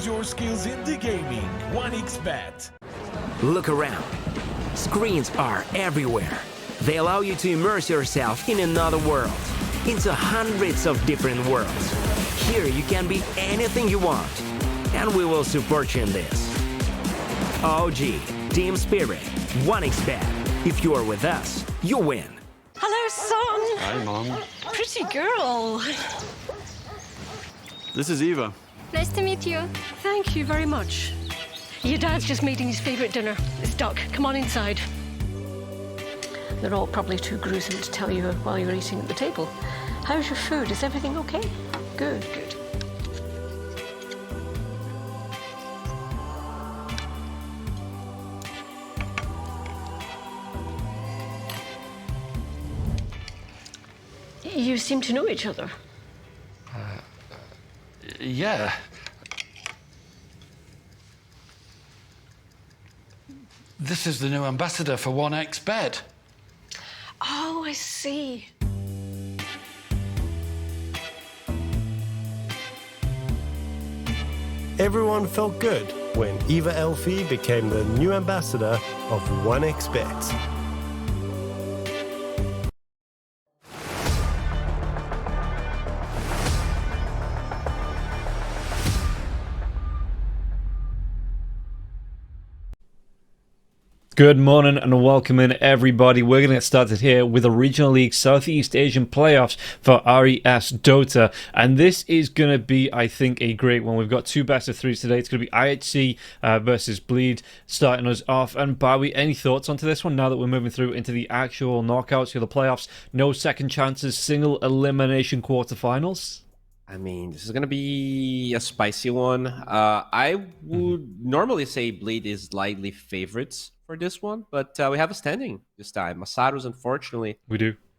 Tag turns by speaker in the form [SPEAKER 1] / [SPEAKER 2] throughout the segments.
[SPEAKER 1] Showcase your skills in the gaming. 1xBet.
[SPEAKER 2] Look around. Screens are everywhere. They allow you to immerse yourself in another world, into hundreds of different worlds. Here you can be anything you want, and we will support you in this. OG, Team Spirit, 1xBet. If you are with us, you win.
[SPEAKER 3] Hello, son.
[SPEAKER 4] Hi, Mom.
[SPEAKER 3] Pretty girl.
[SPEAKER 4] This is Eva.
[SPEAKER 5] Nice to meet you.
[SPEAKER 3] Thank you very much. Your dad's just making his favourite dinner. It's duck. Come on inside. They're all probably too gruesome to tell you while you're eating at the table. How's your food? Is everything okay? Good, good. You seem to know each other.
[SPEAKER 4] Yeah. This is the new ambassador for 1xBet.
[SPEAKER 3] Oh, I see.
[SPEAKER 6] Everyone felt good when Eva Elfie became the new ambassador of 1xBet.
[SPEAKER 7] Good morning and welcome in everybody. We're going to get started here with the Regional League Southeast Asian Playoffs for RES Dota, and this is going to be, I think, a great one. We've got two best of threes today. It's going to be IHC versus Bleed starting us off. And Bowie, any thoughts onto this one now that we're moving through into the actual knockouts for the playoffs? No second chances, single elimination quarterfinals.
[SPEAKER 8] I mean, this is going to be a spicy one. I would normally say Bleed is slightly favorites for this one, but we have a standing this time. Masaru's, unfortunately,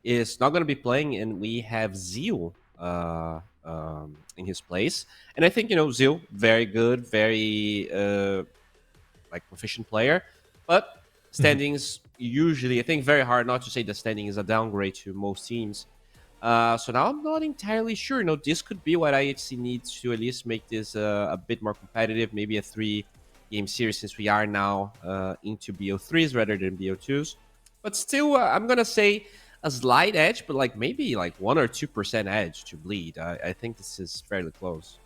[SPEAKER 8] is not going to be playing, and we have Zeal in his place. And I think, Zeal, very good, very proficient player, but standings usually, I think, very hard not to say the standing is a downgrade to most teams. So now I'm not entirely sure. This could be what IHC needs to at least make this a bit more competitive. Maybe a 3-game series, since we are now into BO3s rather than BO2s. But still, I'm going to say a slight edge, but maybe 1 or 2% edge to Bleed. I think this is fairly close.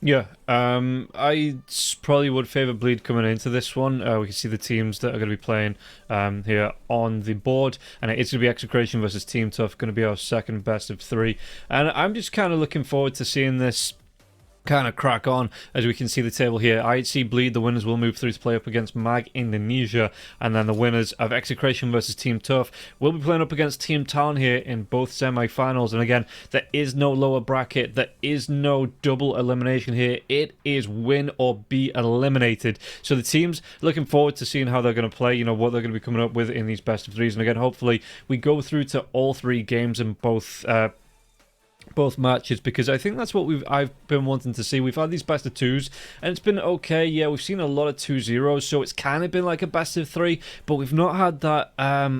[SPEAKER 7] Yeah, I probably would favour Bleed coming into this one. We can see the teams that are going to be playing here on the board, and it's going to be Execration versus Team Tough, going to be our second best of 3. And I'm just kind of looking forward to seeing this kind of crack on. As we can see the table here, IHC Bleed, the winners will move through to play up against Mag Indonesia, and then the winners of Execration versus Team Tough will be playing up against Team Talon here in both semi-finals. And again, there is no lower bracket, there is no double elimination here. It is win or be eliminated. So the teams, looking forward to seeing how they're going to play, what they're going to be coming up with in these best of 3s. And again, hopefully we go through to all 3 games in both matches, because I think that's what I've been wanting to see. We've had these best of 2s and it's been okay. Yeah, we've seen a lot of 2-0s, so it's kind of been like a best of 3, but we've not had that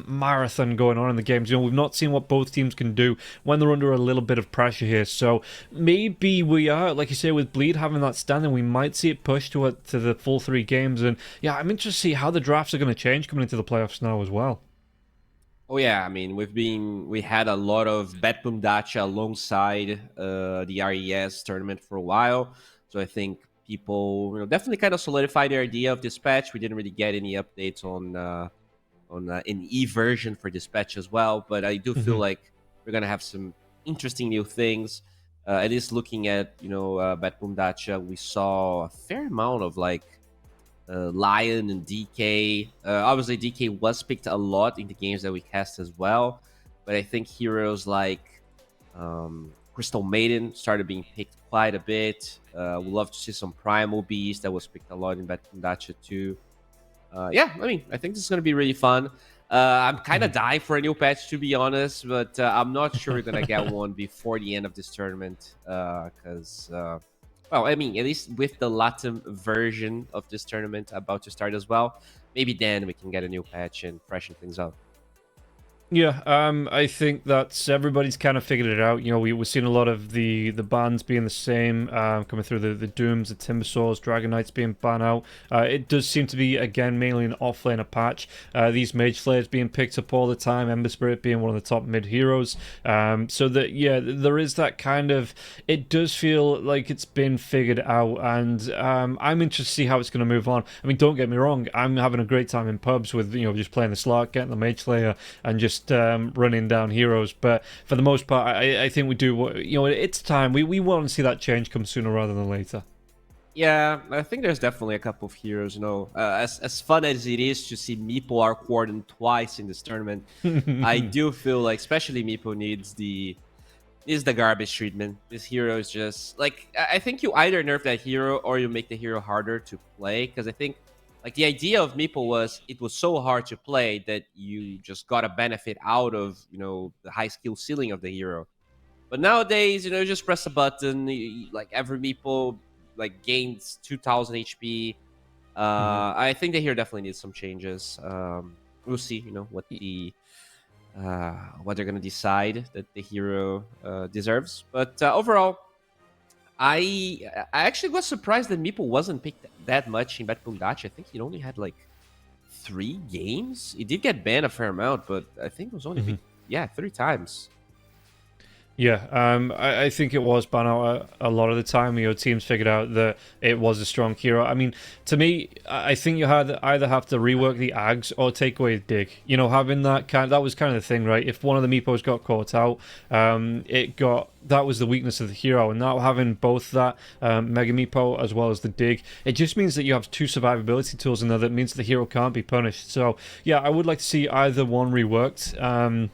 [SPEAKER 7] marathon going on in the games. We've not seen what both teams can do when they're under a little bit of pressure here. So maybe we are, like you say, with Bleed having that standing, we might see it pushed to the full 3 games. And yeah, I'm interested to see how the drafts are going to change coming into the playoffs now as well.
[SPEAKER 8] Oh yeah, I mean, we had a lot of Bet Boom Dacha alongside the RES tournament for a while, so I think people definitely kind of solidified their idea of Dispatch. We didn't really get any updates on an E version for Dispatch as well, but I do feel like we're gonna have some interesting new things. At least looking at Bet Boom Dacha, we saw a fair amount of Lion and DK. Obviously, DK was picked a lot in the games that we cast as well, but I think heroes like Crystal Maiden started being picked quite a bit. We'd love to see some Primal Beast that was picked a lot in Dacha too. Yeah, I mean, I think this is going to be really fun. I'm kind of dying for a new patch, to be honest, but I'm not sure we're going to get one before the end of this tournament, because well, I mean, at least with the Latin version of this tournament about to start as well, maybe then we can get a new patch and freshen things up.
[SPEAKER 7] Yeah, I think that's everybody's kind of figured it out. You know, we've seen a lot of the bans being the same, coming through the Dooms, the Timbersaws, Dragon Knights being banned out. It does seem to be, again, mainly an offlaner patch. These Mage Slayers being picked up all the time, Ember Spirit being one of the top mid heroes. So that, yeah, there is that kind of, it does feel like it's been figured out, and I'm interested to see how it's going to move on. I mean, don't get me wrong, I'm having a great time in pubs with, you know, just playing the Slark, getting the Mage Slayer, and just running down heroes, but for the most part, I think we do. You know, it's time. We want to see that change come sooner rather than later.
[SPEAKER 8] Yeah, I think there's definitely a couple of heroes. You know, as fun as it is to see Meeple Arc Warden twice in this tournament, I do feel like, especially Meeple needs the garbage treatment. This hero is just like, I think you either nerf that hero or you make the hero harder to play, because I think, like, the idea of Meeple was it was so hard to play that you just got a benefit out of, you know, the high skill ceiling of the hero. But nowadays, you know, you just press a button, like every Meeple like gains 2000 HP. I think the hero definitely needs some changes. We'll see, you know, what they're gonna decide that the hero deserves. But overall, I actually was surprised that Meeple wasn't picked that much in Batpungachi. I think he only had like 3 games. He did get banned a fair amount, but I think it was only picked, 3 times.
[SPEAKER 7] Yeah, I think it was banned out a lot of the time. You know, teams figured out that it was a strong hero. I mean, to me, I think you had either have to rework the Ags or take away the Dig. You know, having that was kind of the thing, right? If one of the Meepos got caught out, that was the weakness of the hero, and now having both that Mega Meepo as well as the Dig, it just means that you have 2 survivability tools in there. That means the hero can't be punished. So yeah, I would like to see either one reworked.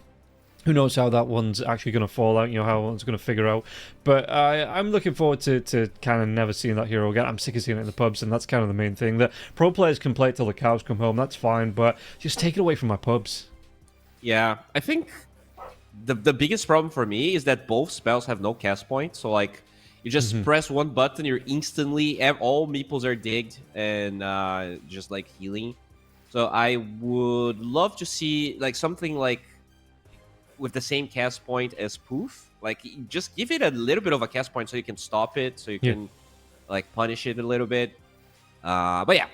[SPEAKER 7] Who knows how that one's actually going to fall out, you know, how one's going to figure out. But I'm looking forward to kind of never seeing that hero again. I'm sick of seeing it in the pubs, and that's kind of the main thing. That pro players can play it till the cows come home, that's fine, but just take it away from my pubs.
[SPEAKER 8] Yeah, I think the biggest problem for me is that both spells have no cast point. So, like, you just press one button, you're instantly, all Meeples are digged and just, like, healing. So I would love to see, like, something like with the same cast point as Poof. Like, just give it a little bit of a cast point so you can stop it, so you can like punish it a little bit. But yeah,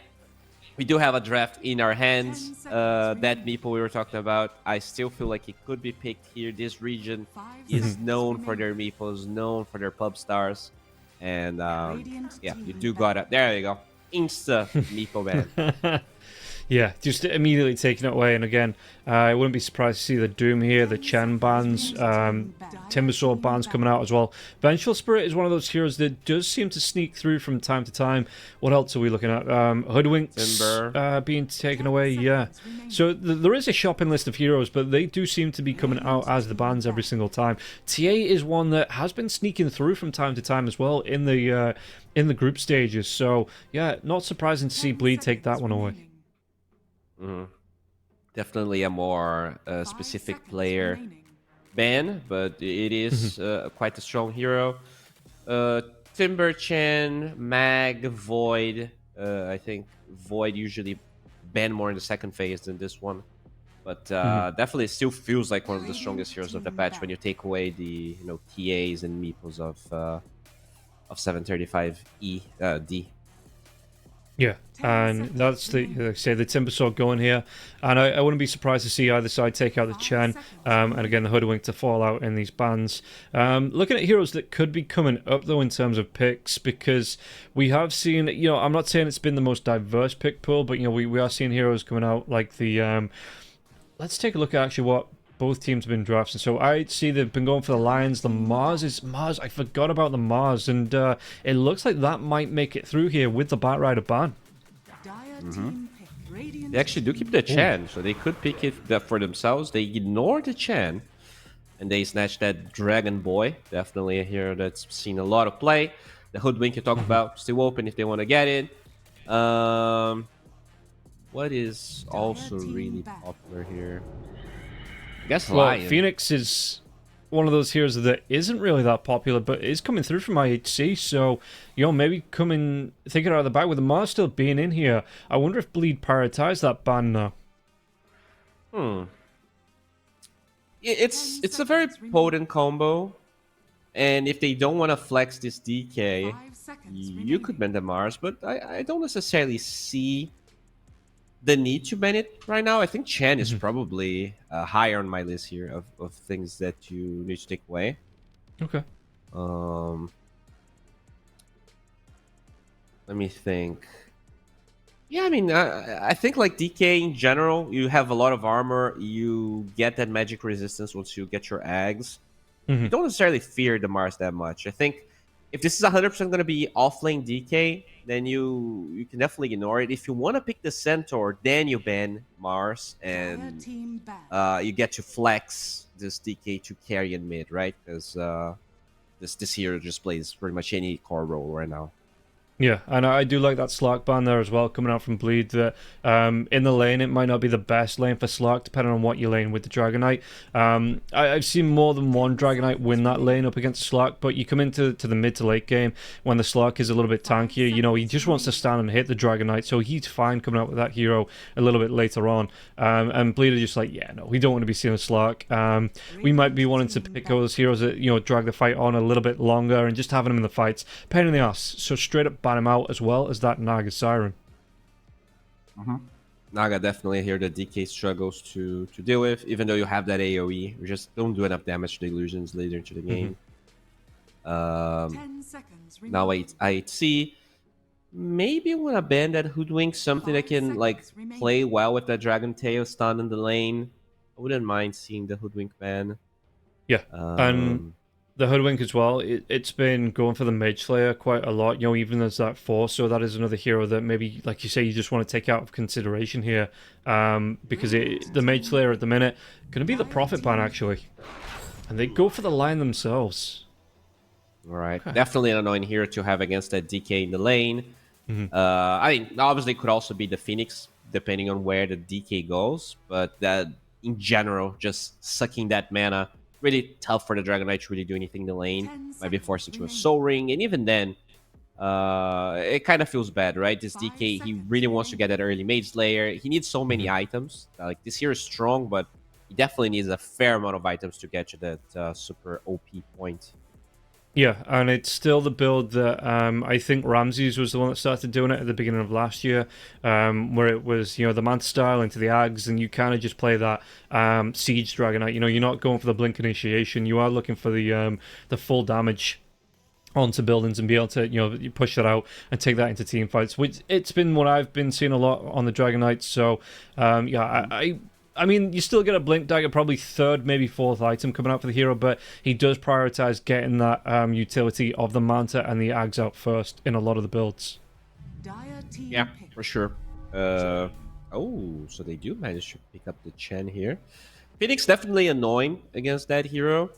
[SPEAKER 8] we do have a draft in our hands. That Meeple we were talking about, I still feel like it could be picked here. This region is known for their Meeples, known for their pub stars, and yeah, you do gotta, there you go, insta Meeple ban.
[SPEAKER 7] Yeah, just immediately taking it away. And again, I wouldn't be surprised to see the Doom here, the Chen bans, Timbersaw bans coming out as well. Vengeful Spirit is one of those heroes that does seem to sneak through from time to time. What else are we looking at? Hoodwinks being taken away, yeah. So there is a shopping list of heroes, but they do seem to be coming out as the bans every single time. TA is one that has been sneaking through from time to time as well in the group stages. So yeah, not surprising to see Bleed take that one away.
[SPEAKER 8] Definitely a more specific player ban, but it is quite a strong hero. Timber Chen, Mag, Void. I think Void usually ban more in the second phase than this one, but definitely still feels like one of the strongest heroes of the patch when you take away the TAs and Meeples of 735 D.
[SPEAKER 7] Yeah, and that's like I say, the Timbersaw going here, and I wouldn't be surprised to see either side take out the Chen, and again the Hoodwink to fall out in these bans. Looking at heroes that could be coming up though in terms of picks, because we have seen, I'm not saying it's been the most diverse pick pool, but we are seeing heroes coming out like the. Let's take a look at actually what both teams have been drafting. So IHC, they've been going for the Lions. The Mars. I forgot about the Mars, and it looks like that might make it through here with the Batrider ban.
[SPEAKER 8] They actually do keep the Chen, so they could pick it for themselves. They ignore the Chen, and they snatch that Dragon Boy. Definitely a hero that's seen a lot of play. The Hoodwink you talked about, still open if they want to get it. What is also really popular here? I guess Lion.
[SPEAKER 7] Phoenix is one of those heroes that isn't really that popular, but is coming through from IHC, so, maybe thinking out of the bag with the Mars still being in here. I wonder if Bleed prioritized that ban now.
[SPEAKER 8] It's a very potent combo, and if they don't want to flex this DK, you could ban the Mars, but I don't necessarily see the need to ban it right now. I think Chen is probably higher on my list here of things that you need to take away.
[SPEAKER 7] Okay.
[SPEAKER 8] Let me think. Yeah, I mean, I think like DK in general, you have a lot of armor. You get that magic resistance once you get your eggs. You don't necessarily fear the Mars that much. I think if this is 100% going to be off-lane DK, then you can definitely ignore it. If you want to pick the Centaur, then you ban Mars, and you get to flex this DK to carry in mid, right? Because this hero just plays pretty much any core role right now.
[SPEAKER 7] Yeah, and I do like that Slark ban there as well, coming out from Bleed, that in the lane, it might not be the best lane for Slark, depending on what you lane with the Dragonite. I've seen more than one Dragonite win that lane up against Slark, but you come into the mid to late game when the Slark is a little bit tankier, you know, he just wants to stand and hit the Dragonite, so he's fine coming out with that hero a little bit later on. And Bleed are just like, yeah, no, we don't want to be seeing a Slark. We might be wanting to pick those heroes that, you know, drag the fight on a little bit longer and just having them in the fights. Pain in the ass. So straight up ban him out, as well as that Naga Siren.
[SPEAKER 8] Naga definitely here the DK struggles to deal with, even though you have that AoE. You just don't do enough damage to the illusions later into the game.
[SPEAKER 5] 10 seconds
[SPEAKER 8] Now IHC. Maybe want to ban that Hoodwink, something that can like play well with that Dragon Tail stun in the lane. I wouldn't mind seeing the Hoodwink ban.
[SPEAKER 7] Yeah, and the Hoodwink as well, it's been going for the Mage Slayer quite a lot, you know, even as that force, so that is another hero that maybe, like you say, you just want to take out of consideration here, because the Mage Slayer at the minute going to be the Prophet ban, actually. And they go for the line themselves.
[SPEAKER 8] Alright, definitely an annoying hero to have against that DK in the lane. I mean, obviously it could also be the Phoenix, depending on where the DK goes, but that, in general, just sucking that mana, really tough for the Dragonite to really do anything in the lane. Might be forced into a Soul Ring, and even then, it kind of feels bad, right? This DK, he really wants to get that early Mage Slayer. He needs so many items. Like, this hero is strong, but he definitely needs a fair amount of items to get to that super OP point.
[SPEAKER 7] Yeah, and it's still the build that I think Ramses was the one that started doing it at the beginning of last year, where it was, you know, the Manta style into the Ags, and you kind of just play that Siege Dragonite. You know, you're not going for the Blink Initiation. You are looking for the full damage onto buildings and be able to, you know, you push that out and take that into team fights, which it's been what I've been seeing a lot on the Dragonite. So, yeah, I mean, you still get a Blink Dagger, probably third, maybe fourth item coming out for the hero, but he does prioritize getting that utility of the Manta and the Ags out first in a lot of the builds.
[SPEAKER 8] Yeah, for sure. Oh, so they do manage to pick up the Chen here. Phoenix definitely annoying against that hero.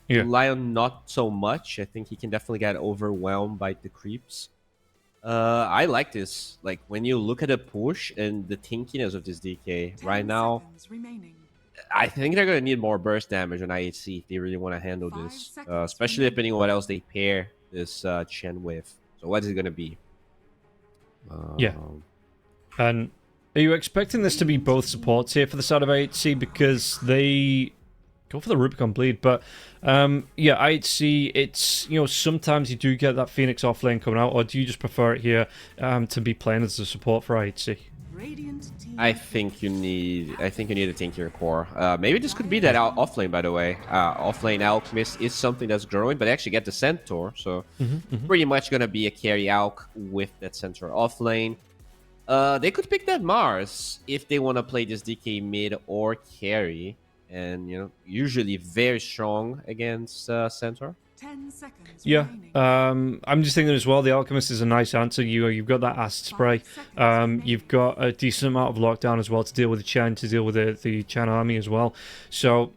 [SPEAKER 7] Yeah.
[SPEAKER 8] Lion not so much. I think he can definitely get overwhelmed by the creeps. I like this. Like, when you look at the push and the tinkiness of this DK right now, I think they're going to need more burst damage on IHC if they really want to handle this, especially depending on what else they pair this Chen with. So what is it going to be?
[SPEAKER 7] Yeah. And are you expecting this to be both supports here for the side of IHC? Because they go for the Rubicon Bleed, but yeah, IHC, it's, you know, sometimes you do get that Phoenix off lane coming out, or do you just prefer it here to be playing as a support for IHC?
[SPEAKER 8] I think you need to think your core. Maybe this could be that off lane, by the way. Off lane Alchemist is something that's growing, but they actually get the Centaur, so pretty much gonna be a carry Alch with that Centaur off lane. They could pick that Mars if they want to play this DK mid or carry. And, you know, usually very strong against Centaur.
[SPEAKER 5] 10 seconds
[SPEAKER 7] Yeah, I'm just thinking as well, the Alchemist is a nice answer. You've got that acid spray. You've got a decent amount of lockdown as well to deal with the Chen, to deal with the Chen army as well. So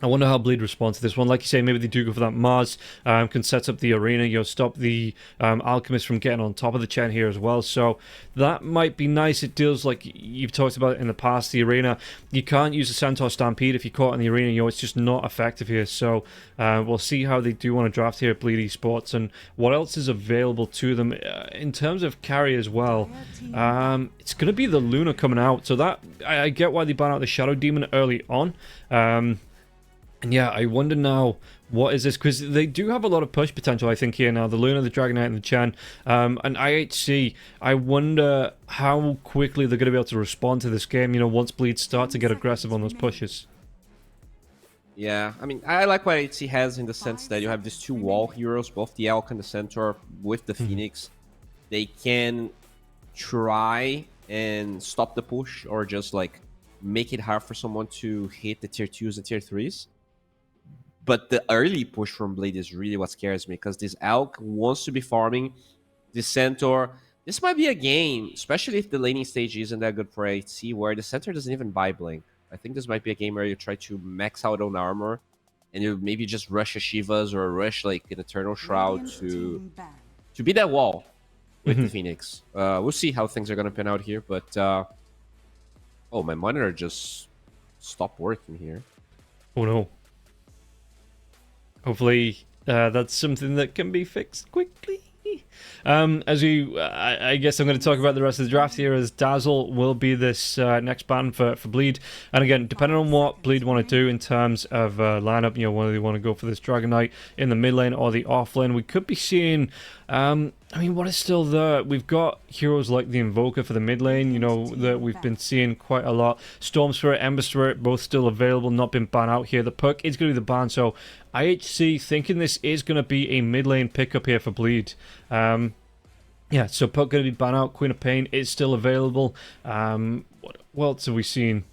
[SPEAKER 7] I wonder how Bleed responds to this one. Like you say, maybe they do go for that Mars, can set up the arena, you know, stop the Alchemist from getting on top of the Chen here as well. So that might be nice. It deals, like you've talked about in the past, the arena. You can't use a Centaur Stampede if you're caught in the arena. You know, it's just not effective here. So we'll see how they do want to draft here at Bleed Esports and what else is available to them. In terms of carry as well, it's going to be the Luna coming out. So that I get why they ban out the Shadow Demon early on. And yeah, I wonder now, what is this? Because they do have a lot of push potential, I think, here now. The Luna, the Dragonite, and the Chen. And IHC, I wonder how quickly they're going to be able to respond to this game, you know, once Bleed start to get aggressive on those pushes.
[SPEAKER 8] Yeah, I mean, I like what IHC has in the sense that you have these 2 wall heroes, both the Elk and the Centaur, with the Phoenix. They can try and stop the push or just, like, make it hard for someone to hit the tier 2s and tier 3s. But the early push from Blade is really what scares me, because this Elk wants to be farming. This Centaur, this might be a game, especially if the laning stage isn't that good for IHC, where the Centaur doesn't even buy Blink. I think this might be a game where you try to max out on armor, and you maybe just rush a Shivas or rush like an Eternal Shroud to be that wall with the Phoenix. We'll see how things are going to pan out here, but... oh, my monitor just stopped working here.
[SPEAKER 7] Oh no. Hopefully that's something that can be fixed quickly. I guess I'm going to talk about the rest of the draft here, as Dazzle will be this next ban for Bleed. And again, depending on what Bleed want to do in terms of lineup, you know, whether they want to go for this Dragonite in the mid lane or the off lane, we could be seeing... I mean, what is still there? We've got heroes like the Invoker for the mid lane, you know, that we've been seeing quite a lot. Storm Spirit, Ember Spirit, both still available, not been banned out here. The Puck is going to be the ban, so IHC thinking this is going to be a mid lane pickup here for Bleed. Yeah, so Puck going to be banned out. Queen of Pain is still available. What else have we seen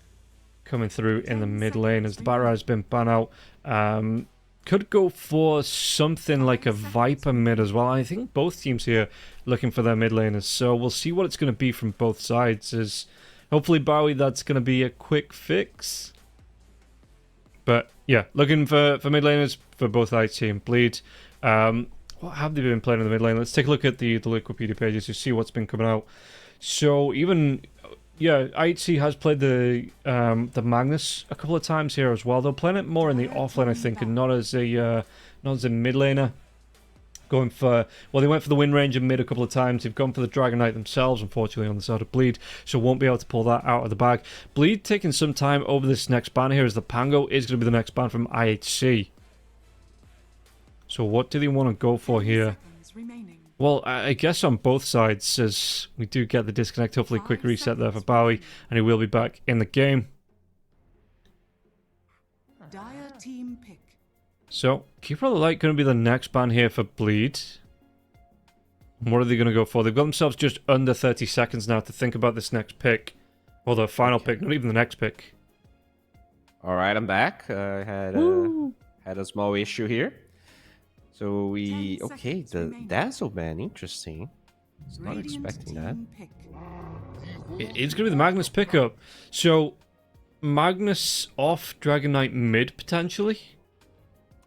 [SPEAKER 7] coming through in the mid lane as the Barra has been banned out? Could go for something like a Viper mid as well. I think both teams here looking for their mid laners, so we'll see what it's going to be from both sides. As hopefully Bowie, that's going to be a quick fix. But yeah, looking for mid laners for both IHC and Bleed. What have they been playing in the mid lane? Let's take a look at the Wikipedia pages to see what's been coming out. So even... yeah, IHC has played the Magnus a couple of times here as well. They're playing it more in the offlane, I think, and not as a mid laner. Going for... well, they went for the Wind Ranger mid a couple of times. They've gone for the Dragonite themselves, unfortunately, on the side of Bleed, so won't be able to pull that out of the bag. Bleed taking some time over this next ban here, as the Pango is going to be the next ban from IHC. So what do they want to go for here? Well, I guess on both sides, as we do get the disconnect. Hopefully quick reset there for Bowie, and he will be back in the game.
[SPEAKER 5] Dire team pick.
[SPEAKER 7] So, Keeper of the Light going to be the next ban here for Bleed. And what are they going to go for? They've got themselves just under 30 seconds now to think about this next pick. Or the final pick, not even the next pick.
[SPEAKER 8] Alright, I'm back. I had a small issue here. So we... okay, the Dazzle ban, interesting. I was not expecting that.
[SPEAKER 7] It's going to be the Magnus pickup. So, Magnus off Dragonite mid, potentially?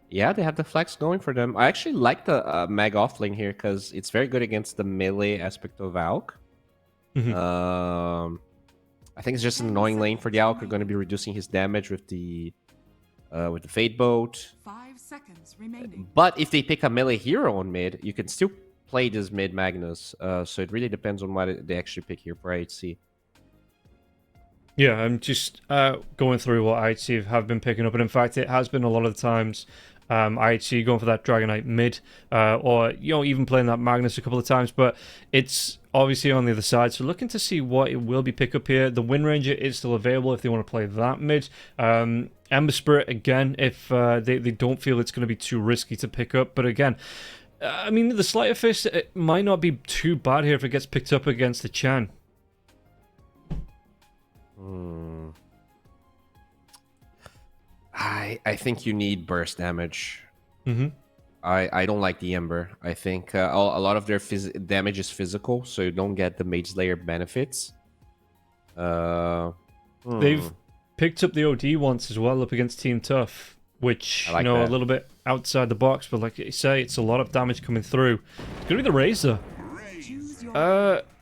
[SPEAKER 8] Yeah, they have the flex going for them. I actually like the Mag off lane here, because it's very good against the melee aspect of Alk. I think it's just an annoying lane for the Alk. We're going to be reducing his damage with the Fate Boat.
[SPEAKER 5] 5 seconds remaining.
[SPEAKER 8] But if they pick a melee hero on mid, you can still play this mid Magnus. So it really depends on what they actually pick here for IHC.
[SPEAKER 7] Yeah, I'm just going through what IHC have been picking up, and in fact, it has been a lot of the times IHC going for that Dragonite mid, or even playing that Magnus a couple of times, but it's obviously on the other side. So looking to see what it will be pick up here. The Wind Ranger is still available if they want to play that mid. Ember Spirit again if they don't feel it's going to be too risky to pick up, but again. I mean, the Sleight of Fist, it might not be too bad here if it gets picked up against the Chan.
[SPEAKER 8] I think you need burst damage. I don't like the Ember. I think a lot of their damage is physical, so you don't get the Mage Slayer benefits.
[SPEAKER 7] They've picked up the OD once as well up against Team Tough, which,
[SPEAKER 8] like
[SPEAKER 7] a
[SPEAKER 8] that.
[SPEAKER 7] little bit outside the box, but like you say, it's a lot of damage coming through. It's going to be the Razor.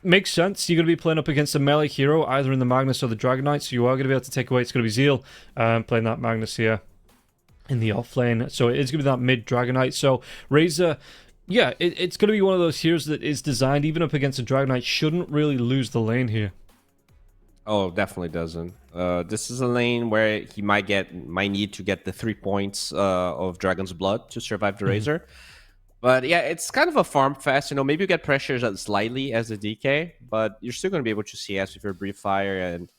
[SPEAKER 7] Makes sense. You're going to be playing up against a melee hero, either in the Magnus or the Dragonite, so you are going to be able to take away. It's going to be Zeal playing that Magnus here in the off lane. So it is going to be that mid Dragonite. So Razor, yeah, it's going to be one of those heroes that is designed, even up against a Dragonite, shouldn't really lose the lane here.
[SPEAKER 8] Oh, definitely doesn't. This is a lane where he might need to get the 3 points of Dragon's Blood to survive the Razor. But yeah, it's kind of a farm fest. Maybe you get pressures slightly as a DK, but you're still going to be able to CS with your Brief Fire, and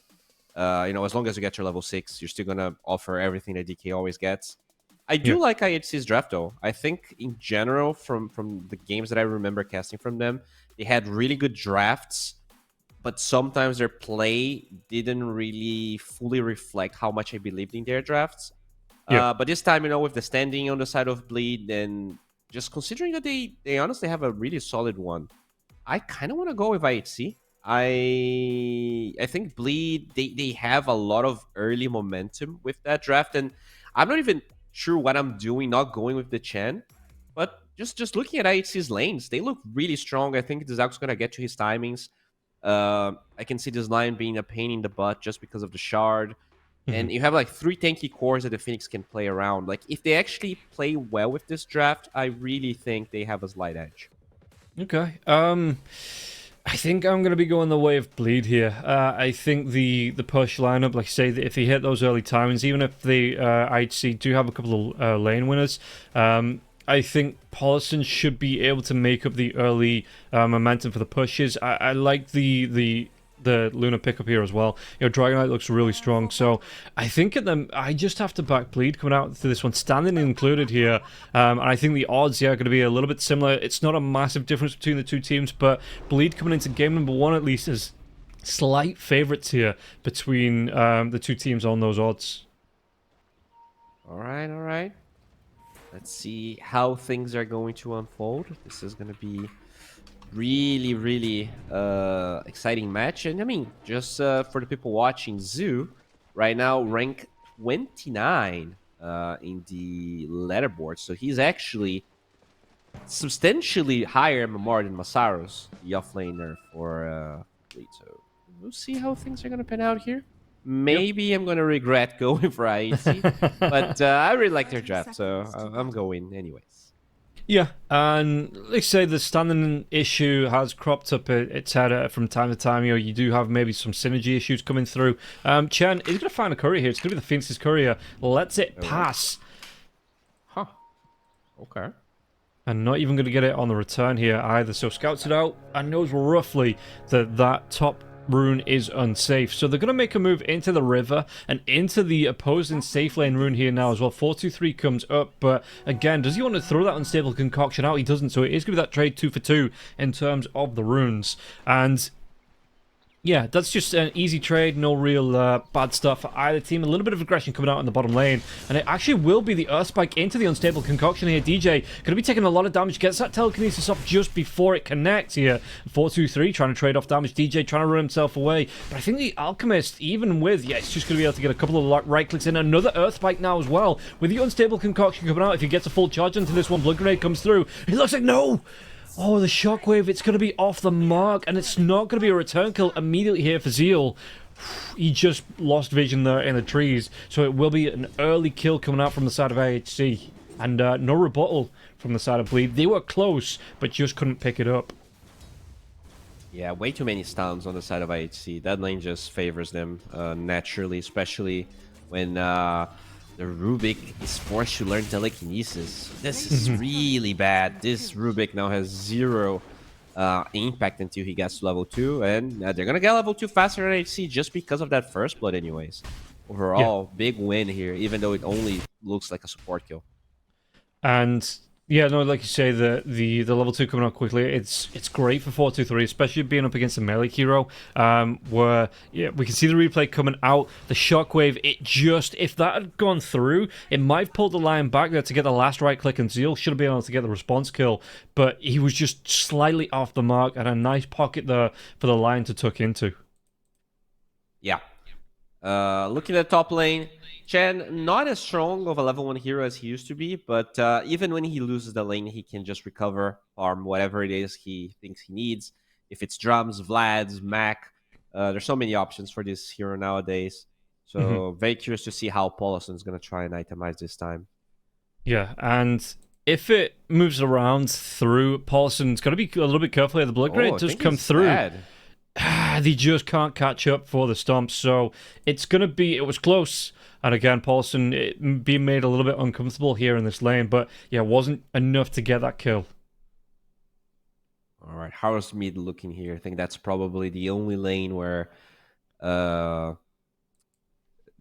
[SPEAKER 8] as long as you get your level 6, you're still going to offer everything that DK always gets. I do like IHC's draft though. I think in general, from the games that I remember casting from them, they had really good drafts, but sometimes their play didn't really fully reflect how much I believed in their drafts. But this time, with the standing on the side of Bleed, and just considering that they honestly have a really solid one, I kind of want to go with IHC. I think Bleed, they have a lot of early momentum with that draft, and I'm not even sure what I'm doing not going with the Chen, but just looking at IHC's lanes, they look really strong. I think Dizak's going to get to his timings. I can see this line being a pain in the butt just because of the shard. And you have like 3 tanky cores that the Phoenix can play around. Like, if they actually play well with this draft, I really think they have a slight edge. Okay.
[SPEAKER 7] I think I'm going to be going the way of Bleed here. I think the push lineup, like I say, if they hit those early timings, even if the IHC do have a couple of lane winners, I think Paulson should be able to make up the early momentum for the pushes. I like the Luna pickup here as well. Dragonite looks really strong, so I think I just have to back Bleed coming out to this one, standing included here. And I think the odds are going to be a little bit similar. It's not a massive difference between the two teams, but Bleed coming into game number 1 at least is slight favourites here between the two teams on those odds.
[SPEAKER 8] All right. Let's see how things are going to unfold. This is going to be really exciting match. And I mean, just for the people watching, Zoo right now rank 29 in the leaderboard, so he's actually substantially higher MMR than Masaros, the offlaner for Fleet. So we'll see how things are going to pan out here. Maybe I'm going to regret going for IHC, but I really like their draft, so I'm going anyways.
[SPEAKER 7] Yeah, and like I say, the standing issue has cropped up its head from time to time. You do have maybe some synergy issues coming through. Chen is going to find a courier here. It's going to be the Phoenix's courier. Lets it pass.
[SPEAKER 8] Huh. Okay.
[SPEAKER 7] And not even going to get it on the return here either. So scouts it out and knows roughly that top rune is unsafe, so they're going to make a move into the river and into the opposing safe lane rune here now as well. 423 comes up, but again, does he want to throw that unstable concoction out? He doesn't, so it is going to be that trade 2 for 2 in terms of the runes. And yeah, that's just an easy trade, no real bad stuff for either team. A little bit of aggression coming out in the bottom lane, and it actually will be the Earth Spike into the unstable concoction here. DJ going to be taking a lot of damage, gets that telekinesis off just before it connects here. 423 trying to trade off damage, DJ trying to run himself away, but I think the Alchemist, even with, it's just going to be able to get a couple of right clicks in. Another Earth Spike now as well, with the unstable concoction coming out. If he gets a full charge into this one, Blood Grenade comes through. It looks like no! Oh, the shockwave, it's going to be off the mark, and it's not going to be a return kill immediately here for Zeal. He just lost vision there in the trees, so it will be an early kill coming out from the side of IHC. And no rebuttal from the side of Bleed. They were close, but just couldn't pick it up.
[SPEAKER 8] Yeah, way too many stuns on the side of IHC. That lane just favors them naturally, especially when the Rubik is forced to learn telekinesis. This is really bad. This Rubik now has 0 impact until he gets to level 2, and they're gonna get level 2 faster than IHC just because of that first blood anyways. Overall, big win here, even though it only looks like a support kill.
[SPEAKER 7] And yeah, no, like you say, the level 2 coming out quickly, it's great for 423, especially being up against a melee hero, where we can see the replay coming out. The shockwave, if that had gone through, it might have pulled the line back there to get the last right click, and Zeal should have been able to get the response kill, but he was just slightly off the mark, and a nice pocket there for the line to tuck into.
[SPEAKER 8] Yeah. Looking at top lane, Chen, not as strong of a level 1 hero as he used to be, but even when he loses the lane, he can just recover, farm whatever it is he thinks he needs. If it's drums, Vlads, Mac, there's so many options for this hero nowadays. So very curious to see how Paulson's going to try and itemize this time.
[SPEAKER 7] Yeah, and if it moves around through, Paulson's got to be a little bit careful here. The Blood Grenade does come through.
[SPEAKER 8] Bad.
[SPEAKER 7] they just can't catch up for the Stomps. So it's going to be, it was close. And again, Paulson being made a little bit uncomfortable here in this lane. But yeah, it wasn't enough to get that kill.
[SPEAKER 8] All right, how's mid looking here? I think that's probably the only lane where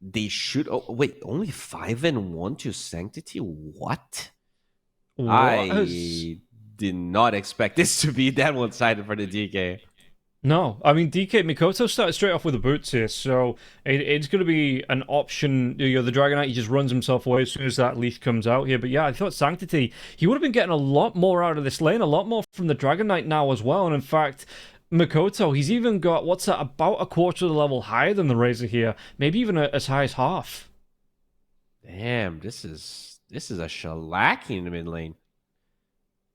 [SPEAKER 8] they should. Oh wait, only 5-1 to Sanctity. What? I did not expect this to be that one-sided for the DK.
[SPEAKER 7] No, I mean, DK Mikoto started straight off with the boots here, so it's going to be an option. You know, the Dragon Knight, he just runs himself away as soon as that leash comes out here. But yeah, I thought Sanctity, he would have been getting a lot more out of this lane, a lot more from the Dragon Knight now as well. And in fact, Mikoto, he's even got, what's that, about a quarter of the level higher than the Razor here, maybe even as high as half.
[SPEAKER 8] Damn, this is a shellacking in the mid lane.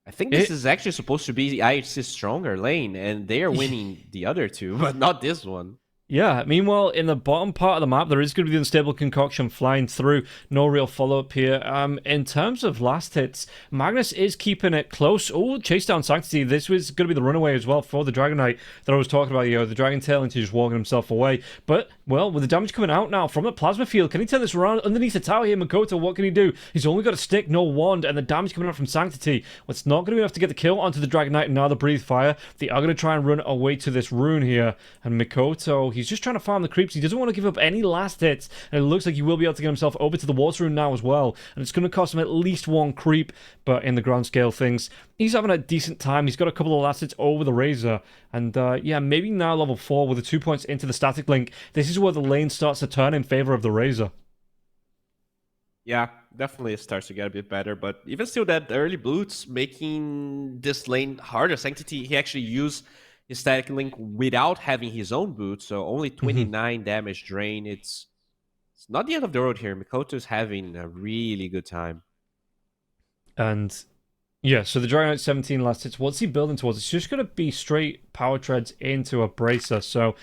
[SPEAKER 8] I think this is actually supposed to be the IHC stronger lane, and they are winning the other two, but not this one.
[SPEAKER 7] Yeah, meanwhile, in the bottom part of the map, there is going to be the Unstable Concoction flying through. No real follow-up here. In terms of last hits, Magnus is keeping it close. Oh, chase down Sanctity. This was going to be the runaway as well for the Dragon Knight that I was talking about. You know, the Dragon Tail into just walking himself away. But, well, with the damage coming out now from the Plasma Field, can he turn this around underneath the tower here? Makoto, what can he do? He's only got a stick, no wand, and the damage coming out from Sanctity. Well, it's not going to be enough to get the kill onto the Dragon Knight and now the Breathe Fire. They are going to try and run away to this rune here. And Mikoto, he's just trying to farm the creeps. He doesn't want to give up any last hits, and it looks like he will be able to get himself over to the water rune now as well, and it's going to cost him at least one creep, but in the grand scale of things, he's having a decent time. He's got a couple of last hits over the Razor, and yeah, maybe now level 4 with the 2 points into the static link, this is where the lane starts to turn in favor of the Razor.
[SPEAKER 8] Yeah, definitely it starts to get a bit better, but even still, that early boots making this lane harder. Sanctity, he actually used his static link without having his own boot, so only 29 damage drain. It's not the end of the road here. Mikoto is having a really good time.
[SPEAKER 7] And yeah, so the Dragon Knight 17 last hits, what's he building towards? It's just going to be straight power treads into a bracer. So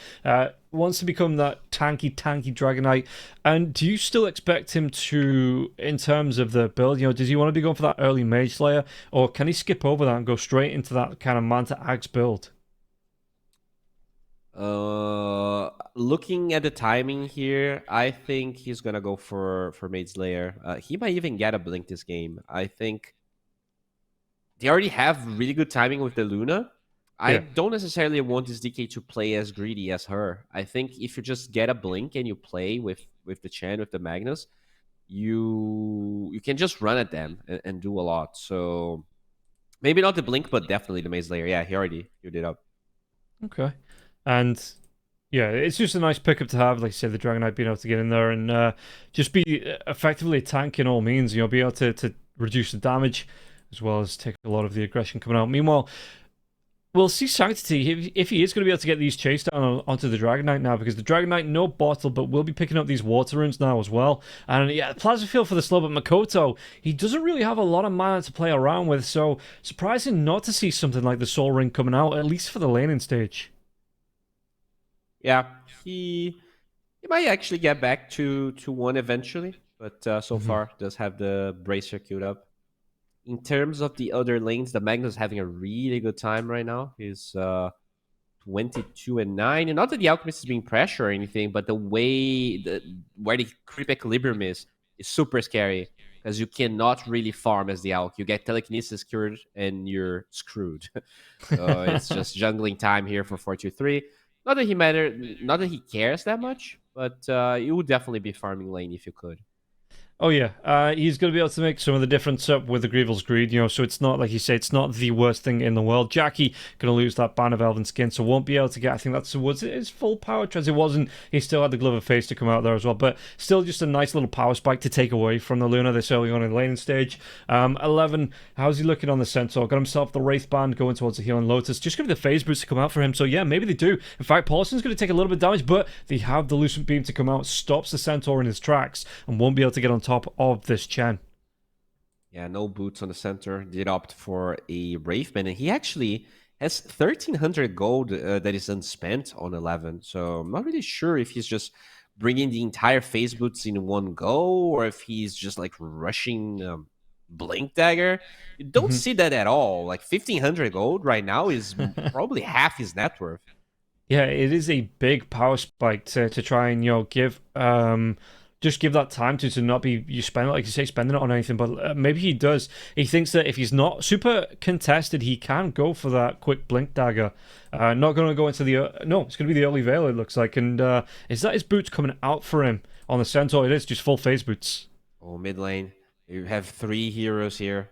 [SPEAKER 7] wants to become that tanky Dragon Knight. And do you still expect him to, in terms of the build, you know, does he want to be going for that early Mage Slayer, or can he skip over that and go straight into that kind of Manta Axe build?
[SPEAKER 8] Looking at the timing here, I think he's gonna go for Mage Slayer. He might even get a blink this game. I think they already have really good timing with the Luna. I don't necessarily want this DK to play as greedy as her. I think if you just get a blink and you play with the Chen, with the Magnus, you can just run at them and do a lot. So maybe not the blink, but definitely the Mage Slayer. Yeah, he already queued it up.
[SPEAKER 7] Okay. And yeah, it's just a nice pickup to have. Like I said, the Dragon Knight being able to get in there and just be effectively a tank in all means. You know, be able to reduce the damage as well as take a lot of the aggression coming out. Meanwhile, we'll see Sanctity if he is going to be able to get these chased down onto the Dragon Knight now, because the Dragon Knight, no bottle, but will be picking up these water runes now as well. And yeah, Plasma Field for the slow, but Makoto, he doesn't really have a lot of mana to play around with, so surprising not to see something like the Soul Ring coming out, at least for the laning stage.
[SPEAKER 8] Yeah, he might actually get back to 1 eventually, but so far does have the Bracer queued up. In terms of the other lanes, the Magnus is having a really good time right now. He's 22-9, and not that the Alchemist is being pressured or anything, but the way where the creep equilibrium is super scary, because you cannot really farm as the Alch. You get telekinesis cured and you're screwed. So it's just jungling time here for 4-2-3. Not that he cares that much, but you would definitely be farming lane if you could.
[SPEAKER 7] Oh yeah, he's going to be able to make some of the difference up with the Grievel's Greed, you know, so it's not, like you say, it's not the worst thing in the world. Jackie going to lose that Band of Elven Skin, so won't be able to get, I think that's towards his full power treads. It wasn't, he still had the Glove of Face to come out there as well, but still just a nice little power spike to take away from the Luna this early on in the laning stage. 11, how's he looking on the Centaur? Got himself the Wraith Band going towards the Healing Lotus. Just give the Phase Boots to come out for him, so yeah, maybe they do. In fact, Paulson's going to take a little bit of damage, but they have the Lucent Beam to come out, stops the Centaur in his tracks, and won't be able to get on top of this Chen.
[SPEAKER 8] Yeah, no boots on the center. Did opt for a Wraithman, and he actually has 1,300 gold that is unspent on 11. So I'm not really sure if he's just bringing the entire Phase Boots in one go, or if he's just like rushing Blink Dagger. You don't see that at all. Like 1,500 gold right now is probably half his net worth.
[SPEAKER 7] Yeah, it is a big power spike to try and give just give that time to not be you spend like you say spending it on anything, but maybe he does. He thinks that if he's not super contested, he can go for that quick blink dagger. Not going to go into the no, it's going to be the early veil. It looks like, and is that his boots coming out for him on the centaur? It is just full phase boots.
[SPEAKER 8] Oh, mid lane. You have 3 heroes here.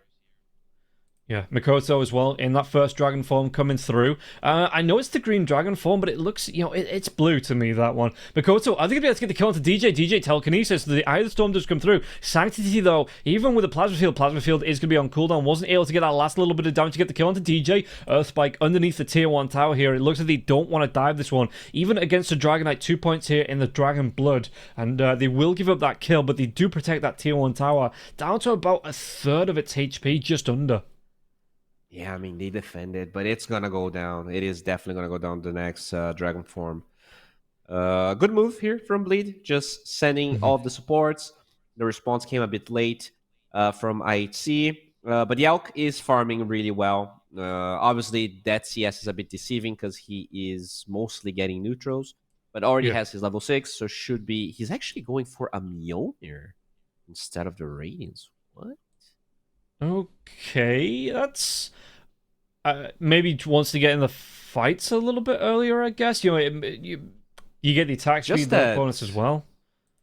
[SPEAKER 7] Yeah, Mikoto as well in that first dragon form coming through. I know it's the green dragon form, but it looks, it's blue to me, that one. Mikoto, I think he'll be able to get the kill onto DJ. DJ telekinesis, the Eye of the Storm does come through. Sanctity, though, even with the Plasma Field is going to be on cooldown. Wasn't able to get that last little bit of damage to get the kill onto DJ. Earth Spike underneath the tier 1 tower here. It looks like they don't want to dive this one. Even against the Dragonite, 2 points here in the Dragon Blood. And they will give up that kill, but they do protect that tier 1 tower down to about a third of its HP, just under.
[SPEAKER 8] Yeah, I mean, they defended, but it's going to go down. It is definitely going to go down the next Dragon form. Good move here from Bleed, just sending all of the supports. The response came a bit late from IHC, but Yelk is farming really well. Obviously, that CS is a bit deceiving because he is mostly getting neutrals, but already has his level 6, so should be... He's actually going for a Mjolnir instead of the Radiance. What?
[SPEAKER 7] Okay, that's... maybe wants to get in the fights a little bit earlier, I guess. You get the attack speed bonus as well.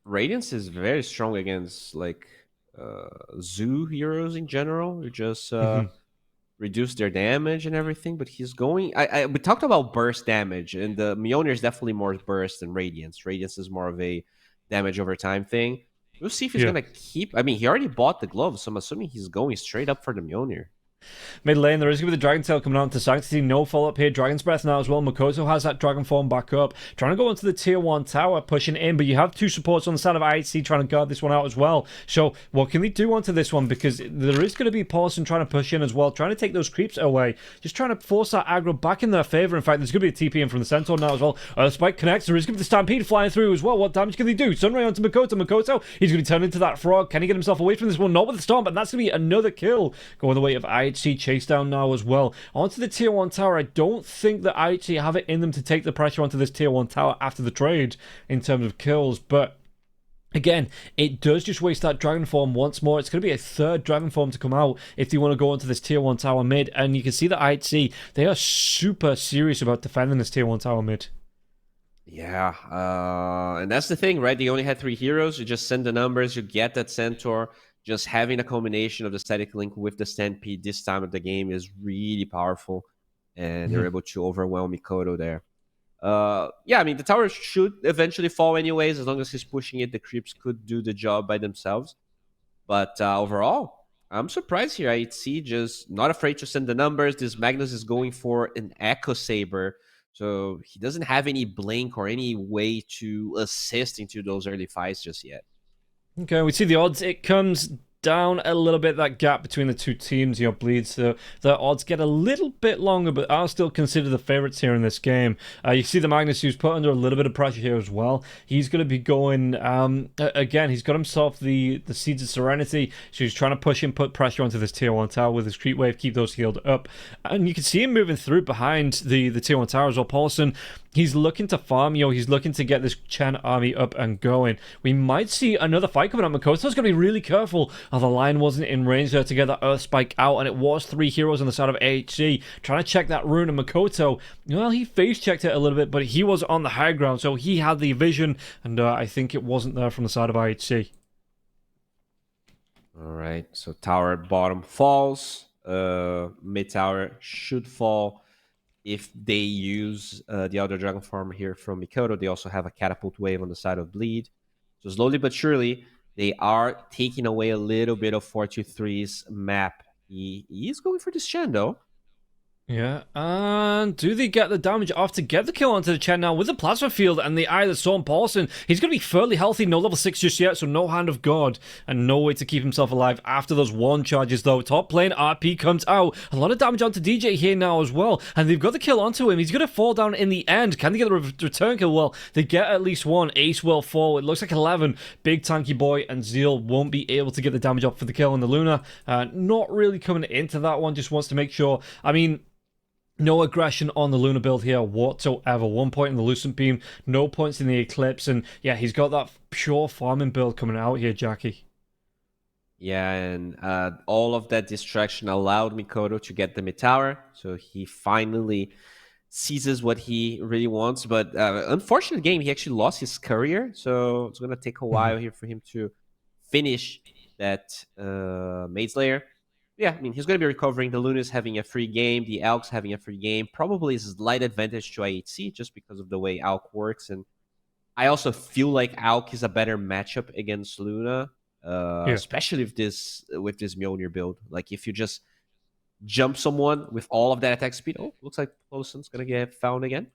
[SPEAKER 8] Radiance is very strong against like zoo heroes in general. You just reduce their damage and everything. But he's going. We talked about burst damage, and the Mjolnir is definitely more burst than Radiance. Radiance is more of a damage over time thing. We'll see if he's gonna keep. I mean, he already bought the gloves, so I'm assuming he's going straight up for the Mjolnir.
[SPEAKER 7] Mid lane, there is going to be the Dragon Tail coming out into Sanctity. No follow-up here. Dragon's Breath now as well. Makoto has that Dragon Form back up. Trying to go into the Tier 1 tower, pushing in, but you have 2 supports on the side of IHC trying to guard this one out as well. So what can they do onto this one? Because there is going to be Paulson trying to push in as well, trying to take those creeps away. Just trying to force that aggro back in their favor. In fact, there's going to be a TP in from the Centaur now as well. Spike connects. There is going to be the Stampede flying through as well. What damage can they do? Sunray onto Makoto. Makoto, he's going to turn into that frog. Can he get himself away from this one? Not with the Storm, but that's going to be another kill. Going the way of IHC chase down now as well. Onto the tier 1 tower. I don't think that I actually have it in them to take the pressure onto this tier 1 tower after the trade in terms of kills, but again, it does just waste that Dragon Form once more. It's going to be a third Dragon Form to come out if they want to go into this tier 1 tower mid, and you can see that IHC, they are super serious about defending this tier 1 tower mid.
[SPEAKER 8] Yeah, and that's the thing, right? They only had 3 heroes. You just send the numbers, you get that Centaur. Just having a combination of the static link with the Stampede this time of the game is really powerful, and they're able to overwhelm Mikoto there. Yeah, I mean, the tower should eventually fall anyways. As long as he's pushing it, the creeps could do the job by themselves. But overall, I'm surprised here. I see just not afraid to send the numbers. This Magnus is going for an Echo Saber, so he doesn't have any blink or any way to assist into those early fights just yet.
[SPEAKER 7] Okay, we see the odds. It comes down a little bit, that gap between the two teams, bleeds. So the odds get a little bit longer, but I'll still consider the favorites here in this game. You see the Magnus, who's put under a little bit of pressure here as well. He's going to be going, again, he's got himself the Seeds of Serenity, so he's trying to push and put pressure onto this tier 1 tower with his creep wave, keep those healed up. And you can see him moving through behind the tier 1 tower as well. Paulson, he's looking to farm, he's looking to get this Chen army up and going. We might see another fight coming up. Makoto's going to be really careful. Oh, the line wasn't in range there to get that Earth Spike out, and it was 3 heroes on the side of AHC trying to check that rune, and Makoto, well, he face checked it a little bit, but he was on the high ground, so he had the vision, and I think it wasn't there from the side of IHC.
[SPEAKER 8] Alright, so tower bottom falls. Mid tower should fall if they use the other Dragon Form here from Mikoto. They also have a Catapult Wave on the side of Bleed. So slowly but surely, they are taking away a little bit of 423's map. He is going for this Shen, though.
[SPEAKER 7] Yeah, and do they get the damage off to get the kill onto the Chen now with the Plasma Field and the Eye of the Storm? Paulson, he's going to be fairly healthy, no level 6 just yet, so no Hand of God, and no way to keep himself alive after those 1 charges, though. Top lane, RP comes out. A lot of damage onto DJ here now as well, and they've got the kill onto him. He's going to fall down in the end. Can they get the return kill? Well, they get at least 1. Ace will fall. It looks like 11. Big Tanky Boy and Zeal won't be able to get the damage up for the kill on the Luna. Not really coming into that one, just wants to make sure. I mean, No aggression on the Luna build here whatsoever. 1 point in the Lucent Beam, no points in the Eclipse, and yeah, he's got that pure farming build coming out here, Jackie.
[SPEAKER 8] Yeah, and all of that distraction allowed Mikoto to get the mid tower, so he finally seizes what he really wants. But unfortunate game, he actually lost his courier, so it's gonna take a while here for him to finish that Maze Layer. Yeah, I mean, he's gonna be recovering. The Luna's having a free game, the Alk's having a free game. Probably is a slight advantage to IHC just because of the way Alk works, and I also feel like Alk is a better matchup against Luna. Especially with this Mjolnir build. Like if you just jump someone with all of that attack speed, oh, looks like Polson's gonna get found again.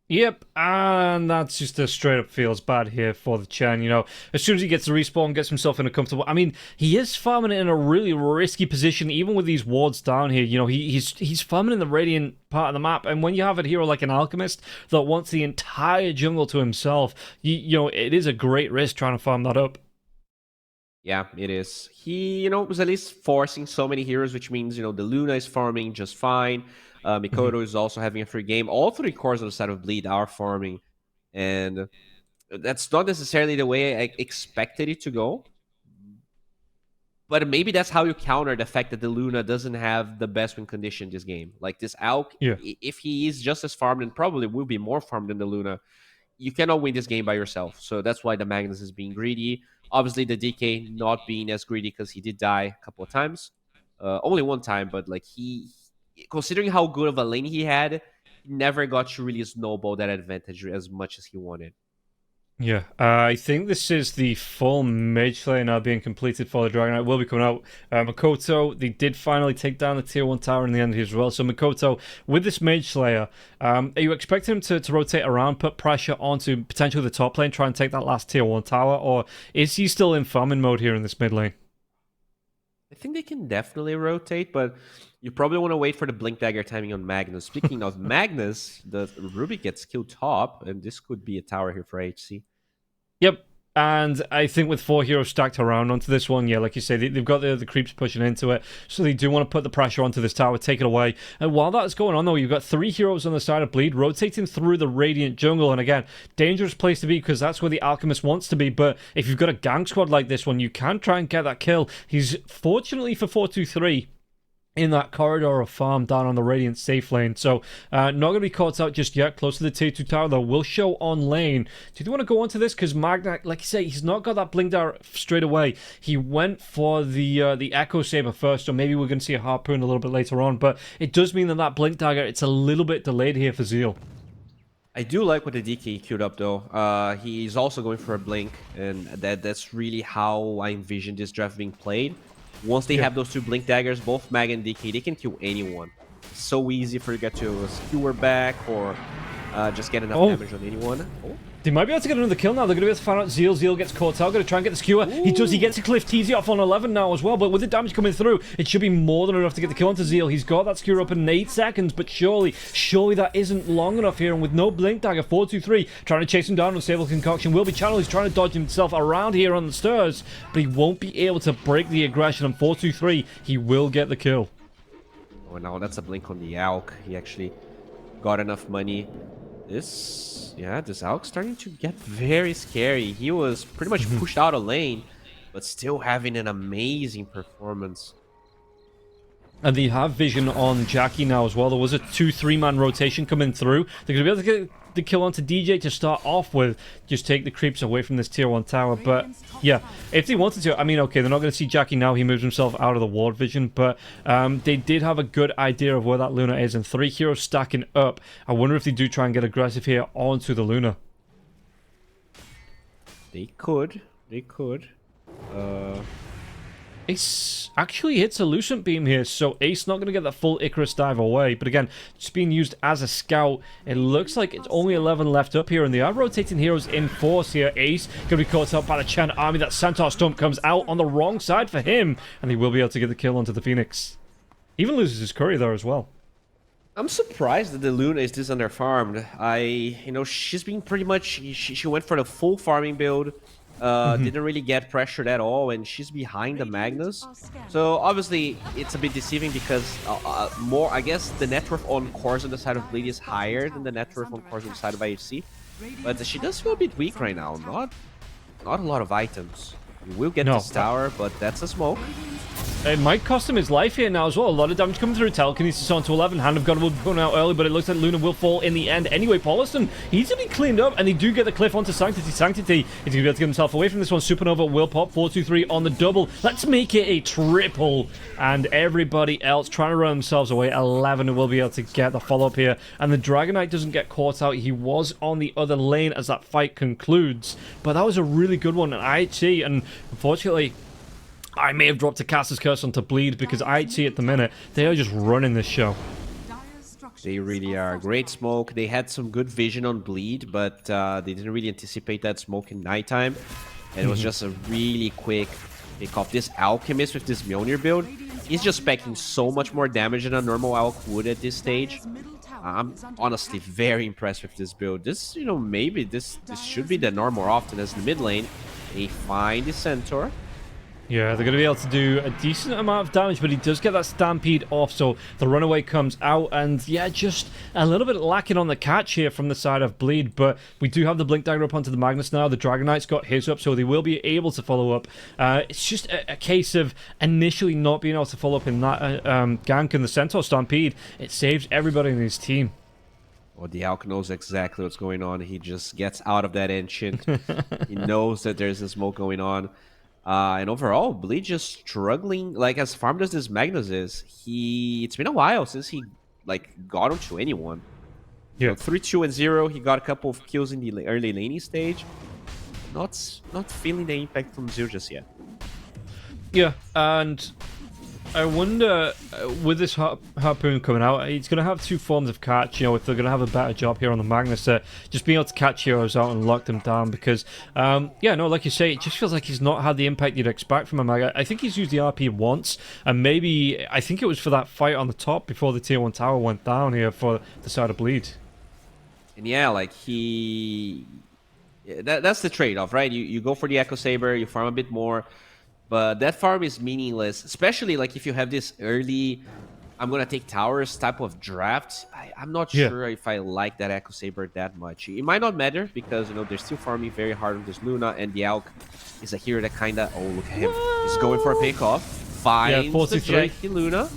[SPEAKER 7] Yep, and that's just a straight up feels bad here for the Chen. You know, as soon as he gets the respawn, gets himself in a comfortable. I mean, he is farming it in a really risky position, even with these wards down here. You know, he's farming in the Radiant part of the map, and when you have a hero like an Alchemist that wants the entire jungle to himself, you know, it is a great risk trying to farm that up.
[SPEAKER 8] Yeah, it is. He, was at least forcing so many heroes, which means, the Luna is farming just fine. Mikoto is also having a free game. All 3 cores on the side of Bleed are farming. And that's not necessarily the way I expected it to go. But maybe that's how you counter the fact that the Luna doesn't have the best win condition this game. Like this Alk, if he is just as farmed and probably will be more farmed than the Luna, you cannot win this game by yourself. So that's why the Magnus is being greedy. Obviously, the DK not being as greedy because he did die a couple of times. Only one time, but like he, considering how good of a lane he had, he never got to really snowball that advantage as much as he wanted.
[SPEAKER 7] Yeah, I think this is the full mage layer now being completed for the Dragon Knight. Will be coming out. Mikoto, they did finally take down the tier 1 tower in the end here as well. So Mikoto, with this mage slayer, are you expecting him to rotate around, put pressure onto potentially the top lane, try and take that last tier 1 tower, or is he still in farming mode here in this mid lane?
[SPEAKER 8] I think they can definitely rotate, but you probably want to wait for the Blink Dagger timing on Magnus. Speaking of Magnus, the Ruby gets killed top, and this could be a tower here for HC.
[SPEAKER 7] Yep, and I think with 4 heroes stacked around onto this one, yeah, like you say, they've got the creeps pushing into it, so they do want to put the pressure onto this tower, take it away. And while that's going on, though, you've got 3 heroes on the side of Bleed, rotating through the Radiant jungle, and again, dangerous place to be, because that's where the Alchemist wants to be, but if you've got a gang squad like this one, you can try and get that kill. He's, fortunately for 423, in that corridor of farm down on the Radiant safe lane. So, not going to be caught out just yet. Close to the tier 2 tower, though. Will show on lane. Do you want to go on to this? Because Magna, like you say, he's not got that blink dart straight away. He went for the Echo Saber first, so maybe we're going to see a Harpoon a little bit later on. But it does mean that blink dagger, it's a little bit delayed here for Zeal.
[SPEAKER 8] I do like what the DK queued up, though. He's also going for a blink, and that's really how I envisioned this draft being played. Once they have those 2 Blink Daggers, both Mag and DK, they can kill anyone. It's so easy for you to get to a skewer back or just get enough damage on anyone. Oh.
[SPEAKER 7] They might be able to get another kill now. They're going to be able to find out Zeal. Zeal gets caught out. Going to try and get the skewer. Ooh. He does. He gets a Cliff TZ off on 11 now as well. But with the damage coming through, it should be more than enough to get the kill onto Zeal. He's got that skewer up in 8 seconds. But surely that isn't long enough here. And with no Blink Dagger, 4-2-3, trying to chase him down with Sable Concoction. Will be channeled. He's trying to dodge himself around here on the stairs. But he won't be able to break the aggression. And 4-2-3, he will get the kill.
[SPEAKER 8] Oh, now that's a blink on the Alk. He actually got enough money. This Alk's starting to get very scary. He was pretty much pushed out of lane, but still having an amazing performance.
[SPEAKER 7] And they have vision on Jackie now as well. There was a 2-3-man rotation coming through. They're going to be able to get the kill onto DJ to start off with. Just take the creeps away from this tier 1 tower. But yeah, if they wanted to, I mean, okay, they're not going to see Jackie now. He moves himself out of the ward vision. But they did have a good idea of where that Luna is. And 3 heroes stacking up. I wonder if they do try and get aggressive here onto the Luna.
[SPEAKER 8] They could.
[SPEAKER 7] Ace actually hits a Lucent Beam here, so Ace not going to get that full Icarus dive away. But again, just being used as a scout. It looks like it's only 11 left up here, and they are rotating heroes in force here. Ace going to be caught up by the Chen army. That Centaur Stomp comes out on the wrong side for him, and he will be able to get the kill onto the Phoenix. Even loses his courier there as well.
[SPEAKER 8] I'm surprised that the Luna is this underfarmed. She's been pretty much... She went for the full farming build. Didn't really get pressured at all, and she's behind the Magnus. So obviously it's a bit deceiving because I guess the net worth on cores on the side of Bleed is higher than the net worth on cores on the side of IHC. But she does feel a bit weak right now. Not a lot of items. You will get this tower, but that's a smoke.
[SPEAKER 7] It might cost him his life here now as well. A lot of damage coming through. Telekinesis on to 11. Hand of God will be going out early, but it looks like Luna will fall in the end. Anyway, Paulson, he's going to be cleaned up, and they do get the cliff onto Sanctity. Sanctity, he's going to be able to get himself away from this one. Supernova will pop 4-2-3 on the double. Let's make it a triple. And everybody else trying to run themselves away. 11 will be able to get the follow-up here. And the Dragon Knight doesn't get caught out. He was on the other lane as that fight concludes. But that was a really good one at IHC, and unfortunately, I may have dropped a Caster's Curse onto Bleed because IHC at the minute, they are just running this show.
[SPEAKER 8] They really are. Great smoke. They had some good vision on Bleed, but they didn't really anticipate that smoke in nighttime. And it was just a really quick pick off. This Alchemist with this Mjolnir build, he's just packing so much more damage than a normal Alch would at this stage. I'm honestly very impressed with this build. This, maybe this should be the norm more often as the mid lane. They find the Centaur.
[SPEAKER 7] Yeah, they're going to be able to do a decent amount of damage, but he does get that Stampede off, so the runaway comes out, and yeah, just a little bit lacking on the catch here from the side of Bleed, but we do have the Blink Dagger up onto the Magnus now. The Dragon Knight's got his up, so they will be able to follow up. It's just a case of initially not being able to follow up in that gank and the Centaur Stampede. It saves everybody in his team.
[SPEAKER 8] Well, the Alch knows exactly what's going on. He just gets out of that Ancient. He knows that there's a smoke going on. And overall, Bleed just struggling. Like, as farmed as this Magnus is, it's been a while since he, got onto anyone.
[SPEAKER 7] Yeah.
[SPEAKER 8] 3-2 and 0. He got a couple of kills in the early laning stage. Not feeling the impact from Zil just yet.
[SPEAKER 7] Yeah, and I wonder, with this Harpoon coming out, he's going to have two forms of catch, if they're going to have a better job here on the Magnus, just being able to catch heroes out and lock them down, because, like you say, it just feels like he's not had the impact you'd expect from him. I think he's used the RP once, and maybe, I think it was for that fight on the top before the tier 1 tower went down here for the side of Bleed.
[SPEAKER 8] And yeah, that's the trade-off, right? You go for the Echo Saber, you farm a bit more, but that farm is meaningless, especially if you have this early, I'm going to take towers type of draft. I'm not sure if I like that Echo Saber that much. It might not matter because, they're still farming very hard with this Luna, and the Alch is a hero that kind of, oh, look at him. He's going for a pick-off. Finds the Janky Luna.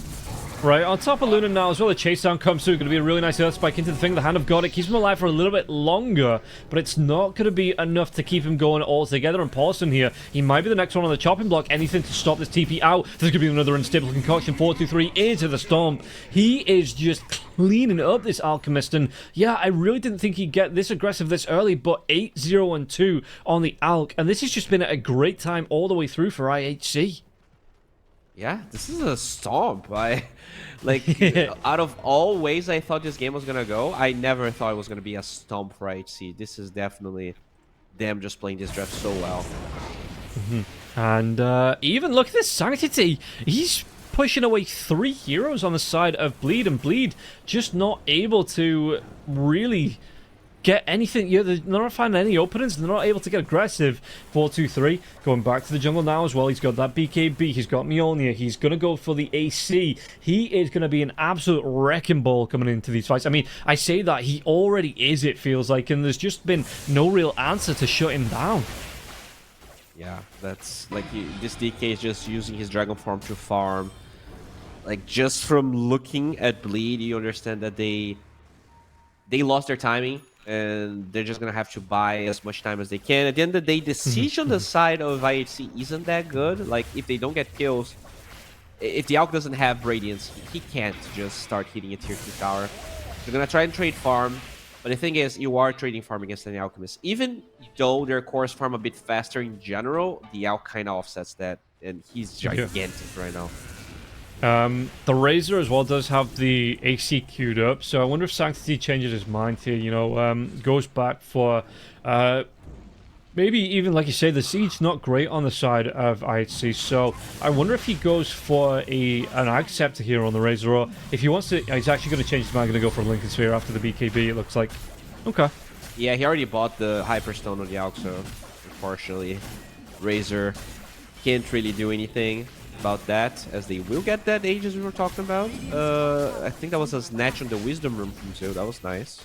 [SPEAKER 7] Right, on top of Luna now as well, the chase down comes through. Going to be a really nice earth spike into the thing. The Hand of God, it keeps him alive for a little bit longer, but it's not going to be enough to keep him going all together. And Paulson here, he might be the next one on the chopping block. Anything to stop this TP out. There's going to be another unstable concoction. 4-2-3 into the Stomp. He is just cleaning up this Alchemist. And yeah, I really didn't think he'd get this aggressive this early, but 8-0-2 on the Alch. And this has just been a great time all the way through for IHC.
[SPEAKER 8] Yeah, this is a stomp. Out of all ways I thought this game was going to go, I never thought it was going to be a stomp for IHC. This is definitely them just playing this draft so well.
[SPEAKER 7] And even look at this Sanctity. He's pushing away 3 heroes on the side of Bleed, and Bleed just not able to really get anything. They're not finding any openings. They're not able to get aggressive. 4-2-3 going back to the jungle now as well. He's got that BKB. He's got Mjolnir. He's going to go for the AC. He is going to be an absolute wrecking ball coming into these fights. I mean, I say that he already is, it feels like, and there's just been no real answer to shut him down.
[SPEAKER 8] Yeah, that's this DK is just using his dragon form to farm. Just from looking at Bleed, you understand that they lost their timing, and they're just going to have to buy as much time as they can. At the end of the day, the siege on the side of IHC isn't that good. If they don't get kills, if the Alch doesn't have Radiance, he can't just start hitting a tier 2 tower. They're going to try and trade farm, but the thing is, you are trading farm against an Alchemist. Even though their cores farm a bit faster in general, the Alch kind of offsets that, and he's gigantic right now.
[SPEAKER 7] The Razor as well does have the AC queued up, so I wonder if Sanctity changes his mind here, goes back for, maybe even, like you say, the Siege not great on the side of IHC, so I wonder if he goes for an Acceptor here on the Razor, or if he wants to, he's actually going to change his mind, going to go for a Lincoln Sphere after the BKB, it looks like. Okay.
[SPEAKER 8] Yeah, he already bought the Hyperstone on the Alch, so Unfortunately, Razor can't really do anything about that, as they will get that Aegis we were talking about. I think that was a snatch on the Wisdom Room from Zil. That was nice.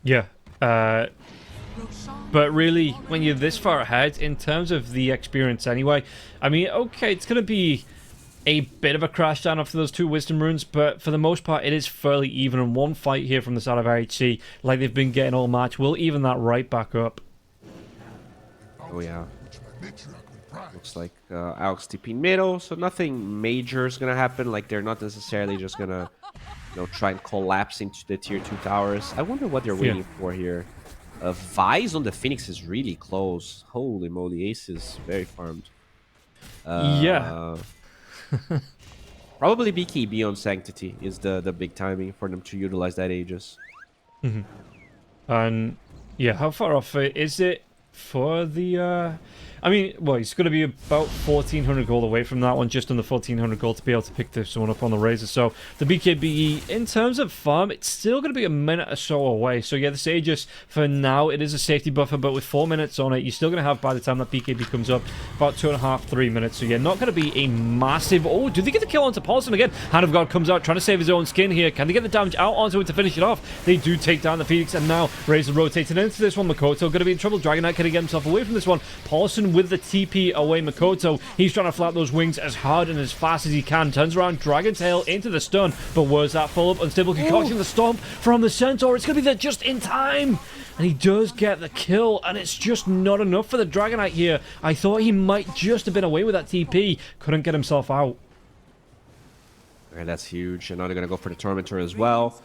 [SPEAKER 7] Yeah. But really, when you're this far ahead, in terms of the experience anyway, I mean, okay, it's going to be a bit of a crash down after those 2 Wisdom Runes, but for the most part, it is fairly even. And one fight here from the side of IHC, like they've been getting all match, will even that right back up.
[SPEAKER 8] Oh, yeah. Looks like Alex TP middle, so nothing major is going to happen. Like, they're not necessarily just going to, try and collapse into the tier 2 towers. I wonder what they're waiting for here. Vice on the Phoenix is really close. Holy moly, Ace is very farmed.
[SPEAKER 7] Yeah.
[SPEAKER 8] Probably BKB on Sanctity is the big timing for them to utilize that Aegis.
[SPEAKER 7] And yeah, how far off is it for the... I mean, well, he's going to be about 1,400 gold away from that one, just under 1,400 gold to be able to pick this one up on the Razor. So the BKB, in terms of farm, it's still going to be a minute or so away. So yeah, this Aegis, for now, it is a safety buffer, but with 4 minutes on it, you're still going to have, by the time that BKB comes up, about 2.5, 3 minutes. So yeah, not going to be a massive... Oh, do they get the kill onto Paulson again? Hand of God comes out, trying to save his own skin here. Can they get the damage out onto it to finish it off? They do take down the Phoenix, and now Razor rotating into this one. Makoto going to be in trouble. Dragon Knight can get himself away from this one. Paulson with the TP away. Makoto, he's trying to flap those wings as hard and as fast as he can. Turns around, Dragon Tail into the stun, but where's that follow-up? Unstable concoction, the stomp from the Centaur. It's going to be there just in time. And he does get the kill, and it's just not enough for the Dragon Knight here. I thought he might just have been away with that TP. Couldn't get himself out.
[SPEAKER 8] Okay, that's huge. And now they're going to go for the Tormentor as well.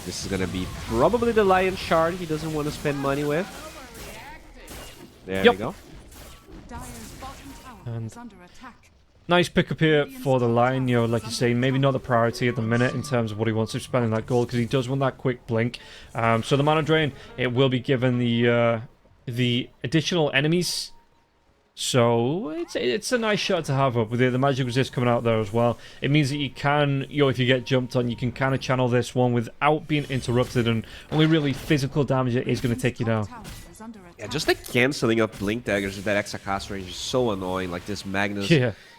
[SPEAKER 8] This is going to be probably the Lion Shard he doesn't want to spend money with. There we go.
[SPEAKER 5] And under attack.
[SPEAKER 7] Nice pickup here for the Lion, like you say, maybe not the priority at the minute in terms of what he wants to spend in that gold, because he does want that quick blink. So the mana drain, it will be given the additional enemies. So it's a nice shot to have up with the magic resist coming out there as well. It means that you can, if you get jumped on, you can kind of channel this one without being interrupted, and only really physical damage is going to take you down.
[SPEAKER 8] Yeah, just the canceling of Blink Daggers with that Exacast range is so annoying. Like this Magnus,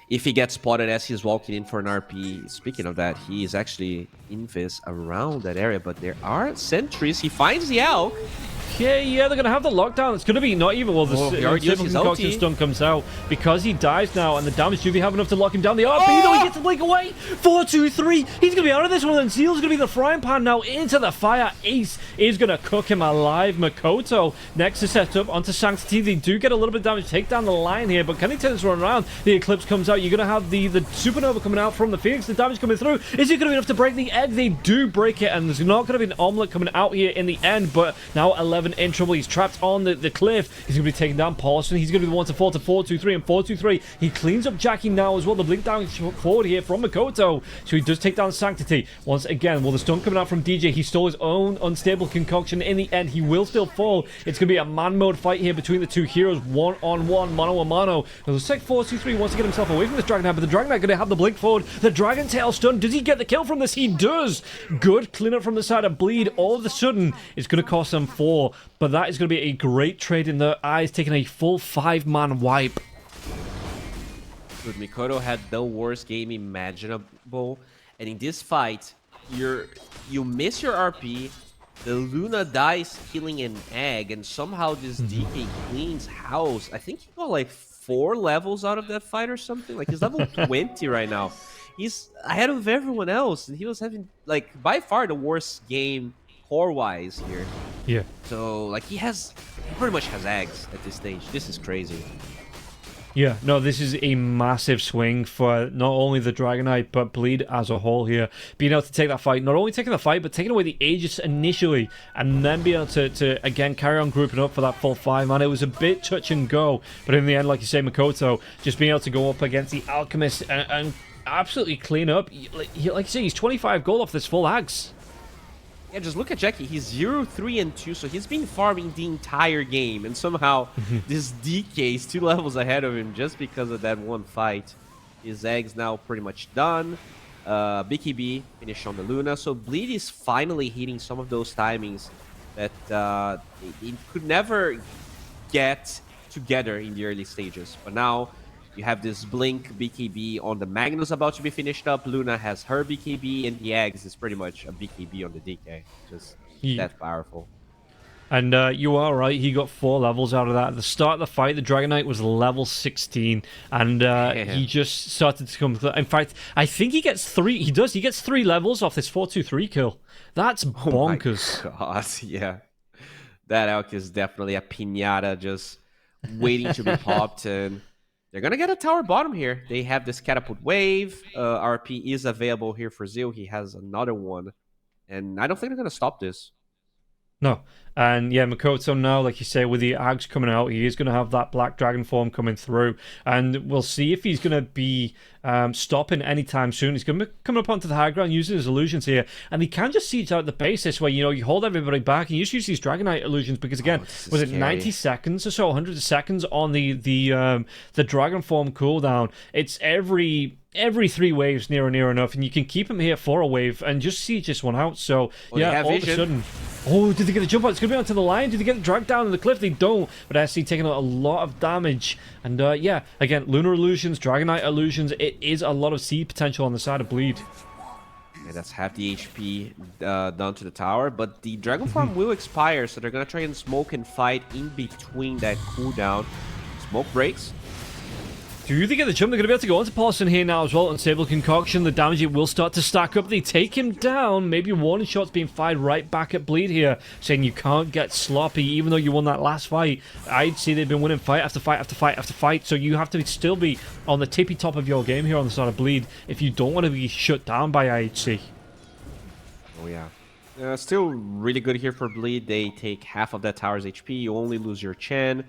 [SPEAKER 8] if he gets spotted as he's walking in for an RP, speaking of that, he is actually invis around that area, but there are sentries. He finds the Elk.
[SPEAKER 7] Yeah, they're going to have the lockdown. It's going to be not even. Well, the concoction stun comes out because he dies now, and the damage do they have enough to lock him down? The RP, though, he gets the blink away. 4-2-3. He's going to be out of this one, and Zeal's going to be the frying pan now into the fire. Ace is going to cook him alive. Makoto next to set up onto Sanctity. They do get a little bit of damage, take down the line here, but can he turn this one around? The Eclipse comes out. You're going to have the Supernova coming out from the Phoenix. The damage coming through. Is it going to be enough to break the egg? They do break it, and there's not going to be an omelet coming out here in the end, but now 11 in trouble. He's trapped on the cliff. He's going to be taking down Paulson. He's going to be the one to fall to 4-2-3 and 4-2-3. He cleans up Jackie now as well. The blink down forward here from Makoto. So he does take down Sanctity. Once again, the stun coming out from DJ. He stole his own unstable concoction. In the end, he will still fall. It's going to be a man mode fight here between the two heroes. One-on-one, mano-a-mano. It looks like 4-2-3 wants to get himself away from this Dragon Knight, but the Dragon Knight going to have the blink forward. The Dragon Tail stun. Does he get the kill from this? He does. Good cleanup from the side of Bleed. All of a sudden, it's going to cost them 4. But that is going to be a great trade in their eyes, taking a full 5-man wipe.
[SPEAKER 8] Dude, Mikoto had the worst game imaginable, and in this fight, you miss your RP, the Luna dies killing an egg, and somehow this DK cleans house. I think he got like 4 levels out of that fight or something. Like he's level 20 right now. He's ahead of everyone else, and he was having like by far the worst game core-wise here.
[SPEAKER 7] Yeah.
[SPEAKER 8] So like he pretty much has eggs at this stage. This is crazy.
[SPEAKER 7] Yeah, no, this is a massive swing for not only the Dragon Knight, but Bleed as a whole here. Being able to take that fight, not only taking the fight, but taking away the Aegis initially, and then be able to again, carry on grouping up for that full 5, man. It was a bit touch and go, but in the end, like you say, Makoto, just being able to go up against the Alchemist and absolutely clean up. Like you say, he's 25 gold off this full axe.
[SPEAKER 8] Yeah, just look at Jackie. He's 0-3-2, so he's been farming the entire game, and somehow this DK is 2 levels ahead of him just because of that one fight. His egg's now pretty much done. BKB finished on the Luna, so Bleed is finally hitting some of those timings that he could never get together in the early stages. But now you have this Blink BKB on the Magnus about to be finished up. Luna has her BKB, and the Eggs is pretty much a BKB on the DK. Just that powerful.
[SPEAKER 7] And you are right, he got 4 levels out of that. At the start of the fight, the Dragon Knight was level 16, and he just started to come... In fact, I think he gets 3... He does, he gets 3 levels off this 4-2-3 kill. That's bonkers.
[SPEAKER 8] Oh my God, yeah. That Elk is definitely a piñata just waiting to be popped, and they're going to get a tower bottom here. They have this Catapult Wave. RP is available here for Zil. He has another one, and I don't think they're going to stop this.
[SPEAKER 7] No. And yeah, Makoto now, like you say, with the Ags coming out, he is going to have that Black Dragon form coming through. And we'll see if he's going to be stopping anytime soon. He's going to be coming up onto the high ground using his illusions here. And he can just siege out the base this way. You know, you hold everybody back and you just use these Dragon Knight illusions because, again, was it 90 seconds or so, 100 seconds on the Dragon form cooldown? It's every 3 waves near enough, and you can keep him here for a wave and just siege this one out. So, yeah, all of a sudden... Oh, did they get a jump out? It's going to be onto the line. Did they get dragged down to the cliff? They don't. But SC taking a lot of damage. And, yeah, again, Lunar Illusions, Dragon Knight Illusions. It is a lot of seed potential on the side of Bleed.
[SPEAKER 8] Yeah, that's half the HP down to the tower. But the Dragon Form will expire, so they're going to try and smoke and fight in between that cooldown. Smoke breaks.
[SPEAKER 7] Do they get the jump? They're going to be able to go onto Paulson here now as well. Unstable Concoction, the damage it will start to stack up. They take him down. Maybe warning shots being fired right back at Bleed here, saying you can't get sloppy even though you won that last fight. I'd say they've been winning fight after fight after fight after fight, so you have to still be on the tippy top of your game here on the side of Bleed if you don't want to be shut down by IHC.
[SPEAKER 8] Oh, yeah. Still really good here for Bleed. They take half of that tower's HP. You only lose your Chen.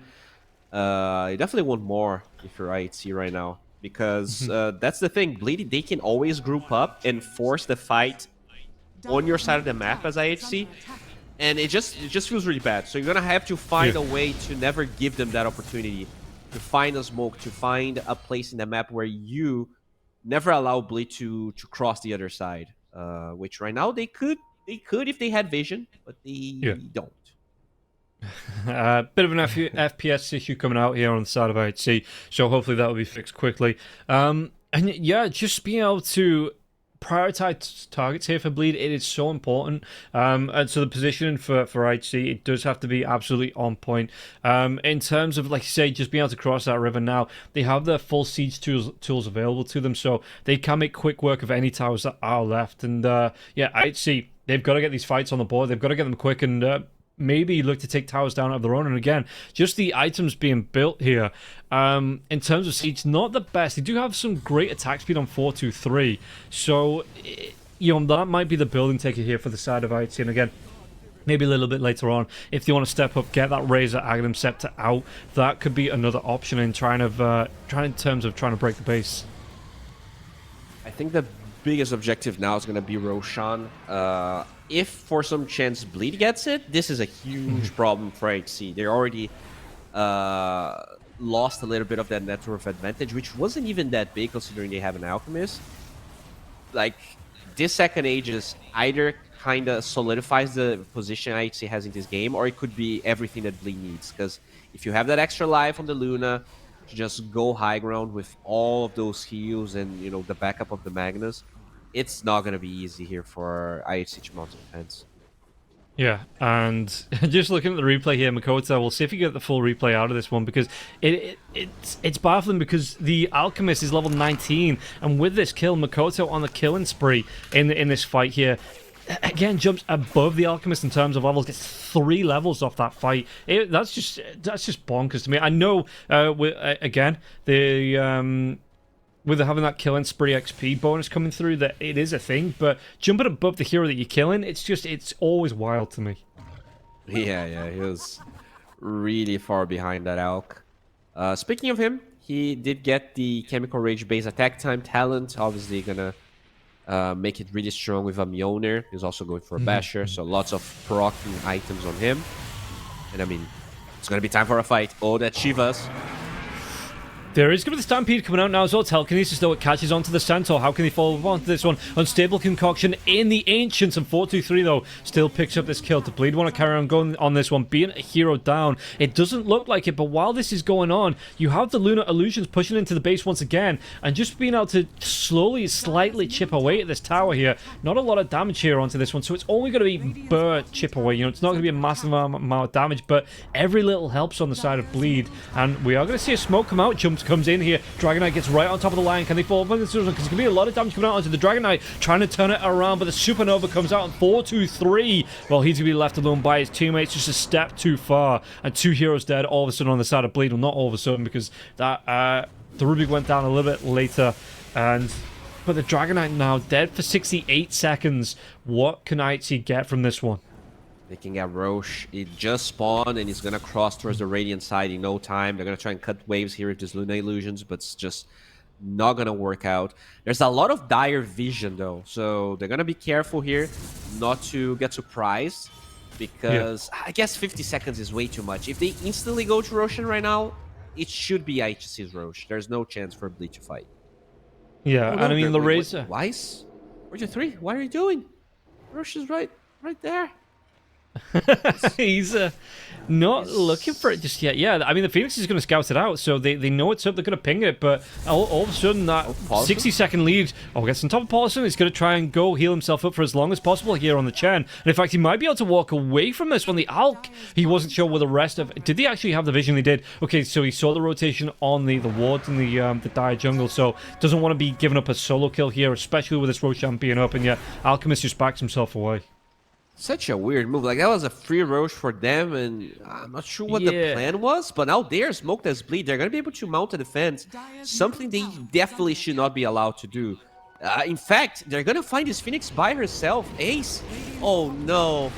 [SPEAKER 8] You definitely want more if you're IHC right now, because that's the thing. Bleed, they can always group up and force the fight on your side of the map as IHC, and it just feels really bad. So you're gonna have to find a way to never give them that opportunity, to find a smoke, to find a place in the map where you never allow Bleed to cross the other side. Which right now they could if they had vision, but they don't.
[SPEAKER 7] Bit of an FPS issue coming out here on the side of IHC, so hopefully that will be fixed quickly. And yeah, just being able to prioritize targets here for Bleed, it is so important. And so the positioning for IHC, it does have to be absolutely on point. In terms of, like you say, just being able to cross that river now, they have their full siege tools available to them, so they can make quick work of any towers that are left. And yeah, IHC, they've got to get these fights on the board. They've got to get them quick and maybe look to take towers down of their own. And again, just the items being built here, in terms of siege, not the best. They do have some great attack speed on 4-2-3, so you know, that might be the building taker here for the side of IHC. And again, maybe a little bit later on, if they want to step up, get that Razor Aghanim Scepter out, that could be another option in trying to break the base.
[SPEAKER 8] I think the biggest objective now is going to be Roshan. If for some chance Bleed gets it, this is a huge problem for IHC. They already lost a little bit of that net worth advantage, which wasn't even that big considering they have an Alchemist. Like, this second Aegis either kind of solidifies the position IHC has in this game, or it could be everything that Bleed needs. Because if you have that extra life on the Luna, to just go high ground with all of those heals and, you know, the backup of the Magnus, it's not going to be easy here for IHC to mount defense.
[SPEAKER 7] Yeah, and just looking at the replay here, Makoto, we'll see if you get the full replay out of this one, because it's baffling because the Alchemist is level 19, and with this kill, Makoto on the killing spree in this fight here, again, jumps above the Alchemist in terms of levels, gets 3 levels off that fight. That's just bonkers to me. I know, again, with having that killing spree XP bonus coming through, that it is a thing, but jumping above the hero that you're killing, it's always wild to me.
[SPEAKER 8] Yeah, he was really far behind that Alk. Speaking of him, he did get the Chemical Rage base attack time talent, obviously gonna make it really strong with a Mjolnir. He's also going for a Basher, so lots of proccing items on him. And I mean, it's gonna be time for a fight. Oh, that Shivas.
[SPEAKER 7] There is going to be the Stampede coming out now as well. Telekinesis, though, it catches onto the Centaur. How can they follow onto this one? Unstable Concoction in the Ancients. And 423, though, still picks up this kill. To Bleed want to carry on going on this one, being a hero down. It doesn't look like it, but while this is going on, you have the Lunar Illusions pushing into the base once again, and just being able to slowly, slightly chip away at this tower here. Not a lot of damage here onto this one, so it's only going to be Burr chip away. You know, it's not going to be a massive amount of damage, but every little helps on the side of Bleed. And we are going to see a smoke come out. Comes in here. Dragon Knight gets right on top of the line. Can they fall over the because there's going to be a lot of damage coming out onto the Dragon Knight, trying to turn it around, but the Supernova comes out on 423. Well, he's going to be left alone by his teammates, just a step too far, and 2 heroes dead all of a sudden on the side of Bleed. Well, not all of a sudden, because that the Rubik went down a little bit later, but the Dragon Knight now dead for 68 seconds. What can IHC get from this one?
[SPEAKER 8] They can get Roche. It just spawned and he's gonna cross towards the Radiant side in no time. They're gonna try and cut waves here with these Lunar Illusions, but it's just not gonna work out. There's a lot of dire vision though, so they're gonna be careful here not to get surprised, because I guess 50 seconds is way too much. If they instantly go to Roshan right now, it should be IHC's Roche. There's no chance for Bleed to fight.
[SPEAKER 7] Yeah, and I mean the Razor.
[SPEAKER 8] Weiss? Where's your 3? What are you doing? Roche is right there.
[SPEAKER 7] He's not looking for it just yet. Yeah, I mean, the Phoenix is going to scout it out, so they know it's up. They're going to ping it, but all of a sudden, that 60-second lead, gets on top of Paulson. He's going to try and go heal himself up for as long as possible here on the Chen. And in fact, he might be able to walk away from this one. The Alk, he wasn't sure where the rest of... Did they actually have the vision? They did. Okay, so he saw the rotation on the wards in the dire jungle, so doesn't want to be giving up a solo kill here, especially with this Roshan being up, and yet Alchemist just backs himself away.
[SPEAKER 8] Such a weird move. Like, that was a free Roche for them, and I'm not sure what the plan was, but now they're smoked as Bleed. They're going to be able to mount a defense, something they definitely should not be allowed to do. In fact, they're going to find this Phoenix by herself. Ace? Oh, no.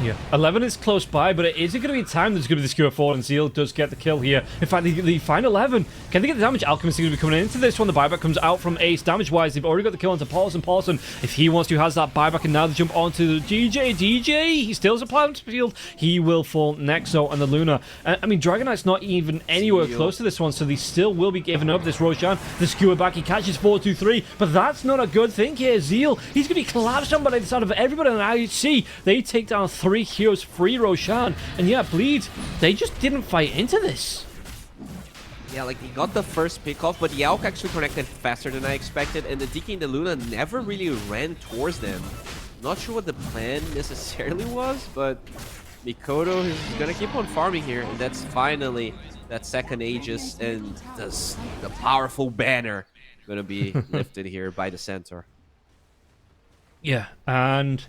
[SPEAKER 7] Yeah, 11 is close by, but is it going to be time there's going to be the Skewer forward, and Zeal does get the kill here. In fact, they find 11. Can they get the damage? Alchemist is going to be coming into this one. The buyback comes out from Ace. Damage-wise, they've already got the kill onto Paulson. Paulson, if he wants to, has that buyback, and now they jump onto the DJ. He still has a plant field. He will fall next, though, on the Luna. I mean, Dragon Knight's not even anywhere close to this one, so they still will be giving up this Roshan. The Skewer back, he catches 4-2-3, but that's not a good thing here. Zeal, he's going to be collapsed on by the side of everybody on IHC. They take down 3 heroes, free Roshan, and yeah, Bleed, they just didn't fight into this.
[SPEAKER 8] Yeah, like, he got the first pick off, but the Alk actually connected faster than I expected, and the DK and the Luna never really ran towards them. Not sure what the plan necessarily was, but Mikoto is gonna keep on farming here, and that's finally that second Aegis, and the powerful banner gonna be lifted here by the center.
[SPEAKER 7] Yeah, and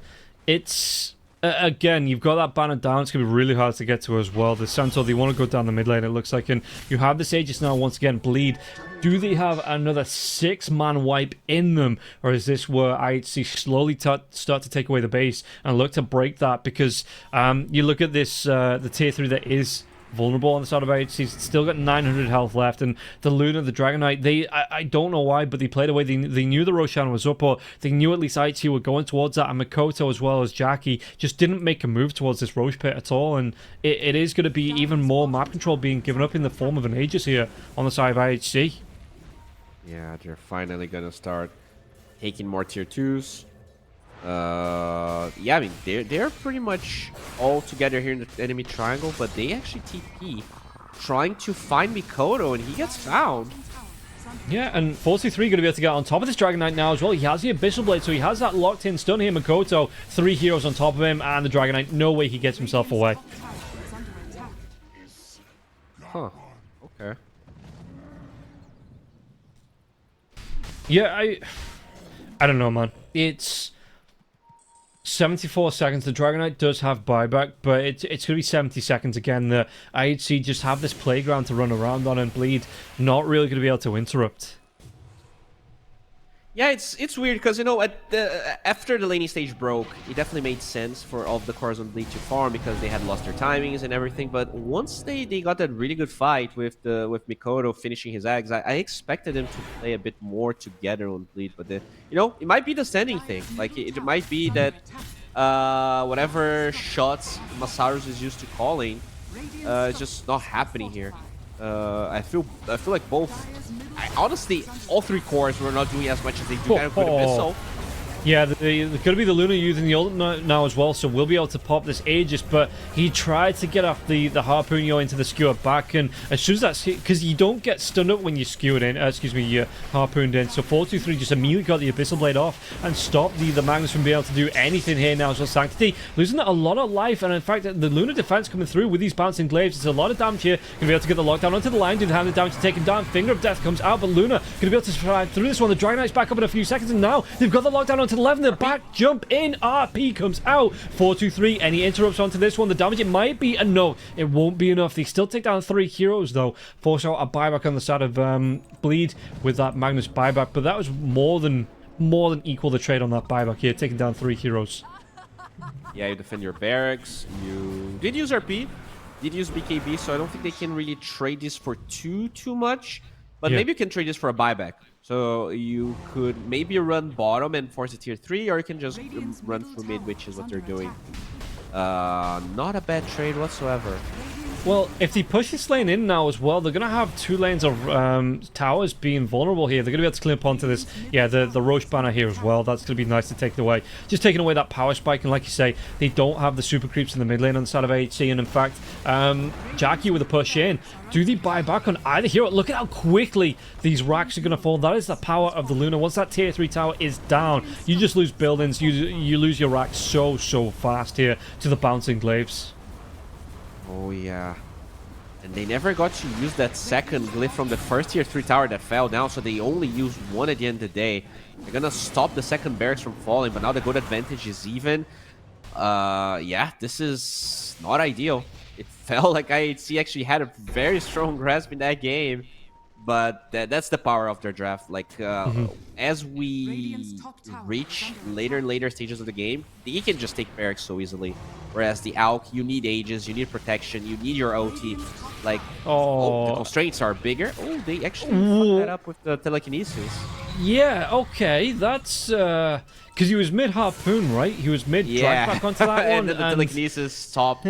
[SPEAKER 7] it's... again, you've got that banner down. It's going to be really hard to get to as well. The Centaur, they want to go down the mid lane, it looks like. And you have this Aegis now, once again, Bleed. Do they have another 6-man wipe in them? Or is this where IHC slowly start to take away the base and look to break that? Because you look at this, the tier 3 that is vulnerable on the side of IHC, still got 900 health left, and the Luna, the Dragon Knight, I don't know why, but they played away. They knew the Roshan was up, or they knew at least IHC were going towards that, and Mikoto as well as Jackie just didn't make a move towards this Roche pit at all, and it is going to be even more map control being given up in the form of an Aegis here on the side of IHC.
[SPEAKER 8] Yeah, they're finally gonna start taking more tier 2s. Yeah, I mean, they're pretty much all together here in the enemy triangle, but they actually TP, trying to find Mikoto, and he gets found.
[SPEAKER 7] Yeah, and 423 going to be able to get on top of this Dragon Knight now as well. He has the Abyssal Blade, so he has that locked-in stun here. Mikoto, 3 heroes on top of him, and the Dragon Knight, no way he gets himself away.
[SPEAKER 8] Huh, okay.
[SPEAKER 7] Yeah, I don't know, man. It's 74 seconds. The Dragon Knight does have buyback, but it's going to be 70 seconds again. The IHC just have this playground to run around on, and Bleed not really going to be able to interrupt.
[SPEAKER 8] Yeah, it's weird because, you know, after the laning stage broke, it definitely made sense for all of the cores on Bleed to farm because they had lost their timings and everything. But once they got that really good fight with Mikoto finishing his eggs, I expected them to play a bit more together on Bleed. But you know, it might be the standing thing. Like, it might be that whatever shots Masarus is used to calling is just not happening here. I feel like both. Honestly, all three cores were not doing as much as they do kind of with Abyssal.
[SPEAKER 7] Yeah, there's going to be the Luna using the ultimate now as well, so we'll be able to pop this Aegis, but he tried to get off the Harpoon Yo into the skewer back, and as soon as that's hit, because you don't get stunned up when you skewered in, you're harpooned in, so 423 just immediately got the Abyssal Blade off and stopped the Magnus from being able to do anything here now as well. Sanctity losing a lot of life, and in fact, the Luna defense coming through with these bouncing glaives, it's a lot of damage here. Going to be able to get the lockdown onto the line, do the hand of damage to take him down. Finger of Death comes out, but Luna going to be able to survive through this one. The Dragon Knight's back up in a few seconds, and now they've got the lockdown onto the 11. The back jump in. RP comes out. 423. Any interrupts onto this one. The damage, it might be a no. It won't be enough. They still take down 3 heroes, though. Force out a buyback on the side of Bleed with that Magnus buyback, but that was more than equal the trade on that buyback here, taking down 3 heroes.
[SPEAKER 8] Yeah, you defend your barracks. You did use RP, did use BKB, so I don't think they can really trade this for too much. But maybe you can trade this for a buyback. So you could maybe run bottom and force a tier 3, or you can just run through mid, which is what they're doing. Not a bad trade whatsoever.
[SPEAKER 7] Well, if they push this lane in now as well, they're going to have 2 lanes of towers being vulnerable here. They're going to be able to clean up onto this, the Roche banner here as well. That's going to be nice to take it away. Just taking away that power spike, and like you say, they don't have the super creeps in the mid lane on the side of IHC, and in fact, Jackie with a push in. Do they buy back on either hero? Look at how quickly these racks are going to fall. That is the power of the Luna. Once that tier 3 tower is down, you just lose buildings. You lose your racks so fast here to the bouncing glaives.
[SPEAKER 8] Oh yeah, and they never got to use that second glyph from the first tier 3 tower that fell down, so they only used one at the end of the day. They're gonna stop the second barracks from falling, but now the gold advantage is even. Yeah, this is not ideal. It felt like IHC actually had a very strong grasp in that game, but that's the power of their draft. Like, as we reach later and later stages of the game, they can just take barracks so easily. Whereas the ALK, you need Aegis, you need protection, you need your OT. Like, the constraints are bigger. Oh, they actually fucked that up with the telekinesis.
[SPEAKER 7] Yeah, okay, that's because he was mid harpoon, right? He was mid drag back onto that one,
[SPEAKER 8] and then the telekinesis stopped.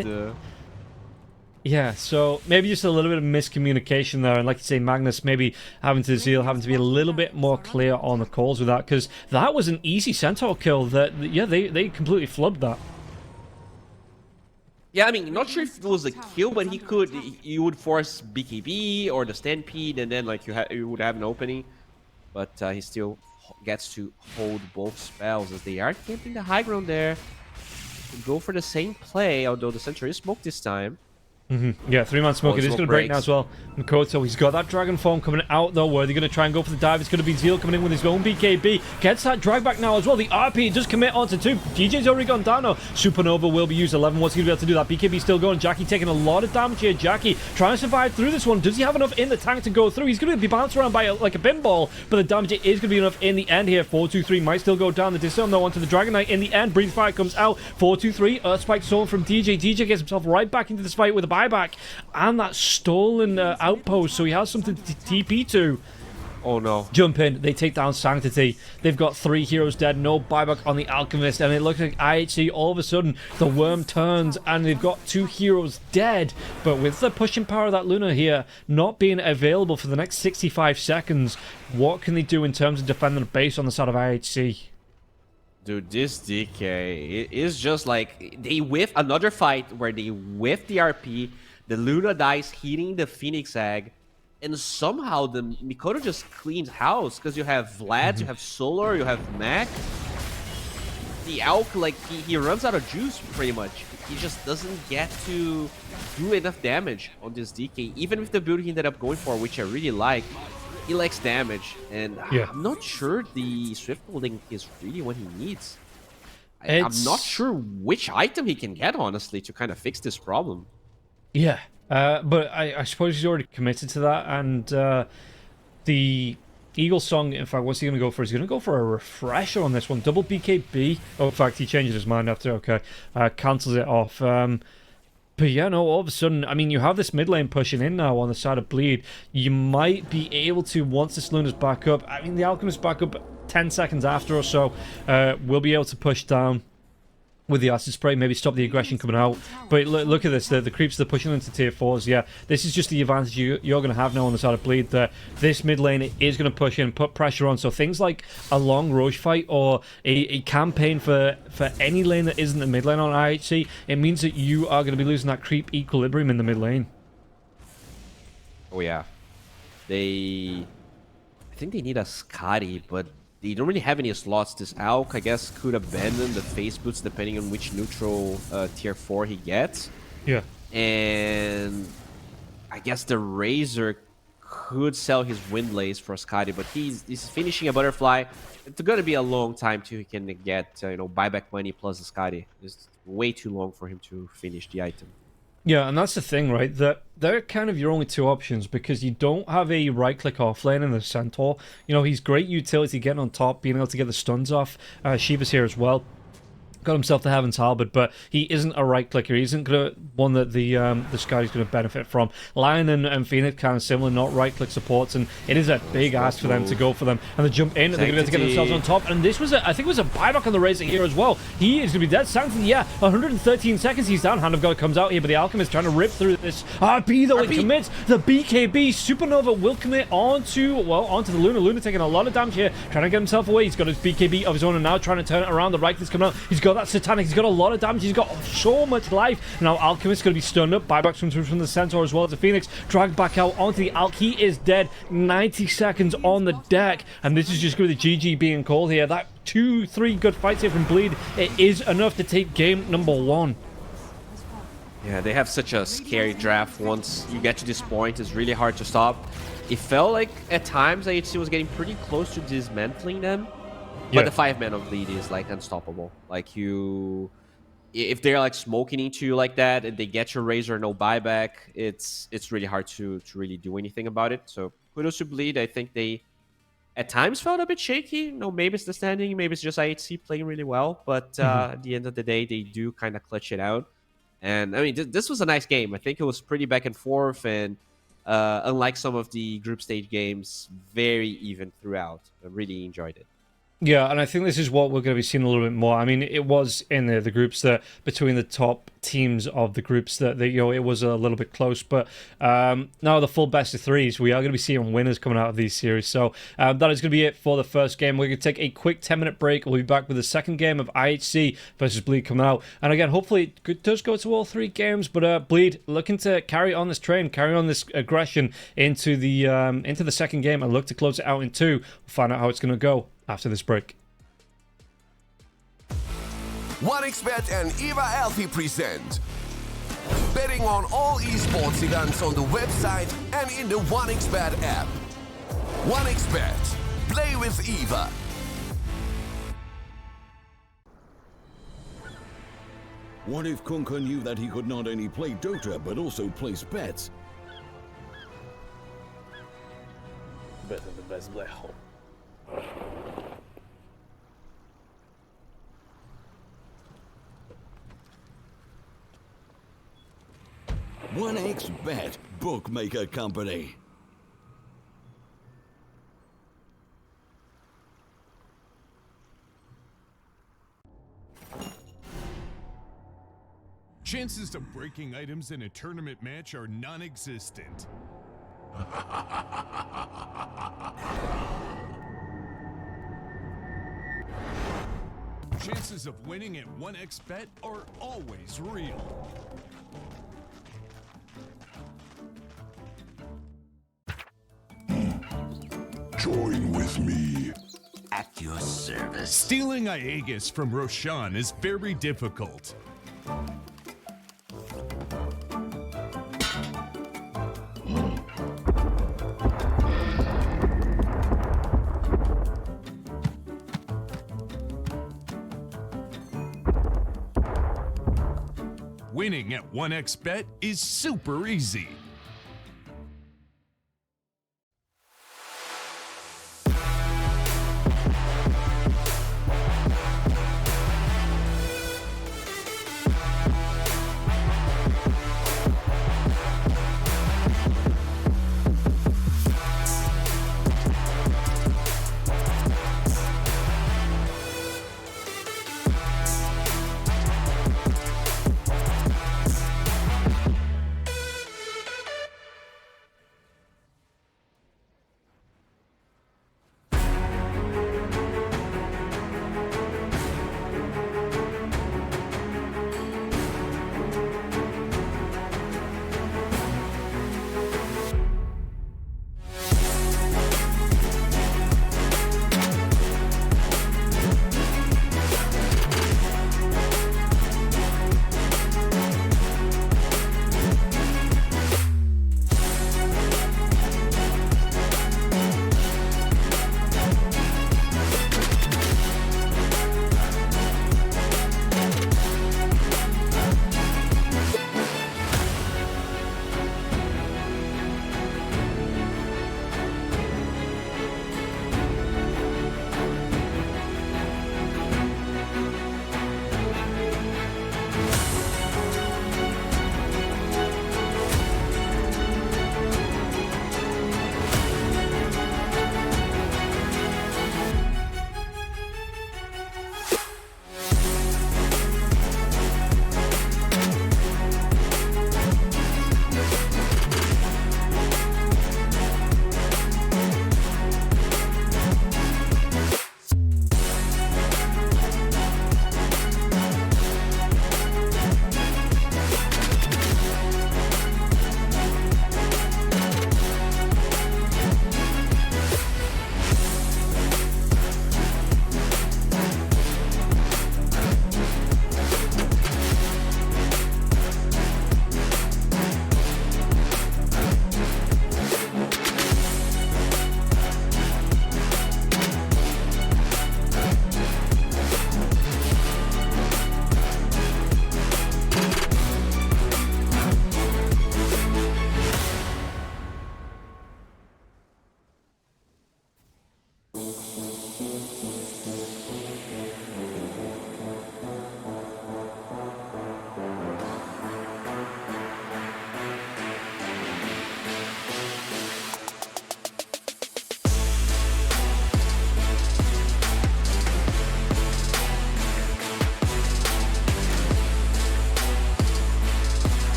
[SPEAKER 7] Yeah, so maybe just a little bit of miscommunication there, and like you say, Magnus maybe having to be a little bit more clear on the calls with that, because that was an easy Centaur kill. That they completely flubbed that.
[SPEAKER 8] Yeah, I mean, not sure if it was a kill, but you would force BKB or the Stampede, and then like you would have an opening. But he still gets to hold both spells as they are camping the high ground there. Go for the same play, although the Centaur is smoked this time.
[SPEAKER 7] Yeah, 3-man smoke. It is going to break now as well. Makoto, he's got that Dragon Form coming out though. Where are they going to try and go for the dive? It's going to be Zeal coming in with his own BKB. Gets that drag back now as well. The RP does commit onto 2. DJ's already gone down now. Supernova will be used. 11. What's he going to be able to do that? BKB still going. Jackie taking a lot of damage here. Jackie trying to survive through this one. Does he have enough in the tank to go through? He's going to be bounced around by like a pinball, but the damage is going to be enough in the end here. 423 might still go down. The disarm though onto the Dragon Knight in the end. Breathe Fire comes out. 423. Earth Spike stolen from DJ. DJ gets himself right back into this fight with a buyback and that stolen outpost, so he has something to TP to.
[SPEAKER 8] Oh no.
[SPEAKER 7] Jump in, they take down Sanctity. They've got 3 heroes dead, no buyback on the Alchemist, and it looks like IHC all of a sudden the worm turns and they've got 2 heroes dead. But with the pushing power of that Luna here not being available for the next 65 seconds, what can they do in terms of defending the base on the side of IHC?
[SPEAKER 8] Dude, this DK is just like they whiff another fight where they whiff the RP. The Luna dies hitting the Phoenix Egg, and somehow the Mikoto just cleans house, because you have Vlad, you have Solar, you have Mac. The ALK, like, he runs out of juice, pretty much. He just doesn't get to do enough damage on this DK, even with the build he ended up going for, which I really like. He likes damage, and I'm not sure the Swift Holding is really what he needs. I'm not sure which item he can get, honestly, to kind of fix this problem.
[SPEAKER 7] Yeah, but I suppose he's already committed to that, and the Eagle Song, in fact, what's he going to go for? He's going to go for a refresher on this one. Double BKB. Oh, in fact, he changes his mind after, okay. Cancels it off. But yeah, no, all of a sudden, I mean, you have this mid lane pushing in now on the side of Bleed. You might be able to, once this Luna's back up, I mean, the Alchemist back up 10 seconds after or so, we'll be able to push down. with the acid spray, maybe stop the aggression coming out. But look at this, the creeps they're pushing into tier 4s. Yeah, this is just the advantage you're going to have now on the side of Bleed, that this mid lane is going to push in, put pressure on. So things like a long Roche fight or a campaign for any lane that isn't the mid lane on IHC, it means that you are going to be losing that creep equilibrium in the mid lane.
[SPEAKER 8] Oh yeah, I think they need a Scotty, but they don't really have any slots. This Alk, I guess, could abandon the face boots depending on which neutral tier 4 he gets.
[SPEAKER 7] Yeah.
[SPEAKER 8] And I guess the Razor could sell his Windlace for Scotty, but he's finishing a Butterfly. It's going to be a long time till he can get buyback money plus the Scotty. It's way too long for him to finish the item.
[SPEAKER 7] Yeah, and that's the thing, right? That they're kind of your only two options, because you don't have a right-click offlane in the Centaur. He's great utility getting on top, being able to get the stuns off. Shiva's here as well. Got himself to Heaven's Halberd, but he isn't a right clicker. He isn't one that the Sky's going to benefit from. Lion and Phoenix kind of similar, not right click supports, and it is a big ask for them to go for them. And they jump in, and they're going to get themselves on top. And this was, I think it was a buyback on the Razor here as well. He is going to be dead. Sanctity, yeah, 113 seconds. He's down. Hand of God comes out here, but the Alchemist trying to rip through this. RP though, it commits. The BKB Supernova will commit onto the Luna. Luna taking a lot of damage here, trying to get himself away. He's got his BKB of his own, and now trying to turn it around. The right click's coming out. He's got that Satanic. He's got a lot of damage. He's got so much life. Now Alchemist's going to be stunned up. Buybacks from the Centaur as well as the Phoenix. Dragged back out onto the Alch. He is dead. 90 seconds on the deck. And this is just going to be GG being called here. That 2-3 good fights here from Bleed. It is enough to take game number 1.
[SPEAKER 8] Yeah, they have such a scary draft. Once you get to this point, it's really hard to stop. It felt like at times IHC was getting pretty close to dismantling them. But the 5-man of Bleed is like unstoppable. Like if they're like smoking into you like that and they get your Razor no buyback, it's really hard to really do anything about it. So kudos to Bleed. I think they at times felt a bit shaky. Maybe it's the standing, maybe it's just IHC playing really well. But at the end of the day, they do kind of clutch it out. And I mean, this was a nice game. I think it was pretty back and forth, and unlike some of the group stage games, very even throughout. I really enjoyed it.
[SPEAKER 7] Yeah, and I think this is what we're going to be seeing a little bit more. I mean, it was in the groups that between the top teams of the groups that it was a little bit close. But now the full best of 3s, we are going to be seeing winners coming out of these series. So that is going to be it for the first game. We're going to take a quick 10-minute break. We'll be back with the second game of IHC versus Bleed coming out. And again, hopefully it does go to all 3 games. But Bleed looking to carry on this train, carry on this aggression into the second game, and look to close it out in 2. We'll find out how it's going to go after this break.
[SPEAKER 9] 1xBet and Eva Alfie present betting on all esports events on the website and in the 1xBet app. 1xBet. Play with Eva.
[SPEAKER 10] What if Kunka knew that he could not only play Dota but also place bets?
[SPEAKER 6] Better the best black hole.
[SPEAKER 10] 1xBet, bookmaker company.
[SPEAKER 1] Chances of breaking items in a tournament match are non-existent. Chances of winning at 1xBet are always real.
[SPEAKER 11] Join with me.
[SPEAKER 9] At your service.
[SPEAKER 1] Stealing Aegis from Roshan is very difficult. Winning at 1xBet is super easy.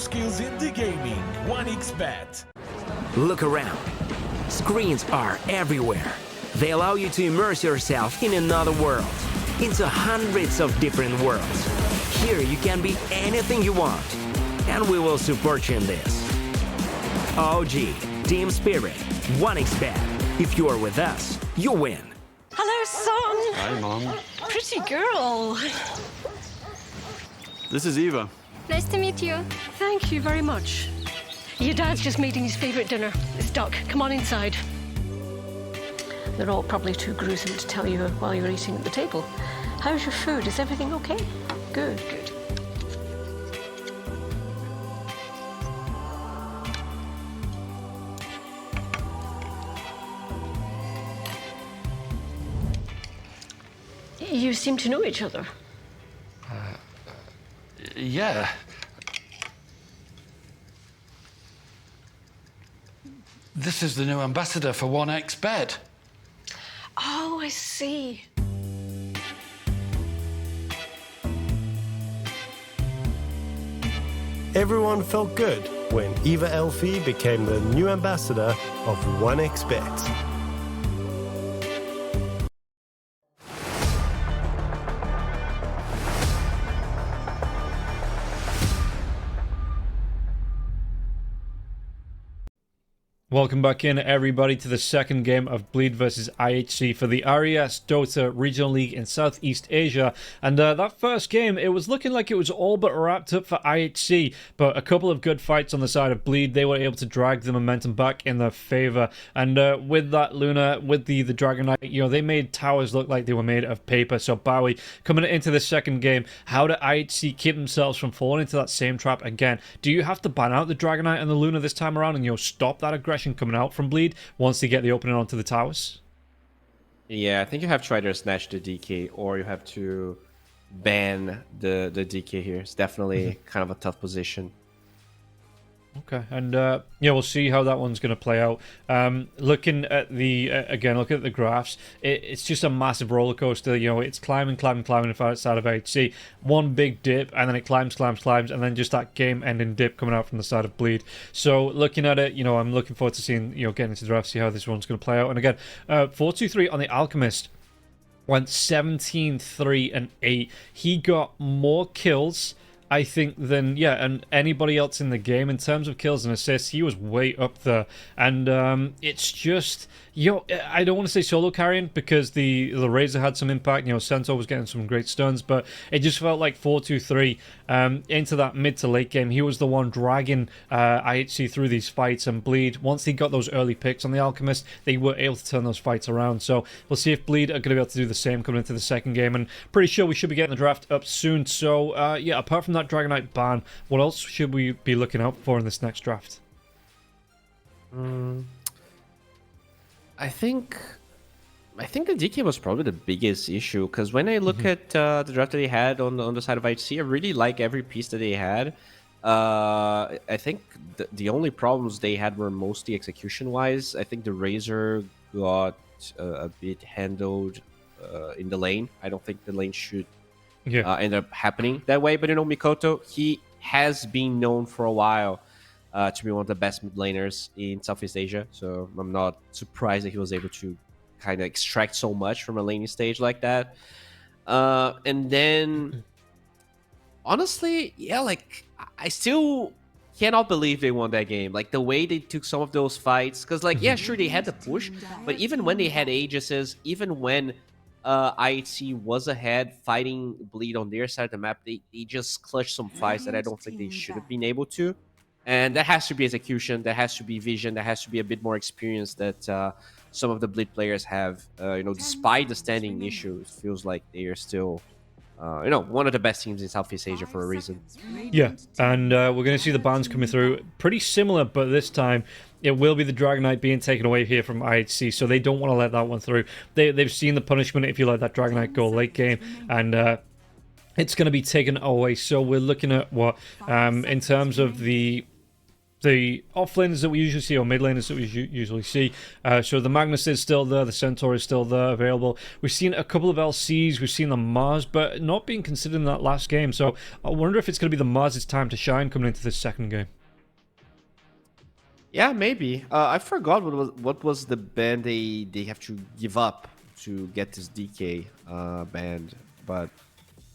[SPEAKER 12] skills in the gaming. 1xBet.
[SPEAKER 2] Look around. Screens are everywhere. They allow you to immerse yourself in another world, into hundreds of different worlds. Here you can be anything you want, and we will support you in this. OG, Team Spirit, 1xBet. If you are with us, you win.
[SPEAKER 3] Hello, son.
[SPEAKER 4] Hi, Mom.
[SPEAKER 3] Pretty girl.
[SPEAKER 4] This is Eva.
[SPEAKER 13] Nice to meet you.
[SPEAKER 3] Thank you very much. Your dad's just making his favorite dinner. It's duck. Come on inside. They're all probably too gruesome to tell you while you're eating at the table. How's your food? Is everything okay? Good, good. You seem to know each other.
[SPEAKER 4] Yeah. This is the new ambassador for 1xBet.
[SPEAKER 3] Oh, I see.
[SPEAKER 6] Everyone felt good when Eva Elfie became the new ambassador of 1xBet.
[SPEAKER 7] Welcome back in, everybody, to the second game of Bleed versus IHC for the RES Dota Regional League in Southeast Asia. And that first game, it was looking like it was all but wrapped up for IHC, but a couple of good fights on the side of Bleed, they were able to drag the momentum back in their favor. And with that, Luna, with the Dragon Knight, you know, they made towers look like they were made of paper. So Bowie, coming into the second game, how do IHC keep themselves from falling into that same trap again? Do you have to ban out the Dragon Knight and the Luna this time around and, you know, stop that aggression coming out from Bleed once they get the opening onto the towers?
[SPEAKER 8] Yeah, I think you have to either snatch the DK or you have to ban the DK here. It's definitely kind of a tough position.
[SPEAKER 7] Okay, and yeah, we'll see how that one's going to play out. Looking at the looking at the graphs, it's just a massive roller coaster. You know, it's climbing outside of HC. One big dip, and then it climbs, and then just that game-ending dip coming out from the side of Bleed. So looking at it, you know, I'm looking forward to seeing, you know, getting into the draft, see how this one's going to play out. And again, 4-2-3 on the Alchemist went 17-3-8. He got more kills, I think, than and anybody else in the game in terms of kills and assists. He was way up there, and it's just, you know, I don't want to say solo carrying because the Razor had some impact. You know, Centaur was getting some great stuns, but it just felt like 4-2-3 into that mid to late game. He was the one dragging IHC through these fights, and Bleed, once he got those early picks on the Alchemist, they were able to turn those fights around. So we'll see if Bleed are going to be able to do the same coming into the second game, and pretty sure we should be getting the draft up soon. So yeah, apart from that Dragon Knight ban, what else should we be looking out for in this next draft?
[SPEAKER 8] I think the DK was probably the biggest issue, because when I look at the draft that they had on the side of IHC, I really like every piece that they had. I think the only problems they had were mostly execution-wise. I think the Razor got a bit handled in the lane. I don't think the lane should end up happening that way. But, you know, Mikoto, he has been known for a while to be one of the best mid laners in Southeast Asia. So I'm not surprised that he was able to kind of extract so much from a laning stage like that. And then, honestly, yeah, like, I still cannot believe they won that game. Like, the way they took some of those fights, because, like, yeah, sure, they had the push, but even when they had Aegises, even when IHC was ahead fighting Bleed on their side of the map, they just clutched some fights that I don't think they should have been able to. And that has to be execution, that has to be vision, that has to be a bit more experience that some of the Bleed players have. You know, despite the standing issue, it feels like they are still, you know, one of the best teams in Southeast Asia for a reason.
[SPEAKER 7] Yeah, and we're going to see the bans coming through. Pretty similar, but this time it will be the Dragon Knight being taken away here from IHC, so they don't want to let that one through. They've seen the punishment if you let that Dragon Knight go late game, and it's going to be taken away. So we're looking at what, in terms of the the offlaners that we usually see, or mid laners that we usually see. So the Magnus is still there, the Centaur is still there, available. We've seen a couple of LCs, we've seen the Mars, but not being considered in that last game. So I wonder if it's going to be the Mars' time to shine coming into this second game.
[SPEAKER 8] Yeah, maybe. I forgot what was the ban they have to give up to get this DK banned. But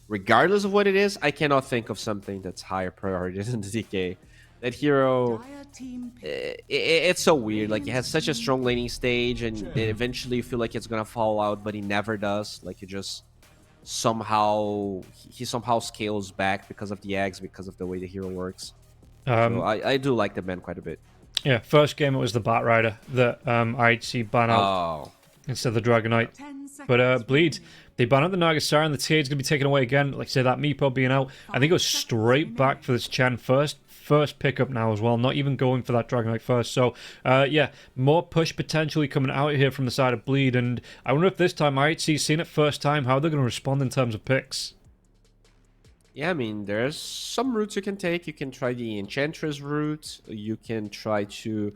[SPEAKER 8] regardless of what it is, I cannot think of something that's higher priority than the DK. That hero, it's so weird. Like, he has such a strong laning stage, and eventually you feel like it's gonna fall out, but he never does. Like, he just somehow scales back because of the eggs, because of the way the hero works. So I do like the ban quite a bit.
[SPEAKER 7] Yeah, first game it was the Bat Rider that IHC ban out instead of the Dragonite. But Bleed, they ban out the Nagasara, and the Tade's going to be taken away again. Like I say, that Meepo being out, I think it goes straight back for this Chen first pickup now as well, not even going for that Dragonite first. So yeah, more push potentially coming out here from the side of Bleed, and I wonder if this time IHC's seen it first time, how they're going to respond in terms of picks.
[SPEAKER 8] Yeah, I mean, there's some routes you can take. You can try the Enchantress route. You can try to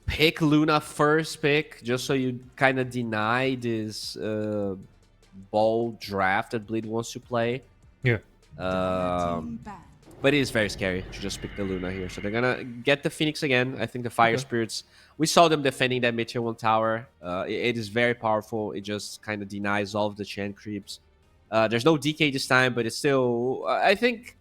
[SPEAKER 8] pick Luna first pick, just so you kind of deny this ball draft that Bleed wants to play.
[SPEAKER 7] Yeah.
[SPEAKER 8] But it is very scary to just pick the Luna here. So they're going to get the Phoenix again. I think the Fire Spirits, we saw them defending that Meteor 1 tower. It is very powerful. It just kind of denies all of the Chen creeps. There's no DK this time, but it's still... I think,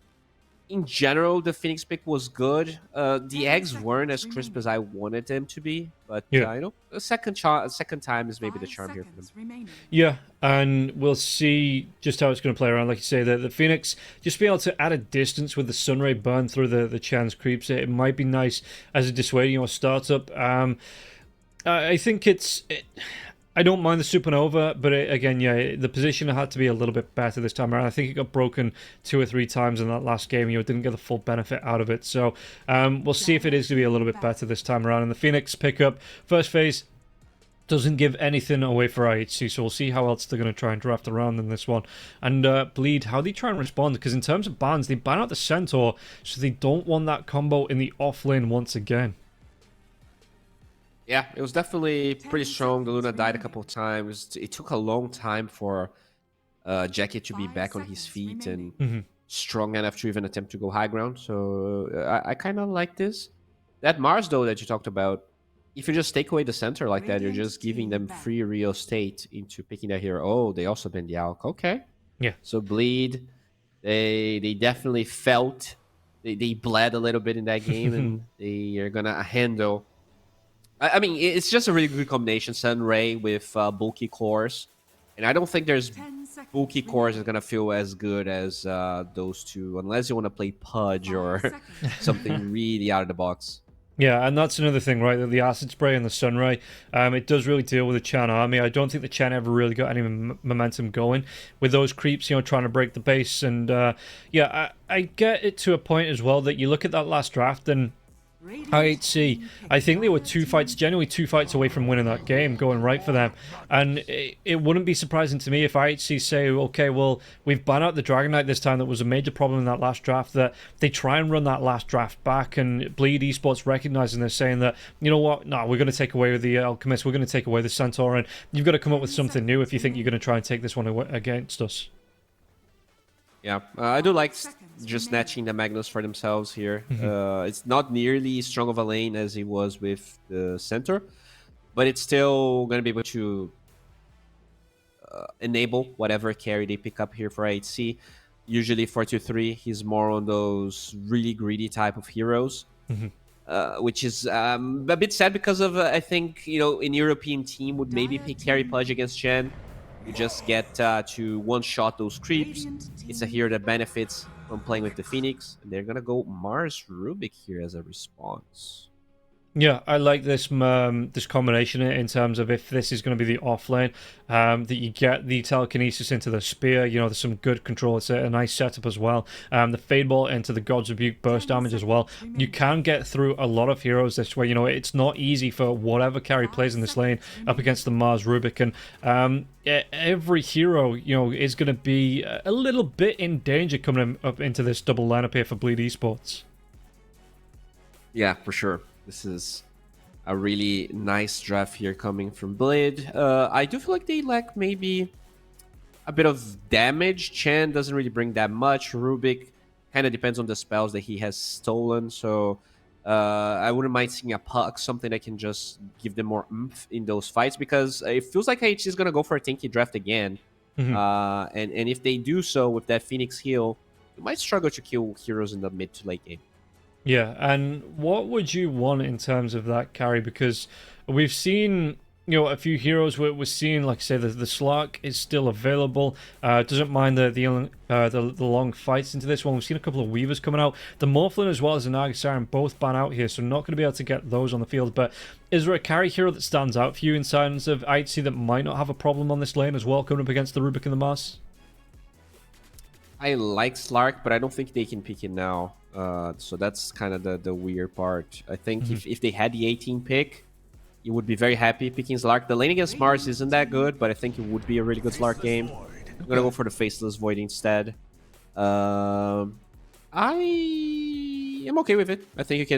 [SPEAKER 8] in general, the Phoenix pick was good. The eggs weren't as crisp as I wanted them to be. But, you know, a second time is maybe the charm here for them.
[SPEAKER 7] Yeah, and we'll see just how it's going to play around. Like you say, the Phoenix, just being able to add a distance with the Sunray burn through the Chan's creeps, it might be nice as a dissuading or startup. I think I don't mind the Supernova, but again, yeah, the position had to be a little bit better this time around. I think it got broken 2 or 3 times in that last game. You didn't get the full benefit out of it. So we'll see if it is going to be a little bit better this time around. And the Phoenix pickup, first phase, doesn't give anything away for IHC, so we'll see how else they're going to try and draft around in this one. And Bleed, how they try and respond, because in terms of bans, they ban out the Centaur, so they don't want that combo in the off lane once again.
[SPEAKER 8] Yeah, it was definitely pretty strong. The Luna died a couple of times. It took a long time for Jackie to be back on his feet and strong enough to even attempt to go high ground. So I kind of like this. That Mars, though, that you talked about, if you just take away the center like that, you're just giving them free real estate into picking that hero. Oh, they also banned the Alk. Okay.
[SPEAKER 7] Yeah.
[SPEAKER 8] So Bleed, they definitely felt, they bled a little bit in that game, and they are going to handle... I mean, it's just a really good combination, Sunray with bulky cores. And I don't think there's bulky cores that's going to feel as good as those two, unless you want to play Pudge or something really out of the box.
[SPEAKER 7] Yeah, and that's another thing, right? That the Acid Spray and the Sunray, it does really deal with the Chen army. I don't think the Chen ever really got any momentum going with those creeps, trying to break the base. And yeah, I get it to a point as well that you look at that last draft and IHC, I think they were genuinely two fights away from winning that game, going right for them. And it wouldn't be surprising to me if IHC say, okay, well, we've banned out the Dragonite this time. That was a major problem in that last draft, that they try and run that last draft back, and Bleed Esports recognizing this, saying that, you know what, no, we're going to take away the Alchemist, we're going to take away the Centaur, and you've got to come up with something new if you think you're going to try and take this one against us.
[SPEAKER 8] Yeah, I do like just snatching the Magnus for themselves here. It's not nearly as strong of a lane as it was with the center, but it's still going to be able to enable whatever carry they pick up here for IHC. Usually 4-2-3, he's more on those really greedy type of heroes, which is a bit sad because of, I think, an European team would maybe pick carry Pudge against Chen. You just get to one-shot those creeps. It's a hero that benefits from playing with the Phoenix. And they're going to go Mars Rubik here as a response.
[SPEAKER 7] Yeah, I like this this combination in terms of if this is going to be the off lane, that you get the telekinesis into the spear. There's some good control. It's a nice setup as well. The fade ball into the God's Rebuke burst damage as well. You can get through a lot of heroes this way. It's not easy for whatever carry plays in this lane up against the Mars Rubik, and every hero is going to be a little bit in danger coming up into this double lineup here for Bleed Esports.
[SPEAKER 8] Yeah, for sure. This is a really nice draft here coming from Blade. I do feel like they lack maybe a bit of damage. Chen doesn't really bring that much. Rubik kind of depends on the spells that he has stolen. So I wouldn't mind seeing a Puck, something that can just give them more oomph in those fights, because it feels like IHC is going to go for a tanky draft again. And if they do so with that Phoenix heal, you might struggle to kill heroes in the mid to late game.
[SPEAKER 7] Yeah, and what would you want in terms of that carry? Because we've seen, a few heroes. We're seeing, like I say, the Slark is still available. Doesn't mind the long fights into this one. We've seen a couple of Weavers coming out. The Morphlin as well as the Naga Siren both ban out here, so not going to be able to get those on the field. But is there a carry hero that stands out for you in terms of IHC that might not have a problem on this lane as well, coming up against the Rubik and the Mars?
[SPEAKER 8] I like Slark, but I don't think they can pick it now. So that's kind of the weird part. I think if they had the 18 pick, you would be very happy picking Slark. The lane against Mars isn't that good, but I think it would be a really good Slark game. I'm going to go for the Faceless Void instead. I am okay with it. I think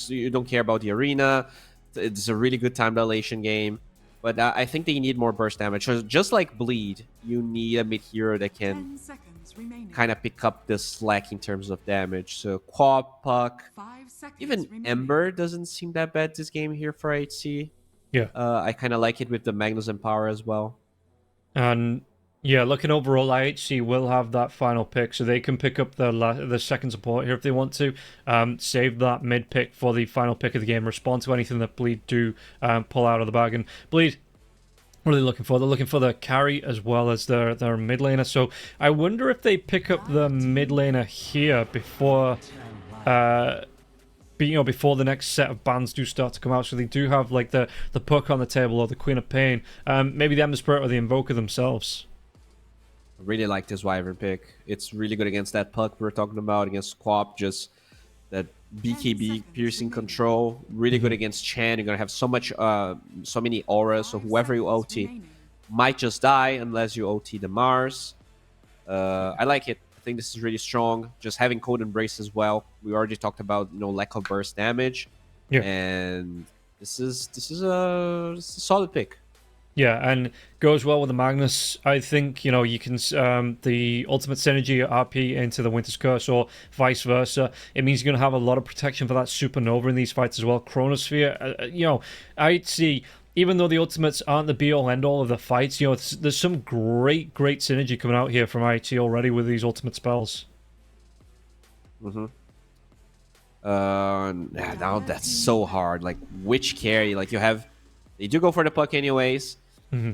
[SPEAKER 8] you don't care about the arena. It's a really good time dilation game. But I think they need more burst damage. So just like Bleed, you need a mid-hero that can kind of pick up the slack in terms of damage. So Quap, Puck, even Ember doesn't seem that bad this game here for IHC.
[SPEAKER 7] Yeah.
[SPEAKER 8] I kind of like it with the Magnus and Power as well.
[SPEAKER 7] And yeah, looking overall, IHC will have that final pick, so they can pick up the second support here if they want to. Save that mid pick for the final pick of the game. Respond to anything that Bleed do pull out of the bag. And Bleed, what are they looking for? They're looking for the carry as well as their mid laner. So I wonder if they pick up the mid laner here before before the next set of bans do start to come out. So they do have like the Puck on the table or the Queen of Pain. Maybe the Ember Spirit or the Invoker themselves.
[SPEAKER 8] I really like this Wyvern pick. It's really good against that Puck we were talking about, against Quap, just that BKB piercing control. Really good against Chan. You're gonna have so many auras, so whoever you OT might just die unless you OT the Mars. I like it. I think this is really strong. Just having Cold Embrace as well. We already talked about lack of burst damage.
[SPEAKER 7] Yeah.
[SPEAKER 8] And this is a solid pick.
[SPEAKER 7] Yeah, and goes well with the Magnus. I think, you can the ultimate synergy RP into the Winter's Curse or vice versa. It means you're going to have a lot of protection for that Supernova in these fights as well. Chronosphere, I'd see, even though the ultimates aren't the be-all, end-all of the fights, there's some great synergy coming out here from IHC already with these ultimate spells.
[SPEAKER 8] Now that's so hard. Like, which carry? Like, they do go for the Puck anyways.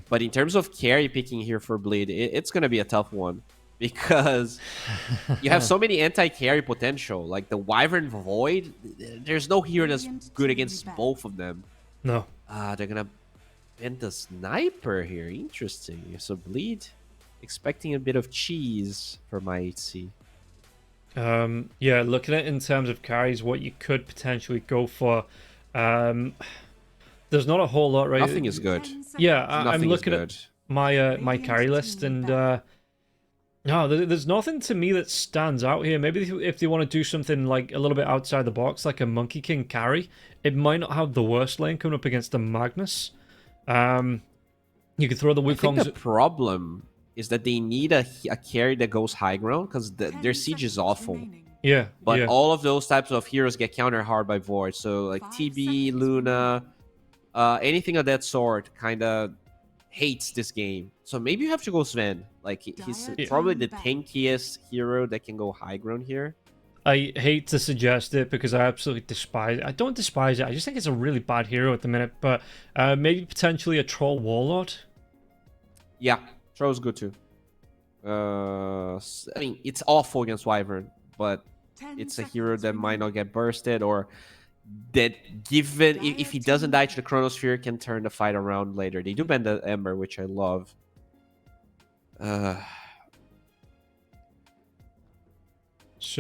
[SPEAKER 8] But in terms of carry picking here for Bleed, it's going to be a tough one because you have so many anti-carry potential. Like the Wyvern Void, there's no hero that's good against both of them.
[SPEAKER 7] No.
[SPEAKER 8] They're going to bend the Sniper here. Interesting. So Bleed, expecting a bit of cheese for my IHC.
[SPEAKER 7] Yeah, looking at it in terms of carries, what you could potentially go for. There's not a whole lot, right?
[SPEAKER 8] Nothing is good.
[SPEAKER 7] Yeah, I'm looking at my carry list, and there's nothing to me that stands out here. Maybe if they want to do something like a little bit outside the box, like a Monkey King carry, it might not have the worst lane coming up against the Magnus. You could throw the Wukongs.
[SPEAKER 8] I think the problem is that they need a carry that goes high ground because their siege is awful.
[SPEAKER 7] Yeah,
[SPEAKER 8] but all of those types of heroes get countered hard by Void. So like TB, Luna. Anything of that sort kind of hates this game. So maybe you have to go Sven. Like, he's probably the tankiest hero that can go high ground here.
[SPEAKER 7] I hate to suggest it because I absolutely despise it. I don't despise it. I just think it's a really bad hero at the minute. But maybe potentially a Troll Warlord?
[SPEAKER 8] Yeah, Troll's good too. I mean, it's awful against Wyvern, but it's a hero that might not get bursted or... that given if he doesn't die to the Chronosphere can turn the fight around later. They do bend the Ember, which I love. So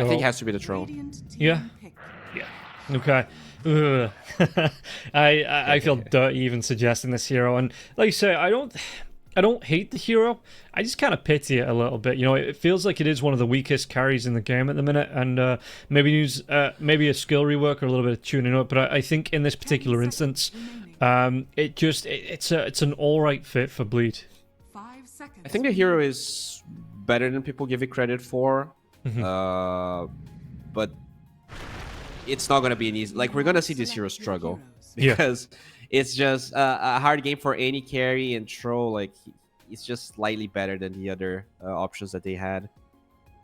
[SPEAKER 8] I think it has to be the Troll.
[SPEAKER 7] Yeah. Okay. I feel dirty even suggesting this hero, and like you say, I don't hate the hero. I just kind of pity it a little bit. You know, it feels like it is one of the weakest carries in the game at the minute, and maybe needs maybe a skill rework or a little bit of tuning up. But I think in this particular instance, it's an all right fit for Bleed.
[SPEAKER 5] 5 seconds.
[SPEAKER 8] I think the hero is better than people give it credit for, but it's not gonna be an easy. Like, we're gonna see this hero struggle because it's just a hard game for any carry and troll. Like, it's just slightly better than the other options that they had.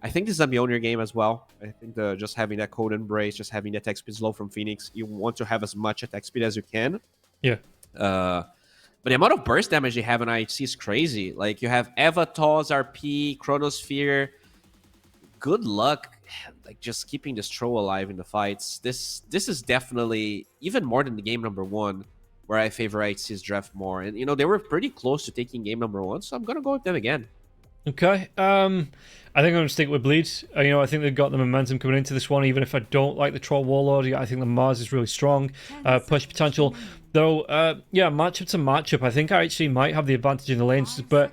[SPEAKER 8] I think this is a Mjolnir game as well. I think just having that Cold Embrace, just having the attack speed slow from Phoenix, you want to have as much attack speed as you can.
[SPEAKER 7] Yeah.
[SPEAKER 8] But the amount of burst damage they have in IHC is crazy. Like, you have Evatos, RP, Chronosphere. Good luck, like, just keeping this troll alive in the fights. This is definitely even more than the game number 1, where I favor IHC's draft more. And, you know, they were pretty close to taking game number 1, so I'm going to go with them again.
[SPEAKER 7] Okay. I think I'm going to stick with Bleed. You know, I think they've got the momentum coming into this one, even if I don't like the Troll Warlord. I think the Mars is really strong. Push potential. Though, matchup to matchup, I think IHC might have the advantage in the lanes, but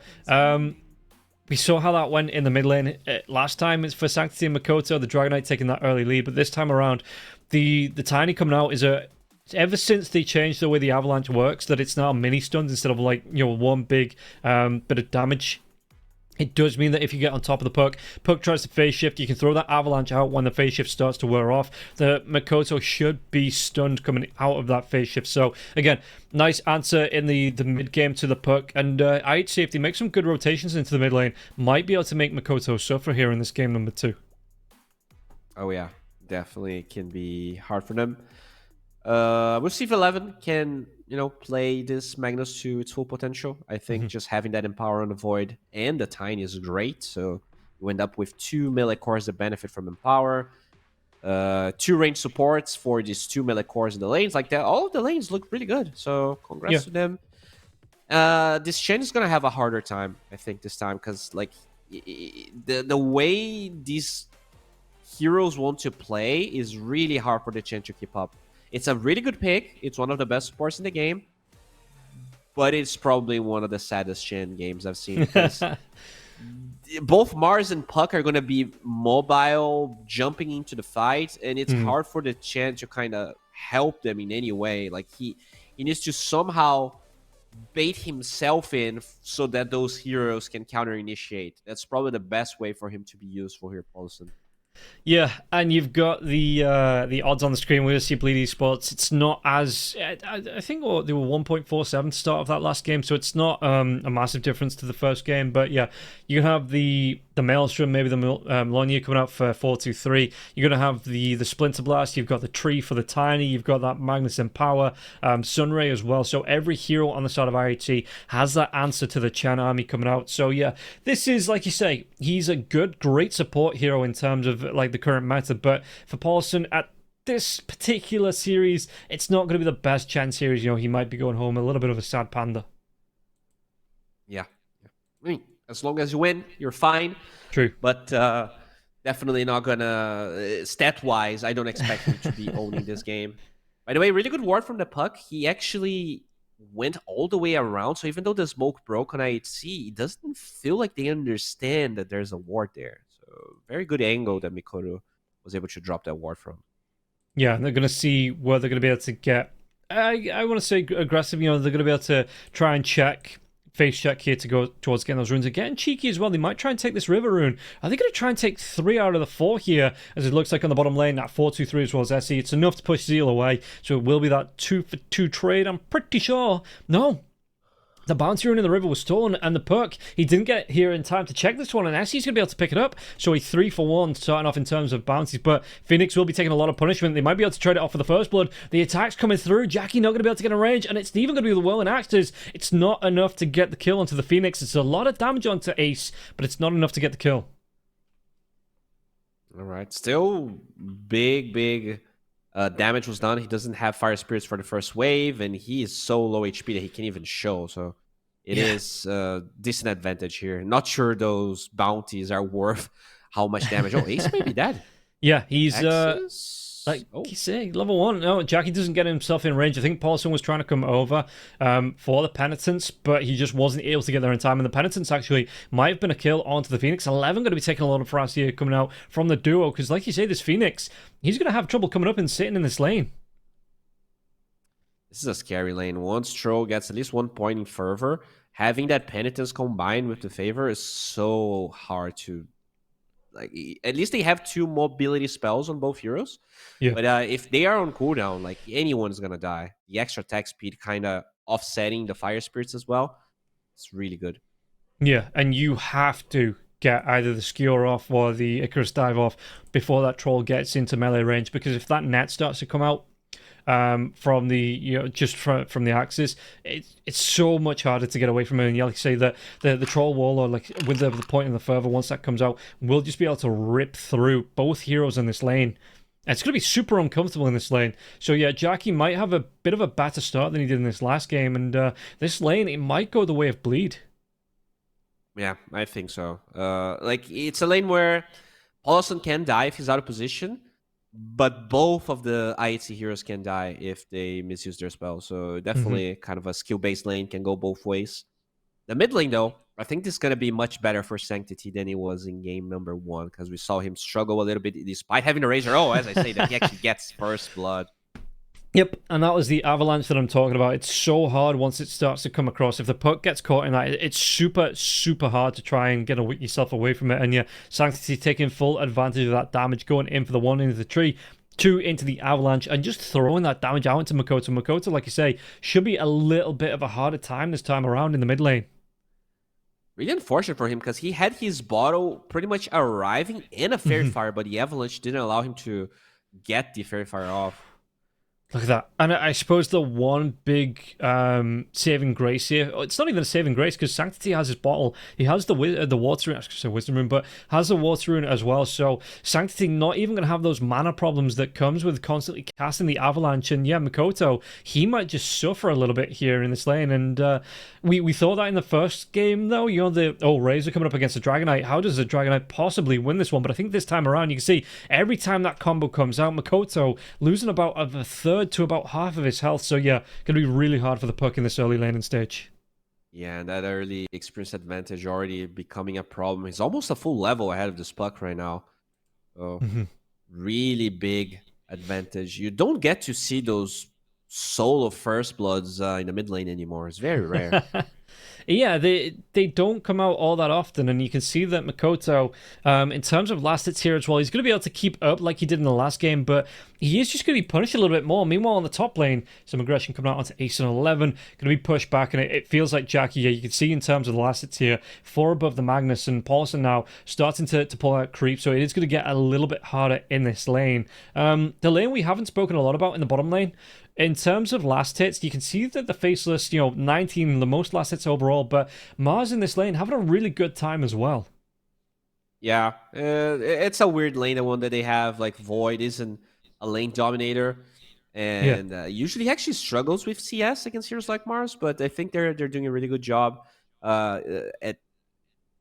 [SPEAKER 7] we saw how that went in the mid lane last time. It's for Sanctity and Makoto, the Dragonite taking that early lead, but this time around, the Tiny coming out is ever since they changed the way the Avalanche works, that it's now mini stuns instead of, like, you know, one big bit of damage. It does mean that if you get on top of the Puck tries to phase shift, you can throw that Avalanche out when the phase shift starts to wear off. The Makoto should be stunned coming out of that phase shift. So, again, nice answer in the mid-game to the Puck. And IHC, if they make some good rotations into the mid lane, might be able to make Makoto suffer here in this game number 2.
[SPEAKER 8] Oh, yeah. Definitely can be hard for them. With Steve 11 can, you know, play this Magnus to its full potential. I think just having that Empower on the Void and the Tiny is great. So you end up with 2 melee cores that benefit from Empower, 2 range supports for these 2 melee cores in the lanes. Like that, all of the lanes look really good. So congrats to them. This Shen is gonna have a harder time, I think, this time, because, like, the way these heroes want to play is really hard for the Chen to keep up. It's a really good pick. It's one of the best supports in the game. But it's probably one of the saddest Shen games I've seen. Because both Mars and Puck are going to be mobile, jumping into the fight. And it's hard for the Chen to kind of help them in any way. Like, he needs to somehow bait himself in so that those heroes can counter-initiate. That's probably the best way for him to be useful here, Paulson.
[SPEAKER 7] Yeah, and you've got the odds on the screen. We're going to see Bleed Esports. It's not as... I think they were 1.47 to start of that last game, so it's not a massive difference to the first game. But yeah, you have the Maelstrom, maybe the Mjolnir coming out for 4-2-3. You're going to have the Splinter Blast. You've got the Tree for the Tiny. You've got that Magnus Empower, Sunray as well. So every hero on the side of IHC has that answer to the Chen army coming out. So yeah, this is, like you say, he's a great support hero in terms of, like, the current meta, but for Paulson at this particular series, it's not going to be the best Chen series. You know, he might be going home a little bit of a sad panda.
[SPEAKER 8] Yeah. I mean, as long as you win, you're fine.
[SPEAKER 7] True.
[SPEAKER 8] But definitely not gonna, stat-wise, I don't expect him to be owning this game. By the way, really good ward from the Puck. He actually went all the way around, so even though the smoke broke on IHC, it doesn't feel like they understand that there's a ward there. Very good angle that Mikoto was able to drop that ward from.
[SPEAKER 7] Yeah, they're going to see where they're going to be able to get, I want to say aggressive. You know, they're going to be able to try and face check here to go towards getting those runes. And getting cheeky as well, they might try and take this river rune. Are they going to try and take 3 out of the 4 here, as it looks like on the bottom lane, that 4-2-3 as well as SE? It's enough to push Zeal away, so it will be that 2-for-2 trade, I'm pretty sure. No. The bounty rune in the river was stolen, and the Puck, he didn't get here in time to check this one, and SE's going to be able to pick it up. So he's 3-for-1 starting off in terms of bounties, but Phoenix will be taking a lot of punishment. They might be able to trade it off for the first blood. The attack's coming through. Jackie not going to be able to get in range, and it's even going to be the Whirling Axes. It's not enough to get the kill onto the Phoenix. It's a lot of damage onto Ace, but it's not enough to get the kill.
[SPEAKER 8] All right. Still big damage was done. He doesn't have Fire Spirits for the first wave, and he is so low HP that he can't even show. So it is a decent advantage here. Not sure those bounties are worth how much damage. Oh, Ace may be dead.
[SPEAKER 7] Yeah, he's... Like you say, level 1. No, Jackie doesn't get himself in range. I think Paulson was trying to come over for the Penitence, but he just wasn't able to get there in time. And the Penitence actually might have been a kill onto the Phoenix. 11 going to be taking a lot of frags here coming out from the duo, because like you say, this Phoenix, he's going to have trouble coming up and sitting in this lane.
[SPEAKER 8] This is a scary lane. Once Troll gets at least 1 point in fervor, having that Penitence combined with the favor is so hard to... Like, at least they have 2 mobility spells on both heroes.
[SPEAKER 7] Yeah.
[SPEAKER 8] But if they are on cooldown, like, anyone's gonna die. The extra attack speed kind of offsetting the fire spirits as well. It's really good.
[SPEAKER 7] Yeah, and you have to get either the skewer off or the Icarus dive off before that troll gets into melee range, because if that net starts to come out from the just from the axis, it's so much harder to get away from it. And like you say, that the troll wall, or like with the point in the fervor, once that comes out, we'll just be able to rip through both heroes in this lane. And it's going to be super uncomfortable in this lane. So yeah, Jackie might have a bit of a better start than he did in this last game, and this lane, it might go the way of Bleed.
[SPEAKER 8] Yeah, I think so. Like, it's a lane where Paulson can die if he's out of position, but both of the IHC heroes can die if they misuse their spell. So definitely kind of a skill-based lane, can go both ways. The mid lane, though, I think this is going to be much better for Sanctity than it was in game number 1, because we saw him struggle a little bit despite having a Razor. Oh, as I say, that he actually gets first blood.
[SPEAKER 7] Yep, and that was the avalanche that I'm talking about. It's so hard once it starts to come across. If the puck gets caught in that, it's super, super hard to try and get yourself away from it. And yeah, Sanctity taking full advantage of that damage, going in for the 1 into the tree, 2 into the avalanche, and just throwing that damage out into Makoto. Makoto, like you say, should be a little bit of a harder time this time around in the mid lane.
[SPEAKER 8] Really unfortunate for him, because he had his bottle pretty much arriving in a Fairy Fire, but the avalanche didn't allow him to get the Fairy Fire off.
[SPEAKER 7] Look at that. And I suppose the one big saving grace here, it's not even a saving grace, because Sanctity has his bottle. He has the water rune, I was going to say wisdom rune, but has the water rune as well. So Sanctity not even going to have those mana problems that comes with constantly casting the avalanche. And yeah, Makoto, he might just suffer a little bit here in this lane. And we thought that in the first game, though. Razor coming up against the Dragonite. How does the Dragonite possibly win this one? But I think this time around, you can see every time that combo comes out, Makoto losing about a third to about half of his health. So yeah, going to be really hard for the puck in this early laning stage.
[SPEAKER 8] Yeah, and that early experience advantage already becoming a problem. He's almost a full level ahead of this puck right now. So really big advantage. You don't get to see those solo first bloods in the mid lane anymore. It's very rare.
[SPEAKER 7] Yeah, they don't come out all that often, and you can see that Makoto, in terms of last hits here as well, he's going to be able to keep up like he did in the last game, but he is just going to be punished a little bit more. Meanwhile, on the top lane, some aggression coming out onto Ace and 11, going to be pushed back, and it feels like Jackie, yeah, you can see in terms of the last hits here, 4 above the Magnus, and Paulson now starting to pull out creep, so it is going to get a little bit harder in this lane. The lane we haven't spoken a lot about in the bottom lane, in terms of last hits, you can see that the Faceless, 19, the most last hits overall, but Mars in this lane having a really good time as well.
[SPEAKER 8] Yeah, it's a weird lane, the one that they have. Like, Void isn't a lane dominator, and usually actually struggles with CS against heroes like Mars, but I think they're doing a really good job at,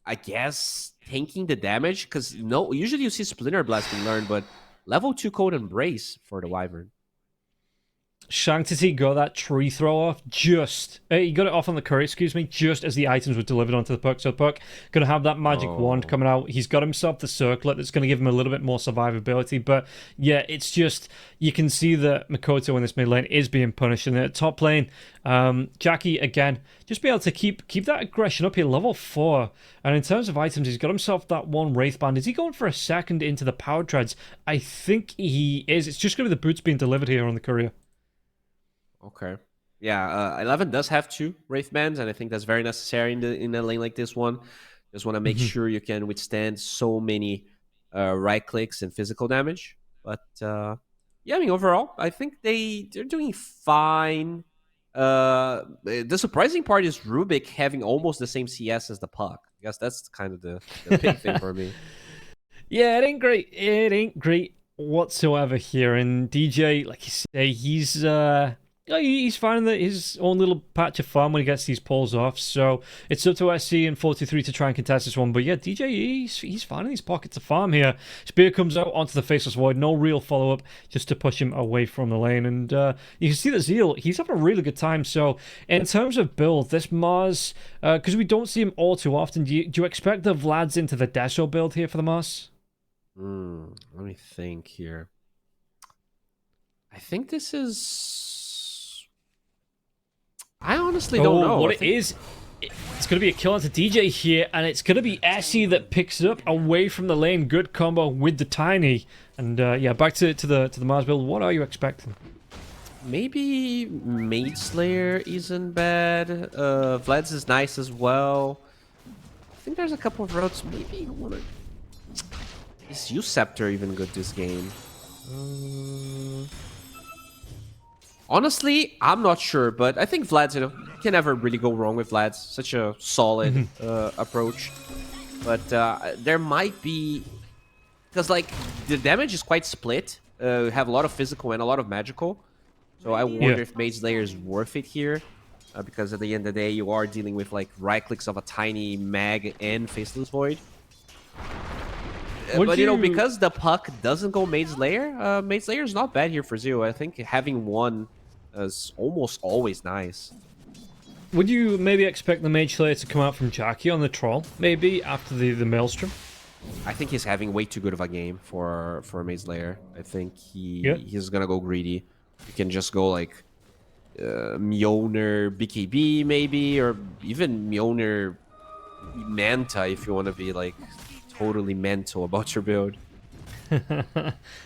[SPEAKER 8] I guess, tanking the damage, because usually you see Splinter Blast being learned, but level 2 Cold Embrace for the Wyvern.
[SPEAKER 7] Sanctity got that tree throw off he got it off on the curry, just as the items were delivered onto the puck. So the puck going to have that magic wand coming out. He's got himself the circlet that's going to give him a little bit more survivability. But yeah, it's just, you can see that Makoto in this mid lane is being punished. In the top lane, Jackie, again, just be able to keep that aggression up here, level 4. And in terms of items, he's got himself that one Wraith Band. Is he going for a second into the Power Treads? I think he is. It's just going to be the boots being delivered here on the courier.
[SPEAKER 8] Okay. Yeah, 11 does have 2 Wraith Bands, and I think that's very necessary in a lane like this one. Just want to make sure you can withstand so many right clicks and physical damage. But yeah, I mean, overall, I think they're doing fine. The surprising part is Rubik having almost the same CS as the puck. I guess that's kind of the big thing for me.
[SPEAKER 7] Yeah, it ain't great. It ain't great whatsoever here. And DJ, like you say, He's finding his own little patch of fun when he gets these pulls off. So it's up to SC and 43 to try and contest this one. But yeah, DJ, he's finding these pockets of farm here. Spear comes out onto the Faceless Void. No real follow-up just to push him away from the lane. And you can see that Zeal, he's having a really good time. So in terms of build, this Mars, because we don't see him all too often, do you expect the Vlad's into the Deso build here for the Mars?
[SPEAKER 8] Let me think here. I think this is... I honestly don't know.
[SPEAKER 7] What it is, it's going to be a kill onto DJ here, and it's going to be Essie that picks it up away from the lane. Good combo with the Tiny. And yeah, back to the Mars build. What are you expecting?
[SPEAKER 8] Maybe Maid Slayer isn't bad. Vlad's is nice as well. I think there's a couple of routes. Maybe you want to... Is U-Scepter even good this game? Honestly, I'm not sure, but I think Vlad's, you can never really go wrong with Vlad's. Such a solid approach. But there might be... Because, like, the damage is quite split. We have a lot of physical and a lot of magical. So I wonder if Maid Slayer is worth it here. Because at the end of the day, you are dealing with, like, right-clicks of a Tiny Mag and Faceless Void. But, you know, because the puck doesn't go Maid Slayer is not bad here for Zeo. I think having one is almost always nice.
[SPEAKER 7] Would you maybe expect the Mage Slayer to come out from Jackie on the Troll, maybe, after the Maelstrom?
[SPEAKER 8] I think he's having way too good of a game for Maid Slayer. I think he's gonna go greedy. You can just go, like, Mjolnir BKB, maybe, or even Mjolnir Manta if you want to be, like, totally mental about your build.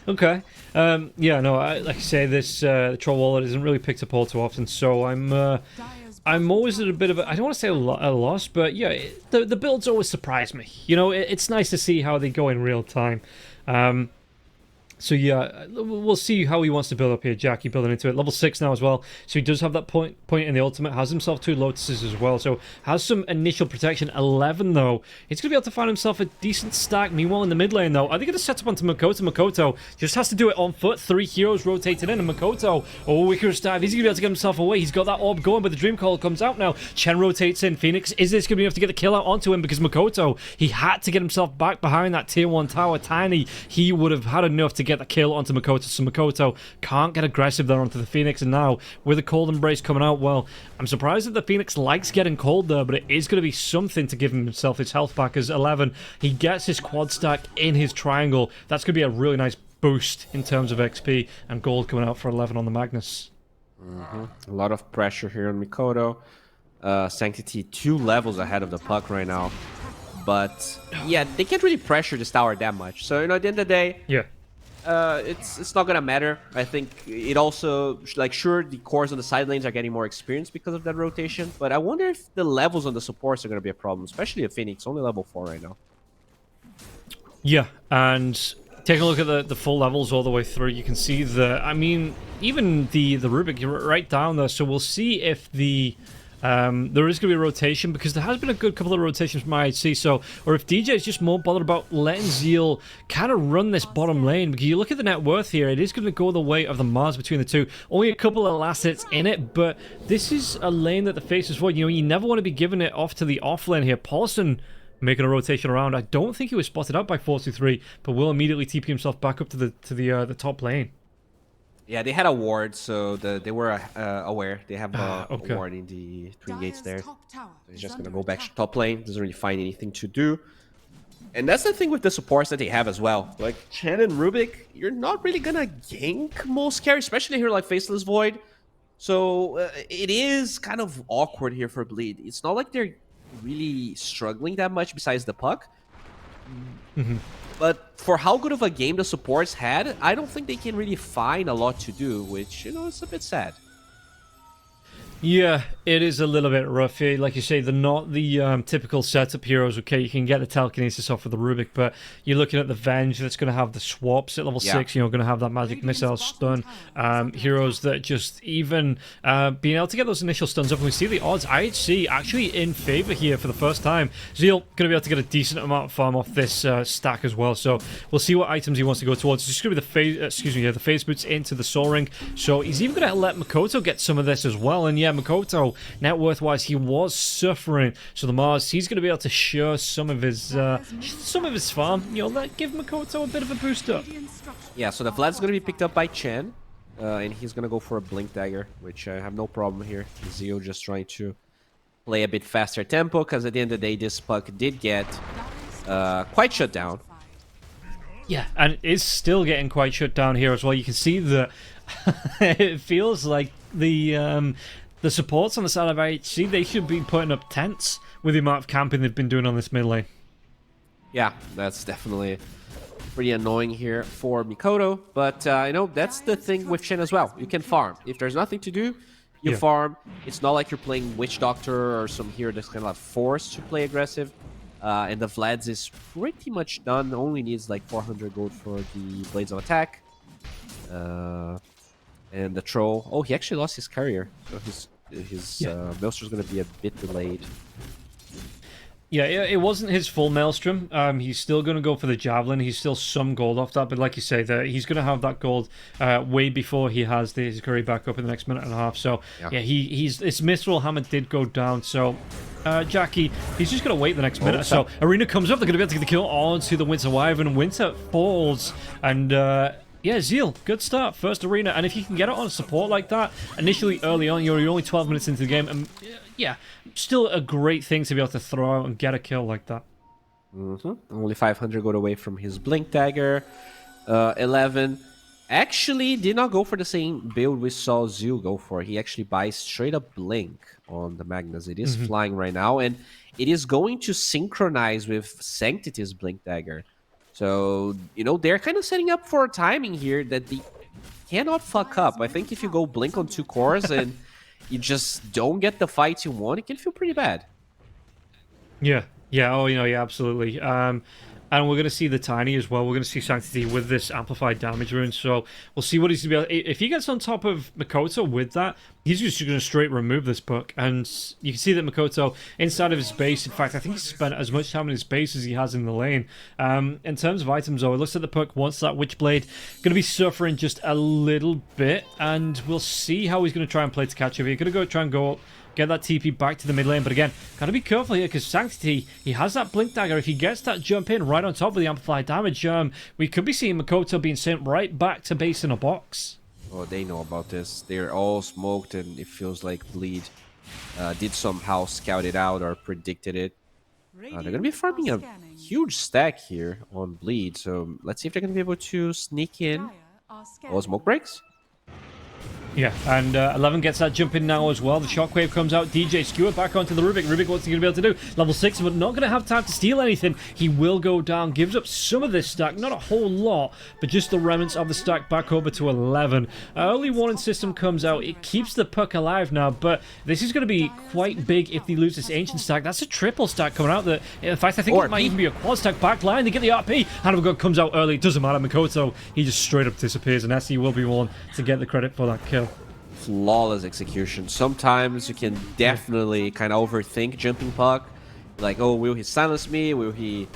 [SPEAKER 7] Okay. Yeah, no, like I say, this the Troll Wallet isn't really picked up all too often, so I'm always at a bit of a, I don't want to say a loss, but yeah, the builds always surprise me. You know, it's nice to see how they go in real time. So yeah, we'll see how he wants to build up here. Jackie building into it. Level 6 now as well. So he does have that point in the ultimate. Has himself 2 Lotuses as well. So has some initial protection. 11 though. He's going to be able to find himself a decent stack. Meanwhile in the mid lane though, are they going to set up onto Makoto? Makoto just has to do it on foot. 3 heroes rotated in. And Makoto, Icarus dive. He's going to be able to get himself away. He's got that orb going, but the Dream Call comes out now. Chen rotates in. Phoenix, is this going to be enough to get the kill out onto him? Because Makoto, he had to get himself back behind that tier 1 tower. Tiny, he would have had enough to get the kill onto Makoto. So Makoto can't get aggressive there onto the Phoenix, and now with the Cold Embrace coming out, well, I'm surprised that the Phoenix likes getting cold there, but it is going to be something to give himself his health back as 11. He gets his quad stack in his triangle. That's going to be a really nice boost in terms of XP, and gold coming out for 11 on the Magnus.
[SPEAKER 8] A lot of pressure here on Makoto. Sanctity 2 levels ahead of the puck right now. But yeah, they can't really pressure this tower that much. So, you know, at the end of the day, it's not gonna matter. I think it also, like, sure, the cores on the side lanes are getting more experience because of that rotation, but I wonder if the levels on the supports are gonna be a problem, especially a Phoenix, only level 4 right now.
[SPEAKER 7] Yeah, and taking a look at the full levels all the way through, you can see I mean, even the Rubik, you're right down there, so we'll see if the there is going to be a rotation, because there has been a good couple of rotations from IHC, so, or if DJ is just more bothered about letting Zeal kind of run this bottom lane, because you look at the net worth here, it is going to go the way of the Mars between the two. Only a couple of assets in it, but this is a lane that the Faceless Void, you know, you never want to be giving it off to the off lane here. Paulson making a rotation around. I don't think he was spotted out by 423, but will immediately TP himself back up to the top lane.
[SPEAKER 8] Yeah, they had a ward, so they were aware. They have a ward in the Twin Gates there. So he's just going to go back to top lane. Doesn't really find anything to do. And that's the thing with the supports that they have as well. Like, Chen and Rubik, you're not really going to gank most carries, especially here like Faceless Void. So it is kind of awkward here for Bleed. It's not like they're really struggling that much besides the puck. But for how good of a game the supports had, I don't think they can really find a lot to do, which, you know, it's a bit sad.
[SPEAKER 7] Yeah, it is a little bit rough here. Like you say, they're not the typical setup heroes. Okay, you can get the telekinesis off of the Rubik, but you're looking at the Venge that's going to have the swaps at level 6. You're going to have that magic missile stun. Heroes that just even being able to get those initial stuns up. And we see the odds. IHC actually in favor here for the first time. Zeal going to be able to get a decent amount of farm off this stack as well. So we'll see what items he wants to go towards. It's just going to be the phase boots into the Soul Ring. So he's even going to let Makoto get some of this as well. And yeah, Makoto, net worth-wise, he was suffering. So the Mars, he's going to be able to share some of his farm. You know, give Makoto a bit of a boost up.
[SPEAKER 8] Yeah, so the Vlad's going to be picked up by Chen. And he's going to go for a Blink Dagger, which I have no problem here. Zio just trying to play a bit faster tempo, because at the end of the day, this puck did get quite shut down.
[SPEAKER 7] Yeah, and it is still getting quite shut down here as well. You can see that it feels like the supports on the side of IHC, they should be putting up tents with the amount of camping they've been doing on this mid lane.
[SPEAKER 8] Yeah, that's definitely pretty annoying here for Mikoto, but you know, that's the thing with Shen as well. You can farm. If there's nothing to do, you farm. It's not like you're playing Witch Doctor or some hero that's kind of forced to play aggressive. And the Vlad's is pretty much done. Only needs like 400 gold for the Blades of Attack. And the Troll. Oh, he actually lost his carrier. So his Maelstrom's going to be a bit delayed.
[SPEAKER 7] Yeah, it wasn't his full Maelstrom. He's still going to go for the Javelin. He's still some gold off that. But like you say, he's going to have that gold way before he has his curry back up in the next minute and a half. So, yeah, his Mithril Hammer did go down. So, Jackie, he's just going to wait the next minute or so. Arena comes up. They're going to be able to get the kill onto the Winter Wyvern. Winter falls. And... yeah, Zeal, good start, first arena, and if you can get it on support like that, initially early on, you're only 12 minutes into the game, and yeah, still a great thing to be able to throw out and get a kill like that.
[SPEAKER 8] Only 500 got away from his Blink Dagger. 11 actually did not go for the same build we saw Zeal go for. He actually buys straight up Blink on the Magnus. It is flying right now, and it is going to synchronize with Sanctity's Blink Dagger. So, you know, they're kind of setting up for a timing here that they cannot fuck up. I think if you go Blink on 2 cores and you just don't get the fights you want, it can feel pretty bad.
[SPEAKER 7] Yeah, oh, you know, yeah, absolutely. And we're going to see the Tiny as well. We're going to see Sanctity with this amplified damage rune. So we'll see what he's going to be able... If he gets on top of Makoto with that, he's just going to straight remove this puck. And you can see that Makoto, inside of his base, in fact, I think he spent as much time in his base as he has in the lane. In terms of items, though, it looks like the puck wants that Witchblade. Going to be suffering just a little bit. And we'll see how he's going to try and play to catch up. He's going to try and go up, get that TP back to the mid lane, but again, gotta be careful here because Sanctity, he has that Blink Dagger. If he gets that jump in right on top of the amplified damage, we could be seeing Makoto being sent right back to base in a box.
[SPEAKER 8] Oh, they know about this. They're all smoked, and it feels like Bleed did somehow scout it out or predicted it. They're gonna be farming a huge stack here on Bleed, so let's see if they're gonna be able to sneak in. Oh, smoke breaks?
[SPEAKER 7] Yeah, and 11 gets that jump in now as well. The shockwave comes out. DJ Skewer back onto the Rubik. Rubik, what's he going to be able to do? Level 6, but not going to have time to steal anything. He will go down. Gives up some of this stack. Not a whole lot, but just the remnants of the stack back over to 11. Early warning system comes out. It keeps the puck alive now, but this is going to be quite big if they lose this ancient stack. That's a triple stack coming out. That, in fact, I think it might even be a quad stack back line. They get the RP. Hanover comes out early. It doesn't matter. Makoto, he just straight up disappears, and SE will be one to get the credit for that kill.
[SPEAKER 8] Flawless execution. Sometimes you can definitely kind of overthink jumping puck. Like, oh, will he silence me? Will he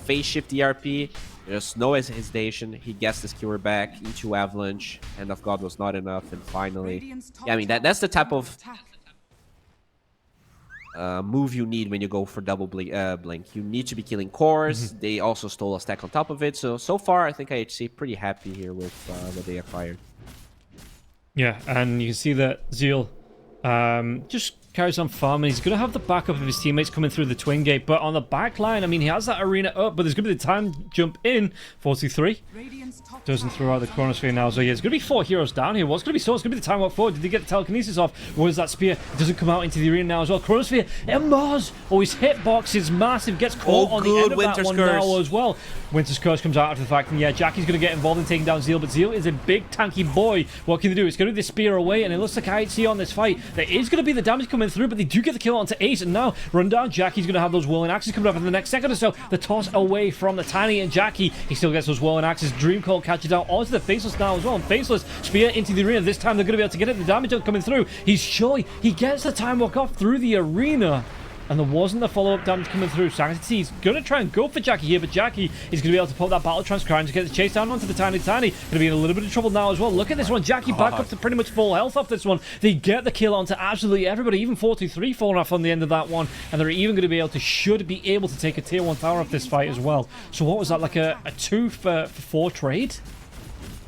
[SPEAKER 8] phase shift DRP? There's no hesitation. He gets the skewer back into Avalanche. Hand of God was not enough, and finally... Yeah, I mean, that's the type of move you need when you go for double blink. You need to be killing cores. They also stole a stack on top of it. So far, I think IHC pretty happy here with what they acquired.
[SPEAKER 7] Yeah, and you can see that Zeal just carries on farming. He's going to have the backup of his teammates coming through the twin gate, but on the back line, I mean, he has that arena up, but there's going to be the time jump in. 43 doesn't throw out the chronosphere now, so yeah, there's going to be 4 heroes down here. What's going to be so? It's going to be the time walk forward. Did he get the telekinesis off? Where's that spear? It doesn't come out into the arena now as well. Chronosphere and Mars. Oh, his hitbox is massive. Gets caught on the end of that one now as well. Winter's Curse comes out after the fact, and yeah, Jackie's going to get involved in taking down Zeal, but Zeal is a big tanky boy. What can they do? It's going to be the spear away, and it looks like IHC on this fight. There is going to be the damage coming through, but they do get the kill onto Ace, and now run down. Jackie's going to have those whirling axes coming up in the next second or so. The toss away from the Tiny, and Jackie, he still gets those whirling axes. Dream Call catches down onto the Faceless now as well, and Faceless spear into the arena. This time they're going to be able to get it. The damage coming through. He's surely, he gets the time walk off through the arena. And there wasn't the follow-up damage coming through. Sanctity is going to try and go for Jackie here, but Jackie is going to be able to pop that Battle Trance Crown to get the chase down onto the Tiny. Going to be in a little bit of trouble now as well. Look at this one. Jackie back up to pretty much full health off this one. They get the kill onto absolutely everybody, even 423 falling off on the end of that one. And they're even going to be able to, should be able to take a tier 1 tower off this fight as well. So what was that, like a 2 for 4 trade?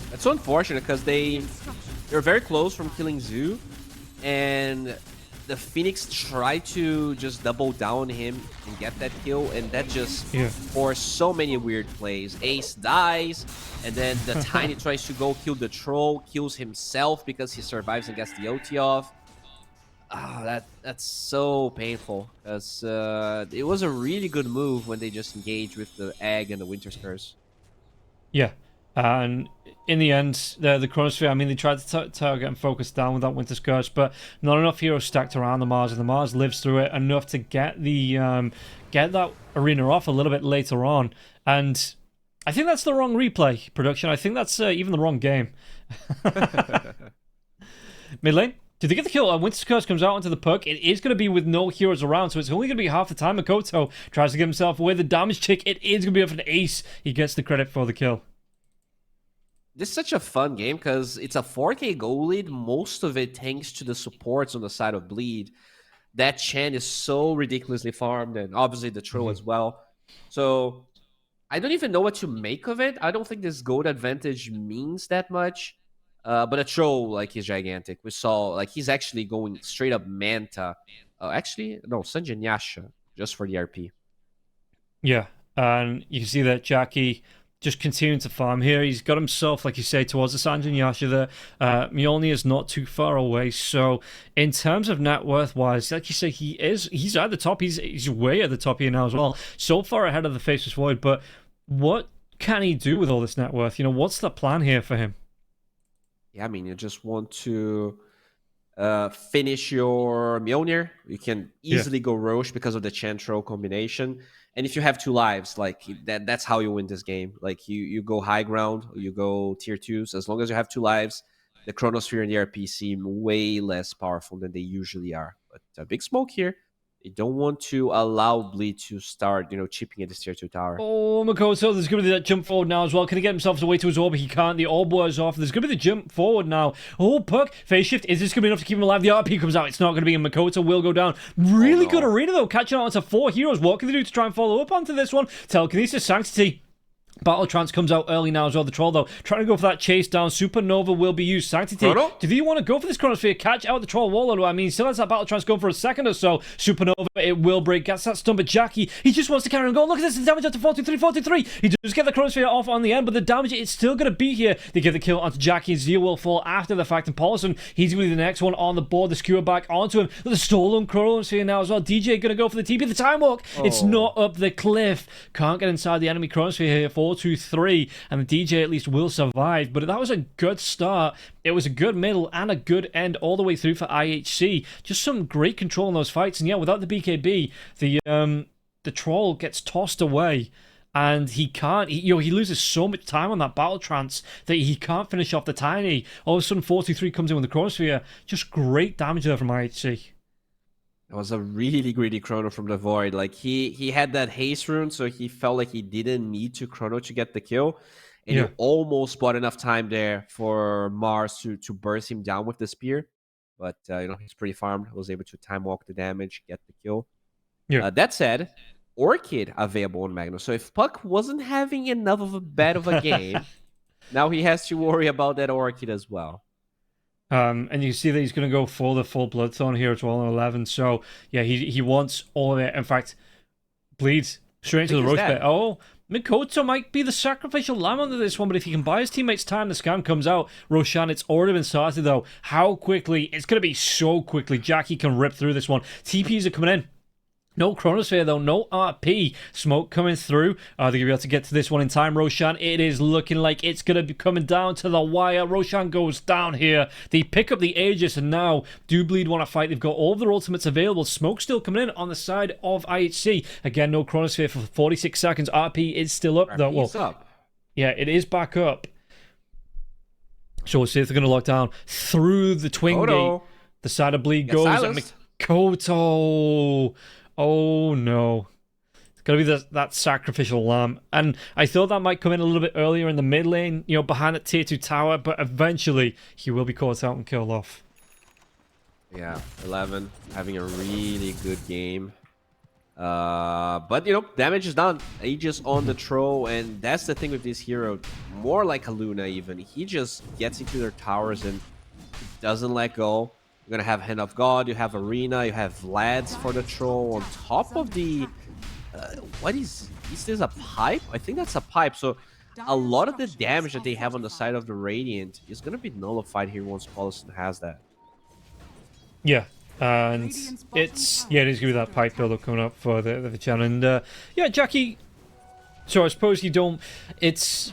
[SPEAKER 8] That's so unfortunate because they're very close from killing Zoo, and the Phoenix tried to just double down on him and get that kill, and that just forced so many weird plays. Ace dies, and then the Tiny tries to go kill the Troll, kills himself because he survives and gets the OT off. That's so painful, because it was a really good move when they just engaged with the Egg and the Winter's Curse.
[SPEAKER 7] Yeah. And in the end, the Chronosphere, I mean, they tried to target and focus down with that Winter's Curse, but not enough heroes stacked around the Mars, and the Mars lives through it enough to get the get that arena off a little bit later on. And I think that's the wrong replay, production. I think that's even the wrong game. Mid lane. Did they get the kill? Winter's Curse comes out onto the puck. It is going to be with no heroes around, so it's only going to be half the time. Makoto tries to get himself away. The damage tick, it is going to be up for an Ace. He gets the credit for the kill.
[SPEAKER 8] This is such a fun game because it's a 4K goal lead, most of it thanks to the supports on the side of Bleed. That Chen is so ridiculously farmed, and obviously the Troll as well. So I don't even know what to make of it. I don't think this gold advantage means that much. But a Troll, like, he's gigantic. We saw, like, he's actually going straight up Manta. Actually, no, Sanjin Yasha, just for the RP.
[SPEAKER 7] Yeah, and you can see that Jackie just continuing to farm here. He's got himself, like you say, towards the Sanjin Yasha there. Mjolnir is not too far away. So in terms of net worth wise, like you say, he's at the top. He's way at the top here now as well. So far ahead of the Faceless Void. But what can he do with all this net worth? You know, what's the plan here for him?
[SPEAKER 8] Yeah, I mean, you just want to finish your Mjolnir. You can easily go Roche because of the Chantro combination. And if you have 2 lives, like, that's how you win this game. Like, you go high ground, you go tier 2s. As long as you have 2 lives, the Chronosphere and the RP seem way less powerful than they usually are. But a big smoke here. You don't want to allow Bleed to start, chipping at this tier 2 tower.
[SPEAKER 7] Oh, Makoto, there's going to be that jump forward now as well. Can he get himself away to his orb? He can't. The orb wears off. There's going to be the jump forward now. Oh, Puck, phase shift. Is this going to be enough to keep him alive? The RP comes out. It's not going to be, and Makoto will go down. Really good arena, though. Catching out onto 4 heroes. What can they do to try and follow up onto this one? Telekinesis, Sanctity. Battle Trance comes out early now as well. The Troll, though, trying to go for that chase down. Supernova will be used. Sanctity, do you want to go for this Chronosphere? Catch out the Troll Warlord. I mean, still has that Battle Trance going for a second or so. Supernova, it will break. Gets that stun, but Jackie, he just wants to carry on going. Look at this, the damage up to 43. He does get the Chronosphere off on the end, but the damage, it's still going to be here. They get the kill onto Jackie, and Zeal will fall after the fact. And Paulson, he's going to be the next one on the board. The skewer back onto him. The stolen Chronosphere now as well. DJ going to go for the TP. The Time Walk, it's not up the cliff. Can't get inside the enemy Chronosphere here. 4-2-3. And the DJ at least will survive. But that was a good start. It was a good middle and a good end all the way through for IHC. Just some great control in those fights. And yeah, without the BKB, the Troll gets tossed away. And he can't, he loses so much time on that Battle Trance that he can't finish off the Tiny. All of a sudden, 4-2-3 comes in with the Chronosphere. Just great damage there from IHC.
[SPEAKER 8] It was a really greedy Chrono from the Void. Like, he had that haste rune, so he felt like he didn't need to Chrono to get the kill. And he almost bought enough time there for Mars to burst him down with the spear. But, he's pretty farmed. Was able to time walk the damage, get the kill. That said, Orchid available on Magnus. So if Puck wasn't having enough of a bad of a game, now he has to worry about that Orchid as well.
[SPEAKER 7] And you can see that he's going to go for the full Bloodthorn here as well on 11. So, yeah, he wants all of it. In fact, bleeds straight into the roach pit. Oh, Mikoto might be the sacrificial lamb under this one, but if he can buy his teammates time, the scam comes out. Roshan, it's already been started, though. How quickly? It's going to be so quickly. Jackie can rip through this one. TPs are coming in. No Chronosphere, though. No RP. Smoke coming through. They're going to be able to get to this one in time. Roshan, it is looking like it's going to be coming down to the wire. Roshan goes down here. They pick up the Aegis, and now do Bleed want to fight. They've got all of their ultimates available. Smoke still coming in on the side of IHC. Again, no Chronosphere for 46 seconds. RP is still up, though.
[SPEAKER 8] Well, up.
[SPEAKER 7] Yeah, it is back up. So we'll see if they're going to lock down through the Twin Gate. The side of Bleed goes. And Mikoto... Oh no. It's going to be that sacrificial lamb. And I thought that might come in a little bit earlier in the mid lane, you know, behind that tier 2 tower, but eventually he will be caught out and killed off.
[SPEAKER 8] Yeah, 11 having a really good game. But, you know, damage is done. Aegis on the throw, and that's the thing with this hero. More like a Luna even. He just gets into their towers and doesn't let go. You're gonna have Hand of God, you have Arena, you have Lads for the troll on top of the... what is this a pipe? I think that's a pipe. So a lot of the damage that they have on the side of the Radiant is gonna be nullified here once Paulson has that.
[SPEAKER 7] Yeah, and it's... Yeah, it is gonna be that pipe build-up coming up for the channel. And yeah, Jackie... So I suppose you don't... It's...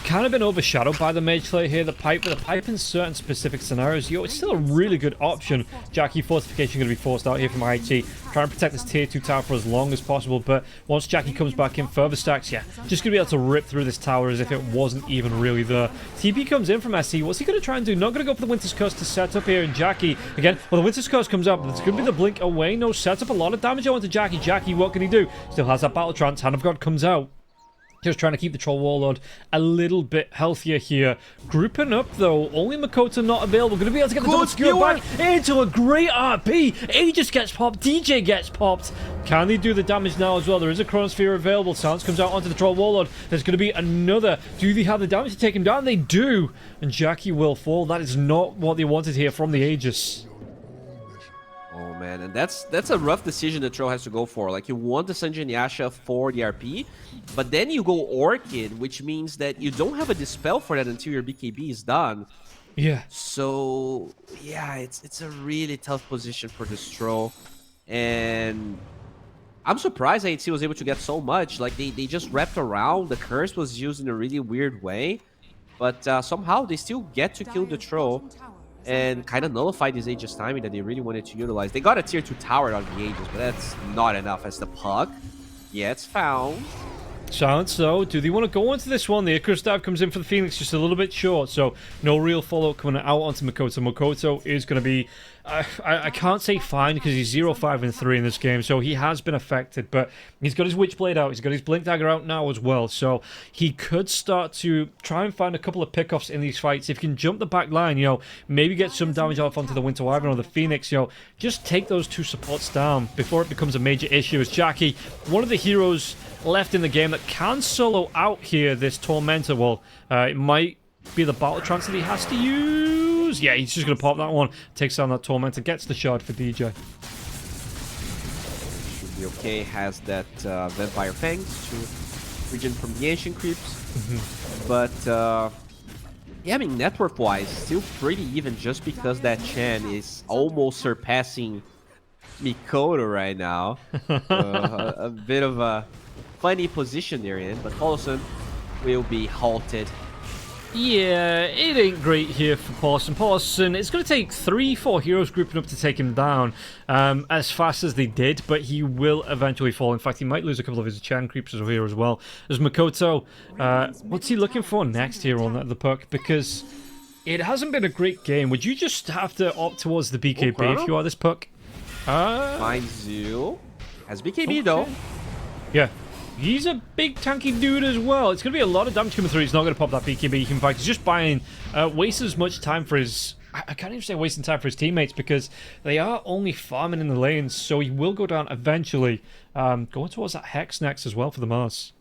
[SPEAKER 7] kind of been overshadowed by the Mage Slayer here, the pipe, but the pipe in certain specific scenarios, yo, it's still a really good option. Jackie, Fortification going to be forced out here from IHC, trying to protect this tier 2 tower for as long as possible, but once Jackie comes back in, further stacks, yeah, just going to be able to rip through this tower as if it wasn't even really there. TP comes in from SC, what's he going to try and do? Not going to go for the Winter's Curse to set up here, and Jackie, again, well, the Winter's Curse comes up, but it's going to be the blink away, no setup, a lot of damage onto Jackie. Jackie, what can he do? Still has that Battle Trance, Hand of God comes out. Just trying to keep the Troll Warlord a little bit healthier here. Grouping up, though. Only Mikoto not available. Going to be able to get the double skewer back into a great RP. Aegis gets popped. DJ gets popped. Can they do the damage now as well? There is a Chronosphere available. Silence comes out onto the Troll Warlord. There's going to be another. Do they have the damage to take him down? They do. And Jackie will fall. That is not what they wanted here from the Aegis.
[SPEAKER 8] Oh man, and that's a rough decision the Troll has to go for. Like, you want the Sanjin Yasha for the RP, but then you go Orchid, which means that you don't have a Dispel for that until your BKB is done.
[SPEAKER 7] Yeah.
[SPEAKER 8] So, yeah, it's a really tough position for this Troll. And I'm surprised IHC was able to get so much. Like, they just wrapped around. The curse was used in a really weird way. But somehow they still get to kill the Troll and kind of nullify this Aegis timing that they really wanted to utilize. They got a tier 2 tower on the Aegis, but that's not enough as the puck gets found.
[SPEAKER 7] Silence, though. Do they want to go into this one? The Icarus dive comes in for the Phoenix, just a little bit short, so no real follow-up coming out onto Mikoto. Mikoto is going to be... I can't say fine because he's 0-5-3 in this game, so he has been affected, but he's got his Witchblade out, he's got his Blink Dagger out now as well, so he could start to try and find a couple of pickoffs in these fights. If he can jump the back line, you know, maybe get some damage off onto the Winter Wyvern or the Phoenix, you know, just take those two supports down before it becomes a major issue. As Jackie, one of the heroes left in the game that can solo out here this Tormentor. Well, it might be the Battle Trance that he has to use. Yeah, he's just going to pop that one. Takes down that Tormentor. Gets the shard for DJ.
[SPEAKER 8] Should be okay. Has that Vampire Fangs to regen from the Ancient Creeps. But, yeah, I mean, net worth-wise, still pretty even just because that Chen is almost surpassing Mikoto right now. A bit of a funny position they're in, but Paulson will be halted.
[SPEAKER 7] Yeah, it ain't great here for Paulson. Paulson, it's going to take 3-4 heroes grouping up to take him down as fast as they did, but he will eventually fall. In fact, he might lose a couple of his Chan creeps over here as well. As Mikoto, what's he looking for next here on the puck? Because it hasn't been a great game. Would you just have to opt towards the BKB if you are this puck?
[SPEAKER 8] Finds you. Has BKB though.
[SPEAKER 7] Yeah. He's a big tanky dude as well. It's going to be a lot of damage coming through. He's not going to pop that BKB. In fact, he's just buying, wasting as much time for his... I can't even say wasting time for his teammates because they are only farming in the lanes, so he will go down eventually. Going towards that Hex next as well for the Mars.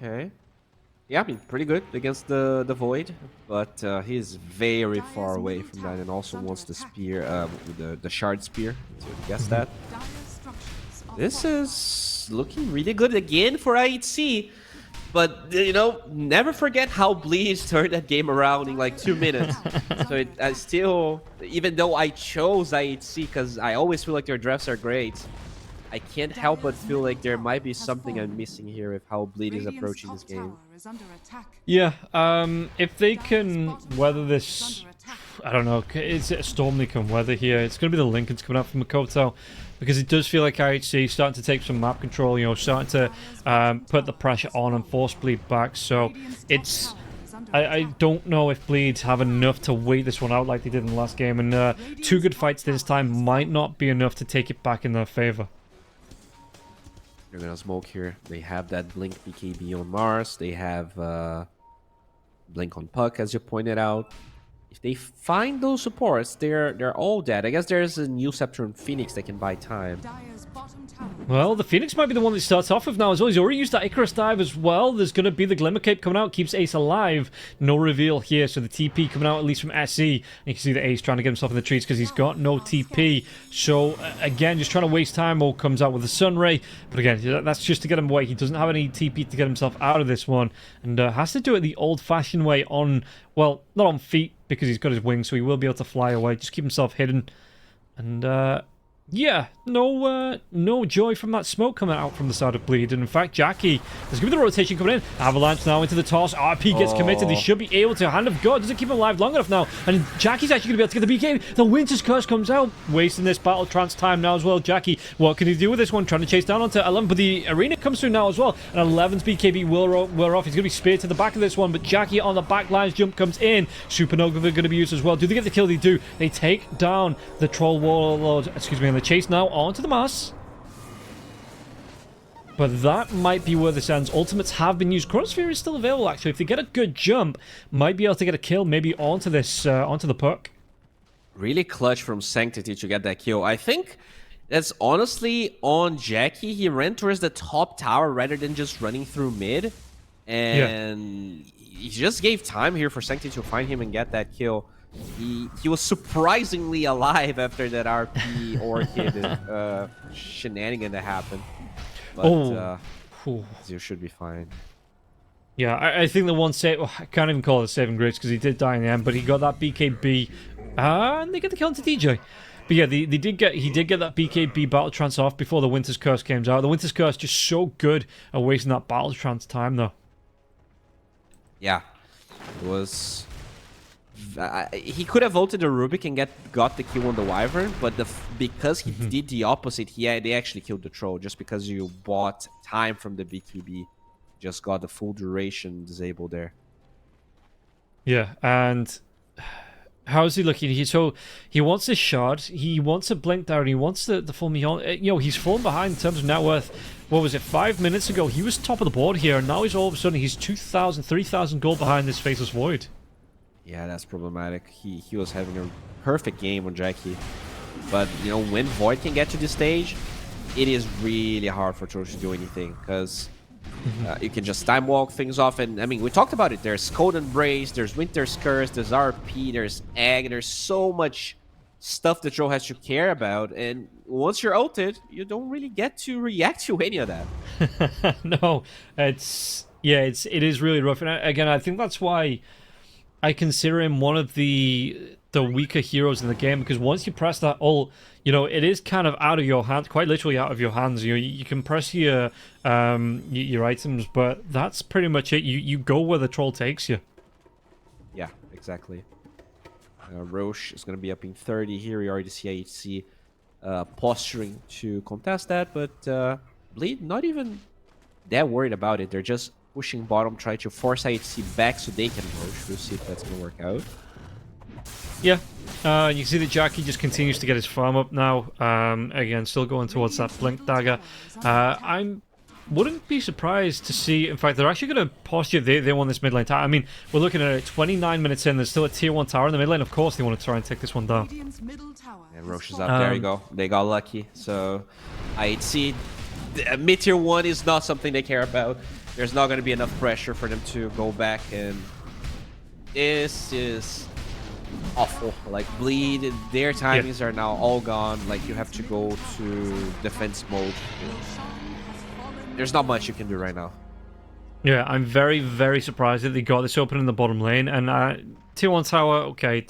[SPEAKER 8] Okay. Yeah, I mean, pretty good against the Void, but he's very far away from that, and also wants the spear, the shard spear. So guess that. This is looking really good again for IHC, but you know, never forget how Bleed turned that game around in like 2 minutes. So I still, even though I chose IHC because I always feel like their drafts are great, I can't help but feel like there might be something I'm missing here with how Bleed is approaching this game.
[SPEAKER 7] Yeah, if they can weather this, I don't know, is it a storm they can weather here? It's going to be the Lincolns coming up from Makoto, because it does feel like IHC starting to take some map control, you know, starting to put the pressure on and force Bleed back. So it's, I don't know if Bleed have enough to wait this one out like they did in the last game, and 2 good fights this time might not be enough to take it back in their favor.
[SPEAKER 8] They're gonna smoke here. They have that Blink BKB on Mars. They have Blink on Puck, as you pointed out. If they find those supports, they're all dead. I guess there's a new Scepter and Phoenix that can buy time.
[SPEAKER 7] Well, the Phoenix might be the one that starts off with now as well. He's already used that Icarus dive as well. There's going to be the Glimmer Cape coming out. Keeps Ace alive. No reveal here. So the TP coming out at least from SE. And you can see that Ace trying to get himself in the trees because he's got no TP. So, again, just trying to waste time. All comes out with the Sunray. But again, that's just to get him away. He doesn't have any TP to get himself out of this one. And has to do it the old-fashioned way on, well, not on feet because he's got his wings. So he will be able to fly away. Just keep himself hidden. And, yeah, no joy from that smoke coming out from the side of Bleed. And in fact, Jackie, there's going to be the rotation coming in. Avalanche now into the toss. RP gets committed. They should be able to. Hand of God doesn't keep him alive long enough now. And Jackie's actually going to be able to get the BK. The Winter's Curse comes out. Wasting this battle trance time now as well. Jackie, what can he do with this one? Trying to chase down onto 11. But the arena comes through now as well. And 11's BKB will wear off. He's going to be speared to the back of this one. But Jackie on the back lines jump comes in. Supernova going to be used as well. Do they get the kill? They do. They take down the Troll Warlord. Excuse me. And the chase now onto the Mars. But that might be where this ends. Ultimates have been used. Chronosphere is still available, actually. If they get a good jump, might be able to get a kill, maybe onto this, onto the puck.
[SPEAKER 8] Really clutch from Sanctity to get that kill. I think that's honestly on Jackie. He ran towards the top tower rather than just running through mid. And he just gave time here for Sanctity to find him and get that kill. He was surprisingly alive after that RP Orchid shenanigan that happened. But Zero should be fine.
[SPEAKER 7] Yeah, I think the one save... Oh, I can't even call it a saving grace because he did die in the end, but he got that BKB. And they get the kill into DJ. But yeah, he did get that BKB Battle Trance off before the Winter's Curse came out. The Winter's Curse just so good at wasting that Battle Trance time, though.
[SPEAKER 8] Yeah. It was... he could have ulted the Rubik and got the kill on the Wyvern, but because he did the opposite, they actually killed the Troll just because you bought time from the BKB. Just got the full duration disabled there.
[SPEAKER 7] Yeah, and how's he looking? So he wants a shard, he wants a blink down, he wants the full Mion. You know, he's fallen behind in terms of net worth. What was it, 5 minutes ago? He was top of the board here, and now he's all of a sudden, he's 2,000, 3,000 gold behind this Faceless Void.
[SPEAKER 8] Yeah, that's problematic. He was having a perfect game on Jackie. But, you know, when Void can get to this stage, it is really hard for Troll to do anything. Because you can just time walk things off. And, I mean, we talked about it. There's Cold Embrace, there's Winter's Curse, there's RP, there's Egg. There's so much stuff that Troll has to care about. And once you're ulted, you don't really get to react to any of that.
[SPEAKER 7] No, it is really rough. And again, I think that's why I consider him one of the weaker heroes in the game, because once you press that ult, you know, it is kind of out of your hands, quite literally out of your hands. You know, you can press your items, but that's pretty much it. You go where the Troll takes you.
[SPEAKER 8] Yeah, exactly. Roche is going to be up in 30 here. We already see IHC posturing to contest that, but Bleed not even that worried about it. They're just pushing bottom, try to force IHC back so they can Roche. We'll see if that's going to work out.
[SPEAKER 7] Yeah, you can see that Jackie just continues to get his farm up now. Again, still going towards that Blink Dagger. I wouldn't be surprised to see, in fact, they're actually going to posture they want this mid lane tower. I mean, we're looking at it 29 minutes in, there's still a tier 1 tower in the mid lane. Of course, they want to try and take this one down.
[SPEAKER 8] And Roche is up, there you go. They got lucky. So, IHC, mid tier 1 is not something they care about. there's not going to be enough pressure for them to go back, and this is awful. Like, Bleed, their timings are now all gone. Like, you have to go to defense mode. There's not much you can do right now.
[SPEAKER 7] Yeah, I'm very, very surprised that they got this open in the bottom lane. And Tier 1 tower, okay,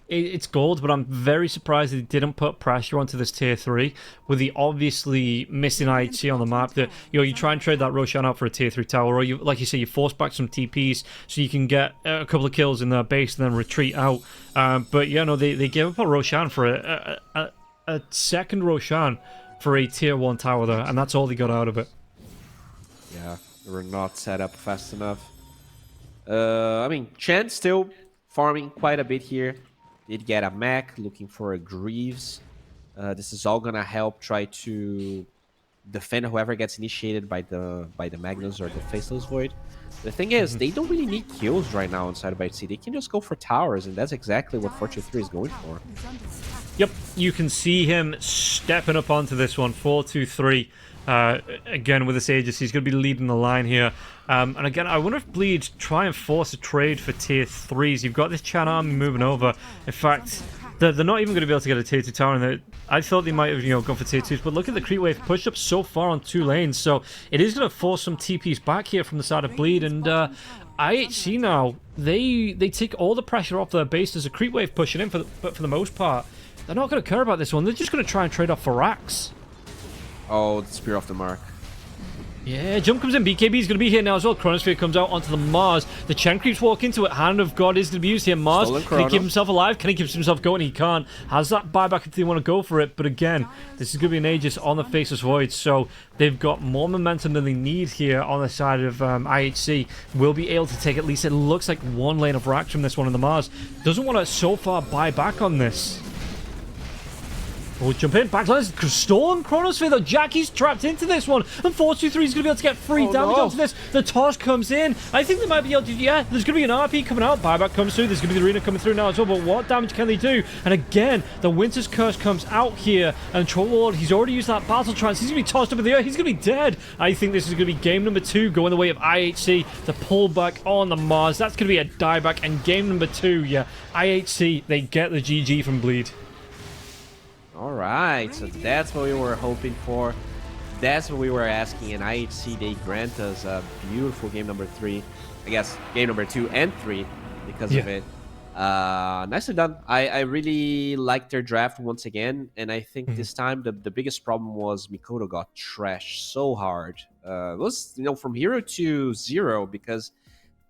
[SPEAKER 7] it's gold, but I'm very surprised they didn't put pressure onto this Tier 3 with the obviously missing IHC on the map. That, you know, you try and trade that Roshan out for a Tier 3 tower, or you, like you say, you force back some TPs so you can get a couple of kills in their base and then retreat out. But, yeah, no, they gave up a Roshan for a second Roshan for a Tier 1 tower there, and that's all they got out of it.
[SPEAKER 8] Yeah, they were not set up fast enough. I mean, Chen still farming quite a bit here. Did get a mech, looking for a Greaves. This is all gonna help try to defend whoever gets initiated by the Magnus or the Faceless Void. The thing is, they don't really need kills right now inside of IHC. They can just go for towers, and that's exactly what Fortune 3 is going for.
[SPEAKER 7] Yep, you can see him stepping up onto this one, 4-2-3. Again, with this Aegis, he's going to be leading the line here. And again, I wonder if Bleed try and force a trade for Tier 3s. You've got this Chan army moving over. In fact, they're not even going to be able to get a Tier 2 tower. And I thought they might have, you know, gone for Tier 2s. But look at the creep wave pushed up so far on 2 lanes. So it is going to force some TPs back here from the side of Bleed. And IHC now, they take all the pressure off their base. There's a creep wave pushing in, but for the most part, they're not going to care about this one. They're just going to try and trade off for racks.
[SPEAKER 8] Oh, the Spear off the mark.
[SPEAKER 7] Yeah, jump comes in. BKB's going to be here now as well. Chronosphere comes out onto the Mars. The Chen creeps walk into it. Hand of God is going to be used here. Mars, can he keep himself alive? Can he keep himself going? He can't. Has that buyback if they want to go for it. But again, this is going to be an Aegis on the Faceless Void. So they've got more momentum than they need here on the side of IHC. Will be able to take at least, it looks like, 1 lane of racks from this one in the Mars. Doesn't want to so far buy back on this. Oh, jump in, backlines, stolen Chronosphere though. Jackie's trapped into this one, and 4-2-3 is going to be able to get free damage onto this. The toss comes in. I think they might be able to, yeah, there's going to be an RP coming out. Buyback comes through. There's going to be the arena coming through now as well, but what damage can they do? And again, the Winter's Curse comes out here, and Trollward, he's already used that Battle Trance. He's going to be tossed up in the air. He's going to be dead. I think this is going to be game number 2 going the way of IHC. The pullback on the Mars. That's going to be a dieback, and game number 2, yeah, IHC, they get the GG from Bleed.
[SPEAKER 8] Alright, so that's what we were hoping for. That's what we were asking, and IHC, they grant us a beautiful game number 3. I guess game number 2 and 3 because of it. Nicely done. I really liked their draft once again, and I think this time the biggest problem was Mikoto got trashed so hard. It was, you know, from hero to 0 because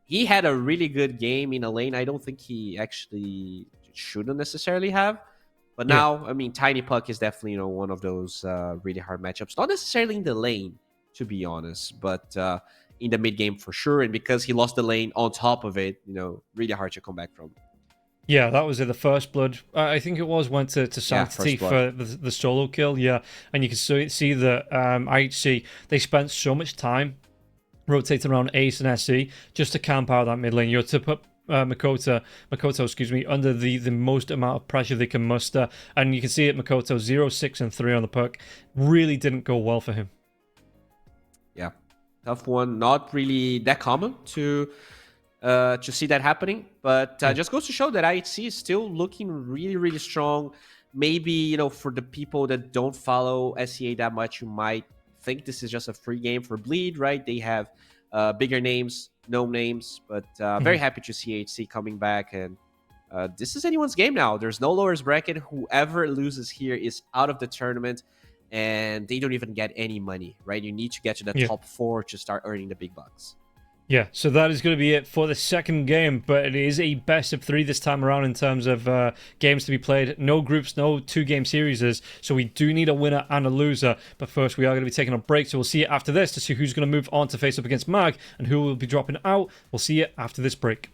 [SPEAKER 8] he had a really good game in a lane I don't think he actually shouldn't necessarily have. But now, I mean, Tiny Puck is definitely, you know, one of those really hard matchups. Not necessarily in the lane, to be honest, but in the mid game for sure. And because he lost the lane on top of it, you know, really hard to come back from.
[SPEAKER 7] Yeah, that was it. The first blood, I think it was, went to Sanctity for the solo kill. Yeah, and you can see that IHC, they spent so much time rotating around Ace and SC just to camp out that mid lane. You know, to put Makoto, excuse me, under the most amount of pressure they can muster. And you can see it, Makoto 0, 6, and 3 on the puck. Really didn't go well for him.
[SPEAKER 8] Yeah, tough one. Not really that common to see that happening, but just goes to show that IHC is still looking really, really strong. Maybe, you know, for the people that don't follow SEA that much, you might think this is just a free game for Bleed, right? They have bigger names, no names, but very happy to see IHC coming back. And this is anyone's game now. There's no lowers bracket. Whoever loses here is out of the tournament, and they don't even get any money, right? You need to get to the top 4 to start earning the big bucks.
[SPEAKER 7] Yeah, so that is going to be it for the second game, but it is a best of 3 this time around in terms of games to be played. No groups, no 2-game series, so we do need a winner and a loser. But first, we are going to be taking a break, so we'll see you after this to see who's going to move on to face up against Mag and who will be dropping out. We'll see you after this break.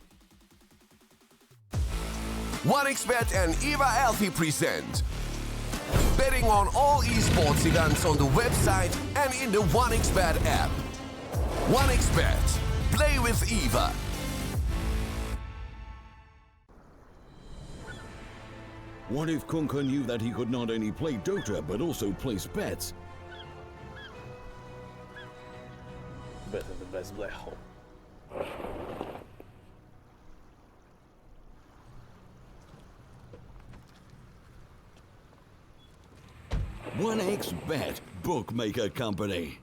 [SPEAKER 9] 1xBet and Eva Alfie present betting on all esports events on the website and in the 1xBet app. 1xBet. Play with Eva.
[SPEAKER 10] What if Kunka knew that he could not only play Dota, but also place bets?
[SPEAKER 6] Better than bez blechu.
[SPEAKER 10] OneXBet Bookmaker Company.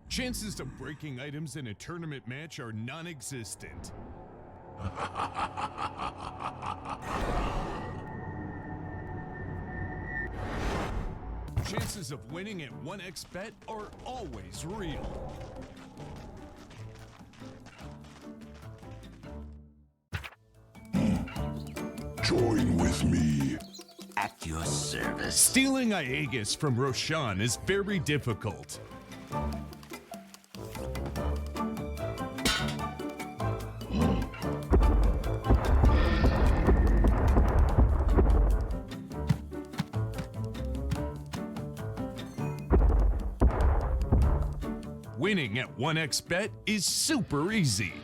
[SPEAKER 1] Chances of breaking items in a tournament match are non-existent. Chances of winning at 1xBet are always real.
[SPEAKER 11] Join with me.
[SPEAKER 13] At your service.
[SPEAKER 1] Stealing Aegis from Roshan is very difficult. Winning at 1xBet is super easy.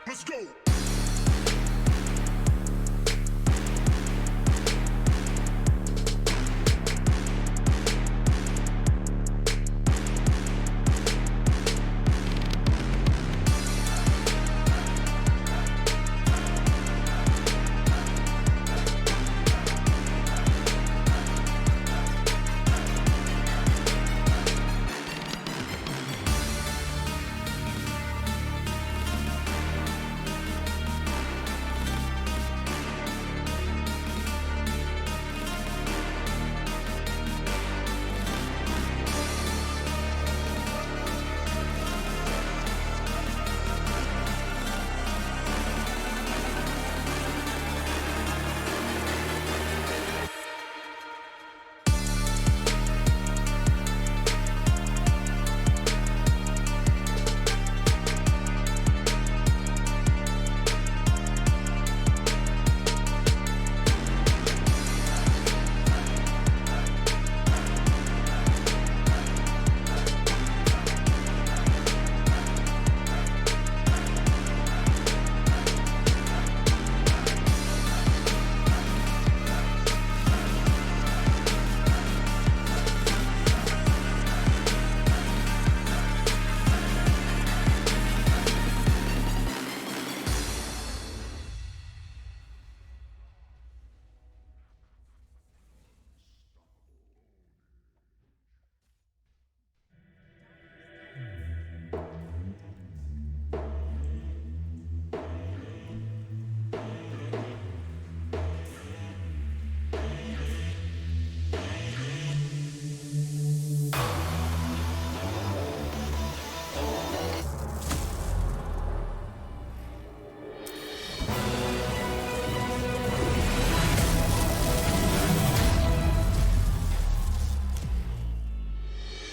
[SPEAKER 11] Let's go.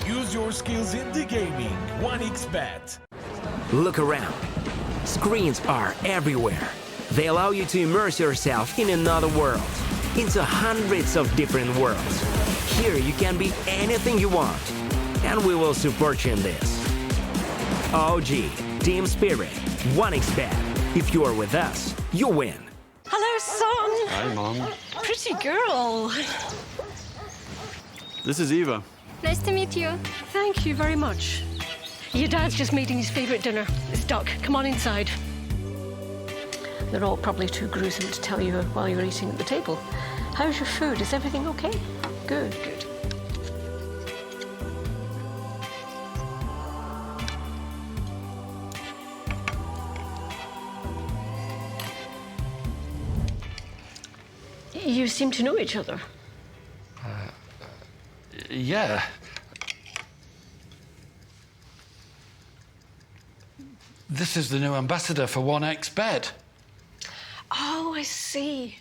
[SPEAKER 12] Use your skills in the gaming. 1xBet.
[SPEAKER 2] Look around. Screens are everywhere. They allow you to immerse yourself in another world, into hundreds of different worlds. Here you can be anything you want, and we will support you in this. OG, Team Spirit, 1xBet. If you are with us, you win.
[SPEAKER 3] Hello, son.
[SPEAKER 4] Hi, Mom.
[SPEAKER 3] Pretty girl.
[SPEAKER 4] This is Eva.
[SPEAKER 3] Nice to meet you. Thank you very much. Your dad's just making his favorite dinner. It's duck. Come on inside. They're all probably too gruesome to tell you while you're eating at the table. How's your food? Is everything okay? Good, good. You seem to know each other.
[SPEAKER 4] Yeah. This is the new ambassador for 1xBet.
[SPEAKER 3] Oh, I see.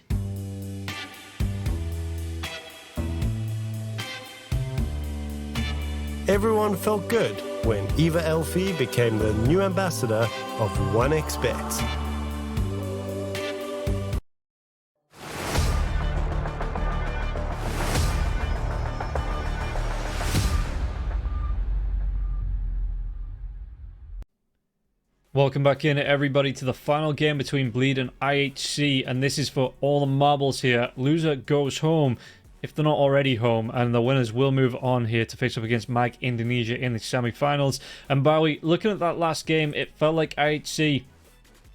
[SPEAKER 6] Everyone felt good when Eva Elfie became the new ambassador of 1xBet.
[SPEAKER 7] Welcome back in, everybody, to the final game between Bleed and IHC, and this is for all the marbles here. Loser goes home, if they're not already home, and the winners will move on here to face up against Mag Indonesia in the semi-finals. And Bowie, looking at that last game, it felt like IHC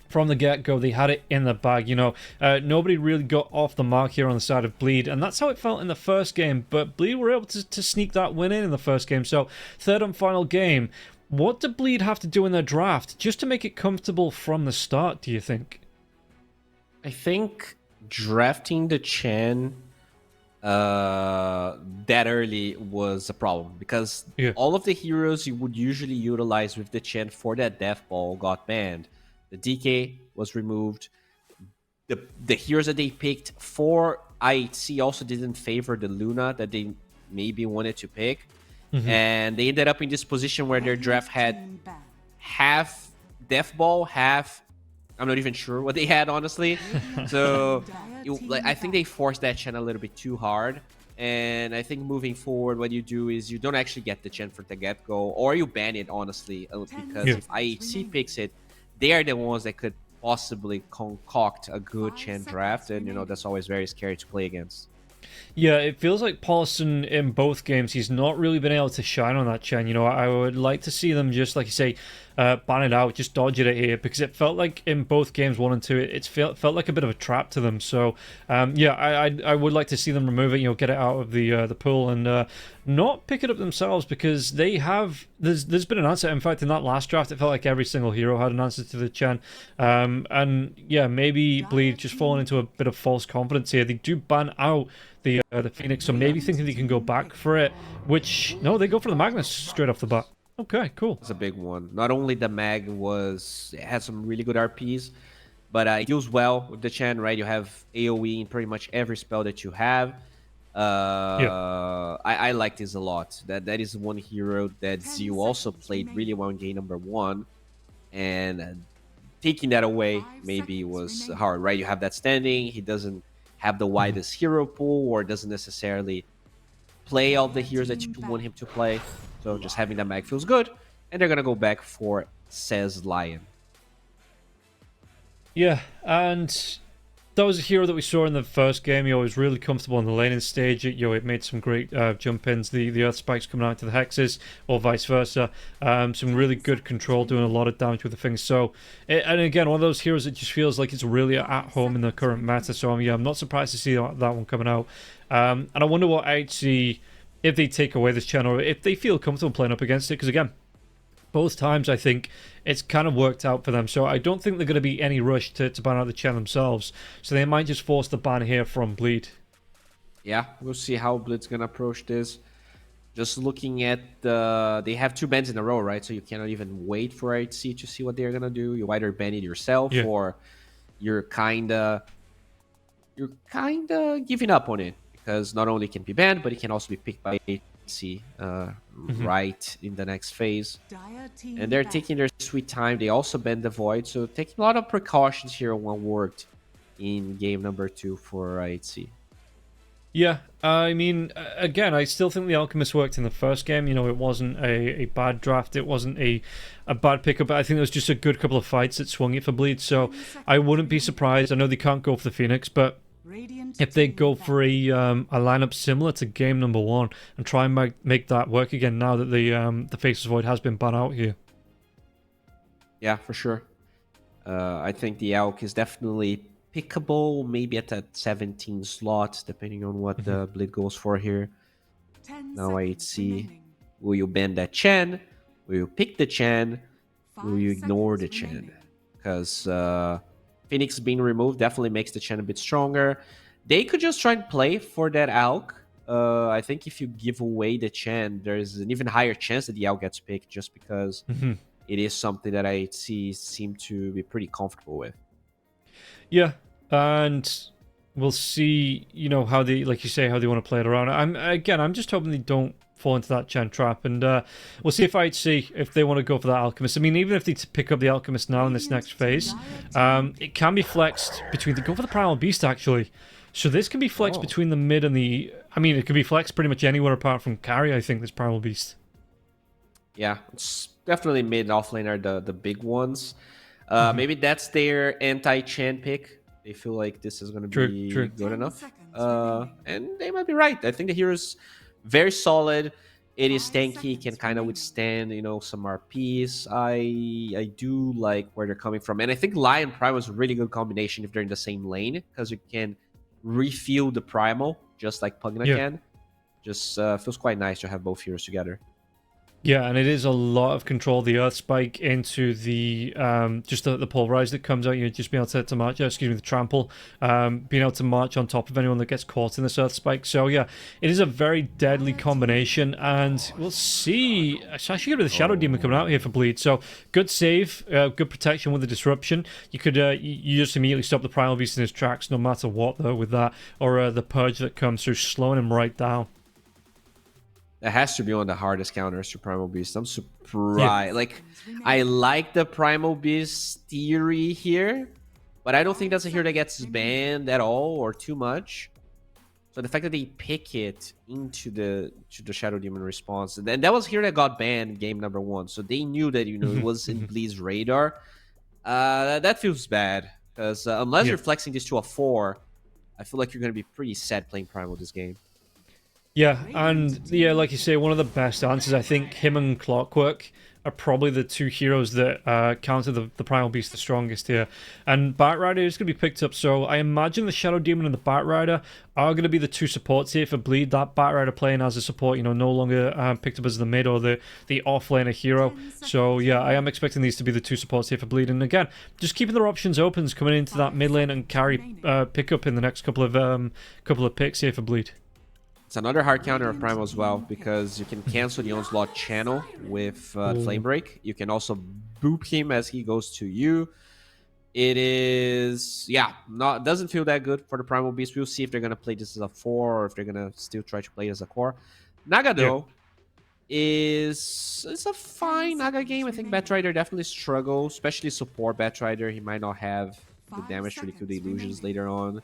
[SPEAKER 7] from the get-go, they had it in the bag. Nobody really got off the mark here on the side of Bleed, and that's how it felt in the first game. But Bleed were able to sneak that win in the first game. So, third and final game. What do Bleed have to do in their draft just to make it comfortable from the start, do you think?
[SPEAKER 8] I think drafting the Chen that early was a problem, because all of the heroes you would usually utilize with the Chen for that death ball got banned. The DK was removed. The heroes that they picked for IHC also didn't favor the Luna that they maybe wanted to pick. And they ended up in this position where their draft had half death ball, half... I'm not even sure what they had, honestly. So I think they forced that Chen a little bit too hard. And I think moving forward, what you do is you don't actually get the Chen for the get-go, or you ban it, honestly. Because if IHC picks it, they are the ones that could possibly concoct a good Chen draft. And, that's always very scary to play against.
[SPEAKER 7] Yeah, it feels like Paulson in both games, he's not really been able to shine on that Chen. I would like to see them just, like you say, ban it out, just dodge it here, because it felt like in both games 1 and 2, it felt like a bit of a trap to them. So, I would like to see them remove it, get it out of the pool and not pick it up themselves, because they have... There's been an answer. In fact, in that last draft, it felt like every single hero had an answer to the Chen. And yeah, maybe Bleed just falling into a bit of false confidence here. They do ban out the Phoenix, so maybe thinking they can go back for it, which... No, they go for the Magnus straight off the bat. Okay, cool.
[SPEAKER 8] It's a big one. Not only the Mag it had some really good RPs, but it deals well with the Chen, right? You have AoE in pretty much every spell that you have. I like this a lot. That is one hero that Zio also played really well in game number 1, and taking that away maybe was hard, right? You have that standing. He doesn't have the widest hero pool, or doesn't necessarily play all the heroes that you want him to play. So just having that Mag feels good. And they're going to go back for Says Lion.
[SPEAKER 7] Yeah, and that was a hero that we saw in the first game. He was really comfortable on the laning stage. It made some great jump ins. The Earth Spikes coming out to the Hexes, or vice versa. Some really good control, doing a lot of damage with the things. So, and again, one of those heroes that just feels like it's really at home in the current meta. So, I'm not surprised to see that one coming out. And I wonder what IHC, if they take away this Chen, or if they feel comfortable playing up against it. Because again, both times I think it's kind of worked out for them. So I don't think they're going to be any rush to ban out the Chen themselves. So they might just force the ban here from Bleed.
[SPEAKER 8] Yeah, we'll see how Bleed's going to approach this. Just looking at they have 2 bans in a row, right? So you cannot even wait for IHC to see what they're going to do. You either ban it yourself, or you're kind of giving up on it. Because not only can be banned, but it can also be picked by IHC right in the next phase. And they're taking their sweet time. They also banned the Void, so taking a lot of precautions here on what worked in game number 2 for IHC.
[SPEAKER 7] Yeah, I mean, again, I still think the Alchemist worked in the first game. It wasn't a bad draft. It wasn't a bad pickup, but I think it was just a good couple of fights that swung it for Bleed. So I wouldn't be surprised. I know they can't go for the Phoenix, but if they go for a lineup similar to game number 1 and try and make that work again now that the Faceless Void has been banned out here.
[SPEAKER 8] Yeah, for sure. I think the Alk is definitely pickable, maybe at that 17 slot, depending on what the Bleed goes for here. Now IHC, will you ban that Chen? Will you pick the Chen? Will you ignore the Chen? Because Phoenix being removed definitely makes the Chen a bit stronger. They could just try and play for that Alk. I think if you give away the Chen, there's an even higher chance that the Alk gets picked, just because it is something that I seem to be pretty comfortable with.
[SPEAKER 7] Yeah, and we'll see, how they, like you say, how they want to play it around. I'm just hoping they don't fall into that Chen trap, and we'll see if IHC, if they want to go for that Alchemist. I mean, even if they pick up the Alchemist now in this next phase, it can be flexed between... They go for the Primal Beast, actually. So this can be flexed between the mid and the... I mean, it can be flexed pretty much anywhere apart from carry, I think, this Primal Beast.
[SPEAKER 8] Yeah, it's definitely mid and off lane are the big ones. Maybe that's their anti-Chen pick. They feel like this is going to be good enough. And they might be right. I think the hero's very solid. It is tanky, can kind of withstand, some RPs. I do like where they're coming from. And I think Lion Primal is a really good combination if they're in the same lane, because you can refuel the Primal, just like Pugna can. Just feels quite nice to have both heroes together.
[SPEAKER 7] Yeah, and it is a lot of control. The Earth Spike into the just the pulverize that comes out. You just being able to march. The trample. Being able to march on top of anyone that gets caught in this Earth Spike. So yeah, it is a very deadly combination, and we'll see. It's actually going to be the Shadow Demon coming out here for Bleed. So good save, good protection with the disruption. You could you just immediately stop the Primal Beast in his tracks, no matter what though with that, or the Purge that comes through, slowing him right down.
[SPEAKER 8] That has to be one of the hardest counters to Primal Beast. I'm surprised. Like, I like the Primal Beast theory here, but I don't think that's a hero that gets banned at all or too much. So the fact that they pick it into the Shadow Demon response, and that was here that got banned game number 1. So they knew that it was in Bleed's radar. That feels bad because unless you're flexing this to a 4, I feel like you're going to be pretty sad playing Primal this game.
[SPEAKER 7] Yeah, and yeah, like you say, one of the best answers. I think him and Clockwork are probably the two heroes that counter the Primal Beast the strongest here. And Batrider is going to be picked up, so I imagine the Shadow Demon and the Batrider are going to be the two supports here for Bleed. That Batrider playing as a support, no longer picked up as the mid or the off-laner hero. So yeah, I am expecting these to be the two supports here for Bleed. And again, just keeping their options open, coming into that mid lane and carry pickup in the next couple of picks here for Bleed.
[SPEAKER 8] It's another hard counter of Primal as well, because you can cancel the Onslaught channel with Flame Break. You can also boop him as he goes to you. It is, doesn't feel that good for the Primal Beast. We'll see if they're going to play this as a 4 or if they're going to still try to play it as a core. Naga, though, it's a fine Naga game. I think Batrider definitely struggles, especially support Batrider. He might not have the damage to kill the illusions later on.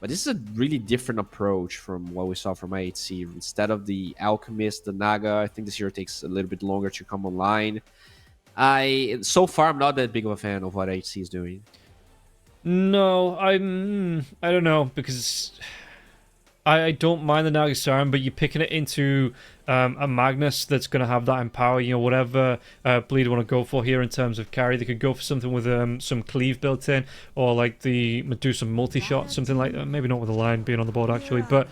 [SPEAKER 8] But this is a really different approach from what we saw from IHC. Instead of the Alchemist, the Naga, I think this hero takes a little bit longer to come online. So far, I'm not that big of a fan of what IHC is doing.
[SPEAKER 7] No, I don't know, because I don't mind the Naga Siren, but you're picking it into a Magnus that's going to have that empower, whatever Bleed want to go for here in terms of carry. They could go for something with some cleave built in, or like the Medusa multi-shot, something like that. Maybe not with the Lion being on the board, actually, but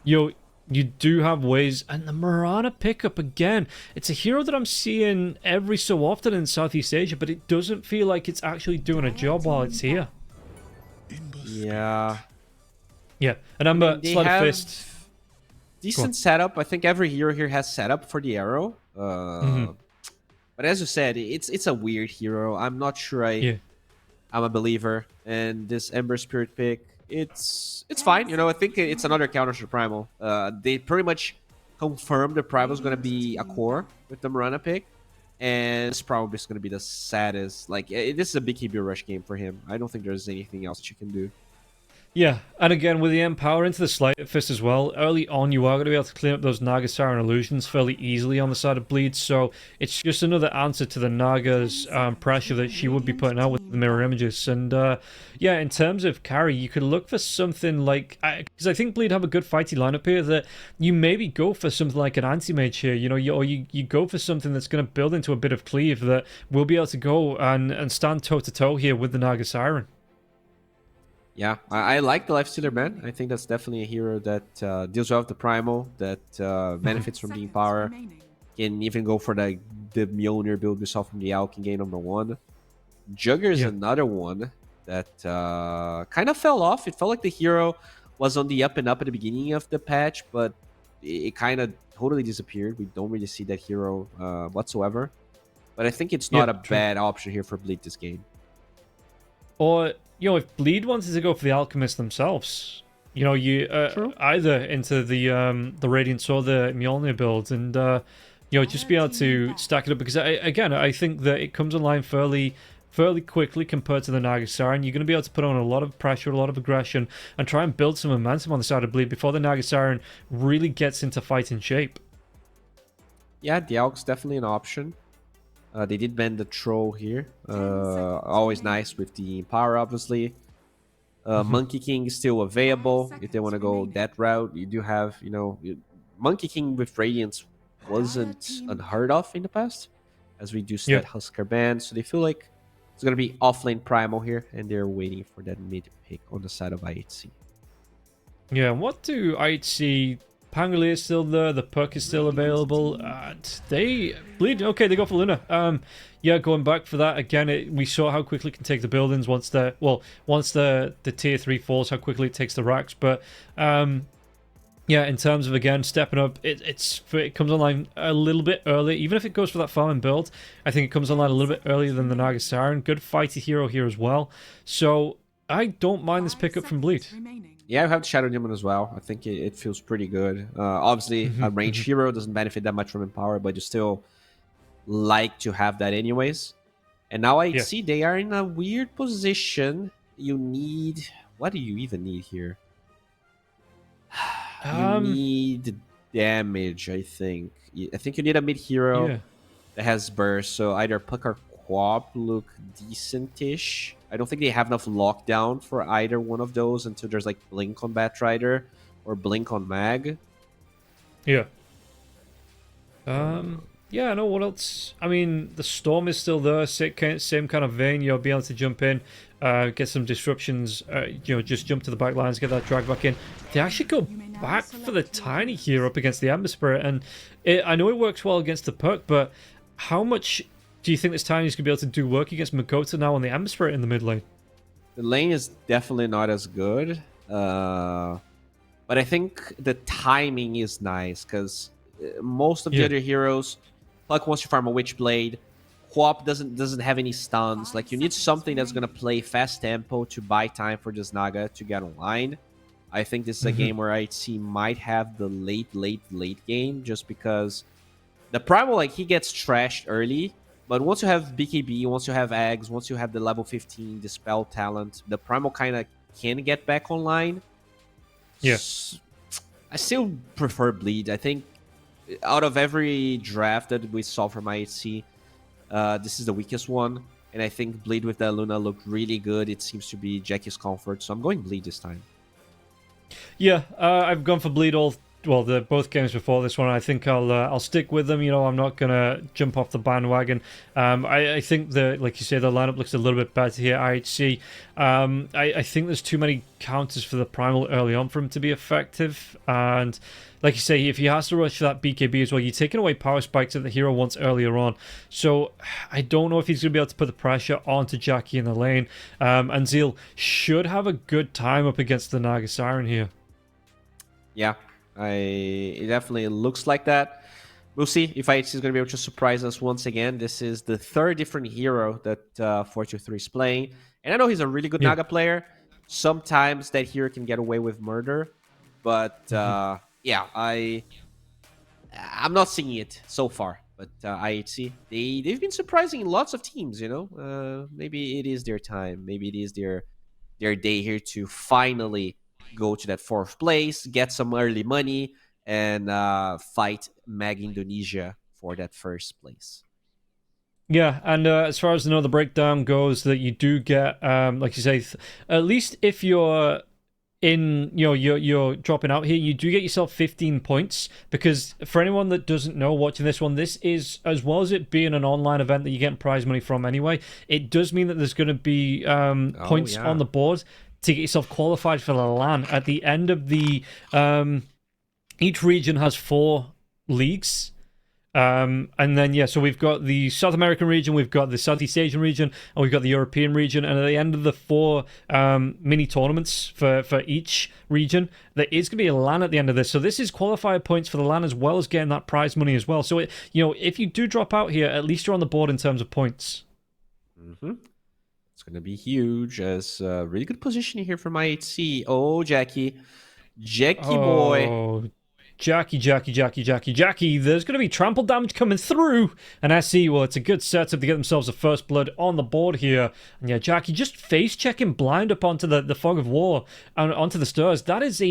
[SPEAKER 7] you do have ways. And the Mirana pickup, again, it's a hero that I'm seeing every so often in Southeast Asia, but it doesn't feel like it's actually doing a job while it's here.
[SPEAKER 8] Yeah.
[SPEAKER 7] Yeah, and I'm a Sleight of Fist.
[SPEAKER 8] Decent setup. I think every hero here has setup for the arrow. But as you said, it's a weird hero. I'm not sure I'm a believer. And this Ember Spirit pick, it's fine. I think it's another counter to Primal. They pretty much confirmed the Primal is going to be a core with the Mirana pick. And it's probably going to be the saddest. Like, this is a big Hebrew Rush game for him. I don't think there's anything else you can do.
[SPEAKER 7] Yeah, and again, with the Empower into the Sleight of Fist as well, early on you are going to be able to clean up those Naga Siren illusions fairly easily on the side of Bleed, so it's just another answer to the Naga's pressure that she would be putting out with the mirror images. And yeah, in terms of carry, you could look for something like, because I think Bleed have a good fighty lineup here, that you maybe go for something like an anti-mage here, or you go for something that's going to build into a bit of cleave that will be able to go and stand toe-to-toe here with the Naga Siren.
[SPEAKER 8] Yeah, I like the Lifestealer Man. I think that's definitely a hero that deals well with the Primal, that benefits from being power. Can even go for the Mjolnir build we saw from the Alck in game number 1. Jugger is another one that kind of fell off. It felt like the hero was on the up and up at the beginning of the patch, but it kind of totally disappeared. We don't really see that hero whatsoever. But I think it's not a bad option here for Bleed this game.
[SPEAKER 7] Or, if Bleed wanted to go for the Alchemist themselves, you either into the Radiance or the Mjolnir build, and just be able to stack it up, because I think that it comes online fairly quickly compared to the Naga Siren. You're going to be able to put on a lot of pressure, a lot of aggression, and try and build some momentum on the side of Bleed before the Naga Siren really gets into fighting shape.
[SPEAKER 8] Yeah, the Alck's definitely an option. They did ban the Troll here. Always nice with the power, obviously. Monkey King is still available if they want to go that route. You do have, Monkey King with Radiance wasn't unheard of in the past, as reduced that Husker ban. So they feel like it's going to be offlane Primal here, and they're waiting for that mid pick on the side of IHC.
[SPEAKER 7] Yeah, and what do IHC... Pangolier is still there, the perk is still available. They bleed. Okay, they go for Luna. Yeah, going back for that again. We saw how quickly it can take the buildings once the tier 3 falls, how quickly it takes the racks. But yeah, in terms of again stepping up, it comes online a little bit early. Even if it goes for that farming build, I think it comes online a little bit earlier than the Naga Siren. Good fighty hero here as well. So I don't mind this pickup from Bleed.
[SPEAKER 8] Yeah, I have the Shadow Demon as well. I think it feels pretty good. Obviously, a range hero doesn't benefit that much from Empower, but you still like to have that anyways. And now I see they are in a weird position. You need... What do you even need here? You need damage, I think. I think you need a mid-hero that has burst, so either Puck or Quap look decent-ish. I don't think they have enough lockdown for either one of those until there's like Blink on Batrider or Blink on Mag.
[SPEAKER 7] Yeah. Yeah, I know what else. I mean, the Storm is still there, same kind of vein. You'll be able to jump in, get some disruptions, just jump to the back lines, get that drag back in. They actually go back for the Tiny here up against the Ember Spirit, and I know it works well against the perk, but how much do you think this Tiny's going to be able to do work against Makota now on the Ember Spirit in the mid lane?
[SPEAKER 8] The lane is definitely not as good, but I think the timing is nice, because most of the other heroes, Puck wants to farm a Witchblade, Quap doesn't have any stuns. Like, you need something that's going to play fast tempo to buy time for this Naga to get online. I think this is a game where IHC might have the late game, just because the Primal, like, he gets trashed early, but once you have BKB, once you have Eggs, once you have the level 15 Dispel talent, the Primal kind of can get back online.
[SPEAKER 7] Yes.
[SPEAKER 8] I still prefer Bleed. I think out of every draft that we saw from IHC, this is the weakest one. And I think Bleed with the Luna looked really good. It seems to be Jackie's comfort, so I'm going Bleed this time.
[SPEAKER 7] Yeah, I've gone for Bleed both games before this one. I think I'll stick with them. I'm not gonna jump off the bandwagon. I think like you say, the lineup looks a little bit better here. IHC. I think there's too many counters for the Primal early on for him to be effective. And like you say, if he has to rush for that BKB as well, you're taking away power spikes that the hero wants earlier on. So I don't know if he's gonna be able to put the pressure onto Jackie in the lane. And Zeal should have a good time up against the Naga Siren here.
[SPEAKER 8] Yeah. It definitely looks like that. We'll see if IHC is going to be able to surprise us once again. This is the third different hero that 423 is playing. And I know he's a really good Naga player. Sometimes that hero can get away with murder. But yeah, I'm not seeing it so far. But IHC, they've been surprising lots of teams, Maybe it is their time. Maybe it is their day here to finally go to that 4th place, get some early money, and fight Mag Indonesia for that 1st place.
[SPEAKER 7] Yeah, and as far as the breakdown goes, that you do get, like you say, at least if you're in, you're dropping out here, you do get yourself 15 points, because for anyone that doesn't know watching this one, this is, as well as it being an online event that you're getting prize money from anyway, it does mean that there's going to be points on the board to get yourself qualified for the LAN. At the end of the... each region has 4 leagues. And then, so we've got the South American region, we've got the Southeast Asian region, and we've got the European region. And at the end of the 4 mini tournaments for each region, there is going to be a LAN at the end of this. So this is qualifier points for the LAN as well as getting that prize money as well. So, if you do drop out here, at least you're on the board in terms of points.
[SPEAKER 8] It's going to be huge, as really good positioning here from IHC. Oh, Jackie boy.
[SPEAKER 7] Jackie. There's going to be trample damage coming through. And SE, well, it's a good setup to get themselves a first blood on the board here. And yeah, Jackie just face checking blind up onto the Fog of War and onto the Stars. That is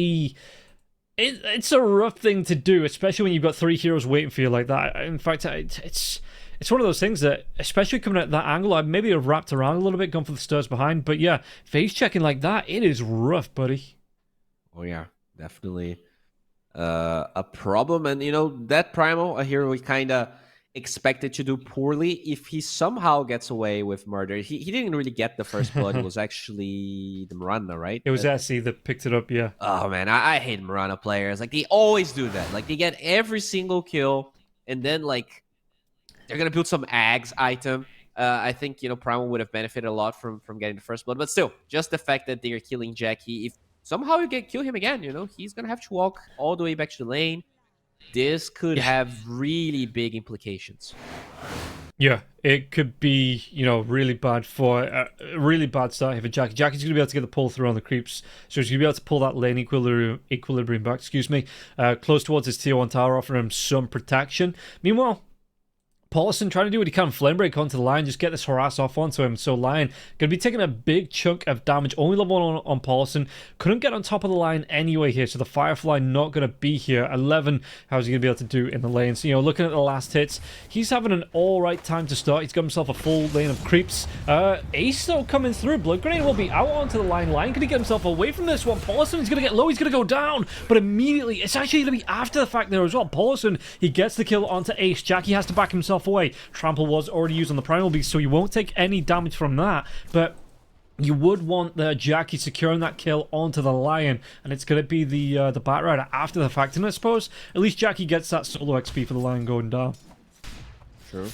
[SPEAKER 7] it's a rough thing to do, especially when you've got 3 heroes waiting for you like that. In fact, it's one of those things that, especially coming at that angle, I maybe have wrapped around a little bit, gone for the Stars behind. But yeah, face checking like that, it is rough, buddy.
[SPEAKER 8] Oh yeah, definitely. a problem. And that Primal here we kind of expected to do poorly. If he somehow gets away with murder, he didn't really get the first blood. It was actually the Miranda, right?
[SPEAKER 7] It was SC that picked it up, yeah.
[SPEAKER 8] Oh man, I hate Miranda players. Like, they always do that. Like, they get every single kill, and then like they're gonna build some Ags item. I think Primal would have benefited a lot from getting the first blood, but still, just the fact that they are killing Jackie, if somehow you kill him again, he's gonna have to walk all the way back to the lane. This could have really big implications.
[SPEAKER 7] Yeah, it could be, really bad for a really bad start here for Jackie. Jackie's going to be able to get the pull through on the creeps, so he's going to be able to pull that lane equilibrium back, close towards his tier 1 tower, offering him some protection. Meanwhile, Paulson trying to do what he can, flame break onto the line, just get this harass off onto him. So Lion going to be taking a big chunk of damage, only level 1 on Paulson. Couldn't get on top of the line anyway here, so the Firefly not going to be here. 11, how's he going to be able to do in the lane? So, looking at the last hits, he's having an alright time to start. He's got himself a full lane of creeps. Ace though coming through. Blood Grenade will be out onto the line. Lion can he get himself away from this one? Paulson is going to get low, he's going to go down, but immediately, it's actually going to be after the fact there as well. Paulson, he gets the kill onto Ace. Jackie has to back himself away. Trample was already used on the Primal Beast, so you won't take any damage from that, but you would want the Jackie securing that kill onto the Lion, and it's going to be the Bat Rider after the fact, and I suppose at least Jackie gets that solo XP for the Lion going down.
[SPEAKER 8] True.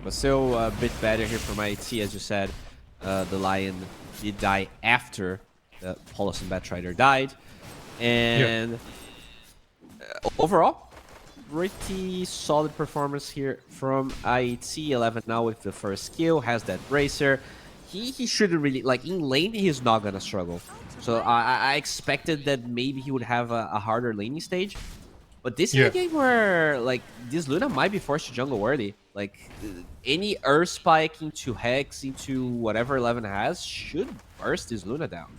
[SPEAKER 8] But still a bit better here from IHC, as you said. The Lion did die after the Paulson Bat Rider died, and overall, pretty solid performance here from IHC. 11 now with the first kill, has that bracer. He shouldn't really, like, in lane he's not gonna struggle, so I expected that maybe he would have a harder laning stage, but this is a game where like this Luna might be forced to jungle worthy. Like, any Earth spike into Hex into whatever 11 has should burst this Luna down.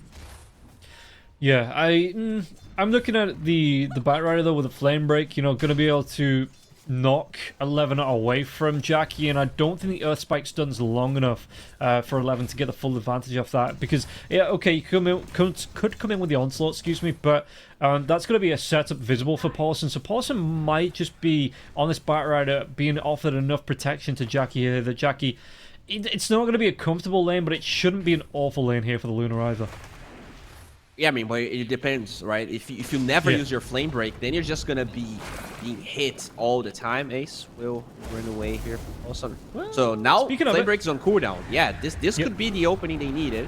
[SPEAKER 7] Yeah, I'm looking at the Bat Rider though with a flame break, going to be able to knock 11 away from Jackie, and I don't think the Earth Spike stun's long enough for 11 to get the full advantage of that, because you could come in with the onslaught, but that's going to be a setup visible for Paulson, so Paulson might just be on this Bat Rider being offered enough protection to Jackie here that Jackie, it's not going to be a comfortable lane, but it shouldn't be an awful lane here for the Luna either.
[SPEAKER 8] Yeah, I mean, but it depends, right? If you never use your flame break, then you're just gonna be being hit all the time. Ace will run away here from Paulson. So now flame break is on cooldown. Yeah, this could be the opening they needed.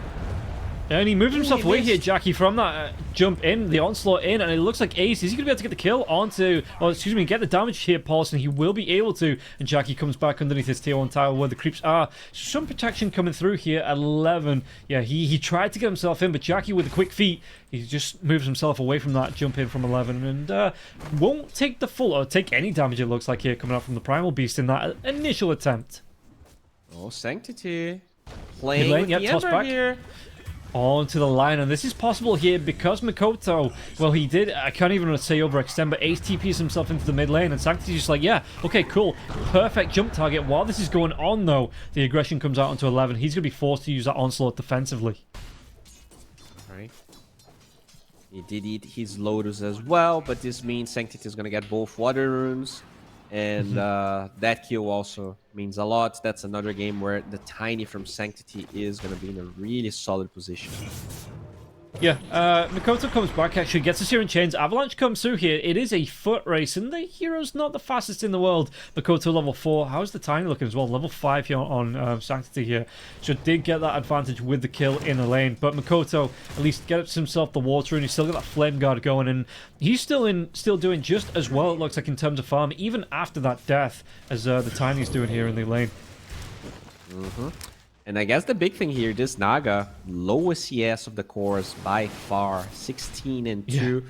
[SPEAKER 7] And he moves himself away here, Jackie, from that jump in, the onslaught in, and it looks like Ace, is he going to be able to get the kill onto, get the damage here, Paulson? He will be able to, and Jackie comes back underneath his tier 1 tower where the creeps are. Some protection coming through here, 11. Yeah, he tried to get himself in, but Jackie with the quick feet, he just moves himself away from that jump in from 11, and won't take the full, or take any damage, it looks like, here, coming out from the Primal Beast in that initial attempt.
[SPEAKER 8] Oh, Sanctity. Playing with the Ember here.
[SPEAKER 7] Onto the line, and this is possible here because Mikoto, well, he did, I can't even say overextend, but Ace TPs himself into the mid lane, and Sanctity's just like, yeah, okay, cool, perfect jump target. While this is going on, though, the aggression comes out onto 11. He's going to be forced to use that onslaught defensively.
[SPEAKER 8] Alright. He did eat his Lotus as well, but this means Sanctity is going to get both water runes. And that kill also means a lot. That's another game where the Tiny from Sanctity is going to be in a really solid position.
[SPEAKER 7] Yeah, Mikoto comes back, actually gets us here in chains. Avalanche comes through here. It is a foot race, and the hero's not the fastest in the world. Mikoto level 4. How's the Tiny looking as well? Level 5 here on Sanctity here. So did get that advantage with the kill in the lane, but Mikoto at least gets himself the water, and he's still got that flame guard going, and he's still doing just as well, it looks like, in terms of farm, even after that death, as the Tiny's doing here in the lane.
[SPEAKER 8] And I guess the big thing here, this Naga, lowest CS of the cores by far, 16 and 2.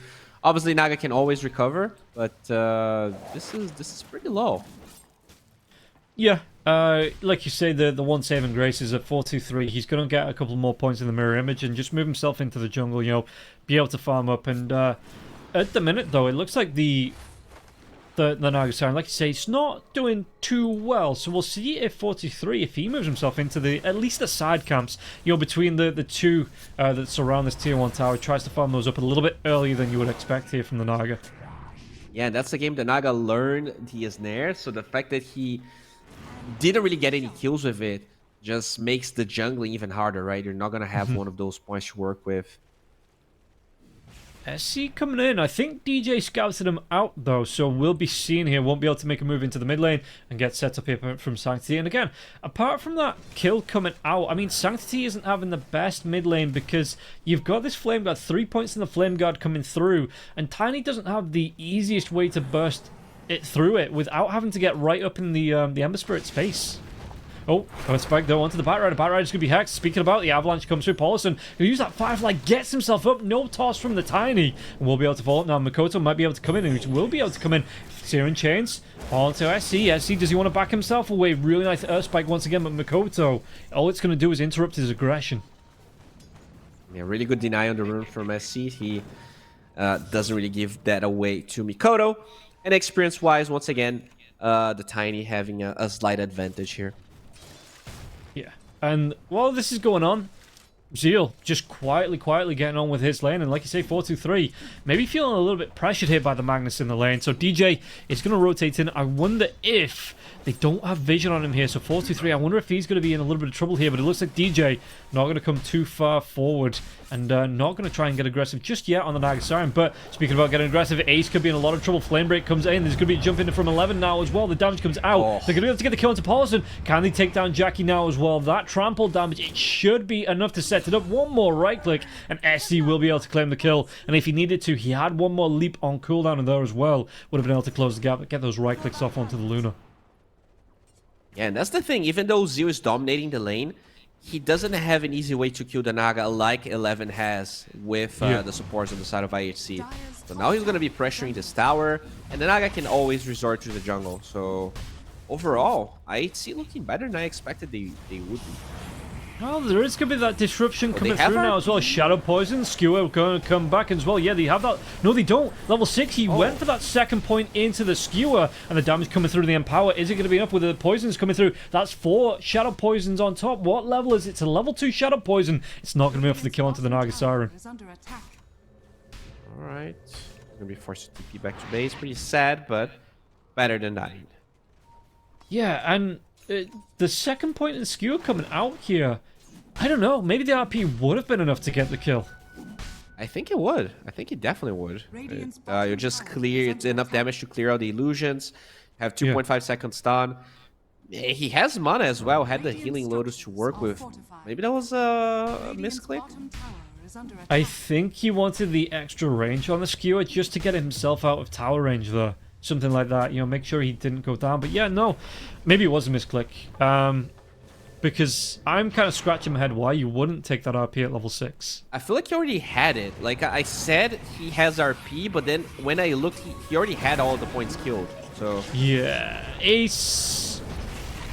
[SPEAKER 8] Obviously, Naga can always recover, but this is pretty low.
[SPEAKER 7] Yeah, like you say, the one saving grace is at 4-2-3. He's going to get a couple more points in the mirror image and just move himself into the jungle, be able to farm up. And at the minute, though, it looks like the Naga Siren, like you say, it's not doing too well. So we'll see if 43, if he moves himself into at least the side camps, between the two that surround this tier 1 tower, tries to farm those up a little bit earlier than you would expect here from the Naga.
[SPEAKER 8] Yeah, and that's the game that Naga learned the snare, so the fact that he didn't really get any kills with it just makes the jungling even harder, right? You're not going to have one of those points to work with.
[SPEAKER 7] SC coming in. I think DJ scouted him out though, so we'll be seeing here. Won't be able to make a move into the mid lane and get set up here from Sanctity. And again, apart from that kill coming out, I mean, Sanctity isn't having the best mid lane because you've got this Flame Guard, 3 points in the Flame Guard coming through, and Tiny doesn't have the easiest way to burst it through it without having to get right up in the Ember Spirit's face. Oh, Spike though onto the Batrider. Batrider's going to be hacked. Speaking about the Avalanche comes through. Paulson, who used that Firefly, gets himself up. No toss from the Tiny. And we'll be able to follow up now. Makoto might be able to come in, and will be able to come in. Searing Chains onto SC. SC, does he want to back himself away? Really nice Spike once again, but Makoto, all it's going to do is interrupt his aggression.
[SPEAKER 8] Yeah, really good deny on the rune from SC. He doesn't really give that away to Mikoto. And experience-wise, once again, the Tiny having a slight advantage here.
[SPEAKER 7] Yeah, and while this is going on, Zeal just quietly getting on with his lane, and like you say, 4-2-3, maybe feeling a little bit pressured here by the Magnus in the lane. So DJ is going to rotate in. I wonder if they don't have vision on him here. So 4-2-3, I wonder if he's going to be in a little bit of trouble here, but it looks like DJ not going to come too far forward and not going to try and get aggressive just yet on the Nagasarian. But speaking about getting aggressive, Ace could be in a lot of trouble. Flame Break comes in. There's going to be a jump in from 11 now as well. The damage comes out. They're going to be able to get the kill into Paulson. Can they take down Jackie now as well? That trample damage, it should be enough to set it up. One more right click and SC will be able to claim the kill. And if he needed to, he had one more leap on cooldown in there as well. Would have been able to close the gap and get those right clicks off onto the Luna.
[SPEAKER 8] Yeah, and that's the thing. Even though Zio is dominating the lane, he doesn't have an easy way to kill the Naga like 11 has with the supports on the side of IHC. So now he's going to be pressuring this tower, and the Naga can always resort to the jungle. So overall, IHC looking better than I expected they would be.
[SPEAKER 7] Well, there is going to be that disruption coming through now as well. Shadow Poison, Skewer going to come back as well. Yeah, they have that. No, they don't. Level 6, he went for that second point into the Skewer, and the damage coming through the Empower. Is it going to be enough with the Poisons coming through? That's 4 Shadow Poisons on top. What level is it? It's a level 2 Shadow Poison. It's not going to be enough for the kill onto the Nagasarian.
[SPEAKER 8] Alright. Going to be forced to TP back to base. Pretty sad, but better than dying.
[SPEAKER 7] Yeah, and the second point in Skewer coming out here, I don't know. Maybe the RP would have been enough to get the kill.
[SPEAKER 8] I think it would. I think it definitely would. You just clear it's enough damage to clear out the illusions. Have 2.5 seconds stun. He has mana as well. Had the healing lotus to work with. Maybe that was a misclick.
[SPEAKER 7] I think he wanted the extra range on the Skewer just to get himself out of tower range there. Something like that. You know, make sure he didn't go down. But yeah, no. Maybe it was a misclick. Because I'm kind of scratching my head why you wouldn't take that RP at level 6.
[SPEAKER 8] I feel like he already had it. Like I said, he has RP, but then when I looked, he already had all the points killed. So
[SPEAKER 7] yeah, Ace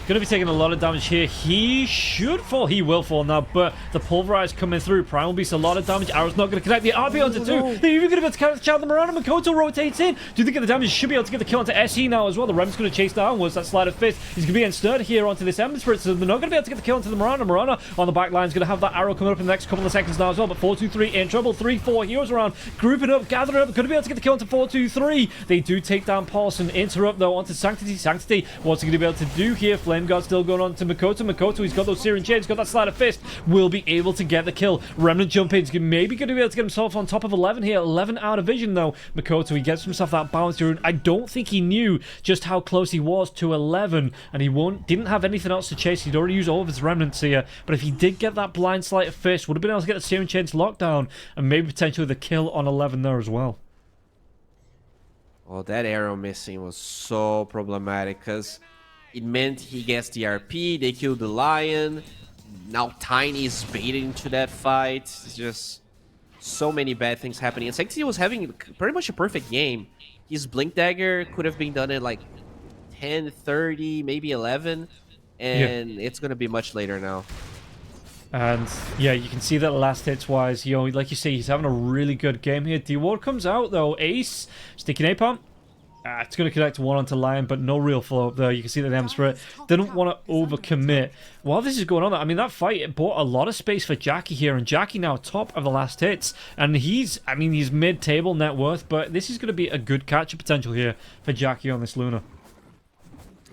[SPEAKER 7] gonna be taking a lot of damage here. He should fall. He will fall now, but the Pulverize coming through. Primal Beast, a lot of damage. Arrow's not gonna connect. The RP onto 2. They're even gonna be able to catch out the Mirana. Makoto rotates in. Do they get the damage? Should be able to get the kill onto SE now as well. The Rem's gonna chase downwards. That Sleight of Fist. He's gonna be ensnared here onto this Ember Spirit, so they're not gonna be able to get the kill onto the Mirana. Mirana on the back line is gonna have that arrow coming up in the next couple of seconds now as well. But 4-2-3 in trouble. 3-4 heroes around, grouping up, gathering up. Gonna be able to get the kill onto 4-2-3. They do take down Paulson. Interrupt though onto Sanctity. Sanctity, what's he gonna be able to do here? Flame Guard still going on to Makoto. Makoto, he's got those Searing Chains, got that Sleight of Fist, will be able to get the kill. Remnant jump in, he's maybe going to be able to get himself on top of 11 here. 11 out of vision though. Makoto, he gets himself that bounce rune. I don't think he knew just how close he was to 11, and he didn't have anything else to chase. He'd already used all of his remnants here, but if he did get that blind Sleight of Fist, would have been able to get the Searing Chains lockdown, and maybe potentially the kill on 11 there as well.
[SPEAKER 8] Well, that arrow missing was so problematic, because it meant he gets the RP, they kill the Lion. Now Tiny is baited into that fight. It's just so many bad things happening. And Sanctity was having pretty much a perfect game. His Blink Dagger could have been done at like 10, 30, maybe 11. And it's going to be much later now.
[SPEAKER 7] And yeah, you can see that last hits wise, like you say, he's having a really good game here. D-Ward comes out though. Ace, sticking Napalm. It's going to connect one onto Lion, but no real flow up there. You can see that the Ember Spirit didn't want to overcommit. While this is going on, I mean, that fight, it bought a lot of space for Jackie here, and Jackie now top of the last hits. And he's mid-table net worth, but this is going to be a good catch-up potential here for Jackie on this Luna.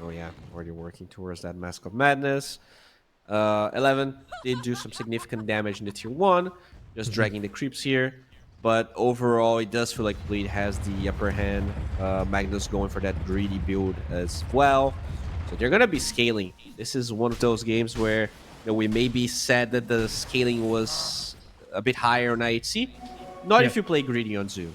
[SPEAKER 8] Oh yeah, already working towards that Mask of Madness. 11 did do some significant damage in the tier 1, just dragging the creeps here. But overall, it does feel like Bleed has the upper hand. Magnus going for that greedy build as well. So they're going to be scaling. This is one of those games where we maybe said that the scaling was a bit higher on IHC. Not if you play greedy on Zoo.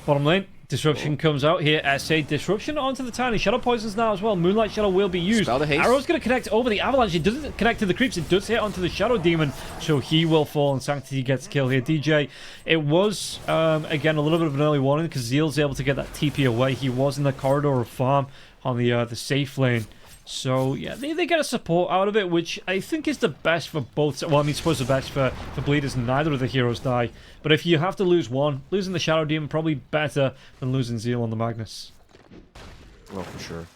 [SPEAKER 7] Bottom lane. Disruption comes out here. SA Disruption onto the Tiny. Shadow Poisons now as well. Moonlight Shadow will be used. Arrow's going to connect over the Avalanche. It doesn't connect to the creeps. It does hit onto the Shadow Demon. So he will fall and Sanctity gets killed here. DJ, it was, again, a little bit of an early warning because Zeal's able to get that TP away. He was in the corridor of farm on the safe lane. So, yeah, they get a support out of it, which I think is the best for both. Well, I mean, suppose the best for Bleeders. Neither of the heroes die. But if you have to lose one, losing the Shadow Demon probably better than losing Zeal on the Magnus.
[SPEAKER 8] Oh, for sure.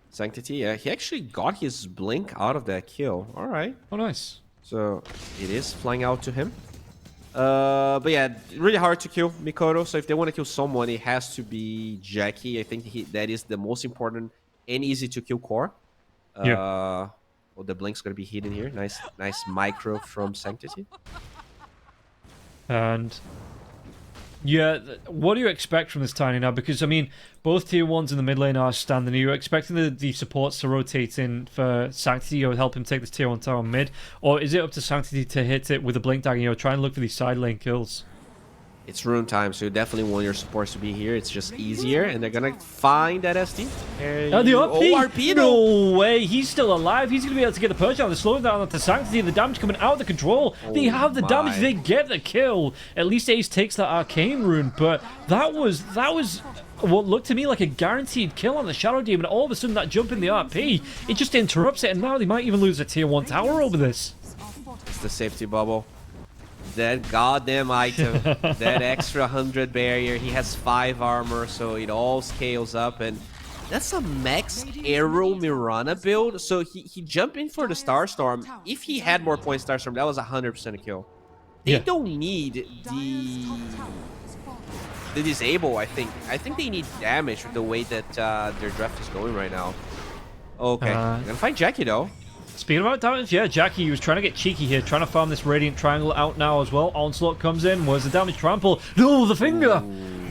[SPEAKER 8] Sanctity, yeah, he actually got his blink out of that kill. All right.
[SPEAKER 7] Oh, nice.
[SPEAKER 8] So, it is flying out to him. But yeah, really hard to kill Mikoto. So if they want to kill someone, it has to be Jackie. I think that is the most important and easy to kill core.
[SPEAKER 7] Yeah.
[SPEAKER 8] Well, the blink's gonna be hidden here. Nice micro from Sanctity.
[SPEAKER 7] And yeah, what do you expect from this Tiny now? Because I mean, both tier 1s in the mid lane are standing. Are you expecting the supports to rotate in for Sanctity or help him take this tier 1 tower mid? Or is it up to Sanctity to hit it with a blink dagger, try and look for these side lane kills?
[SPEAKER 8] It's rune time, so you definitely want your supports to be here. It's just easier, and they're gonna find that SD.
[SPEAKER 7] The RP?
[SPEAKER 8] RP
[SPEAKER 7] No way, he's still alive. He's gonna be able to get the purge out. They're slowing down onto Sanctity. The damage coming out of the control. They have the damage. They get the kill. At least Ace takes that arcane rune, but that was what looked to me like a guaranteed kill on the Shadow Demon. All of a sudden, that jump in the RP, it just interrupts it, and now they might even lose a tier 1 tower over this.
[SPEAKER 8] It's the safety bubble. That goddamn item, that extra 100 barrier. He has 5 armor, so it all scales up, and that's a max Arrow Mirana build. So he jumped in for the Starstorm. If he had more points Starstorm, that was 100% a kill. They don't need the disable, I think. I think they need damage with the way that their draft is going right now. Okay, gonna find Jackie though.
[SPEAKER 7] Speaking about damage, yeah, Jackie was trying to get cheeky here, trying to farm this Radiant Triangle out now as well. Onslaught comes in. Where's the damage trample? No, the finger!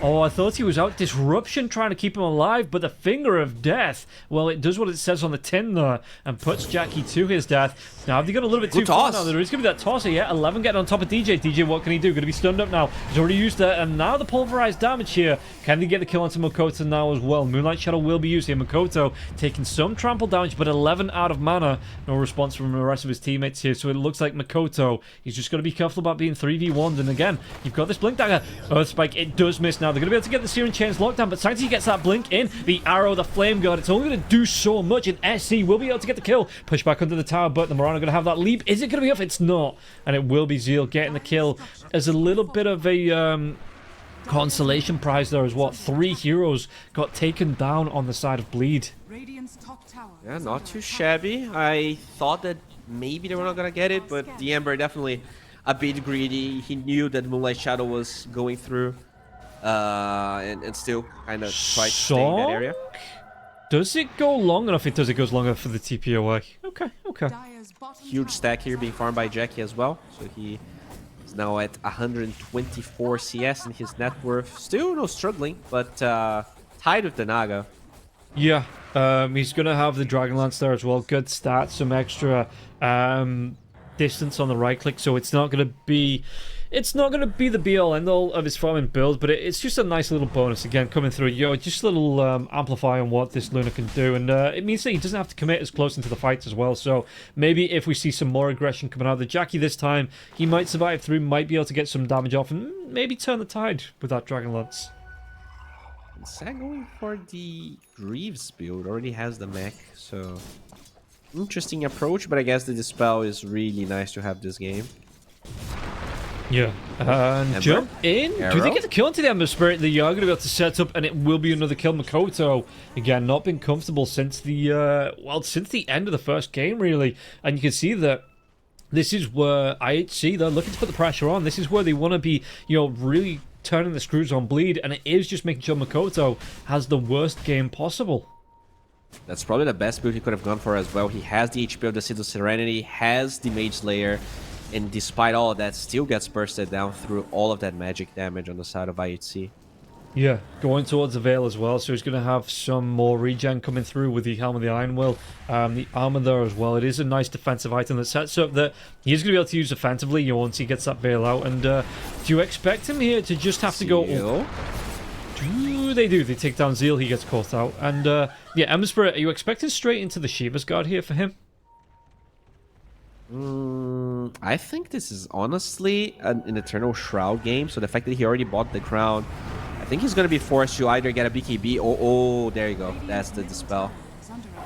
[SPEAKER 7] Oh, I thought he was out. Disruption trying to keep him alive, but the Finger of Death, well, it does what it says on the tin there and puts Jackie to his death. Now, have they got a little bit too far now? There is going to be that tosser, yeah. 11 getting on top of DJ. DJ, what can he do? Going to be stunned up now. He's already used that, and now the pulverized damage here. Can they get the kill onto Makoto now as well? Moonlight Shadow will be used here. Makoto taking some trample damage, but 11 out of mana. No response from the rest of his teammates here, so it looks like Makoto, he's just got to be careful about being 3v1'd, and again, you've got this Blink Dagger. Earth Spike, it does miss now. They're going to be able to get the Searing Chains locked down, but Sanctity gets that Blink in. The Arrow, the Flame Guard, it's only going to do so much, and SC will be able to get the kill. Push back under the tower, but the Mirana going to have that leap. Is it going to be off? It's not, and it will be Zeal getting the kill as a little bit of a consolation prize there as what 3 heroes got taken down on the side of Bleed.
[SPEAKER 8] Yeah, not too shabby. I thought that maybe they were not gonna get it, but the Ember definitely a bit greedy. He knew that Moonlight Shadow was going through, and still kind of tried to stay in that area.
[SPEAKER 7] Does it go long enough? It does. It goes longer for the TP away. Okay, okay.
[SPEAKER 8] Huge stack here being farmed by Jackie as well, so he is now at 124 CS in his net worth. Still no struggling, but tied with the Naga.
[SPEAKER 7] Yeah, he's going to have the Dragonlance there as well. Good stats, some extra distance on the right click, so it's not going to be the be-all end-all of his farming build, but it's just a nice little bonus again coming through. Just a little amplify on what this Luna can do, and it means that he doesn't have to commit as close into the fights as well. So maybe if we see some more aggression coming out of the Jackie this time, he might survive through, might be able to get some damage off, and maybe turn the tide with that Dragonlance.
[SPEAKER 8] Sag going for the Greaves build, already has the mech, so interesting approach, but I guess the Dispel is really nice to have this game.
[SPEAKER 7] Yeah, and jump in.
[SPEAKER 8] Arrow?
[SPEAKER 7] Do they get the kill into the Ember Spirit? They are going to be able to set up, and it will be another kill. Makoto, again, not been comfortable since the since the end of the first game, really. And you can see that this is where IHC, they're looking to put the pressure on. This is where they want to be, really turning the screws on Bleed, and it is just making sure Makoto has the worst game possible.
[SPEAKER 8] That's probably the best build he could have gone for as well. He has the HP of the Seed of Serenity, has the Mage Slayer, and despite all of that, still gets bursted down through all of that magic damage on the side of IHC.
[SPEAKER 7] Yeah, going towards the Veil as well, so he's going to have some more regen coming through with the Helm of the Iron Will. The armor there as well. It is a nice defensive item that sets up that he is going to be able to use offensively once he gets that Veil out. And do you expect him here to just have to go... They do. They take down Zeal, he gets caught out. And yeah, Ember Spirit, are you expecting straight into the Shiva's Guard here for him?
[SPEAKER 8] I think this is honestly an Eternal Shroud game, so the fact that he already bought the crown, I think he's going to be forced to either get a BKB or... Oh, there you go. That's the Dispel.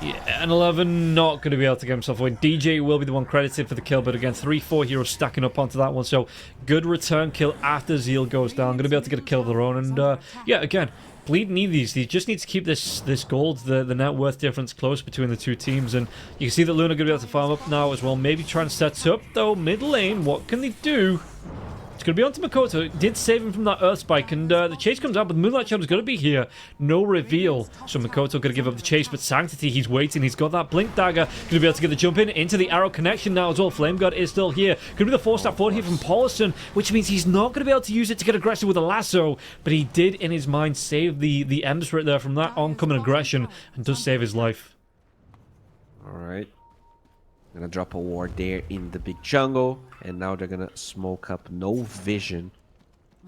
[SPEAKER 7] Yeah, and 11 not going to be able to get himself away. DJ will be the one credited for the kill, but again, 3-4 heroes stacking up onto that one, so good return kill after Zeal goes down. Going to be able to get a kill of their own, and yeah, again, Bleed need these. They just need to keep this gold, the net worth difference close between the two teams, and you can see that Luna going to be able to farm up now as well. Maybe try and set up, though, mid lane. What can they do? It's going to be onto Makoto. It did save him from that Earth Spike, and the chase comes out, but Moonlight Shadow's going to be here. No reveal, so Makoto going to give up the chase, but Sanctity, he's waiting. He's got that Blink Dagger. Going to be able to get the jump in into the arrow connection now as well. Flame Guard is still here. Going to be the 4-step forward here from Paulison, which means he's not going to be able to use it to get aggressive with a lasso, but he did, in his mind, save the Ember Spirit there from that oncoming aggression, and does save his life.
[SPEAKER 8] Alright. Gonna drop a ward there in the big jungle, and now they're gonna smoke up no vision.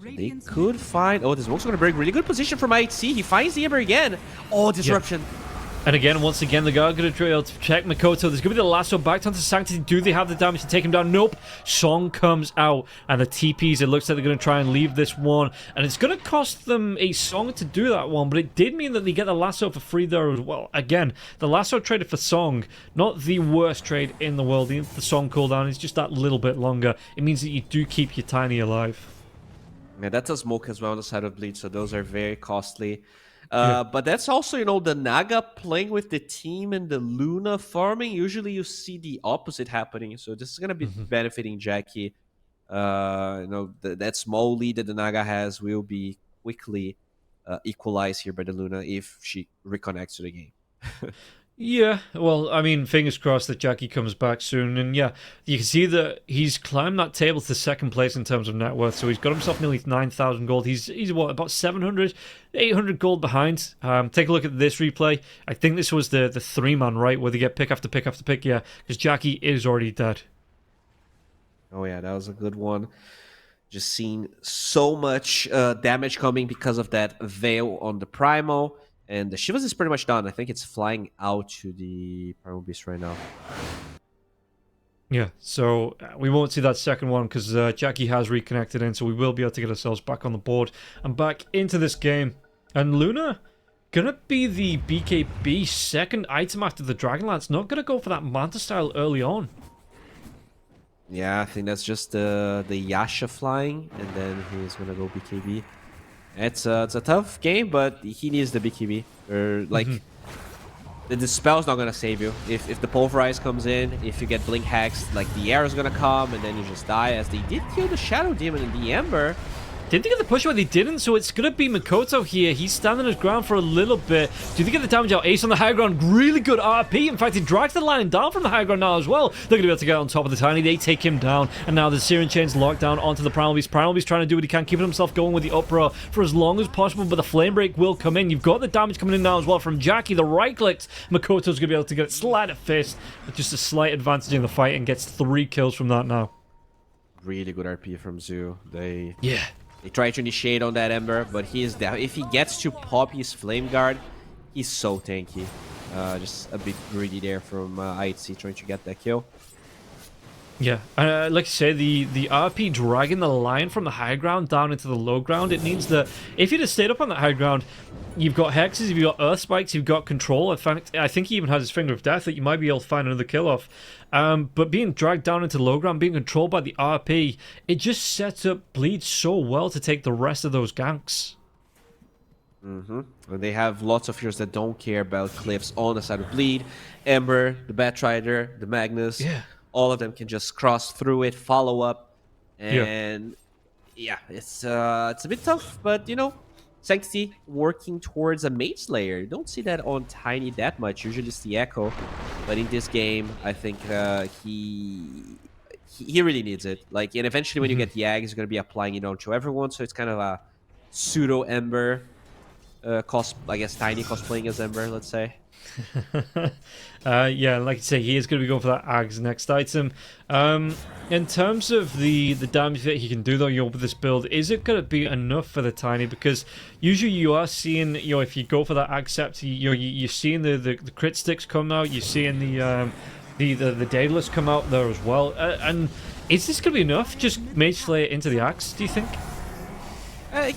[SPEAKER 8] So they could find... Oh, this smoke's gonna break really good position from IHC. He finds the Ember again. Oh, disruption.
[SPEAKER 7] Yeah. And again, once again, the guard going to try to check Makoto. There's going to be the lasso back onto Sanctity. Do they have the damage to take him down? Nope. Song comes out, and the TPs, it looks like they're going to try and leave this one. And it's going to cost them a Song to do that one, but it did mean that they get the lasso for free there as well. Again, the lasso traded for Song, not the worst trade in the world. The Song cooldown is just that little bit longer. It means that you do keep your Tiny alive.
[SPEAKER 8] Yeah, that's a smoke as well on the side of Bleed, so those are very costly. But that's also, the Naga playing with the team and the Luna farming. Usually you see the opposite happening. So this is going to be benefiting Jackie. That small lead that the Naga has will be quickly equalized here by the Luna if she reconnects to the game.
[SPEAKER 7] Yeah, well, I mean, fingers crossed that Jackie comes back soon. And yeah, you can see that he's climbed that table to second place in terms of net worth. So he's got himself nearly 9,000 gold. He's what, about 700, 800 gold behind. Take a look at this replay. I think this was the 3-man, right, where they get pick after pick after pick. Yeah, because Jackie is already dead.
[SPEAKER 8] Oh yeah, that was a good one. Just seeing so much damage coming because of that Veil on the Primal. And the Shivas is pretty much done. I think it's flying out to the Primal Beast right now.
[SPEAKER 7] Yeah, so we won't see that second one because Jackie has reconnected in, so we will be able to get ourselves back on the board and back into this game. And Luna, gonna be the BKB second item after the Dragonlance. Not gonna go for that Manta style early on.
[SPEAKER 8] Yeah, I think that's just the Yasha flying, and then he's gonna go BKB. It's a tough game, but he needs the BKB. The Dispel's not gonna save you. If the Pulverize comes in, if you get Blink Hacks, the arrow's gonna come, and then you just die, as they did kill the Shadow Demon in the Ember.
[SPEAKER 7] Didn't they get the push away? They didn't, so it's going to be Makoto here. He's standing his ground for a little bit. Do they get the damage out? Ace on the high ground. Really good RP. In fact, he drags the line down from the high ground now as well. They're going to be able to get on top of the Tiny. They take him down, and now the Syrian Chain's locked down onto the Primal Beast. Primal Beast trying to do what he can, keeping himself going with the Uproar for as long as possible, but the Flame Break will come in. You've got the damage coming in now as well from Jackie. The right-clicked Makoto's going to be able to get Sleight of Fist with just a slight advantage in the fight and gets 3 kills from that now.
[SPEAKER 8] Really good RP from Zoo. They try to initiate on that Ember, but he is down. If he gets to pop his Flame Guard, he's so tanky. Just a bit greedy there from IHC trying to get that kill.
[SPEAKER 7] Yeah, like I say, the RP dragging the line from the high ground down into the low ground, it means that if you'd have stayed up on that high ground, you've got hexes, you've got earth spikes, you've got control. In fact, I think he even has his finger of death that you might be able to find another kill off. But being dragged down into the low ground, being controlled by the RP, it just sets up Bleed so well to take the rest of those ganks.
[SPEAKER 8] And they have lots of heroes that don't care about cliffs on the side of Bleed. Ember, the Batrider, the Magnus.
[SPEAKER 7] Yeah.
[SPEAKER 8] All of them can just cross through it, follow up, and it's a bit tough. But you know, Sanctity working towards a Mage Slayer. You don't see that on Tiny that much. Usually it's the Echo, but in this game, I think he really needs it. Like, and eventually when you get the Ag, he's going to be applying it onto everyone. So it's kind of a pseudo Ember I guess Tiny cosplaying as Ember, let's say.
[SPEAKER 7] Yeah, like I say, he is going to be going for that Ag's next item. In terms of the damage that he can do though, with this build, is it going to be enough for the Tiny? Because usually you are seeing, if you go for that Ag Sept, you're seeing the crit sticks come out, you're seeing the Daedalus come out there as well. And is this going to be enough? Just Mage Slayer into the Axe, do you think?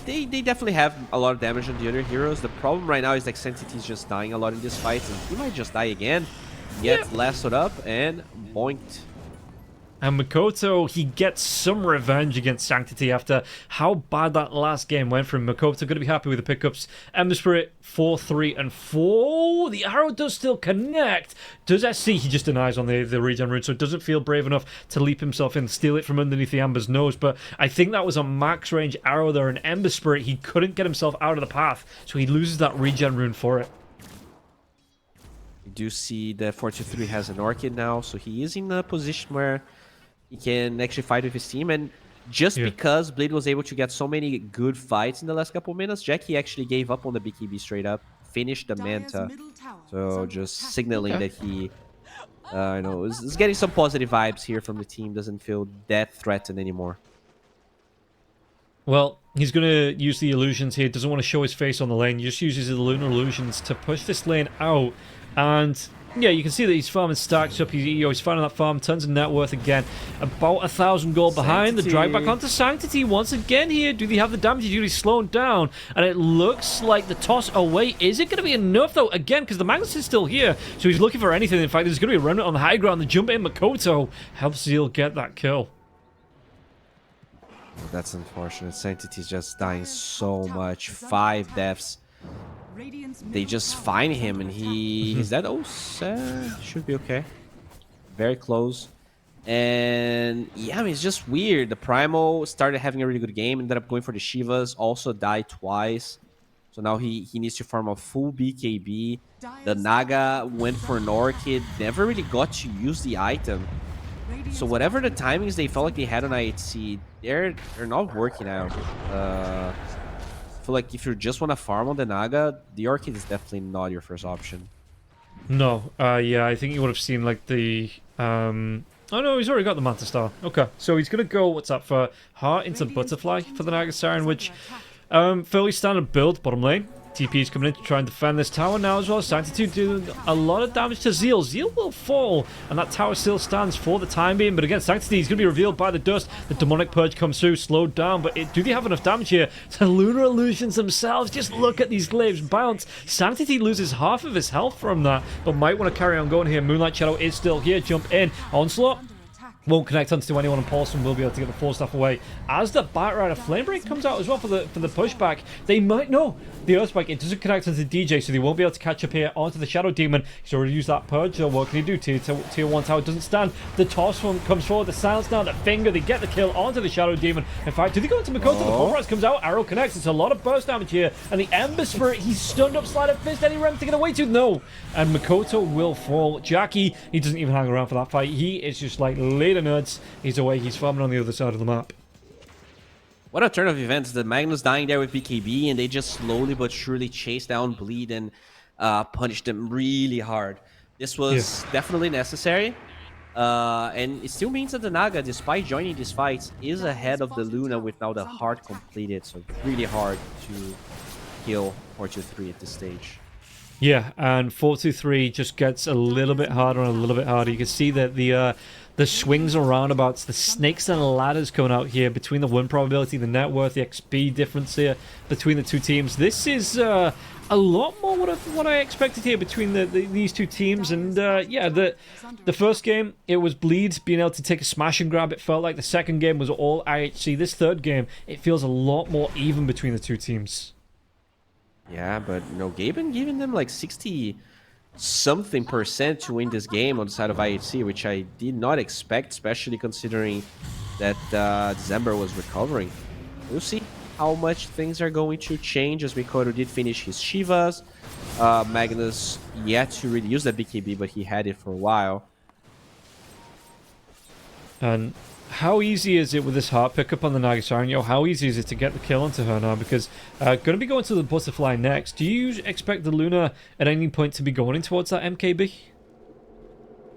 [SPEAKER 8] They definitely have a lot of damage on the other heroes. The problem right now is like Sentity's just dying a lot in this fight, and he might just die again. Gets lassoed up and boinked.
[SPEAKER 7] And Makoto, he gets some revenge against Sanctity after how bad that last game went for him. Makoto going to be happy with the pickups. Ember Spirit, 4, 3, and 4. The arrow does still connect. Does SC, he just denies on the regen rune, so doesn't feel brave enough to leap himself in, steal it from underneath the Ember's nose. But I think that was a max range arrow there, and Ember Spirit, he couldn't get himself out of the path, so he loses that regen rune for it.
[SPEAKER 8] You do see that 423 has an Orchid now, so he is in a position where he can actually fight with his team. And just because Blade was able to get so many good fights in the last couple minutes, Jackie actually gave up on the BKB straight up, finished the Manta. So just signaling that he is getting some positive vibes here from the team, doesn't feel that threatened anymore.
[SPEAKER 7] Well, he's going to use the illusions here, doesn't want to show his face on the lane, he just uses the lunar illusions to push this lane out. And yeah, you can see that he's farming stacks up. He's finding that farm, tons of net worth again. About 1,000 gold behind. The drag back onto Sanctity once again here. Do they have the damage? He's really slowing down. And it looks like the toss away. Is it going to be enough, though? Again, because the Magnus is still here. So he's looking for anything. In fact, there's going to be a remnant on the high ground. The jump in Makoto helps Zeal get that kill.
[SPEAKER 8] That's unfortunate. Sanctity's just dying so much. 5 deaths. They just find him and he's dead. Oh, should be okay. Very close. And yeah, I mean, it's just weird. The Primal started having a really good game, ended up going for the Shivas, also died twice. So now he needs to farm a full BKB. The Naga went for an Orchid, never really got to use the item. So whatever the timings they felt like they had on IHC, they're not working out. I feel like if you just want to farm on the Naga, the Orchid is definitely not your first option.
[SPEAKER 7] No, yeah, I think you would have seen like the oh no, he's already got the Manta Star. Okay, so he's gonna go, what's that, for Heart into Butterfly for the Naga Siren, which fairly standard build, bottom lane. TP's coming in to try and defend this tower now as well. Sanctity doing a lot of damage to Zeal. Zeal will fall, and that tower still stands for the time being. But again, Sanctity is going to be revealed by the dust. The Demonic Purge comes through, slowed down. But do they have enough damage here? The Lunar Illusions themselves, just look at these glaives bounce. Sanctity loses half of his health from that, but might want to carry on going here. Moonlight Shadow is still here. Jump in. Onslaught won't connect onto anyone, and Paulson will be able to get the Force Staff away. As the Batrider Flamebreak comes out as well for the pushback, they might know the Earthspike. It doesn't connect onto DJ, so they won't be able to catch up here onto the Shadow Demon. He's already used that Purge, so what can he do? Tier 1 tower doesn't stand. The toss one comes forward, the silence now, the finger, they get the kill onto the Shadow Demon. In fact, do they go into Makoto? The Pulverize comes out, arrow connects, it's a lot of burst damage here, and the Ember Spirit, he's stunned up, Sleight of Fist, any rem to get away to? No! And Makoto will fall. Jackie, he doesn't even hang around for that fight. He is just like later nerds. He's away, he's farming on the other side of the map.
[SPEAKER 8] What a turn of events. The Magnus dying there with BKB, and they just slowly but surely chase down Bleed and punish them really hard. This was definitely necessary. And it still means that the Naga, despite joining these fights, is ahead of the Luna with now the Heart completed. So it's really hard to kill 423 at this stage. Yeah, and 423 just gets a little bit harder and a little bit harder. You can see that the
[SPEAKER 7] the swings and roundabouts, the snakes and ladders coming out here between the win probability, the net worth, the XP difference here between the two teams. This is a lot more what I expected here between these two teams. And yeah, the first game, it was Bleed being able to take a smash and grab. It felt like the second game was all IHC. This third game, it feels a lot more even between the two teams.
[SPEAKER 8] Yeah, but Gaben giving them like 60-something% to win this game on the side of IHC, which I did not expect, especially considering that December was recovering. We'll see how much things are going to change, as Mikoto did finish his Shivas. Magnus yet to really use that BKB, but he had it for a while.
[SPEAKER 7] And how easy is it with this heart pickup on the Nagasarin? How easy is it to get the kill onto her now? Because going to be going to the Butterfly next. Do you expect the Luna at any point to be going in towards that MKB?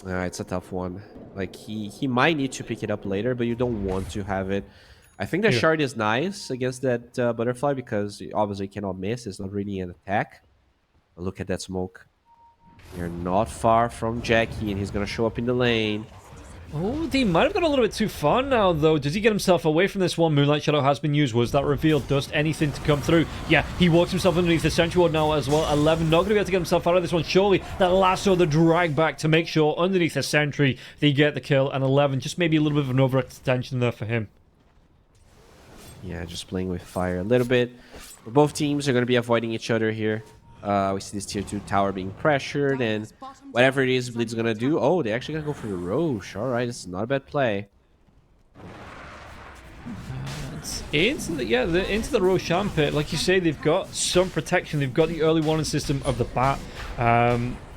[SPEAKER 8] It's a tough one. Like, he might need to pick it up later, but you don't want to have it. I think that shard is nice against that Butterfly because obviously cannot miss. It's not really an attack. But look at that smoke. You're not far from Jackie, and he's going to show up in the lane.
[SPEAKER 7] Oh, he might have gone a little bit too far now, though. Does he get himself away from this one? Moonlight Shadow has been used. Was that revealed? Dust, anything to come through? Yeah, he walks himself underneath the Sentry Ward now as well. 11, not going to be able to get himself out of this one. Surely that lasso, the drag back to make sure underneath the Sentry they get the kill. And 11, just maybe a little bit of an overextension there for him.
[SPEAKER 8] Yeah, just playing with fire a little bit. Both teams are going to be avoiding each other here. We see this tier 2 tower being pressured, and whatever it is Bleed's going to do... Oh, they're actually going to go for the Roche. Alright, this is not a bad play.
[SPEAKER 7] Into the Roshan pit. Like you say, they've got some protection. They've got the early warning system of the bat.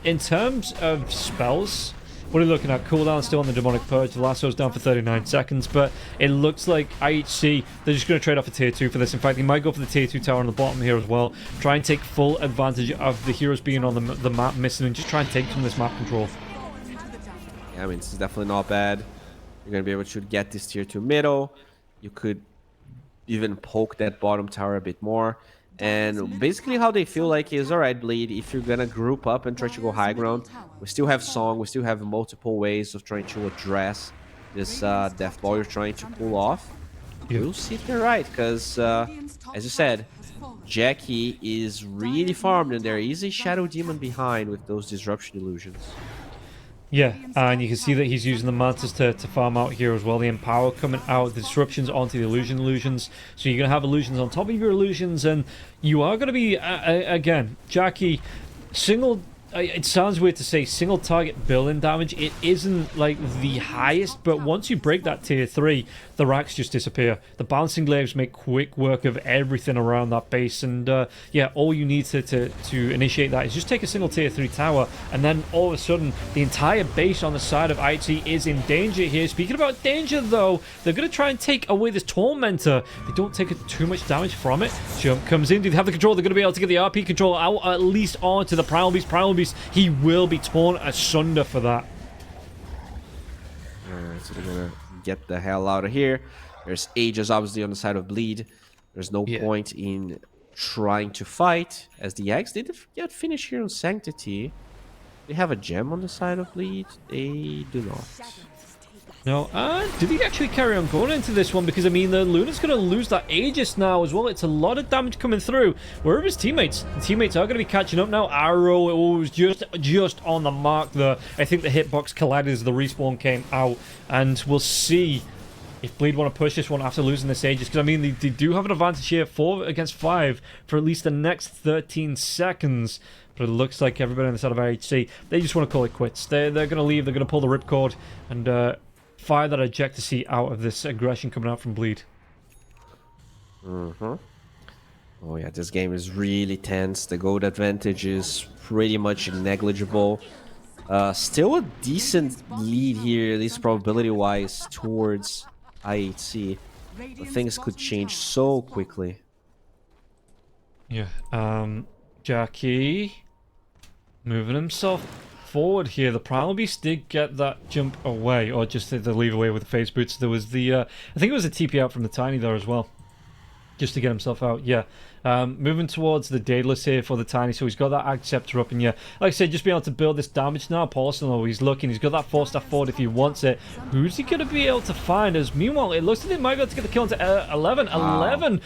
[SPEAKER 7] In terms of spells... What are you looking at? Cooldown still on the Demonic Purge. The lasso's down for 39 seconds, but it looks like IHC, they're just going to trade off a tier 2 for this. In fact, they might go for the tier 2 tower on the bottom here as well. Try and take full advantage of the heroes being on the map missing and just try and take some of this map control.
[SPEAKER 8] Yeah, I mean, this is definitely not bad. You're going to be able to get this tier 2 middle. You could even poke that bottom tower a bit more. And basically how they feel like is, alright, Bleed, if you're gonna group up and try to go high ground, we still have Song, we still have multiple ways of trying to address this death ball you're trying to pull off. We'll see if they're right, because as you said, Jackie is really farmed and there is a Shadow Demon behind with those Disruption Illusions.
[SPEAKER 7] Yeah, and you can see that he's using the Mantis to farm out here as well. The Empower coming out, the Disruptions onto the illusions. So you're going to have illusions on top of your illusions, and you are going to be, again, Jackie, single... It sounds weird to say single target billing damage. It isn't like the highest, but once you break that tier 3, the racks just disappear. The bouncing glaives make quick work of everything around that base, and yeah, all you need to initiate that is just take a single tier 3 tower, and then all of a sudden the entire base on the side of IHC is in danger here. Speaking about danger though, they're going to try and take away this Tormentor. They don't take too much damage from it. Jump comes in. Do they have the control? They're going to be able to get the RP control out at least onto the Primal Beast. Primal Beast, he will be torn asunder for that.
[SPEAKER 8] Alright, so they're gonna get the hell out of here. There's Aegis obviously on the side of Bleed. There's no point in trying to fight, as the Axe did get finished here on Sanctity. They have a gem on the side of Bleed. They do not.
[SPEAKER 7] No, did he actually carry on going into this one? Because, I mean, the Luna's going to lose that Aegis now as well. It's a lot of damage coming through. Where are his teammates? The teammates are going to be catching up now. Arrow, it was just on the mark there. I think the hitbox collided as the respawn came out. And we'll see if Bleed want to push this one after losing this Aegis. Because, I mean, they do have an advantage here, 4 against 5, for at least the next 13 seconds. But it looks like everybody on the side of IHC, they just want to call it quits. They're going to leave. They're going to pull the ripcord and fire that ejector seat out of this aggression coming out from Bleed.
[SPEAKER 8] Oh yeah, this game is really tense. The gold advantage is pretty much negligible. Still a decent lead here, at least probability-wise, towards IHC. But things could change so quickly.
[SPEAKER 7] Yeah, Jackie moving himself forward here. The Primal Beast did get that jump away, or just the leave away with the phase boots. There was the, I think it was a TP out from the Tiny there as well. Just to get himself out, yeah. Moving towards the Daedalus here for the Tiny, so he's got that Ag Scepter up, and yeah, like I said, just being able to build this damage now. Paulson, though, he's looking, he's got that 4-star forward if he wants it. Who's he going to be able to find? As meanwhile, it looks like they might be able to get the kill into 11. Wow. 11!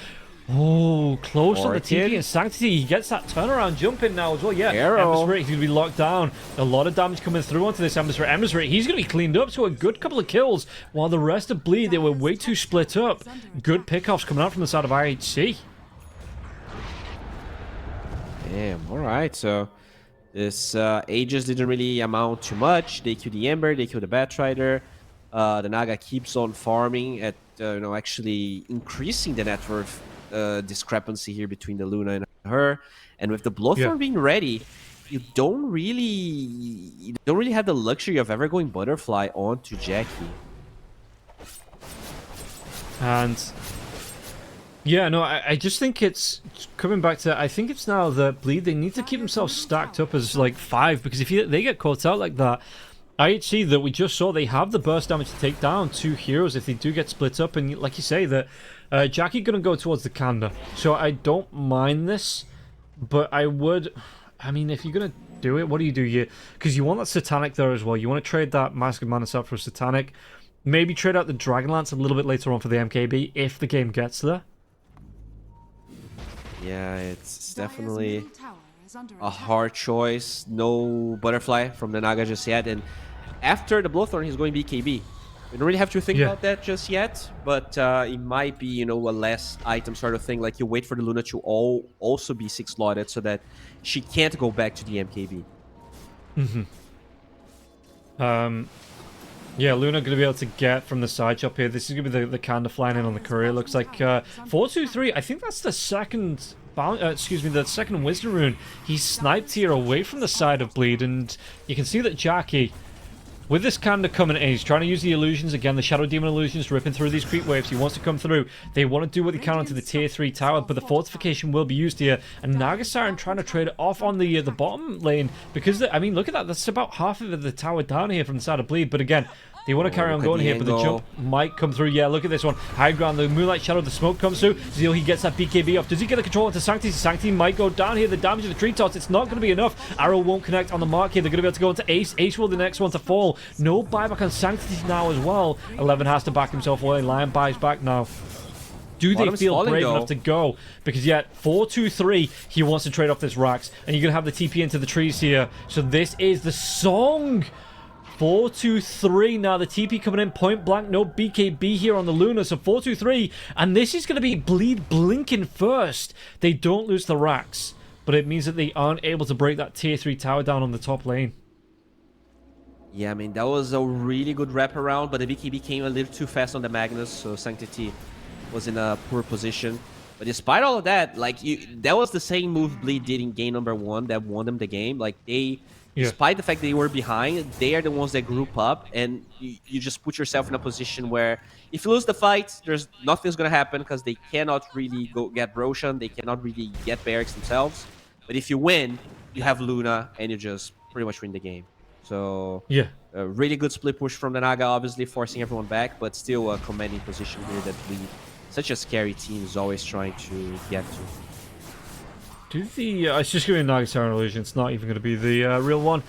[SPEAKER 7] Oh, close on the TP and Sanctity. He gets that turnaround jump in now as well. Yeah, Emissary, he's going to be locked down. A lot of damage coming through onto this Emissary. Emissary, he's going to be cleaned up, so a good couple of kills. While the rest of Bleed, they were way too split up. Good pickoffs coming out from the side of IHC.
[SPEAKER 8] Damn, alright, so this Aegis didn't really amount to much. They killed the Ember, they killed the Batrider. The Naga keeps on farming at, actually increasing the net worth discrepancy here between the Luna and her. And with the Bloodthorn being ready, you don't really have the luxury of ever going Butterfly onto Jackie.
[SPEAKER 7] And yeah, no, I just think it's coming back to, I think it's now that Bleed, they need to keep themselves stacked up as like 5, because if they get caught out like that, IHC that we just saw, they have the burst damage to take down 2 heroes if they do get split up. And like you say, that Jackie going to go towards the Kanda. So I don't mind this, but I would, I mean, if you're going to do it, what do you do? Because you want that Satanic there as well. You want to trade that Mask of Madness out for a Satanic. Maybe trade out the Dragonlance a little bit later on for the MKB if the game gets there.
[SPEAKER 8] Yeah, it's definitely a hard choice. No Butterfly from the Naga just yet. And after the Bloodthorn, he's going BKB. We don't really have to think about that just yet, but it might be, a less item sort of thing. Like you wait for the Luna to also be 6 slotted so that she can't go back to the MKB.
[SPEAKER 7] Yeah, Luna going to be able to get from the side chop here. This is going to be the Kanda flying in on the courier. Looks like 4-2-3. I think that's the second, the second Wisdom Rune. He's sniped here away from the side of Bleed, and you can see that Jackie, with this Kanda coming in, he's trying to use the illusions again, the Shadow Demon illusions, ripping through these creep waves. He wants to come through. They want to do what they can onto the tier 3 tower, but the fortification will be used here. And Nagasiren trying to trade it off on the bottom lane, because, I mean, look at that. That's about half of the tower down here from the side of Bleed. But again, they want to carry on going here, but the jump might come through. Yeah, look at this one. High ground, the Moonlight Shadow, the smoke comes through. Zeal, he gets that BKB off. Does he get the control into Sanctity? Sanctity might go down here. The damage of the tree toss, it's not going to be enough. Arrow won't connect on the mark here. They're going to be able to go into Ace. Ace will be the next one to fall. No buyback on Sanctity now as well. 11 has to back himself away. Lion buys back now. Do they feel brave enough to go? Because yet 4-2-3, he wants to trade off this Rax, and you're gonna have the TP into the trees here. So this is the song. 4-2-3 now. The TP coming in point blank. No BKB here on the Luna. So 4-2-3, and this is gonna be Bleed blinking first. They don't lose the Rax, but it means that they aren't able to break that tier 3 tower down on the top lane.
[SPEAKER 8] Yeah, I mean, that was a really good wraparound, but the BKB came a little too fast on the Magnus, so Sanctity was in a poor position. But despite all of that, like, that was the same move Bleed did in game number 1 that won them the game. Like, despite the fact they were behind, they are the ones that group up, and you just put yourself in a position where if you lose the fight, there's nothing's going to happen because they cannot really go get Roshan, they cannot really get barracks themselves. But if you win, you have Luna, and you just pretty much win the game. So,
[SPEAKER 7] yeah,
[SPEAKER 8] a really good split push from the Naga, obviously forcing everyone back, but still a commanding position here that Bleed, such a scary team, is always trying to get to.
[SPEAKER 7] It's just going to be a Nagasiren illusion. It's not even going to be the real one.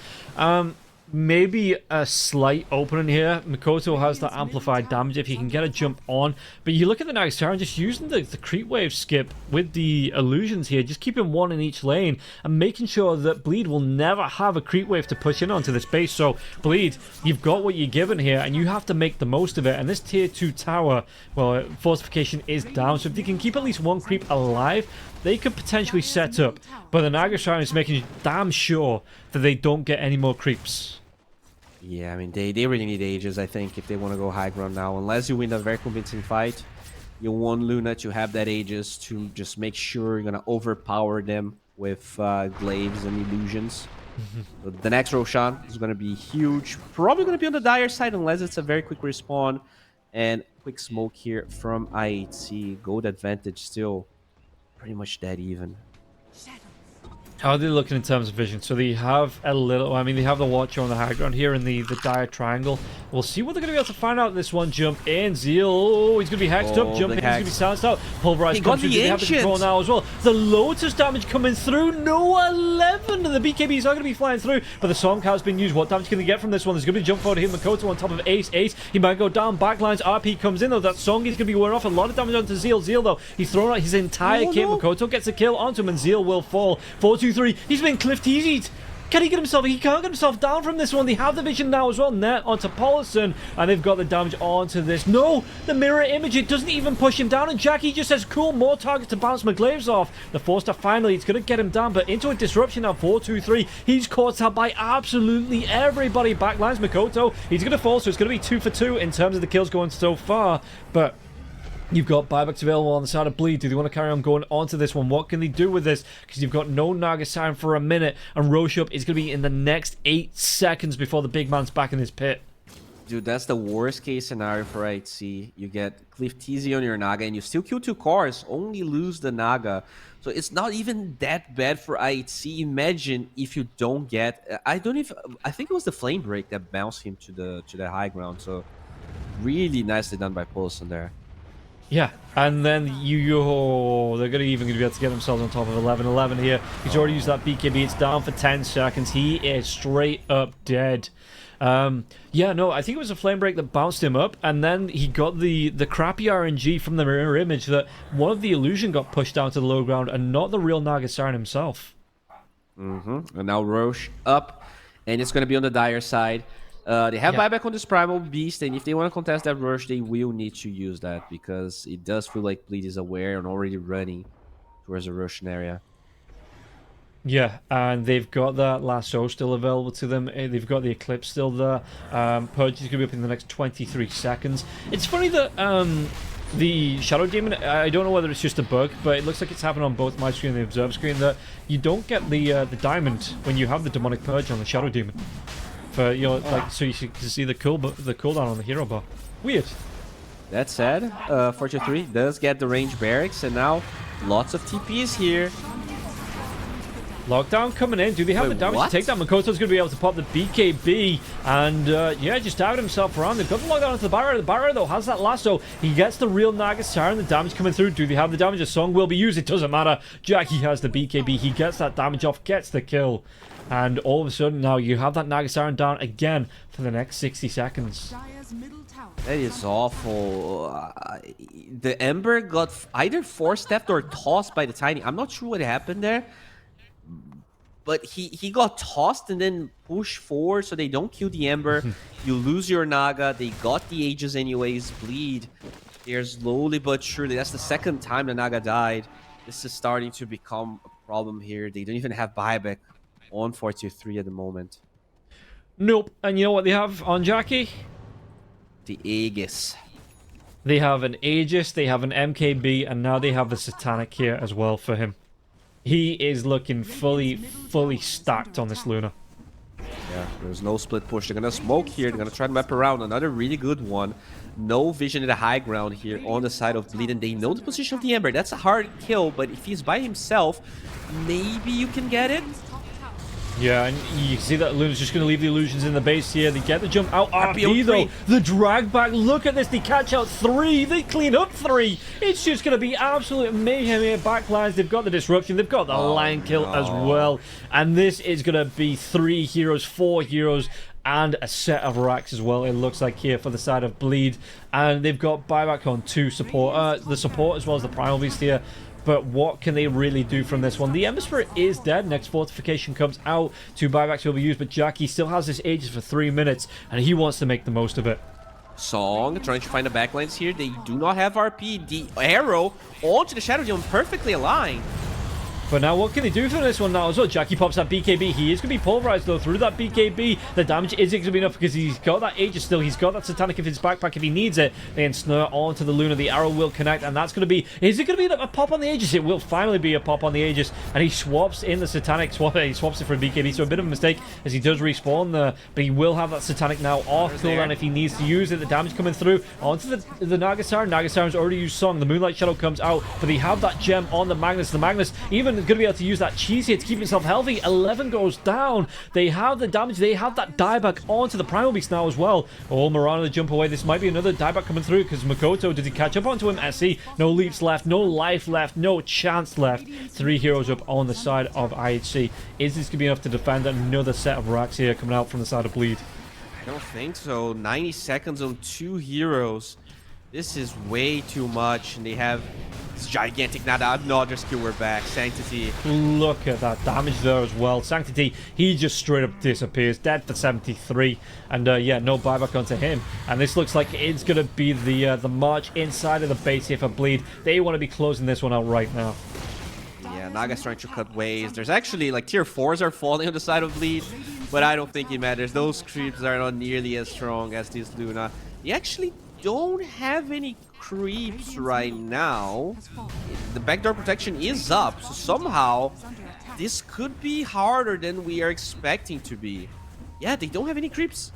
[SPEAKER 7] Maybe a slight opening here. Mikoto has that amplified damage if he can get a jump on. But you look at the Nagasiren just using the creep wave skip with the illusions here, just keeping one in each lane and making sure that Bleed will never have a creep wave to push in onto this base. So Bleed, you've got what you're given here and you have to make the most of it. And this tier 2 tower, well, fortification is down. So if they can keep at least one creep alive, they could potentially set up. But the Nagasiren is making damn sure that they don't get any more creeps.
[SPEAKER 8] Yeah, I mean, they really need Aegis, I think, if they want to go high ground now. Unless you win a very convincing fight, you want Luna to have that Aegis to just make sure you're going to overpower them with glaives and illusions. So the next Roshan is going to be huge. Probably going to be on the dire side unless it's a very quick respawn. And quick smoke here from IHC. Gold advantage still pretty much dead even.
[SPEAKER 7] How are they looking in terms of vision? So they have a little... I mean, they have the Watcher on the high ground here in the dire triangle. We'll see what they're going to be able to find out this one. Jump in. Zeal. Oh, he's going to be hexed up. Jump in. He's going to be silenced out. Pulverized comes through. They have the control now as well. The Lotus damage coming through. No 11. And the BKBs are going to be flying through. But the Song has been used. What damage can they get from this one? There's going to be a jump forward here. Makoto on top of Ace. Ace. He might go down. Backlines. RP comes in though. That Song is going to be wearing off. A lot of damage onto Zeal. Zeal though. He's thrown out his entire kit. No. Makoto gets a kill onto him and Zeal will fall. 4-2-3. He's been cliff teasied. Can he get himself? He can't get himself down from this one. They have the vision now as well. Net onto Paulson. And they've got the damage onto this. No! The mirror image. It doesn't even push him down. And Jackie just says, cool, more targets to bounce McGlaves off. The 4-star finally, it's going to get him down. But into a disruption now. 4-2-3. He's caught out by absolutely everybody. Backlines Makoto. He's going to fall. So it's going to be 2 for 2 in terms of the kills going so far. But... you've got buybacks available on the side of Bleed. Do they want to carry on going onto this one? What can they do with this? Because you've got no Naga Siren for a minute, and Roshup is going to be in the next 8 seconds before the big man's back in his pit.
[SPEAKER 8] Dude, that's the worst case scenario for IHC. You get Cliff TZ on your Naga, and you still kill 2 cars, only lose the Naga. So it's not even that bad for IHC. Imagine if you don't get... I think it was the Flame Break that bounced him to the high ground. So really nicely done by Paulson there.
[SPEAKER 7] Yeah, and then they're going to be able to get themselves on top of 11-11 here. He's already used that BKB. It's down for 10 seconds. He is straight up dead. Yeah, no, I think it was a Flame Break that bounced him up, and then he got the crappy RNG from the mirror image that one of the illusion got pushed down to the low ground and not the real Naga Siren himself.
[SPEAKER 8] And now Roche up, and it's going to be on the dire side. They have buyback on this Primal Beast, and if they want to contest that rush, they will need to use that because it does feel like Bleed is aware and already running towards the Russian area.
[SPEAKER 7] Yeah, and they've got that Lasso still available to them. They've got the Eclipse still there. Purge is going to be up in the next 23 seconds. It's funny that the Shadow Demon, I don't know whether it's just a bug, but it looks like it's happening on both my screen and the Observe screen, that you don't get the diamond when you have the Demonic Purge on the Shadow Demon. For, you know, like, so you can see the cooldown on the hero bar. Weird.
[SPEAKER 8] That said, 4-3 does get the range barracks, and now lots of TPs here.
[SPEAKER 7] Lockdown coming in. Do they have the damage to take that? Makoto's going to be able to pop the BKB and, yeah, just dive himself around. They've got the lockdown onto the barrier. The barrier, though, has that lasso. He gets the real Naga Siren. The damage coming through. Do they have the damage? A song will be used. It doesn't matter. Jackie has the BKB. He gets that damage off, gets the kill. And all of a sudden, now you have that Naga Siren down again for the next 60 seconds.
[SPEAKER 8] That is awful. The Ember got either four-stepped or tossed by the Tiny. I'm not sure what happened there. But he got tossed and then pushed forward so they don't kill the Ember. You lose your Naga. They got the Aegis anyways. Bleed. They're slowly but surely. That's the second time the Naga died. This is starting to become a problem here. They don't even have buyback on 4-3 at the moment.
[SPEAKER 7] Nope. And you know what they have on Jackie?
[SPEAKER 8] The Aegis.
[SPEAKER 7] They have an Aegis, they have an MKB, and now they have the Satanic here as well for him. He is looking fully stacked on this Luna.
[SPEAKER 8] Yeah, there's no split push. They're gonna smoke here. They're gonna try to map around. Another really good one. No vision in the high ground here on the side of Bleed, and they know the position of the Ember. That's a hard kill, but if he's by himself, maybe you can get it.
[SPEAKER 7] Yeah, and you can see that Luna's just going to leave the illusions in the base here. They get the jump out. RP though, the drag back. Look at this. They catch out 3. They clean up 3. It's just going to be absolute mayhem here. Backlines. They've got the disruption. They've got the line kill as well. And this is going to be 3 heroes, 4 heroes, and a set of racks as well, it looks like here for the side of Bleed. And they've got buyback on 2 support, the support as well as the Primal Beast here. But what can they really do from this one? The Ember Spirit is dead. Next fortification comes out. 2 buybacks will be used, but Jackie still has this Aegis for 3 minutes, and he wants to make the most of it.
[SPEAKER 8] Song trying to find the backlines here. They do not have RP. The arrow onto the Shadow Demon perfectly aligned.
[SPEAKER 7] But now what can they do for this one now as well? Jackie pops that BKB. He is going to be pulverized though through that BKB. The damage isn't going to be enough because he's got that Aegis still. He's got that Satanic in his backpack if he needs it. Then snare onto the Luna. The arrow will connect, and that's going to be... Is it going to be a pop on the Aegis? It will finally be a pop on the Aegis. And he swaps in the Satanic. He swaps it for a BKB, so a bit of a mistake as he does respawn there. But he will have that Satanic now off cooldown if he needs to use it. The damage coming through onto the Naga Siren. Naga Siren's already used Song. The Moonlight Shadow comes out, but they have that gem on the Magnus. The Magnus, even is going to be able to use that cheese here to keep himself healthy. 11 goes down. They have the damage. They have that dieback onto the Primal Beast now as well. Oh, Mirana, the jump away. This might be another dieback coming through because Makoto, did he catch up onto him? SC, no leaps left, no life left, no chance left. 3 heroes up on the side of IHC. Is this going to be enough to defend another set of racks here coming out from the side of Bleed?
[SPEAKER 8] I don't think so. 90 seconds on 2 heroes. This is way too much, and they have this gigantic another skill. We're back. Sanctity.
[SPEAKER 7] Look at that damage there as well. Sanctity, he just straight up disappears. Dead for 73. And yeah, no buyback onto him. And this looks like it's going to be the march inside of the base here for Bleed. They want to be closing this one out right now.
[SPEAKER 8] Yeah, Naga's trying to cut ways. There's actually, like, tier 4s are falling on the side of Bleed, but I don't think it matters. Those creeps are not nearly as strong as this Luna. He actually don't have any creeps right now. The backdoor protection is up, so somehow this could be harder than we are expecting to be. Yeah, they don't have any creeps.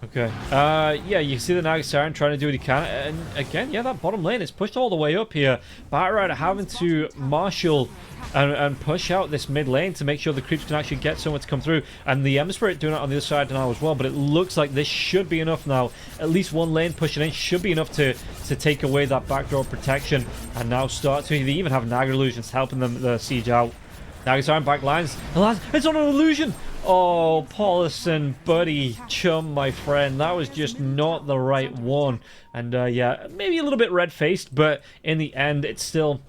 [SPEAKER 7] Okay. Yeah, you see the Nagasiren trying to do what he can. And again, yeah, that bottom lane is pushed all the way up here. Batrider having to marshal and push out this mid lane to make sure the creeps can actually get somewhere to come through. And the Ember Spirit doing it on the other side now as well. But it looks like this should be enough now. At least one lane pushing in should be enough to take away that backdoor protection. And now start to... They even have Naga Illusions helping them siege out. Nagasiren back lines. It's on an illusion! Oh, Paulison, buddy, chum, my friend. That was just not the right one. And yeah, maybe a little bit red-faced, but in the end, it's still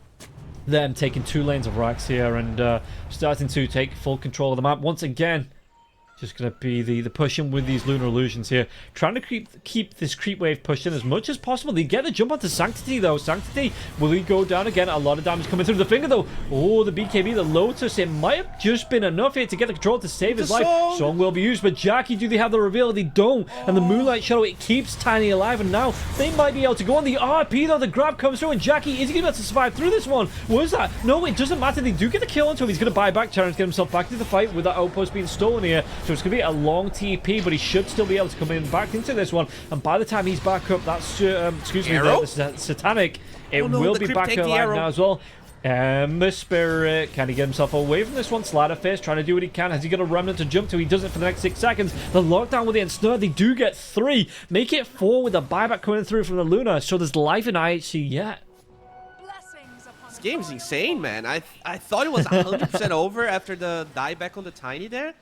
[SPEAKER 7] them taking 2 lanes of racks here and starting to take full control of the map. Once again, just going to be the pushing with these Lunar Illusions here. Trying to keep this creep wave pushed in as much as possible. They get the jump onto Sanctity, though. Sanctity, will he go down again? A lot of damage coming through the finger, though. Oh, the BKB, the Lotus. It might have just been enough here to get the control to save his life. Song will be used, but Jackie, do they have the reveal? They don't. And the Moonlight Shadow, it keeps Tiny alive, and now they might be able to go on the RP, though. The grab comes through, and Jackie, is he going to be able to survive through this one? What is that? No, it doesn't matter. They do get the kill onto him. He's going to buy back, trying to get himself back into the fight with that outpost being stolen here. So it's going to be a long TP, but he should still be able to come in back into this one. And by the time he's back up, that's excuse me, the Satanic, it will be back alive now as well. Ember Spirit, can he get himself away from this one? Sliderface trying to do what he can. Has he got a remnant to jump to? He does it for the next 6 seconds. The lockdown with the ensnare, they do get 3. Make it 4 with the buyback coming through from the Luna. So there's life in IHC yet.
[SPEAKER 8] This game's insane, man. I thought it was 100% over after the dieback on the Tiny there.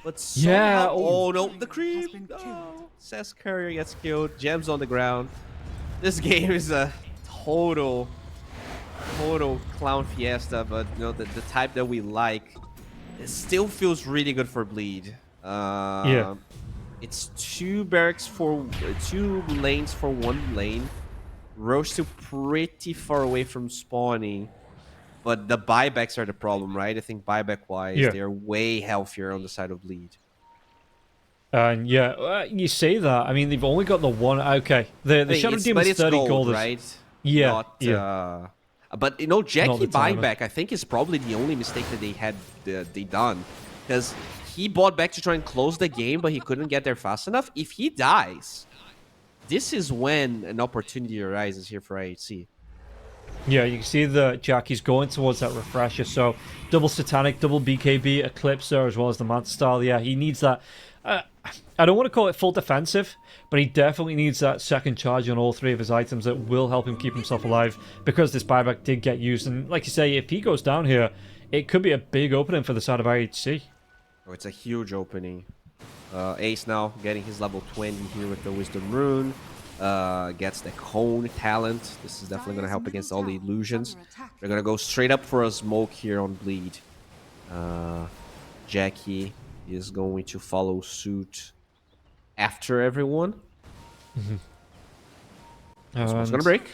[SPEAKER 8] But somehow,
[SPEAKER 7] yeah.
[SPEAKER 8] Oh no, the creep. No. Seth Courier gets killed. Gems on the ground. This game is a total clown fiesta, but you know, the type that we like. It still feels really good for Bleed.
[SPEAKER 7] Yeah.
[SPEAKER 8] It's 2 barracks for 2 lanes for 1 lane. Roche still pretty far away from spawning. But the buybacks are the problem, right? I think buyback-wise, they're way healthier on the side of Bleed.
[SPEAKER 7] And yeah, you say that. I mean, they've only got the one. Okay, the Shadow Demon's 30 gold,
[SPEAKER 8] right?
[SPEAKER 7] Yeah,
[SPEAKER 8] not, but you know, Jackie buyback, I think, is probably the only mistake that they done, because he bought back to try and close the game, but he couldn't get there fast enough. If he dies, this is when an opportunity arises here for IHC.
[SPEAKER 7] Yeah, you can see that Jackie's going towards that refresher, so double Satanic, double BKB, Eclipser, as well as the Manta Style. Yeah, he needs that. I don't want to call it full defensive, but he definitely needs that second charge on all 3 of his items that will help him keep himself alive, because this buyback did get used. And like you say, if he goes down here, it could be a big opening for the side of IHC.
[SPEAKER 8] Oh, it's a huge opening. Ace now getting his level 20 here with the Wisdom Rune. Gets the Cone talent. This is definitely going to help against all the illusions. They're going to go straight up for a smoke here on Bleed. Jackie is going to follow suit after everyone. This one's going to break.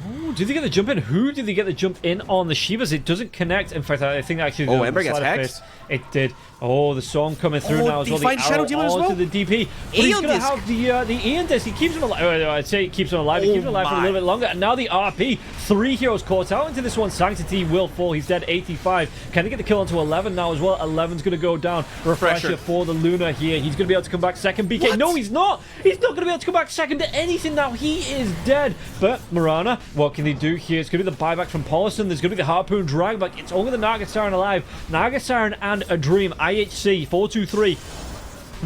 [SPEAKER 7] Oh, did they get the jump in? Who did they get the jump in on? The Shivas? It doesn't connect. In fact, I think actually...
[SPEAKER 8] Oh, Ember gets hexed.
[SPEAKER 7] It did. Oh, the song coming through now as well. The
[SPEAKER 8] Shadow Demon as well.
[SPEAKER 7] Onto the DP. But he's going to have the Aeon Disc. He keeps him alive. I'd say he keeps him alive. He keeps him alive for a little bit longer. And now the RP. 3 heroes caught out into this one. Sanctity will fall. He's dead 85. Can he get the kill onto 11 now as well? 11's going to go down. Refresher for the Luna here. He's going to be able to come back second. BK. What? No, he's not. He's not going to be able to come back second to anything now. He is dead. But Mirana What can they do here? It's going to be the buyback from Paulson. There's going to be the Harpoon drag back. It's only the Naga Siren alive. Naga Siren and a Dream. IHC 423.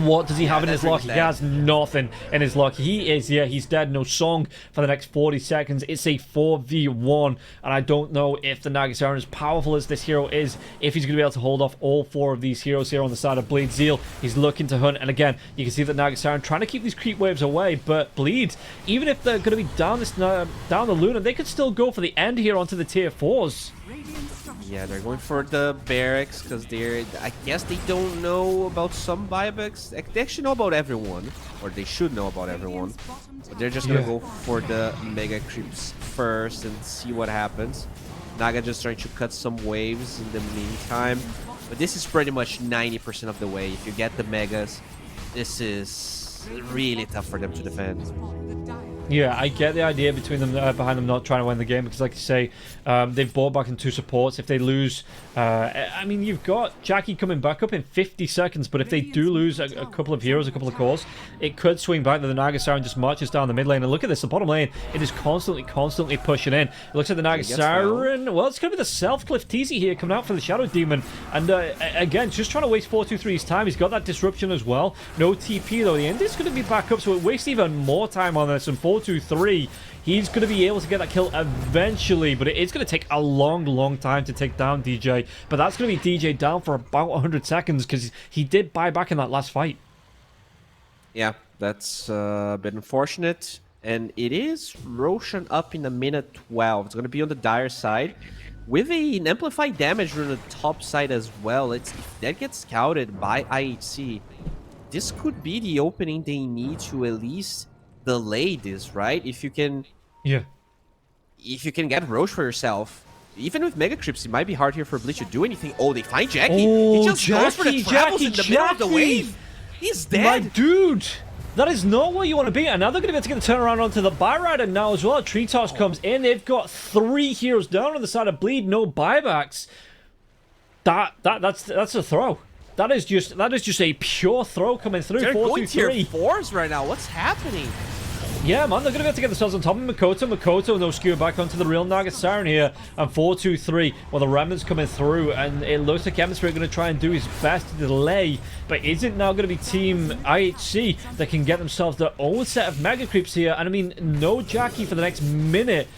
[SPEAKER 7] What does he have in his lock? He has nothing in his lock. He's dead. No song for the next 40 seconds. It's a 4v1, and I don't know if the Naga Siren, as powerful as this hero is, if he's going to be able to hold off all 4 of these heroes here on the side of Bleed. Zeal, he's looking to hunt, and again, you can see that Naga Siren trying to keep these creep waves away, but Bleed, even if they're going to be down the Luna, they could still go for the end here onto the tier 4s.
[SPEAKER 8] Yeah, they're going for the barracks because I guess they don't know about some buybacks. They actually know about everyone, or they should know about everyone. But they're just gonna go for the mega creeps first and see what happens. Naga just trying to cut some waves in the meantime. But this is pretty much 90% of the way. If you get the megas, this is really tough for them to defend.
[SPEAKER 7] Yeah, I get the idea between them behind them not trying to win the game because, like you say, they've bought back in 2 supports. If they lose, I mean, you've got Jackie coming back up in 50 seconds, but if they do lose a couple of heroes, a couple of cores, it could swing back that the Naga Siren just marches down the mid lane. And look at this, the bottom lane, it is constantly pushing in. It looks like the Naga Siren, well, it's going to be the Self-Cliff TZ here coming out for the Shadow Demon. And again, just trying to waste 423's time. He's got that disruption as well. No TP though. The end is going to be back up, so it wastes even more time on this. And 423, he's going to be able to get that kill eventually, but it's going to take a long time to take down DJ. But that's going to be DJ down for about 100 seconds because he did buy back in that last fight.
[SPEAKER 8] Yeah, that's a bit unfortunate. And it is Roshan up in a minute 12. It's going to be on the Dire side with an amplified damage on the top side as well. If that gets scouted by IHC, this could be the opening they need to at least delay this, right? If you can get Roche for yourself, even with Mega Creeps, it might be hard here for Bleach to do anything. Oh, they find Jackie. He just goes for the travels in the middle of the wave. He's dead.
[SPEAKER 7] My dude, that is not where you want to be. And now they're going to be able to get the turnaround onto the Byrider now as well. Tree Toss comes in. They've got 3 heroes down on the side of Bleed. No buybacks. That's a throw. That is just a pure throw coming through.
[SPEAKER 8] They're going tier 4s right now. What's happening?
[SPEAKER 7] Yeah, man, they're going to be able to get themselves on top of Makoto. Makoto, no skewer back onto the real Naga Siren here. And 4-2-3, well, the Remnant's coming through. And it looks like Hemisphere going to try and do his best to delay. But is it now going to be Team IHC that can get themselves their own set of Mega Creeps here? And I mean, no Jackie for the next minute.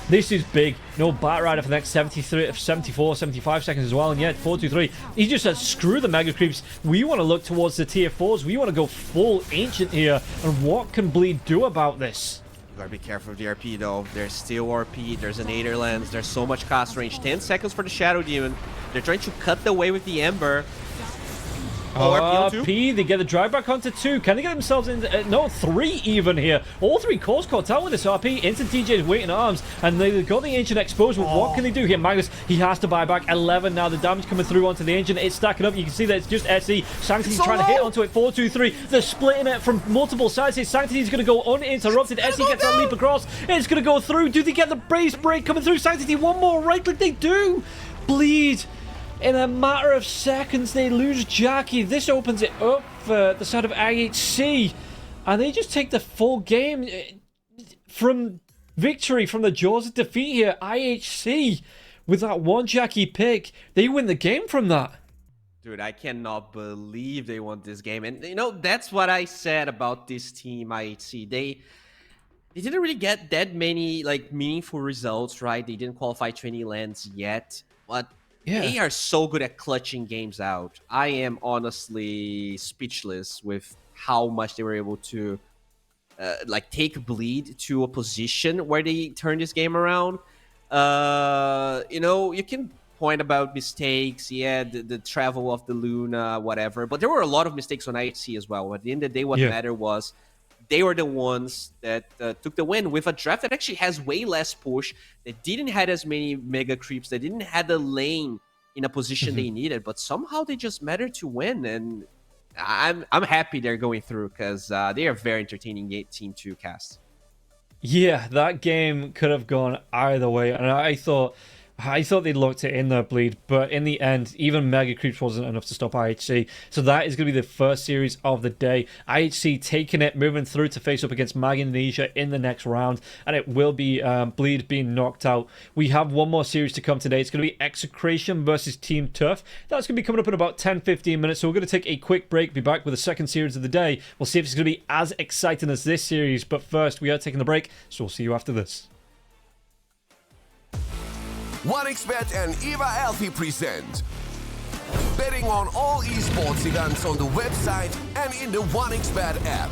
[SPEAKER 7] This is big. No Batrider for the next 74, 75 seconds as well. And yet, 4-2-3, he just says, screw the Mega Creeps. We want to look towards the tier 4s. We want to go full Ancient here. And what can Bleed do about this?
[SPEAKER 8] You gotta be careful with the RP though. There's still RP, there's an Aether Lens, there's so much cast range. 10 seconds for the Shadow Demon. They're trying to cut the way with the Ember.
[SPEAKER 7] RP, they get the drive back onto 2. Can they get themselves in? No, 3 even here. All 3 cores caught out with this RP. Instant DJ's waiting arms, and they've got the Ancient exposed. But what can they do here? Magnus, he has to buy back 11 now. The damage coming through onto the Ancient. It's stacking up. You can see that it's just SE. Sanctity trying to hit onto it. 4-2-3. They're splitting it from multiple sides here. Sanctity's going to go uninterrupted. SE gets that leap across. It's going to go through. Do they get the brace break coming through? Sanctity, one more right click. They do. Bleed. In a matter of seconds, they lose Jackie. This opens it up for the side of IHC. And they just take the full game from victory, from the jaws of defeat here. IHC, with that one Jackie pick, they win the game from that.
[SPEAKER 8] Dude, I cannot believe they won this game. And, you know, that's what I said about this team, IHC. They didn't really get that many, like, meaningful results, right? They didn't qualify to any lands yet. But they are so good at clutching games out. I am honestly speechless with how much they were able to like take Bleed to a position where they turn this game around. You know, you can point about mistakes, the travel of the Luna, whatever, but there were a lot of mistakes on IHC as well. At the end of the day, what mattered was they were the ones that took the win with a draft that actually has way less push, that didn't have as many mega creeps, that didn't have the lane in a position they needed, but somehow they just mattered to win. And I'm happy they're going through because they are a very entertaining team to cast.
[SPEAKER 7] Yeah, that game could have gone either way, and I thought I thought they'd locked it in there, Bleed, but in the end, even Mega Creeps wasn't enough to stop IHC. So that is going to be the first series of the day. IHC taking it, moving through to face up against Mag Indonesia in the next round, and it will be Bleed being knocked out. We have one more series to come today. It's going to be Execration versus Team Turf. That's going to be coming up in about 10-15 minutes, so we're going to take a quick break, be back with the second series of the day. We'll see if it's going to be as exciting as this series, but first, we are taking the break, so we'll see you after this.
[SPEAKER 9] 1xBet and Eva Alfie present betting on all esports events on the website and in the 1xBet app.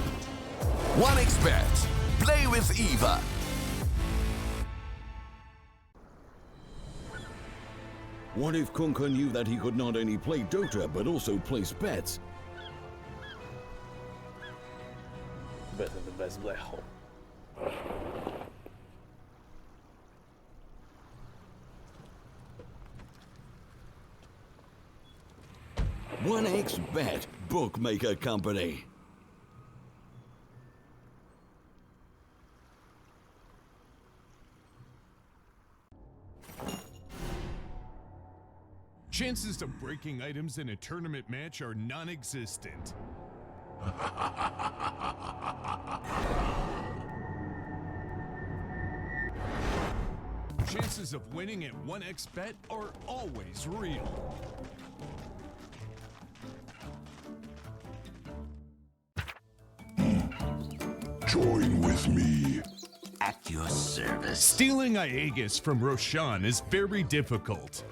[SPEAKER 9] 1xBet. Play with Eva.
[SPEAKER 10] What if Kunka knew that he could not only play Dota but also place bets?
[SPEAKER 6] Better the best black hole.
[SPEAKER 10] 1xBet, bookmaker company.
[SPEAKER 1] Chances of breaking items in a tournament match are non-existent. Chances of winning at 1xBet are always real.
[SPEAKER 11] Join with me.
[SPEAKER 13] At your service.
[SPEAKER 1] Stealing Aegis from Roshan is very difficult.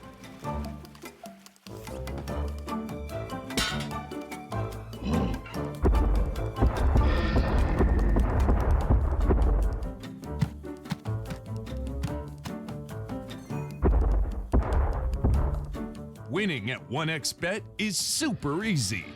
[SPEAKER 1] Winning at 1xBet is super easy.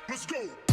[SPEAKER 11] Let's go.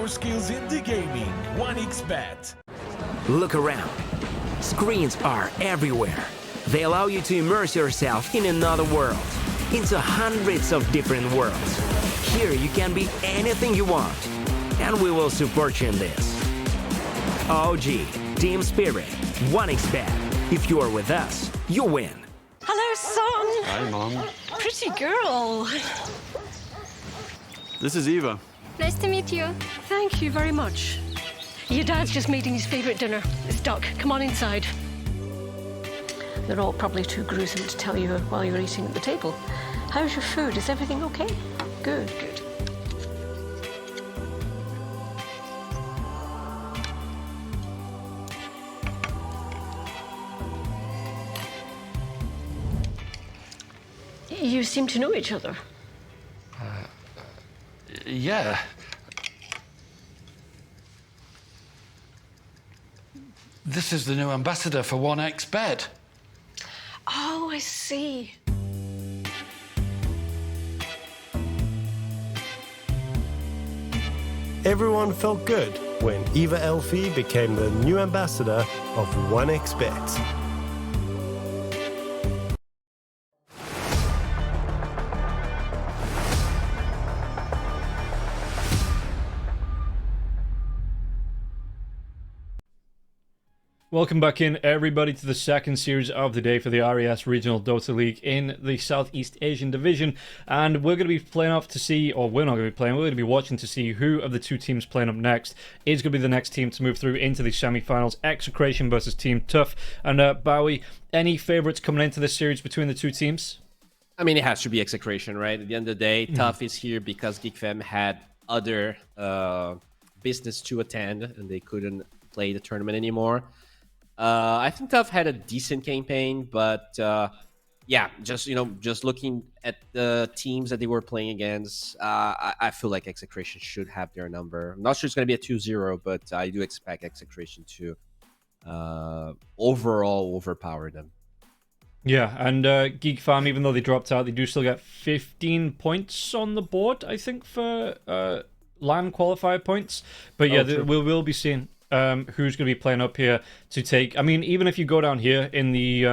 [SPEAKER 12] your skills in the gaming. 1xBet.
[SPEAKER 2] Look around. Screens are everywhere. They allow you to immerse yourself in another world, into hundreds of different worlds. Here you can be anything you want, and we will support you in this. OG, Team Spirit, 1xBet. If you are with us, you win.
[SPEAKER 3] Hello, son.
[SPEAKER 14] Hi, Mom.
[SPEAKER 3] Pretty girl.
[SPEAKER 14] This is Eva.
[SPEAKER 15] Nice to meet you.
[SPEAKER 3] Thank you very much. Your dad's just making his favorite dinner. It's duck. Come on inside. They're all probably too gruesome to tell you while you're eating at the table. How's your food? Is everything okay? Good, good. You seem to know each other.
[SPEAKER 4] Yeah. This is the new ambassador for 1xBet.
[SPEAKER 3] Oh, I see.
[SPEAKER 6] Everyone felt good when Eva Elfie became the new ambassador of 1xBet.
[SPEAKER 7] Welcome back in, everybody, to the second series of the day for the RES Regional Dota League in the Southeast Asian Division. And we're going to be playing off to see, or we're not going to be playing, we're going to be watching to see who of the two teams playing up next is going to be the next team to move through into the semi-finals. Execration versus Team Tough. And Bowie, any favourites coming into this series between the two teams?
[SPEAKER 8] I mean, it has to be Execration, right? At the end of the day, Tough is here because GeekFam had other business to attend and they couldn't play the tournament anymore. I think Tough had a decent campaign, but yeah, just looking at the teams that they were playing against, I feel like Execration should have their number. I'm not sure it's going to be a 2-0, but I do expect Execration to overall overpower them.
[SPEAKER 7] Yeah, and Geek Farm, even though they dropped out, they do still get 15 points on the board, I think, for LAN qualifier points. But yeah, we will be seeing who's going to be playing up here to take. I mean, even if you go down here in the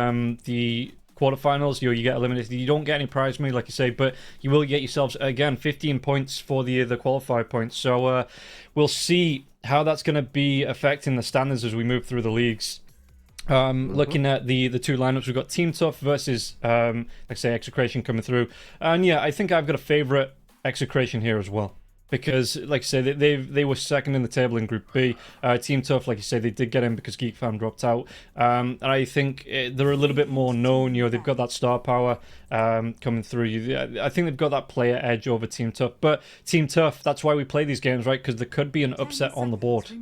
[SPEAKER 7] quarterfinals, you get eliminated. You don't get any prize money, like you say, but you will get yourselves again 15 points for the qualifier points. So we'll see how that's going to be affecting the standards as we move through the leagues. Looking at the two lineups, we've got Team Tough versus like I say, Execration coming through, and yeah, I think I've got a favorite Execration here as well. Because, like I say, they were second in the table in Group B. Team Tough, like you say, they did get in because Geek Fan dropped out. And I think they're a little bit more known. You know, they've got that star power coming through. I think they've got that player edge over Team Tough. But Team Tough, that's why we play these games, right? Because there could be an upset on the board.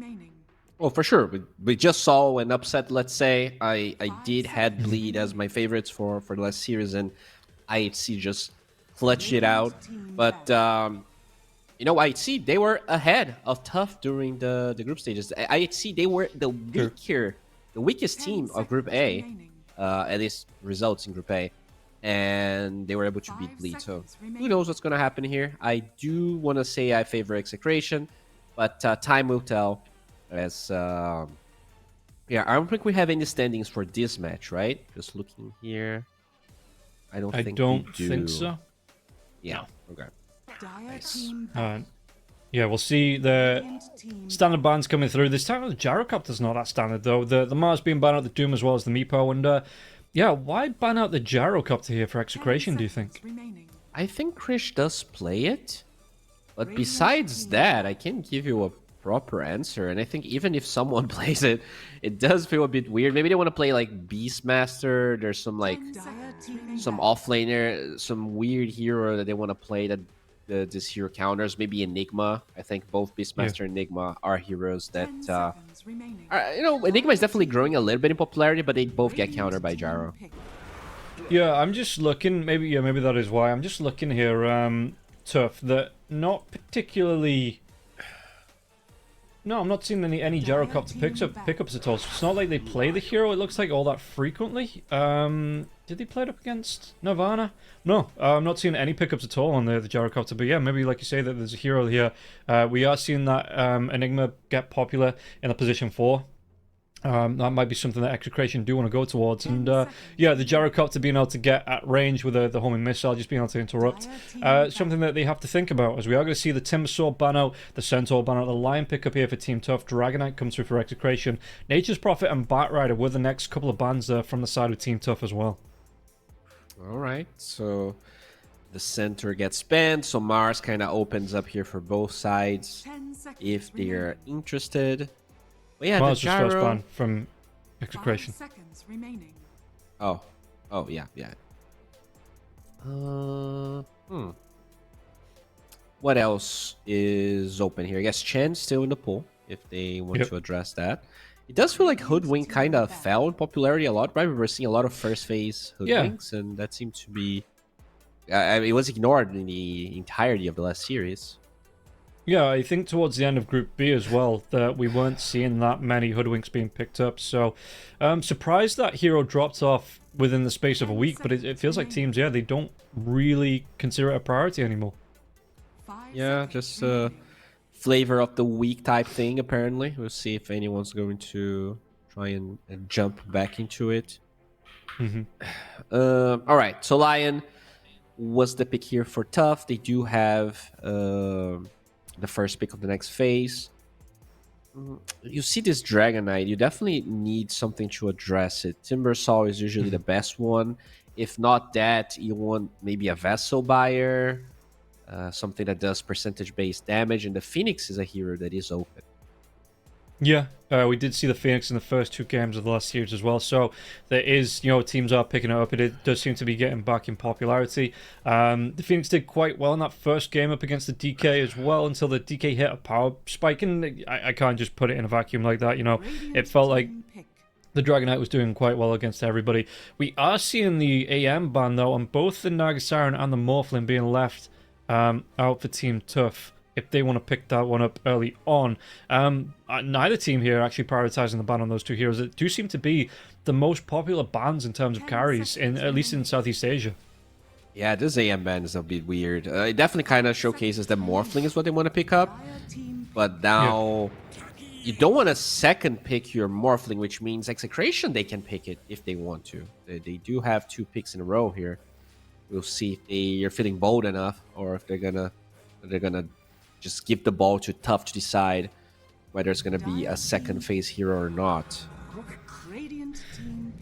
[SPEAKER 8] Oh, for sure. We just saw an upset, let's say. I did had Bleed as my favorites for the last series, and IHC just clutched it out. But... you know, IHC, they were ahead of Tough during the group stages. IHC, they were the weakest team of Group A, at least results in Group A, and they were able to beat Bleed. So who knows what's going to happen here? I do want to say I favor Execration, but time will tell. As yeah, I don't think we have any standings for this match, right? Just looking here, I don't think
[SPEAKER 7] so.
[SPEAKER 8] Yeah. No. Okay.
[SPEAKER 7] Nice. Yeah, we'll see the standard bans coming through. This time the Gyrocopter's not that standard though. The Mars being banned out, the Doom as well as the Meepo, and yeah, why ban out the Gyrocopter here for Execration, do you think?
[SPEAKER 8] I think Krish does play it, but besides that, I can't give you a proper answer. And I think even if someone plays it, it does feel a bit weird. Maybe they want to play like Beastmaster. There's some like some offlaner, some weird hero that they want to play that this hero counters. Maybe Enigma. I think both Beastmaster and Enigma are heroes that you know, Enigma is definitely growing a little bit in popularity, but they both get countered by Gyro.
[SPEAKER 7] Yeah, I'm just looking. Maybe that is why. I'm just looking here. Tough. That not particularly. No, I'm not seeing any Gyrocopter pickups at all. So it's not like they play the hero, it looks like, all that frequently. Did they play it up against Nirvana? No, I'm not seeing any pickups at all on the gyrocopter. But yeah, maybe like you say that there's a hero here. We are seeing that Enigma get popular in a position 4. That might be something that Execration do want to go towards. And yeah, the gyrocopter being able to get at range with the homing missile, just being able to interrupt, something that they have to think about, as we are going to see the Timbersaw ban out, the Centaur ban out, the Lion pick up here for Team Tough, Dragonite comes through for Execration, Nature's Prophet and Batrider were the next couple of bans from the side of Team Tough as well.
[SPEAKER 8] Alright, so the center gets banned, so Mars kind of opens up here for both sides if they're interested. Well, yeah,
[SPEAKER 7] Mars
[SPEAKER 8] the
[SPEAKER 7] was
[SPEAKER 8] gyro...
[SPEAKER 7] first ban from Execration.
[SPEAKER 5] 5 seconds remaining.
[SPEAKER 8] Oh, yeah. What else is open here? I guess Chen's still in the pool, if they want to address that. It does feel like Hoodwink kind of fell in popularity a lot, right? We were seeing a lot of first phase Hoodwinks, and that seemed to be... it was ignored in the entirety of the last series.
[SPEAKER 7] Yeah, I think towards the end of Group B as well, that we weren't seeing that many Hoodwinks being picked up. So I'm surprised that hero dropped off within the space of a week, but it feels like teams, they don't really consider it a priority anymore.
[SPEAKER 8] Yeah, just flavor of the week type thing, apparently. We'll see if anyone's going to try and jump back into it. All right, so Lion was the pick here for Tough. They do have... the first pick of the next phase. You see this Dragonite, you definitely need something to address it. Timbersaw is usually the best one. If not that, you want maybe a Vessel Buyer, something that does percentage-based damage, and the Phoenix is a hero that is open.
[SPEAKER 7] Yeah, we did see the Phoenix in the first 2 games of the last series as well, so there is, teams are picking it up. It does seem to be getting back in popularity. The Phoenix did quite well in that first game up against the DK as well, until the DK hit a power spike, and I can't just put it in a vacuum like that, It felt like the Dragonite was doing quite well against everybody. We are seeing the AM ban, though, on both the Naga Siren and the Morphling being left out for Team Tough, if they want to pick that one up early on. Neither team here are actually prioritizing the ban on those 2 heroes. It do seem to be the most popular bans in terms of carries, at least in Southeast Asia.
[SPEAKER 8] Yeah, this AM ban is a bit weird. It definitely kind of showcases that Morphling is what they want to pick up. But now, you don't want to second pick your Morphling, which means Execration, they can pick it if they want to. They do have 2 picks in a row here. We'll see if they're feeling bold enough, or if they're gonna just give the ball to Tough to decide whether it's going to be a second phase hero or not.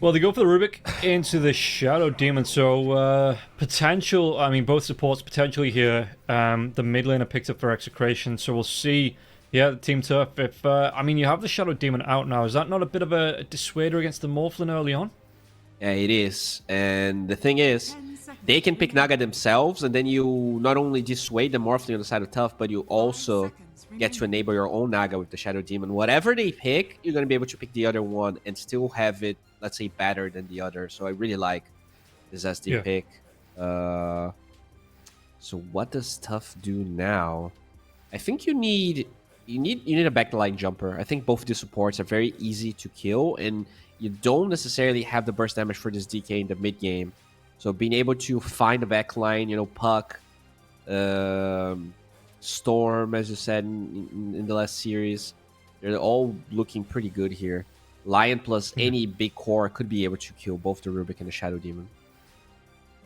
[SPEAKER 7] Well, they go for the Rubik into the Shadow Demon, so potential, both supports potentially here. The mid laner picked up for Execration, so we'll see. Yeah, Team Tough, if, you have the Shadow Demon out now, is that not a bit of a dissuader against the Morphling early on?
[SPEAKER 8] Yeah, it is, and the thing is, they can pick Naga themselves, and then you not only dissuade the Morphling on the side of Tough, but you also get to enable your own Naga with the Shadow Demon. Whatever they pick, you're going to be able to pick the other one and still have it, let's say, better than the other. So I really like this as the pick. So what does Tough do now? I think you need a backline jumper. I think both of these supports are very easy to kill, and you don't necessarily have the burst damage for this DK in the mid game. So being able to find the backline, Puck, Storm, as you said in the last series, they're all looking pretty good here. Lion plus any big core could be able to kill both the Rubik and the Shadow Demon.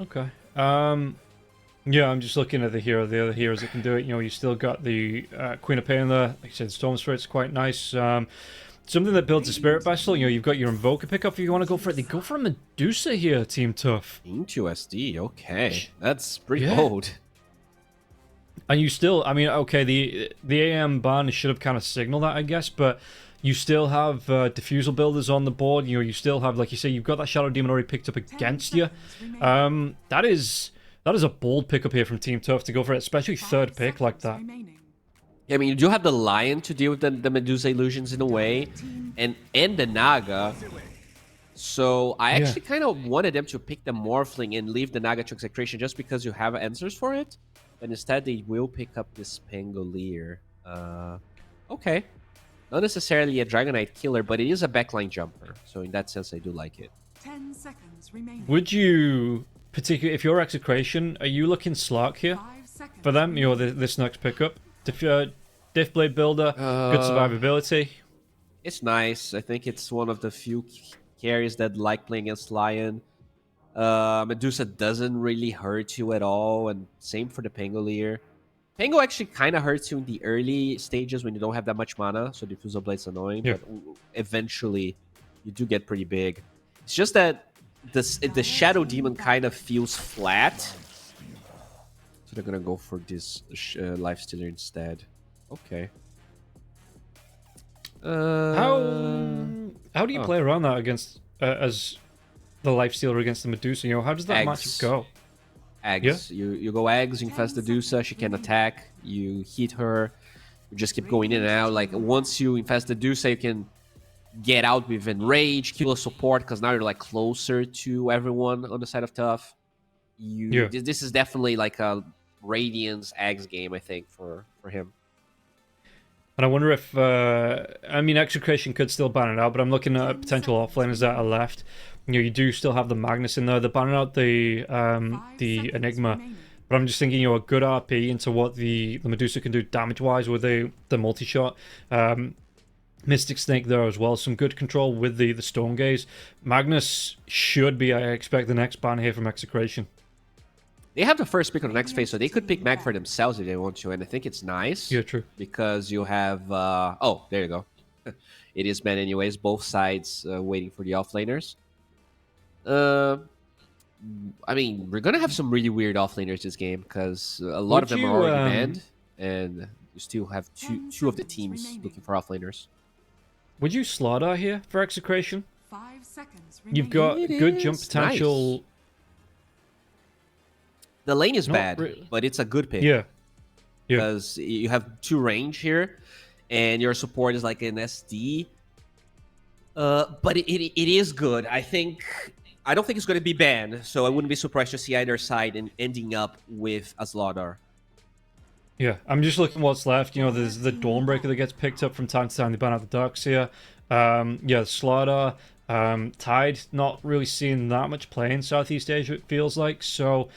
[SPEAKER 7] Okay. Yeah, I'm just looking at the other heroes that can do it. You still got the Queen of Pain there. Like I said, Storm Spirit's quite nice. Something that builds a Spirit Vessel. You've got your Invoker pickup if you want to go for it. They go for a Medusa here, Team Tough.
[SPEAKER 8] Into SD, okay. That's pretty bold.
[SPEAKER 7] And you still, okay, the AM ban should have kind of signaled that, I guess, but you still have Diffusal Builders on the board. You still have, like you say, you've got that Shadow Demon already picked up against you. That is a bold pickup here from Team Tough to go for it, especially 3rd pick like that.
[SPEAKER 8] Yeah, you do have the Lion to deal with the Medusa illusions in a way, and the Naga. So I actually kind of wanted them to pick the Morphling and leave the Naga to Execration just because you have answers for it. But instead, they will pick up this Pangolier. Okay. Not necessarily a Dragonite killer, but it is a backline jumper. So in that sense, I do like it.
[SPEAKER 5] 10 seconds seconds remaining.
[SPEAKER 7] Would you, particularly if you're Execration, are you looking Slark here for them? You know, this next pickup? Diff Blade Builder, good survivability.
[SPEAKER 8] It's nice. I think it's one of the few carries that like playing against Lion. Medusa doesn't really hurt you at all, and same for the Pangolier. Pango actually kind of hurts you in the early stages when you don't have that much mana, so Diffusal Blade's annoying, but eventually you do get pretty big. It's just that the Shadow Demon kind of feels flat, so they're gonna go for this Lifestealer instead. Okay.
[SPEAKER 7] How do you play around that against as the Lifestealer against the Medusa? You know, how does that matchup go?
[SPEAKER 8] Eggs.
[SPEAKER 7] Yeah?
[SPEAKER 8] You go eggs, you infest the Medusa, she can attack, you hit her, you just keep going in and out. Like, once you infest the Medusa, you can get out with Enrage, kill a support, because now you're like closer to everyone on the side of tough. This is definitely like a Radiance eggs game, I think, for him.
[SPEAKER 7] And I wonder if, I mean, Execration could still ban it out, but I'm looking at potential offlaners that are left. You know, you do still have the Magnus in there. They're banning out the Enigma. But I'm just thinking, you know, a good RP into what the Medusa can do damage-wise with the multi-shot. Mystic Snake there as well. Some good control with the Storm Gaze. Magnus should be, I expect, the next ban here from Execration.
[SPEAKER 8] They have the first pick on the next phase, so they could pick Mag for themselves if they want to, and I think it's nice.
[SPEAKER 7] Yeah, true.
[SPEAKER 8] Because you have... oh, there you go. It is banned anyways, both sides waiting for the offlaners. I mean, we're going to have some really weird offlaners this game, because a lot of them are already banned, and you still have two of the teams looking for offlaners.
[SPEAKER 7] Would you Slaughter here for Execration?
[SPEAKER 5] 5 seconds
[SPEAKER 7] You've got good jump potential...
[SPEAKER 8] Nice. The lane is
[SPEAKER 7] Not
[SPEAKER 8] bad,
[SPEAKER 7] really.
[SPEAKER 8] but it's a good pick.
[SPEAKER 7] Yeah.
[SPEAKER 8] Because you have 2 range here, and your support is like an SD. But it is good. I don't think it's going to be banned, so I wouldn't be surprised to see either side and ending up with a Slaughter.
[SPEAKER 7] Yeah, I'm just looking what's left. You know, there's the Dawnbreaker that gets picked up from time to time. They ban out the Darkseer. Yeah, Slaughter. Tide, not really seeing that much play in Southeast Asia, it feels like. So,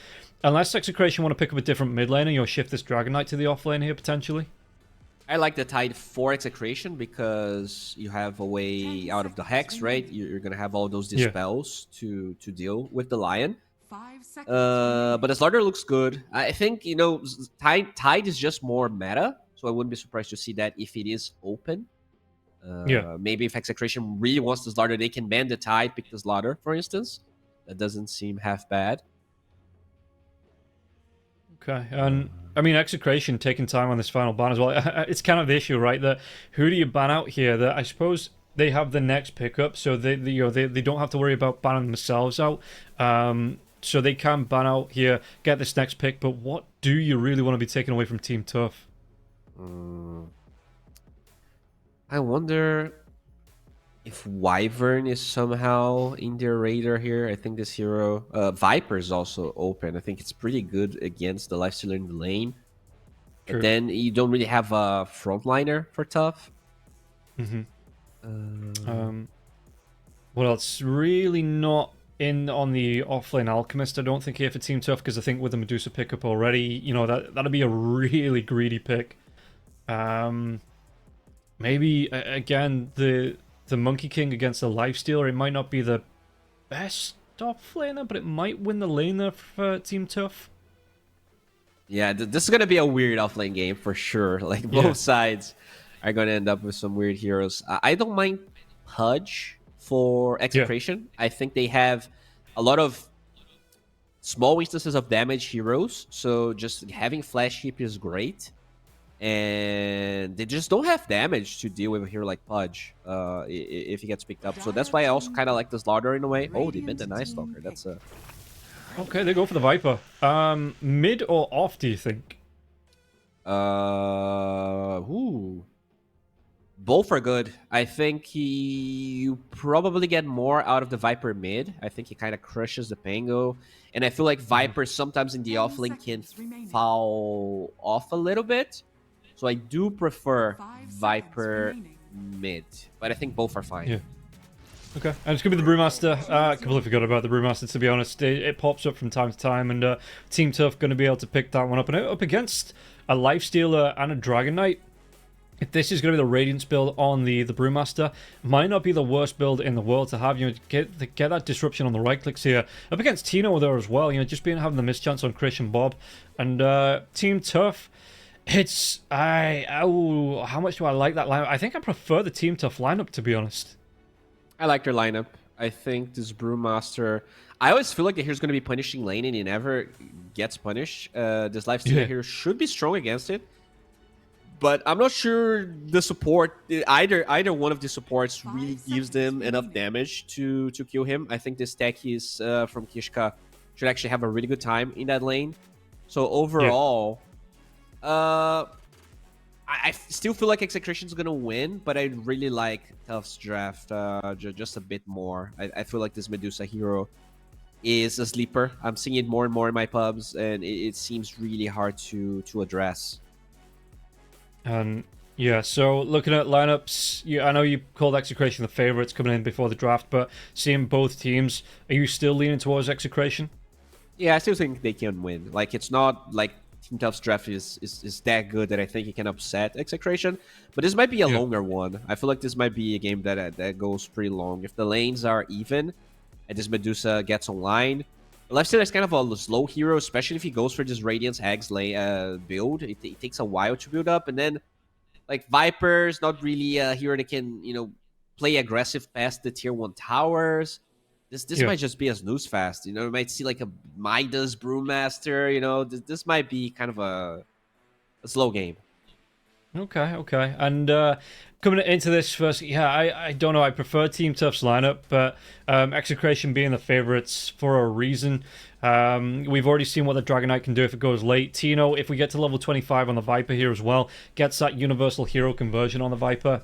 [SPEAKER 7] unless Execration want to pick up a different mid lane and you'll shift this Dragon Knight to the off lane here, potentially.
[SPEAKER 8] I like the Tide for Execration because you have a way out of the Hex, right? You're going to have all those dispels to deal with the Lion.
[SPEAKER 5] 5 seconds.
[SPEAKER 8] But the Slaughter looks good. I think, you know, Tide is just more meta, so I wouldn't be surprised to see that if it is open. Maybe if Execration really wants the Slaughter, they can ban the Tide, pick the Slaughter, for instance. That doesn't seem half bad.
[SPEAKER 7] Okay, and I mean, Execration taking time on this final ban as well. It's kind of the issue, right? That who do you ban out here? That I suppose they have the next pickup, so they don't have to worry about banning themselves out. So they can ban out here, get this next pick. But what do you really want to be taking away from Team Tough?
[SPEAKER 8] I wonder if Wyvern is somehow in their radar here. I think this hero... Viper is also open. I think it's pretty good against the Lifestealer in the lane.
[SPEAKER 7] True.
[SPEAKER 8] But then you don't really have a frontliner for Tough.
[SPEAKER 7] Well, it's really not in on the offlane Alchemist, I don't think, here for Team Tough, because I think with the Medusa pickup already, you know, that'd be a really greedy pick. Maybe, again, the Monkey King against the Lifestealer, it might not be the best offlaner, but it might win the lane there for Team Tough.
[SPEAKER 8] Yeah, this is going to be a weird offlane game for sure. Like, both sides are going to end up with some weird heroes. I don't mind Pudge for Execration. I think they have a lot of small instances of damage heroes, so just having Flash Heap is great. And they just don't have damage to deal with a hero like Pudge if he gets picked up. So that's why I also kind of like the Slaughter in a way. Oh, they bent the Night Stalker. That's a...
[SPEAKER 7] Okay, they go for the Viper. Mid or off, do you think?
[SPEAKER 8] Both are good. I think you probably get more out of the Viper mid. I think he kind of crushes the Pango. And I feel like Viper sometimes in the offlane can fall off a little bit. So I do prefer Viper mid. But I think both are fine.
[SPEAKER 7] Yeah. Okay, and it's going to be the Brewmaster. I completely forgot about the Brewmaster, to be honest. It pops up from time to time, and Team Tough going to be able to pick that one up. And up against a Lifestealer and a Dragon Knight, if this is going to be the Radiance build on the Brewmaster, might not be the worst build in the world to have. You know, get that disruption on the right clicks here. Up against Tino there as well, you know, just having the mischance on Christian Bob. And Team Tough, it's... how much do I like that lineup? I think I prefer the Team Tough lineup, to be honest.
[SPEAKER 8] I like their lineup. I think this Brewmaster... I always feel like the hero's going to be punishing lane, and he never gets punished. This Lifestealer hero should be strong against it. But I'm not sure the support... Either one of the supports really gives them enough damage to kill him. I think this techies from Kishka should actually have a really good time in that lane. So overall... I still feel like Execration's gonna win, but I really like Tough's draft just a bit more. I feel like this Medusa hero is a sleeper. I'm seeing it more and more in my pubs, and it seems really hard to address.
[SPEAKER 7] Yeah, so looking at lineups, I know you called Execration the favorites coming in before the draft, but seeing both teams, are you still leaning towards Execration?
[SPEAKER 8] Yeah, I still think they can win. Like, it's not like Team Tough's draft is that good that I think he can upset Execration, but this might be a longer one. I feel like this might be a game that goes pretty long. If the lanes are even and this Medusa gets online, Lifestealer is kind of a slow hero, especially if he goes for this Radiance Hags build. It takes a while to build up, and then like Viper's not really a hero that can, you know, play aggressive past the tier 1 towers. This might just be a snooze fast. You know, we might see like a Midas Brewmaster. You know, this might be kind of a slow game.
[SPEAKER 7] Okay. And coming into this first, I don't know. I prefer Team Tough's lineup, but Execration being the favorites for a reason. We've already seen what the Dragon Knight can do if it goes late. Tino, if we get to level 25 on the Viper here as well, gets that universal hero conversion on the Viper.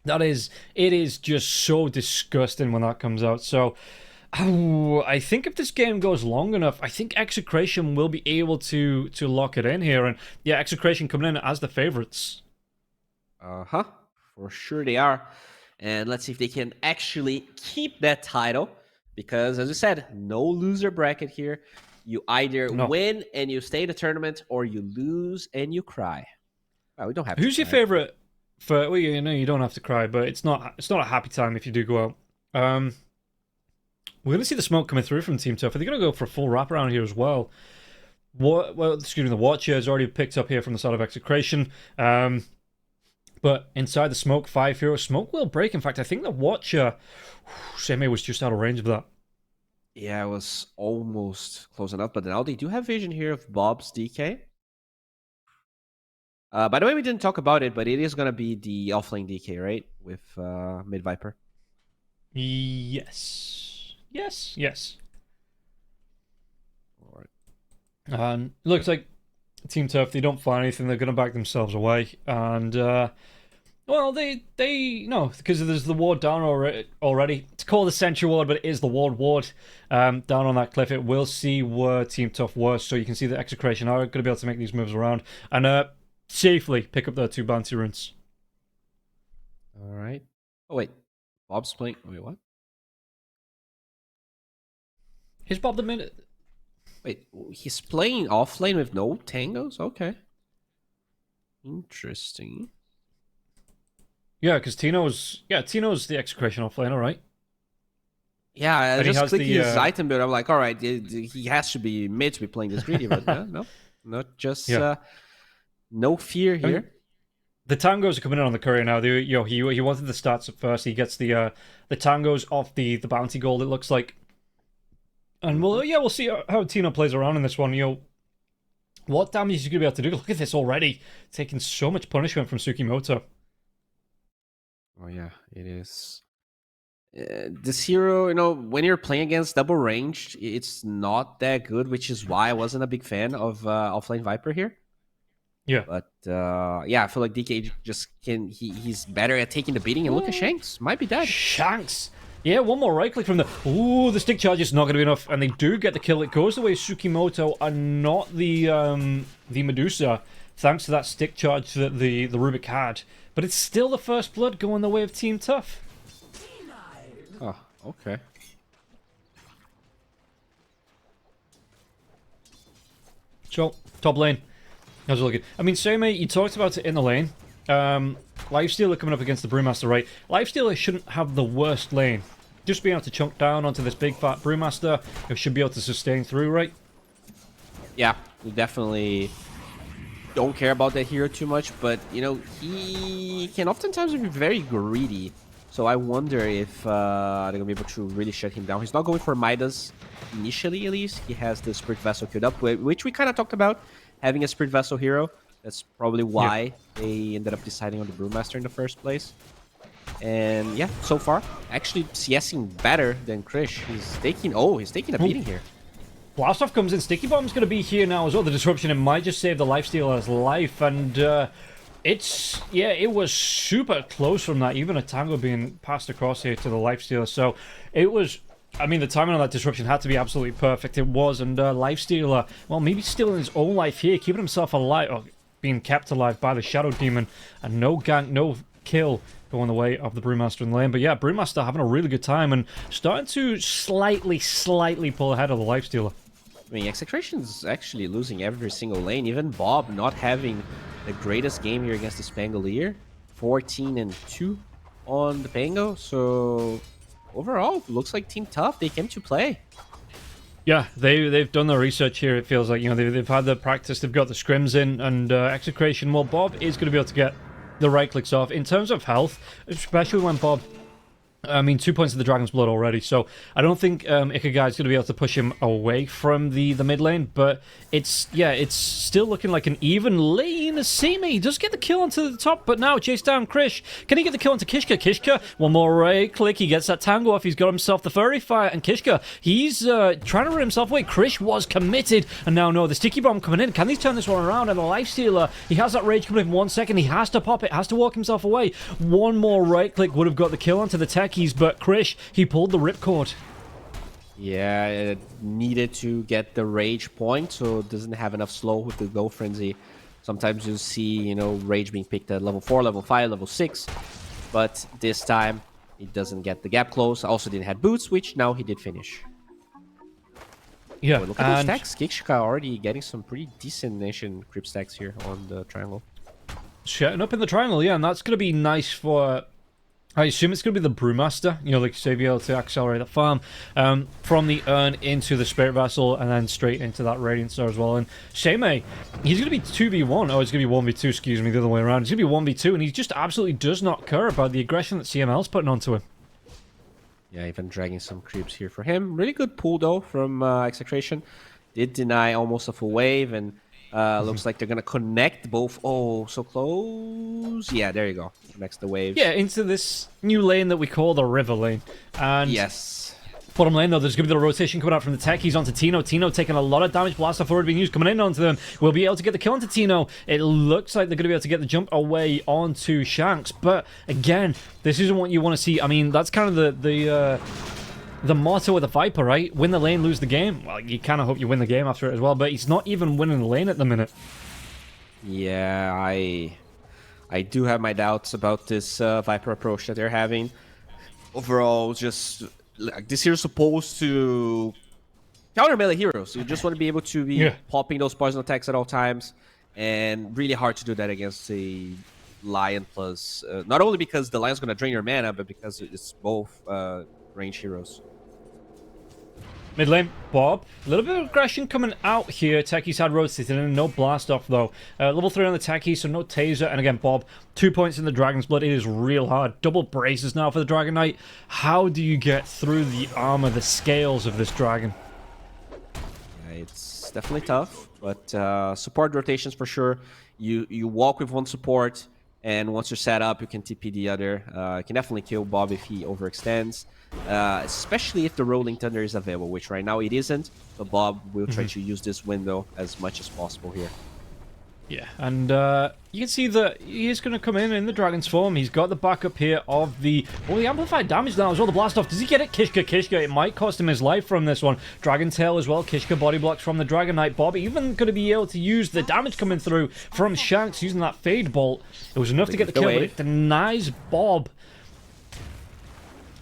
[SPEAKER 7] It is just so disgusting when that comes out. So, I think if this game goes long enough, I think Execration will be able to lock it in here. And yeah, Execration coming in as the favorites.
[SPEAKER 8] For sure they are. And let's see if they can actually keep that title. Because, as I said, no loser bracket here. You either win and you stay in the tournament, or you lose and you cry. Well, we don't have to
[SPEAKER 7] Who's your favorite? Well, you know, you don't have to cry, but it's not a happy time if you do go out. We're gonna see the smoke coming through from Team Tough. Are they gonna go for a full wraparound here as well? The Watcher is already picked up here from the side of Execration. But inside the smoke, 5 heroes. Smoke will break. In fact, I think the Watcher, Seme was just out of range of that.
[SPEAKER 8] Yeah, it was almost close enough, but now they do have vision here of Bob's DK. By the way, we didn't talk about it, but it is going to be the offlane DK, right? With Mid Viper.
[SPEAKER 7] Yes.
[SPEAKER 8] All right.
[SPEAKER 7] Looks like Team Tough, they don't find anything, they're going to back themselves away. And, well, they because there's the ward down already. It's called the Sentry Ward, but it is the ward. Down on that cliff, it will see where Team Tough was, so you can see the Execration are going to be able to make these moves around. And, safely pick up their 2 bounty runes.
[SPEAKER 8] All right. Oh, wait. Bob's playing... Wait, what?
[SPEAKER 7] Is Bob the minute?
[SPEAKER 8] Wait, he's playing offlane with no tangos? Okay. Interesting.
[SPEAKER 7] Yeah, because Tino's the Execration offlane, all right?
[SPEAKER 8] Yeah, I just clicked
[SPEAKER 7] his
[SPEAKER 8] item build. I'm like, all right, he has to be mid to be playing this greedy, but no, not just... no fear here.
[SPEAKER 7] I mean, the tangos are coming in on the courier now. He wanted the stats at first. He gets the tangos off the bounty gold, it looks like. And we'll see how Tino plays around in this one. You know, what damage is he going to be able to do? Look at this already. Taking so much punishment from Tsukimoto.
[SPEAKER 8] Oh yeah, it is. This hero, you know, when you're playing against double ranged, it's not that good, which is why I wasn't a big fan of offlane Viper here.
[SPEAKER 7] Yeah.
[SPEAKER 8] But, I feel like DK just he's better at taking the beating. And look at Shanks. Might be dead.
[SPEAKER 7] Shanks. Yeah, one more right click from the... Ooh, the stick charge is not going to be enough. And they do get the kill. It goes the way of Tsukimoto and not the Medusa. Thanks to that stick charge that the Rubik had. But it's still the first blood going the way of Team Tough.
[SPEAKER 8] Oh, Okay.
[SPEAKER 7] So, top lane. How's it looking? I mean, Same, you talked about it in the lane. Lifestealer coming up against the Brewmaster, right? Lifestealer shouldn't have the worst lane. Just being able to chunk down onto this big fat Brewmaster, it should be able to sustain through, right?
[SPEAKER 8] Yeah, we definitely don't care about that hero too much, but, you know, he can oftentimes be very greedy. So I wonder if they're going to be able to really shut him down. He's not going for Midas initially, at least. He has the Spirit Vessel queued up, which we kind of talked about, having a Spirit Vessel hero. That's probably why they ended up deciding on the Brewmaster in the first place. And yeah, so far, actually CSing better than Krish. He's taking a beating here.
[SPEAKER 7] Blastoff comes in. Sticky Bomb's going to be here now as well. The disruption, it might just save the Lifestealer's life. And it was super close from that. Even a Tango being passed across here to the Lifestealer. So it was, I mean, the timing on that disruption had to be absolutely perfect. It was. And Lifestealer, well, maybe stealing his own life here, keeping himself alive, or being kept alive by the Shadow Demon. And no gank, no kill going the way of the Brewmaster in the lane. But yeah, Brewmaster having a really good time and starting to slightly pull ahead of the Lifestealer.
[SPEAKER 8] I mean, Execration's actually losing every single lane. Even Bob not having the greatest game here against the Spangolier. 14-2 on the Pango. So overall, looks like Team Tough, they came to play.
[SPEAKER 7] Yeah, they've done their research here, it feels like. You know, they've had the practice, they've got the scrims in, and Execration, well, Bob is going to be able to get the right clicks off. In terms of health, especially when Bob, I mean, 2 points of the Dragon's Blood already, so I don't think Ikagai is going to be able to push him away from the mid lane, but it's still looking like an even lane. Seimi does get the kill onto the top, but now chase down Krish. Can he get the kill onto Kishka? Kishka, one more right click, he gets that tango off, he's got himself the furry fire, and Kishka, he's trying to run himself away. Krish was committed, and now no, the sticky bomb coming in. Can he turn this one around? And the Lifestealer, he has that rage coming in 1 second, he has to pop it, has to walk himself away. One more right click would have got the kill onto the techies, but Krish, he pulled the ripcord.
[SPEAKER 8] Yeah, it needed to get the rage point, so it doesn't have enough slow with the Go Frenzy. Sometimes you see, you know, rage being picked at level 4, level 5, level 6, but this time it doesn't get the gap close. Also didn't have boots, which now he did finish.
[SPEAKER 7] Yeah,
[SPEAKER 8] boy, look at those stacks. Kishka already getting some pretty decent nation creep stacks here on the triangle.
[SPEAKER 7] Shutting up in the triangle, yeah, and that's going to be nice for, I assume it's going to be the Brewmaster, you know, like to be able to accelerate the farm from the urn into the Spirit Vessel and then straight into that Radiant Star as well. And Seimei, he's going to be 2v1, oh, it's going to be 1v2, excuse me, the other way around. He's going to be 1v2, and he just absolutely does not care about the aggression that CML's putting onto him.
[SPEAKER 8] Yeah, even dragging some creeps here for him. Really good pull, though, from Execration. Did deny almost a full wave, and looks like they're going to connect both. Oh, so close. Yeah, there you go. Connects the waves.
[SPEAKER 7] Yeah, into this new lane that we call the River Lane. And
[SPEAKER 8] yes.
[SPEAKER 7] Bottom lane, though, there's going to be the rotation coming out from the techies onto Tino. Tino taking a lot of damage. Blast off already being used, coming in onto them. We'll be able to get the kill onto Tino. It looks like they're going to be able to get the jump away onto Shanks. But, again, this isn't what you want to see. I mean, that's kind of the motto of the Viper, right? Win the lane, lose the game. Well, you kind of hope you win the game after it as well, but he's not even winning the lane at the minute.
[SPEAKER 8] Yeah, I do have my doubts about this Viper approach that they're having. Overall, just like this hero's supposed to counter melee heroes. You just want to be able to be popping those poison attacks at all times, and really hard to do that against a Lion plus. Not only because the Lion's going to drain your mana, but because it's both range heroes.
[SPEAKER 7] Mid lane, Bob. A little bit of aggression coming out here. Techies had rotated in, no blast off though. Level 3 on the Techies, so no taser. And again, Bob, 2 points in the Dragon's Blood. It is real hard. Double braces now for the Dragon Knight. How do you get through the armor, the scales of this dragon?
[SPEAKER 8] Yeah, it's definitely tough, but support rotations for sure. You walk with one support, and once you're set up, you can TP the other. You can definitely kill Bob if he overextends. Especially if the Rolling Thunder is available, which right now it isn't, but Bob will try to use this window as much as possible here.
[SPEAKER 7] Yeah, and you can see that he is going to come in the Dragon's form. He's got the backup here of the amplified damage now as well, the blast off. Does he get it? Kishka, it might cost him his life from this one. Dragon Tail as well, Kishka body blocks from the Dragon Knight. Bob even going to be able to use the damage coming through from Shanks using that Fade Bolt. It was enough to get the kill, but it denies Bob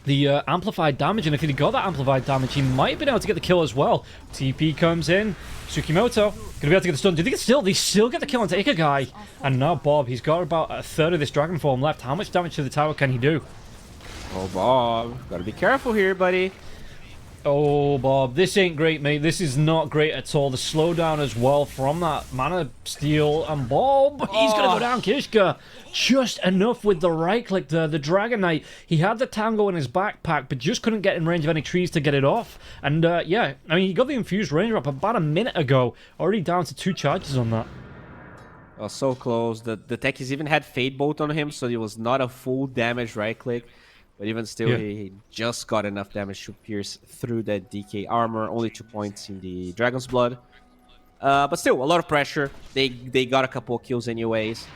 [SPEAKER 7] the amplified damage, and if he'd got that amplified damage, he might have been able to get the kill as well. TP comes in. Tsukimoto gonna be able to get the stun. Do they still get the kill onto Ikigai? And now Bob, he's got about a third of this dragon form left. How much damage to the tower can he do?
[SPEAKER 8] Oh, Bob, gotta be careful here, buddy.
[SPEAKER 7] Oh, Bob, this ain't great, mate. This is not great at all. The slowdown as well from that mana steal. And Bob, he's going to go down. Kishka, just enough with the right click there. The Dragon Knight, he had the Tango in his backpack, but just couldn't get in range of any trees to get it off. And, yeah, I mean, he got the infused range up about a minute ago. Already down to 2 charges on that.
[SPEAKER 8] Oh, so close. The techies even had Fade Bolt on him, so it was not a full damage right click. But even still, he just got enough damage to pierce through that DK armor. Only 2 points in the Dragon's Blood. But still, a lot of pressure. They got a couple of kills anyways.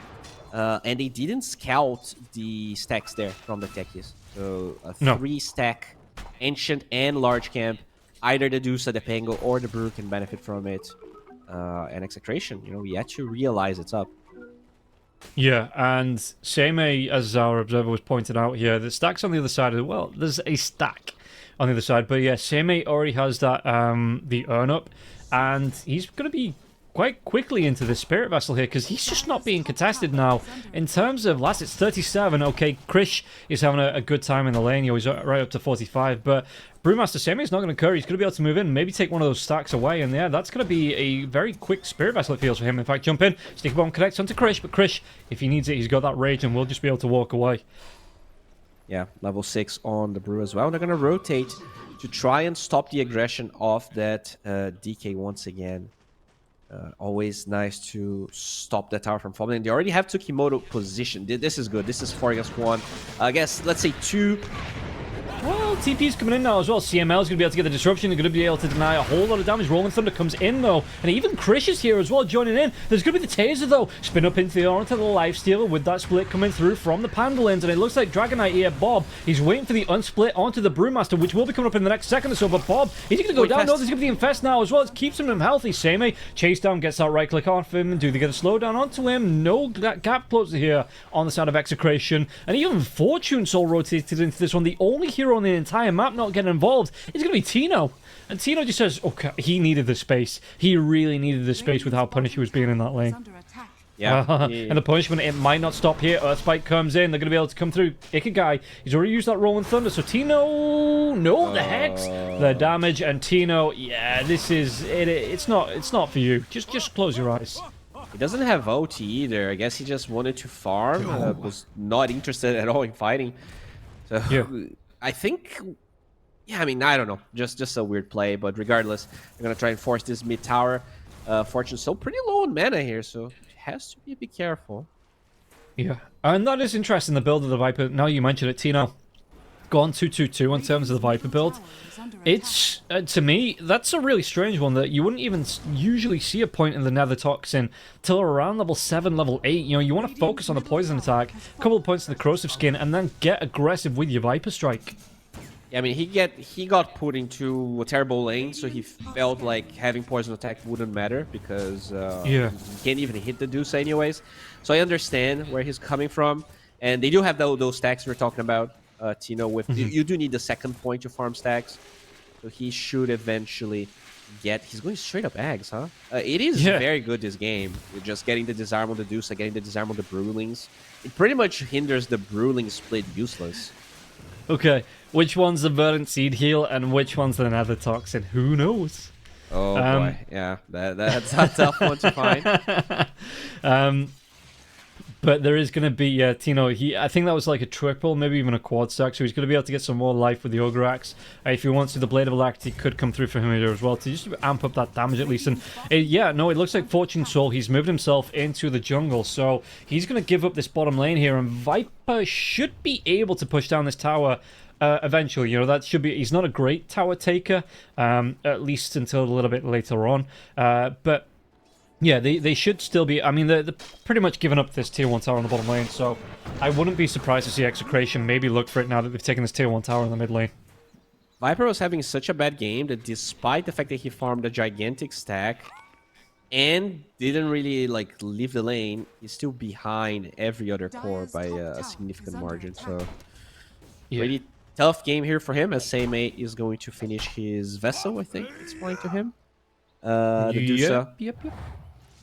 [SPEAKER 8] And they didn't scout the stacks there from the techies. So a 3-stack Ancient and Large Camp. Either the Dusa, the Pango, or the Brew can benefit from it. And Execration, you know, we had to realize it's up.
[SPEAKER 7] Yeah, and Seimei, as our observer was pointed out here, the stack's on the other side. Well, there's a stack on the other side, but yeah, Seimei already has that the urn up, and he's going to be quite quickly into the Spirit Vessel here, because he's just not being contested now. In terms of last, it's 37. Okay, Krish is having a good time in the lane. He's right up to 45, but Brewmaster Seimei is not going to occur. He's going to be able to move in, maybe take one of those stacks away, and yeah, that's going to be a very quick Spirit Vessel, it feels, for him. In fact, jump in, Sticky Bomb connects onto Krish, but Krish, if he needs it, he's got that rage, and we'll just be able to walk away.
[SPEAKER 8] Yeah, level 6 on the Brew as well. They're going to rotate to try and stop the aggression of that DK once again. Always nice to stop that tower from falling. They already have Tsukimoto positioned. This is good. This is 4 against 1. I guess, let's say 2.
[SPEAKER 7] Well, TP's coming in now as well. CML is going to be able to get the disruption. They're going to be able to deny a whole lot of damage. Rolling Thunder comes in, though. And even Krish is here as well, joining in. There's going to be the Taser, though. Spin up into the onto the Lifestealer with that split coming through from the Pandalins. And it looks like Dragon Knight here, Bob, he's waiting for the unsplit onto the Brewmaster, which will be coming up in the next second or so. But Bob, is he going to go down? No, there's going to be the Infest now as well. It keeps him healthy. Seimei, chase down, gets that right click off him. Do they get a slowdown onto him? No gap closer here on the side of Execration. And even Fortune Soul rotated into this one. The only hero on the entire map not getting involved is going to be Tino. And Tino just says, okay, he needed the space. He really needed the space with how punished he was being in that lane.
[SPEAKER 8] Yeah.
[SPEAKER 7] And the punishment, it might not stop here. Earthspike comes in. They're going to be able to come through. Ikigai, he's already used that Rolling Thunder. So Tino, no, the Hex, the damage. And Tino, yeah, this is, it's not for you. Just close your eyes.
[SPEAKER 8] He doesn't have OT either. I guess he just wanted to farm. Was not interested at all in fighting. So yeah. I think... Yeah, I mean, I don't know. Just a weird play, but regardless, they're going to try and force this mid tower. Fortune's still pretty low on mana here, so has to be a bit careful.
[SPEAKER 7] Yeah, and that is interesting, the build of the Viper. Now you mentioned it, Tino. Gone 2-2-2 in terms of the Viper build. It's, to me, that's a really strange one that you wouldn't even usually see a point in the Nether Toxin till around level 7, level 8. You know, you want to focus on the poison attack, a couple of points in the corrosive skin, and then get aggressive with your Viper Strike.
[SPEAKER 8] Yeah, I mean, he got put into a terrible lane, so he felt like having poison attack wouldn't matter because he can't even hit the Deuce anyways. So I understand where he's coming from, and they do have those stacks we're talking about, Tino. With you do need the second point to farm stacks, so he should eventually get. He's going straight up Ags, huh? It is very good this game. You're just getting the disarm on the Deuce, getting the disarm on the Brewlings. It pretty much hinders the Brewling split useless.
[SPEAKER 7] Okay, which one's the Verdant Seed Heal and which one's the Nether Toxin? Who knows?
[SPEAKER 8] Oh boy, yeah, that's a tough one to find.
[SPEAKER 7] But there is going to be, Tino, I think that was like a triple, maybe even a quad stack, so he's going to be able to get some more life with the Ogre Axe. If he wants to, the Blade of Alacrity could come through for him here as well, to just amp up that damage at least. And yeah, no, it looks like Fortune Soul, he's moved himself into the jungle, so he's going to give up this bottom lane here, and Viper should be able to push down this tower eventually. You know, that should be, he's not a great tower taker, at least until a little bit later on, but yeah, they should still be... I mean, they're pretty much giving up this tier 1 tower on the bottom lane, so I wouldn't be surprised to see Execration maybe look for it now that they've taken this tier 1 tower in the mid lane.
[SPEAKER 8] Viper was having such a bad game that despite the fact that he farmed a gigantic stack and didn't really, like, leave the lane, he's still behind every other core by a significant margin, so... Yeah. Tough game here for him, as Seimei is going to finish his vessel, I think it's pointing to him. The Dusa
[SPEAKER 7] Yep.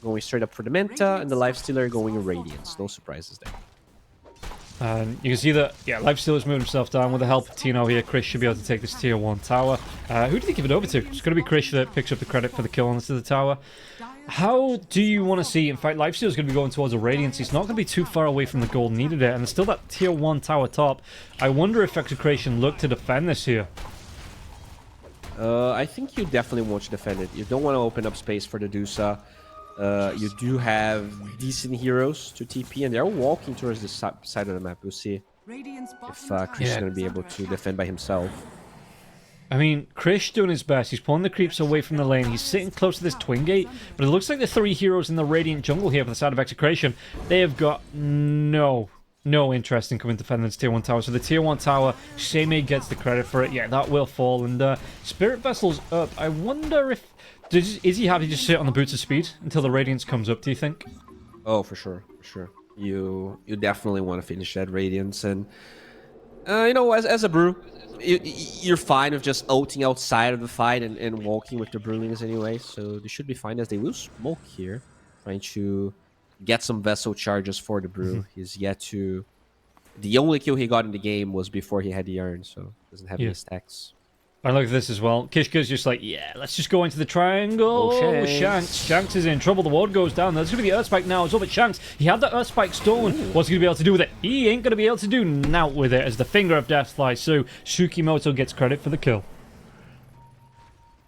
[SPEAKER 8] going straight up for the Menta, and the Lifestealer going Radiance. No surprises there.
[SPEAKER 7] And you can see that, yeah, Lifestealer's moved himself down with the help of Tino here. Chris should be able to take this tier 1 tower. Who did he give it over to? It's going to be Chris that picks up the credit for the kill onto the tower. How do you want to see? In fact, Lifestealer's going to be going towards a Radiance. He's not going to be too far away from the gold needed there. And there's still that tier 1 tower top. I wonder if Execration look to defend this here.
[SPEAKER 8] I think you definitely want to defend it. You don't want to open up space for the Dusa. You do have decent heroes to TP, and they're walking towards the side of the map. We'll see if Chris is going to be able to defend by himself.
[SPEAKER 7] I mean, Krish doing his best. He's pulling the creeps away from the lane. He's sitting close to this Twin Gate, but it looks like the 3 heroes in the Radiant jungle here for the side of Execration, they have got no interest in coming to defend this tier 1 tower. So the tier 1 tower, Seimei gets the credit for it. Yeah, that will fall. And Spirit Vessel's up. I wonder if... is he happy to just sit on the boots of speed until the Radiance comes up, do you think?
[SPEAKER 8] Oh, for sure. You definitely want to finish that Radiance. And, you know, as a brew, you're fine with just ulting outside of the fight and walking with the Brewlings anyway. So they should be fine, as they will smoke here, trying to get some vessel charges for the brew. He's yet to... The only kill he got in the game was before he had the urn, so doesn't have any stacks.
[SPEAKER 7] I look at this as well. Kishka's just like, yeah, let's just go into the triangle.
[SPEAKER 8] Oh,
[SPEAKER 7] Shanks. Shanks is in trouble. The ward goes down. There's going to be the Earthspike now as well, but Shanks, he had that Earthspike stolen. What's he going to be able to do with it? He ain't going to be able to do naught with it as the Finger of Death flies through. Tsukimoto gets credit for the kill.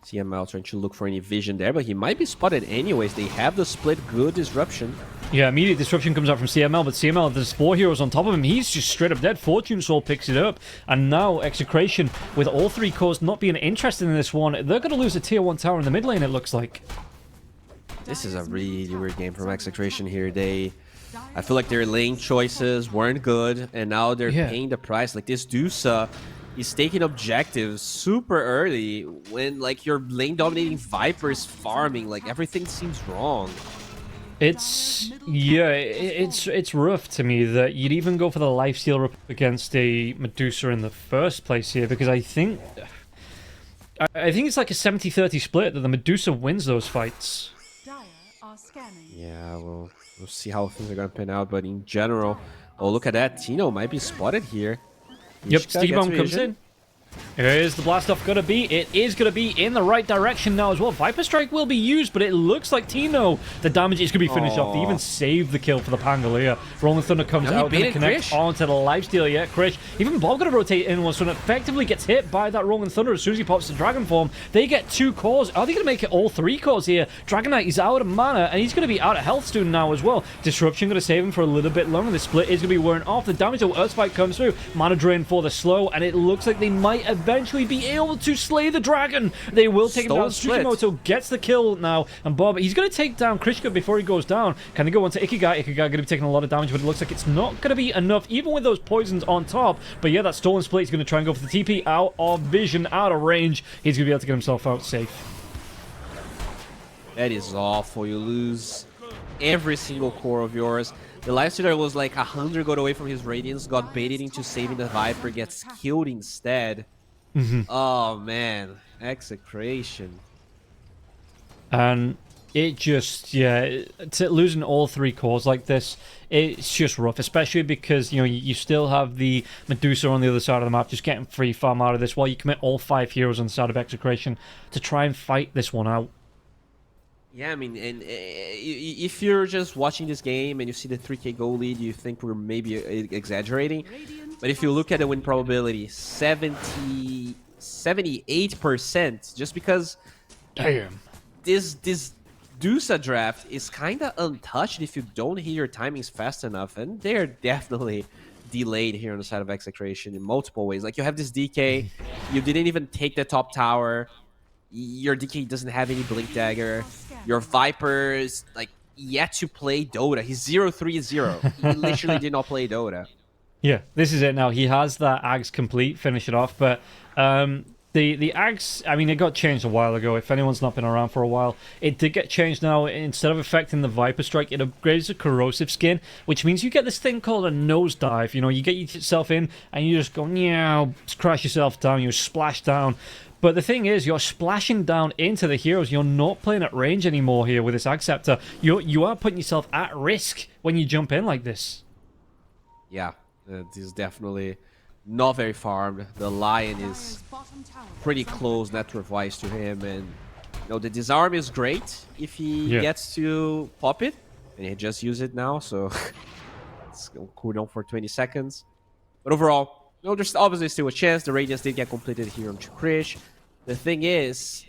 [SPEAKER 8] CML trying to look for any vision there, but he might be spotted anyways. They have the split. Good disruption.
[SPEAKER 7] Yeah, immediate disruption comes out from CML, but CML, there's 4 heroes on top of him. He's just straight up dead. Fortune Soul picks it up, and now Execration, with all 3 cores not being interested in this one, they're going to lose a tier 1 tower in the mid lane, it looks like.
[SPEAKER 8] This is a really weird game from Execration here. I feel like their lane choices weren't good, and now they're paying the price. Like, this Dusa is taking objectives super early when, like, your lane dominating Viper is farming. Like, everything seems wrong.
[SPEAKER 7] It's rough to me that you'd even go for the Lifestealer up against a Medusa in the first place here, because I think it's like a 70-30 split that the Medusa wins those fights.
[SPEAKER 8] Yeah, we'll see how things are gonna pan out, but in general, oh, look at that, Tino might be spotted here.
[SPEAKER 7] Yep, Steve Bomb comes in. Here's the blast off gonna be. It is gonna be in the right direction now as well. Viper Strike will be used, but it looks like Tino, the damage is gonna be finished off. They even saved the kill for the Pangolier. Rolling Thunder comes out, gonna connect
[SPEAKER 8] Krish
[SPEAKER 7] onto the Lifestealer. Yeah, Krish. Even Bob gonna rotate in once, so effectively gets hit by that Rolling Thunder as soon as he pops the Dragon form. They get 2 cores. Are they gonna make it all 3 cores here? Dragon Knight is out of mana, and he's gonna be out of health soon now as well. Disruption gonna save him for a little bit longer. The split is gonna be wearing off. The damage of Earthspike comes through. Mana drain for the slow, and it looks like they might eventually be able to slay the dragon. They will take him down. Tsukimoto gets the kill now, and Bob, he's going to take down Krishka before he goes down. Can they go onto Ikigai? Ikigai going to be taking a lot of damage, but it looks like it's not going to be enough, even with those poisons on top. But yeah, that stolen split is going to try and go for the TP out of vision, out of range. He's going to be able to get himself out safe.
[SPEAKER 8] That is awful. You lose every single core of yours. The Lifestealer was like 100 got away from his Radiance, got baited into saving the Viper, gets killed instead. Oh man, Execration.
[SPEAKER 7] And it just, losing all 3 cores like this, it's just rough, especially because, you know, you still have the Medusa on the other side of the map just getting free farm out of this while you commit all 5 heroes on the side of Execration to try and fight this one out.
[SPEAKER 8] Yeah, I mean, and if you're just watching this game and you see the 3k goal lead, you think we're maybe exaggerating. But if you look at the win probability, 78%, just because this Dusa draft is kind of untouched if you don't hit your timings fast enough, and they're definitely delayed here on the side of Execration in multiple ways. Like, you have this DK, you didn't even take the top tower, your DK doesn't have any Blink Dagger, your Viper's like yet to play Dota. He's 0-3-0. He literally did not play Dota.
[SPEAKER 7] Yeah, this is it now. He has that Ags complete, finish it off, but The Ags, I mean, it got changed a while ago. If anyone's not been around for a while, it did get changed now. Instead of affecting the Viper Strike, it upgrades the corrosive skin, which means you get this thing called a nosedive. You know, you get yourself in, and you just go, meow, crash yourself down, you splash down. But the thing is, you're splashing down into the heroes. You're not playing at range anymore here with this Ag Scepter. You are putting yourself at risk when you jump in like this.
[SPEAKER 8] Yeah, it is definitely not very farmed. The Lion is pretty close network-wise to him, and you know, the disarm is great if he gets to pop it, and he just used it now, so it's gonna cool down for 20 seconds. But overall, you know, there's obviously still a chance. The Radiance did get completed here on Chukrish. The thing is,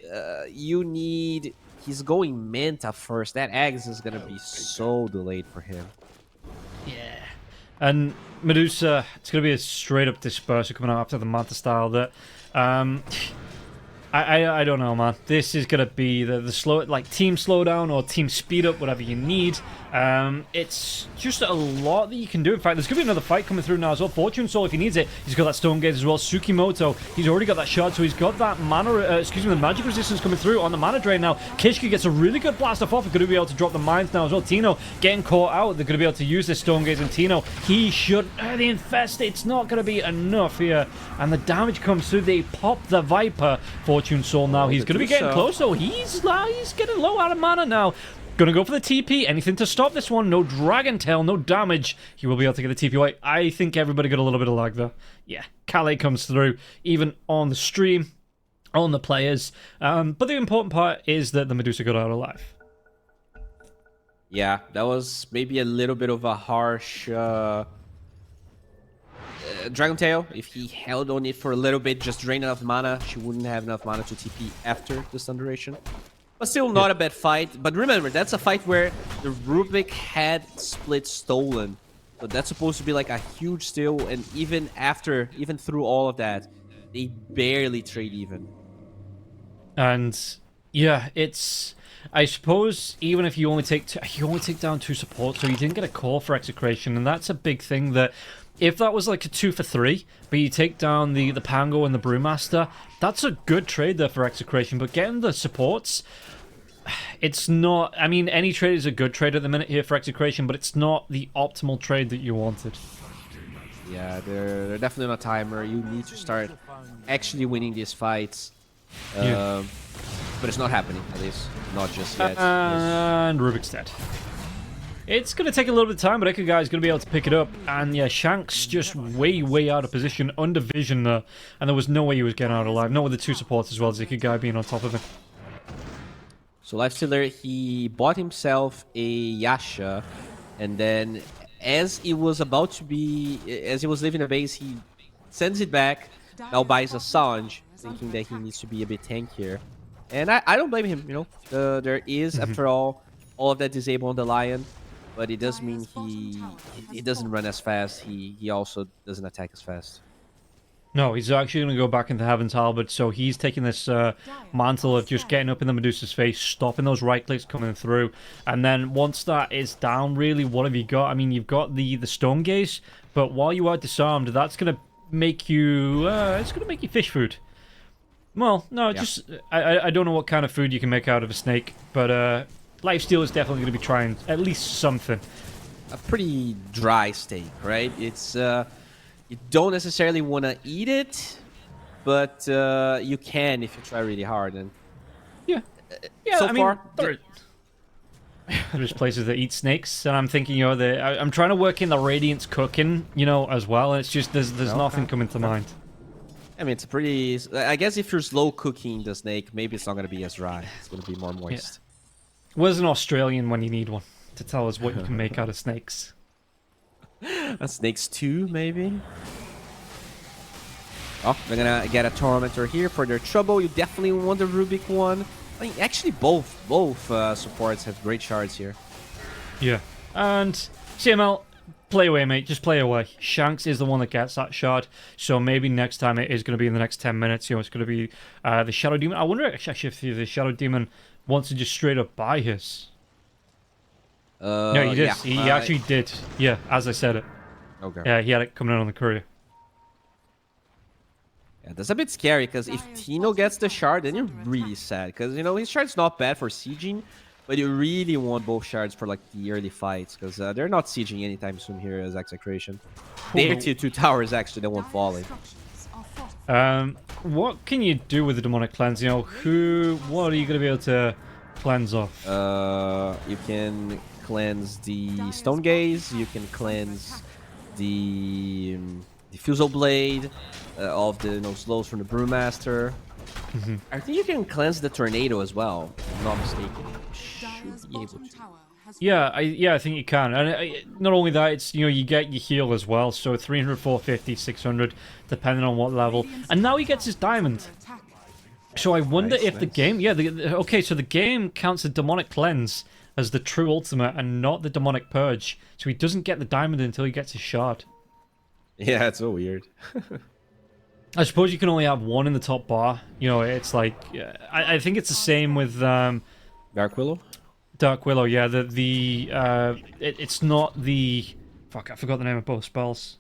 [SPEAKER 8] you need... He's going Manta first. That Ags is gonna be so delayed for him.
[SPEAKER 7] Yeah. And Medusa, it's going to be a straight-up disperser coming out after the Manta style that... I don't know, man. This is going to be the slow, like, team slowdown or team speed up, whatever you need. It's just a lot that you can do. In fact, there's going to be another fight coming through now as well. Fortune Soul, if he needs it, he's got that Stone Gaze as well. Tsukimoto, he's already got that shard, so he's got that mana, the magic resistance coming through on the mana drain now. Kishka gets a really good blast off. He's going to be able to drop the mines now as well. Tino getting caught out. They're going to be able to use this Stone Gaze, and Tino, he should... the Infest, it's not going to be enough here. And the damage comes through. They pop the Viper. Fortune Soul now. He's going to be getting close, though. He's getting low out of mana now. Gonna go for the TP. Anything to stop this one. No Dragon Tail, no damage. He will be able to get the TP away. I think everybody got a little bit of lag there. Yeah, Calais comes through, even on the stream, on the players. But the important part is that the Medusa got out alive.
[SPEAKER 8] Yeah, that was maybe a little bit of a harsh... Dragon Tail, if he held on it for a little bit, just drained enough mana, she wouldn't have enough mana to TP after the stun duration. But still not a bad fight. But remember, that's a fight where the Rubik had split stolen. So that's supposed to be like a huge steal, and even through all of that, they barely trade even.
[SPEAKER 7] And yeah, it's... I suppose even if you only take down 2 supports, so you didn't get a call for execration, and that's a big thing that... If that was like a 2 for 3, but you take down the Pango and the Brewmaster, that's a good trade there for execration. But getting the supports, it's not... I mean, any trade is a good trade at the minute here for execration, but it's not the optimal trade that you wanted.
[SPEAKER 8] Yeah, they're definitely on a timer. You need to start actually winning these fights. But it's not happening, at least. Not just yet.
[SPEAKER 7] And Rubik's dead. It's going to take a little bit of time, but Eka Guy's going to be able to pick it up. And yeah, Shanks just way out of position, under vision there. And there was no way he was getting out alive. Not with the 2 supports as well as Eka Guy being on top of him.
[SPEAKER 8] So Lifestealer, he bought himself a Yasha. And then as he was leaving the base, he sends it back. Now buys a Sanj, thinking that he needs to be a bit tankier. And I don't blame him, you know. There is, after all of that disable on the Lion. But it does mean he doesn't run as fast. He also doesn't attack as fast.
[SPEAKER 7] No, he's actually going to go back into Heaven's Halberd, so he's taking this mantle of just getting up in the Medusa's face, stopping those right clicks coming through, and then once that is down, really, what have you got? I mean, you've got the Stone Gaze, but while you are disarmed, that's going to make you... it's going to make you fish food. Well, no, just... I don't know what kind of food you can make out of a snake, but... Lifesteal is definitely going to be trying at least something.
[SPEAKER 8] A pretty dry steak, right? It's you don't necessarily want to eat it, but you can if you try really hard. And
[SPEAKER 7] yeah,
[SPEAKER 8] so far,
[SPEAKER 7] there's places that eat snakes, and I'm thinking, you know, I'm trying to work in the Radiance cooking, you know, as well. And it's just there's nothing coming to mind.
[SPEAKER 8] I mean, it's pretty. I guess if you're slow cooking the snake, maybe it's not going to be as dry. It's going to be more moist.
[SPEAKER 7] Yeah. Where's an Australian when you need one to tell us what you can make out of snakes?
[SPEAKER 8] A snakes 2, maybe? Oh, they're gonna get a Tormentor here for their trouble. You definitely want the Rubik one. I mean, actually, both supports have great shards here.
[SPEAKER 7] Yeah. And CML, play away, mate. Just play away. Shanks is the one that gets that shard. So maybe next time it is going to be in the next 10 minutes. You know, it's going to be the Shadow Demon. I wonder actually if the Shadow Demon wants to just straight up buy his. No, he did. Yeah. He actually did. Yeah, as I said it.
[SPEAKER 8] Okay.
[SPEAKER 7] Yeah, he had it coming in on the courier.
[SPEAKER 8] Yeah, that's a bit scary because if Tino gets the shard, then you're really sad because his shard's not bad for sieging, but you really want both shards for like the early fights because they're not sieging anytime soon here as Execration. Their tier 2 tower is actually the one falling.
[SPEAKER 7] What can you do with the demonic cleanse? What are you going to be able to cleanse off?
[SPEAKER 8] You can cleanse the Stone Gaze, you can cleanse the Diffusal Blade, of the slows from the Brewmaster. I think you can cleanse the Tornado as well, if I'm not mistaken. Should be able to.
[SPEAKER 7] Yeah, I think you can. And not only that, it's you get your heal as well. So 300, 450, 600, depending on what level. And now he gets his diamond. So I wonder if the game, okay, so the game counts the demonic cleanse as the true ultimate and not the demonic purge. So he doesn't get the diamond until he gets his shard.
[SPEAKER 8] Yeah, it's so weird.
[SPEAKER 7] I suppose you can only have one in the top bar. It's like I think it's the same with
[SPEAKER 8] Dark Willow.
[SPEAKER 7] Dark Willow, yeah. It's not the fuck. I forgot the name of both spells.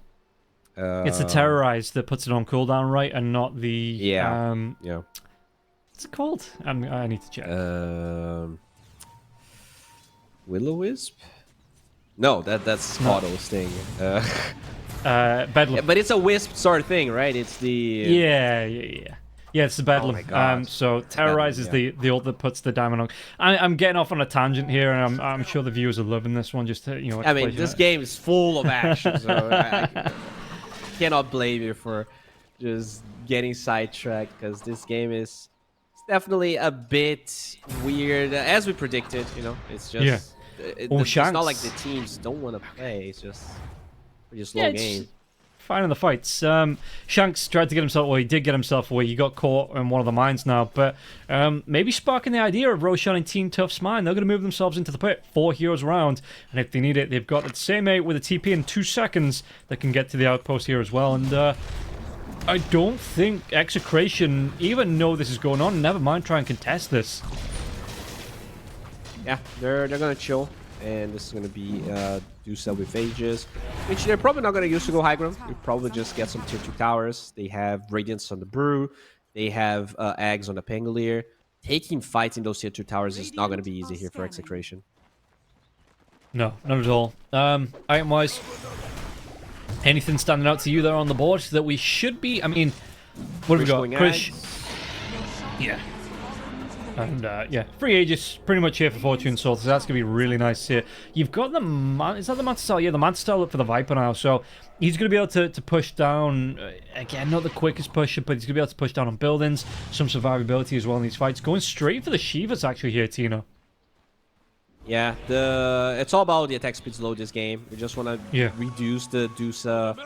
[SPEAKER 7] It's the Terrorize that puts it on cooldown, right, and not the
[SPEAKER 8] yeah.
[SPEAKER 7] What's it called? I need to check.
[SPEAKER 8] Will-O-Wisp? No, that's Otto's thing.
[SPEAKER 7] Bedlam.
[SPEAKER 8] Yeah, but it's a wisp sort of thing, right? It's the
[SPEAKER 7] yeah, it's the Bedlam.
[SPEAKER 8] Oh my God.
[SPEAKER 7] So Terrorize is the ult that puts the diamond on. I'm getting off on a tangent here, and I'm sure the viewers are loving this one. Just to,
[SPEAKER 8] I mean, this game is full of action, so I cannot blame you for just getting sidetracked because this game is definitely a bit weird, as we predicted. It's just it's not like the teams don't want to play. It's just slow game.
[SPEAKER 7] Fine in the fights. Shanks tried to get himself away. He did get himself away. He got caught in one of the mines now. But maybe sparking the idea of Roshan and Team Tough's mine. They're going to move themselves into the pit. 4 heroes around. And if they need it, they've got the same 8 with a TP in 2 seconds that can get to the outpost here as well. And I don't think Execration even know this is going on. Never mind try and contest this.
[SPEAKER 8] Yeah, they're going to chill. And this is going to be Dusa with Aegis, which they're probably not going to use to go high ground. They probably just get some tier 2 towers. They have Radiance on the Brew. They have Eggs on the Pangolier. Taking fights in those tier 2 towers is not going to be easy here for Execration.
[SPEAKER 7] No, not at all. Item-wise, anything standing out to you there on the board that we should be... I mean, what have we got? Krish. Yeah. And yeah, free Aegis pretty much here for Fortune Soul, so that's going to be really nice here. You've got the... Is that the Manta Style? Yeah, the Manta Style up for the Viper now, so he's going to be able to push down... again, not the quickest pusher, but he's going to be able to push down on buildings, some survivability as well in these fights. Going straight for the Shivas actually here, Tino.
[SPEAKER 8] Yeah, it's all about the attack speed low this game. We just want to reduce the Dusa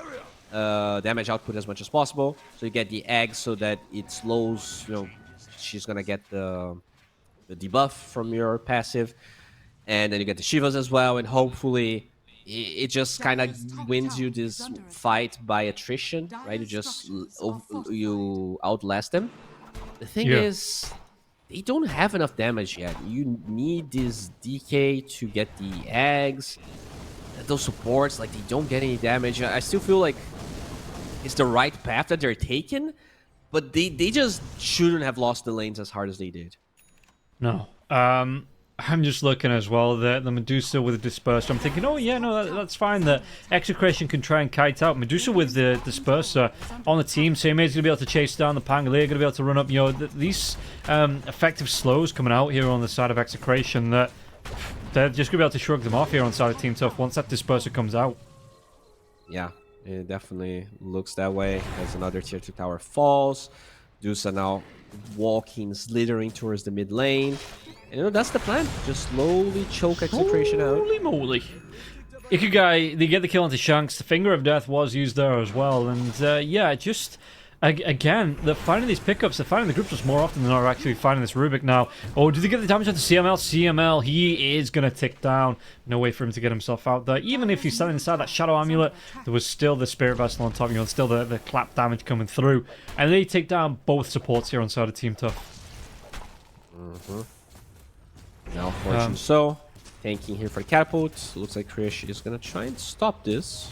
[SPEAKER 8] damage output as much as possible. So you get the eggs so that it slows, she's gonna get the debuff from your passive, and then you get the Shivas as well, and hopefully it just kind of wins you this fight by attrition, right? You outlast them. The thing is, they don't have enough damage yet. You need this DK to get the eggs. Those supports, like, they don't get any damage. I still feel like it's the right path that they're taking, but they just shouldn't have lost the lanes as hard as they did.
[SPEAKER 7] No. I'm just looking as well, the Medusa with the Disperser. I'm thinking, oh yeah, no, that's fine. The Execration can try and kite out. Medusa with the Disperser on the team. Same is going to be able to chase down the Pangolier, going to be able to run up. These effective slows coming out here on the side of Execration, that they're just going to be able to shrug them off here on the side of Team Tough once that Disperser comes out.
[SPEAKER 8] Yeah, it definitely looks that way as another tier 2 tower falls. Dusa now walking, slithering towards the mid lane. And that's the plan. Just slowly choke Execration out.
[SPEAKER 7] Holy moly. Ikugai, they get the kill onto Shanks. The Finger of Death was used there as well. And yeah, just... Again, they're finding these pickups. They're finding the groups just more often than they're actually finding this Rubik now. Oh, did they get the damage onto CML? CML, he is going to tick down. No way for him to get himself out there. Even if he's standing inside that Shadow Amulet, there was still the Spirit Vessel on top. Still the clap damage coming through. And they take down both supports here on side of Team Tough.
[SPEAKER 8] Now Fortune So, tanking here for the catapult. Looks like Krish is going to try and stop this.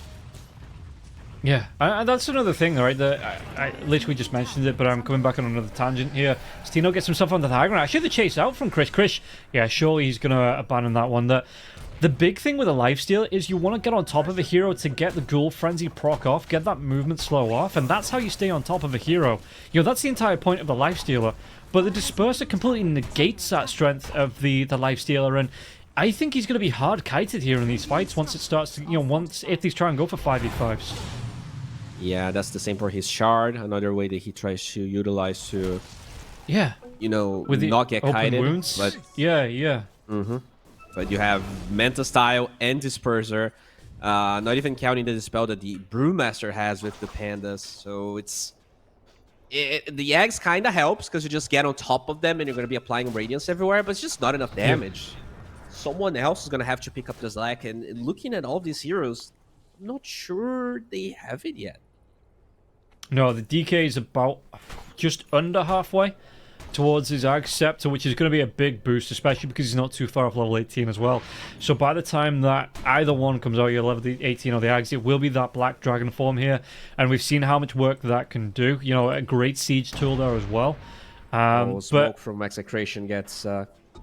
[SPEAKER 7] Yeah, and that's another thing, right? I literally just mentioned it, but I'm coming back on another tangent here. Tino gets himself onto the high ground. Actually, the chase out from Krish. Krish, yeah, surely he's going to abandon that one. The big thing with a lifesteal is you want to get on top of a hero to get the Ghoul Frenzy proc off, get that movement slow off, and that's how you stay on top of a hero. You know, that's the entire point of the lifestealer. But the Disperser completely negates that strength of the lifestealer, and I think he's going to be hard kited here in these fights once it starts to, if these try and go for 5v5s.
[SPEAKER 8] Yeah, that's the same for his shard. Another way that he tries to utilize to,
[SPEAKER 7] with the
[SPEAKER 8] not get
[SPEAKER 7] open
[SPEAKER 8] kited.
[SPEAKER 7] wounds.
[SPEAKER 8] But
[SPEAKER 7] yeah.
[SPEAKER 8] But you have Manta Style and Disperser. Not even counting the dispel that the Brewmaster has with the Pandas. So the Eggs kind of helps because you just get on top of them and you're going to be applying Radiance everywhere, but it's just not enough damage. Someone else is going to have to pick up the slack. And looking at all these heroes, I'm not sure they have it yet.
[SPEAKER 7] No, the DK is about just under halfway towards his Ag Scepter, which is going to be a big boost, especially because he's not too far off level 18 as well. So by the time that either one comes out, you're level 18 or the Ags, it will be that Black Dragon form here. And we've seen how much work that can do. You know, a great siege tool there as well.
[SPEAKER 8] Smoke from Execration gets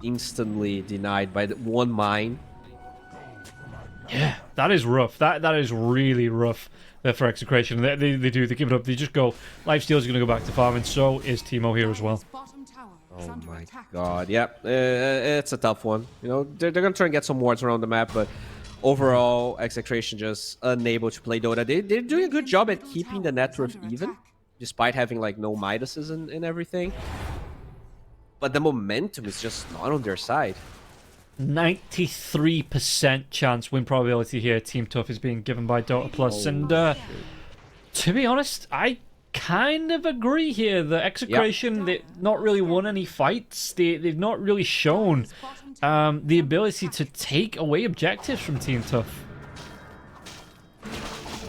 [SPEAKER 8] instantly denied by one mine.
[SPEAKER 7] Yeah, that is rough. That is really rough there for Execration. They give it up. They just go. Lifesteal's going to go back to farming. So is Teemo here as well.
[SPEAKER 8] Oh my god. Yep. It's a tough one. You know, they're going to try and get some wards around the map, but overall, Execration just unable to play Dota. They're doing a good job at keeping the net worth even, despite having like no Midases and everything. But the momentum is just not on their side.
[SPEAKER 7] 93% chance win probability here. Team Tough is being given by Dota Plus, and to be honest, I kind of agree here. The Execration, they've not really won any fights. They've not really shown the ability to take away objectives from Team Tough.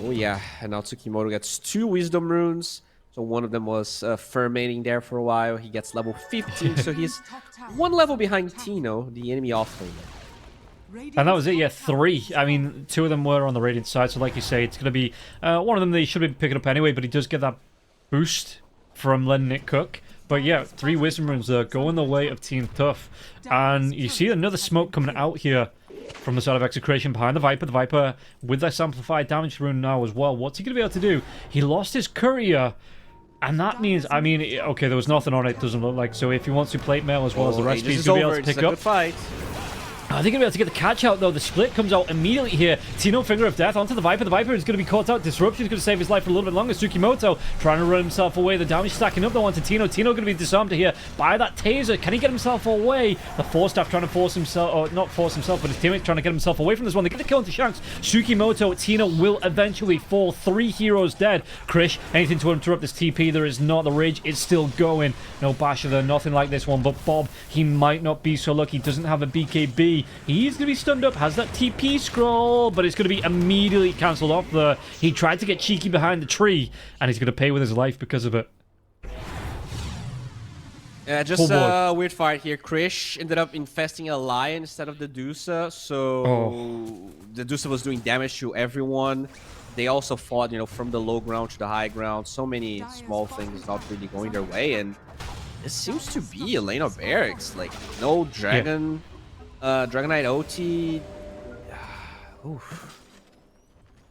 [SPEAKER 8] Oh yeah, and now Tsukimoto gets 2 Wisdom Runes. So one of them was fermenting there for a while. He gets level 15, so he's 1 level behind Tino, the enemy offlaner.
[SPEAKER 7] And that was it, 3. I mean, 2 of them were on the Radiant side, so like you say, it's going to be... one of them they should have been picking up anyway, but he does get that boost from letting it cook. But yeah, 3 Wisdom Runes going the way of Team Tough. And you see another smoke coming out here from the side of Execration behind the Viper. The Viper with that amplified damage rune now as well. What's he going to be able to do? He lost his courier. And that means, I mean, okay, there was nothing on it, doesn't look like. So if he wants to plate mail as well as the rest, he's going to be able to pick up.
[SPEAKER 8] Fight.
[SPEAKER 7] I think he'll be able to get the catch out, though. The split comes out immediately here. Tino, Finger of Death onto the Viper. The Viper is going to be caught out. Disruption is going to save his life for a little bit longer. Tsukimoto trying to run himself away. The damage stacking up, though, onto Tino. Tino going to be disarmed here by that taser. Can he get himself away? The Force Staff trying to force himself, or not force himself, but his teammates trying to get himself away from this one. They get the kill into Shanks. Tsukimoto, Tino will eventually fall. 3 heroes dead. Krish, anything to interrupt this TP? There is not. The Rage is still going. No Basher there, nothing like this one. But Bob, he might not be so lucky. Doesn't have a BKB. He's going to be stunned up, has that TP scroll, but it's going to be immediately cancelled off there. He tried to get cheeky behind the tree, and he's going to pay with his life because of it.
[SPEAKER 8] Yeah, just a weird fight here. Krish ended up infesting a lion instead of the Dusa, so the Dusa was doing damage to everyone. They also fought, you know, from the low ground to the high ground. So many small things not really going their way, and it seems to be a lane of barracks. Like, no Dragon... Dragonite OT. Oof.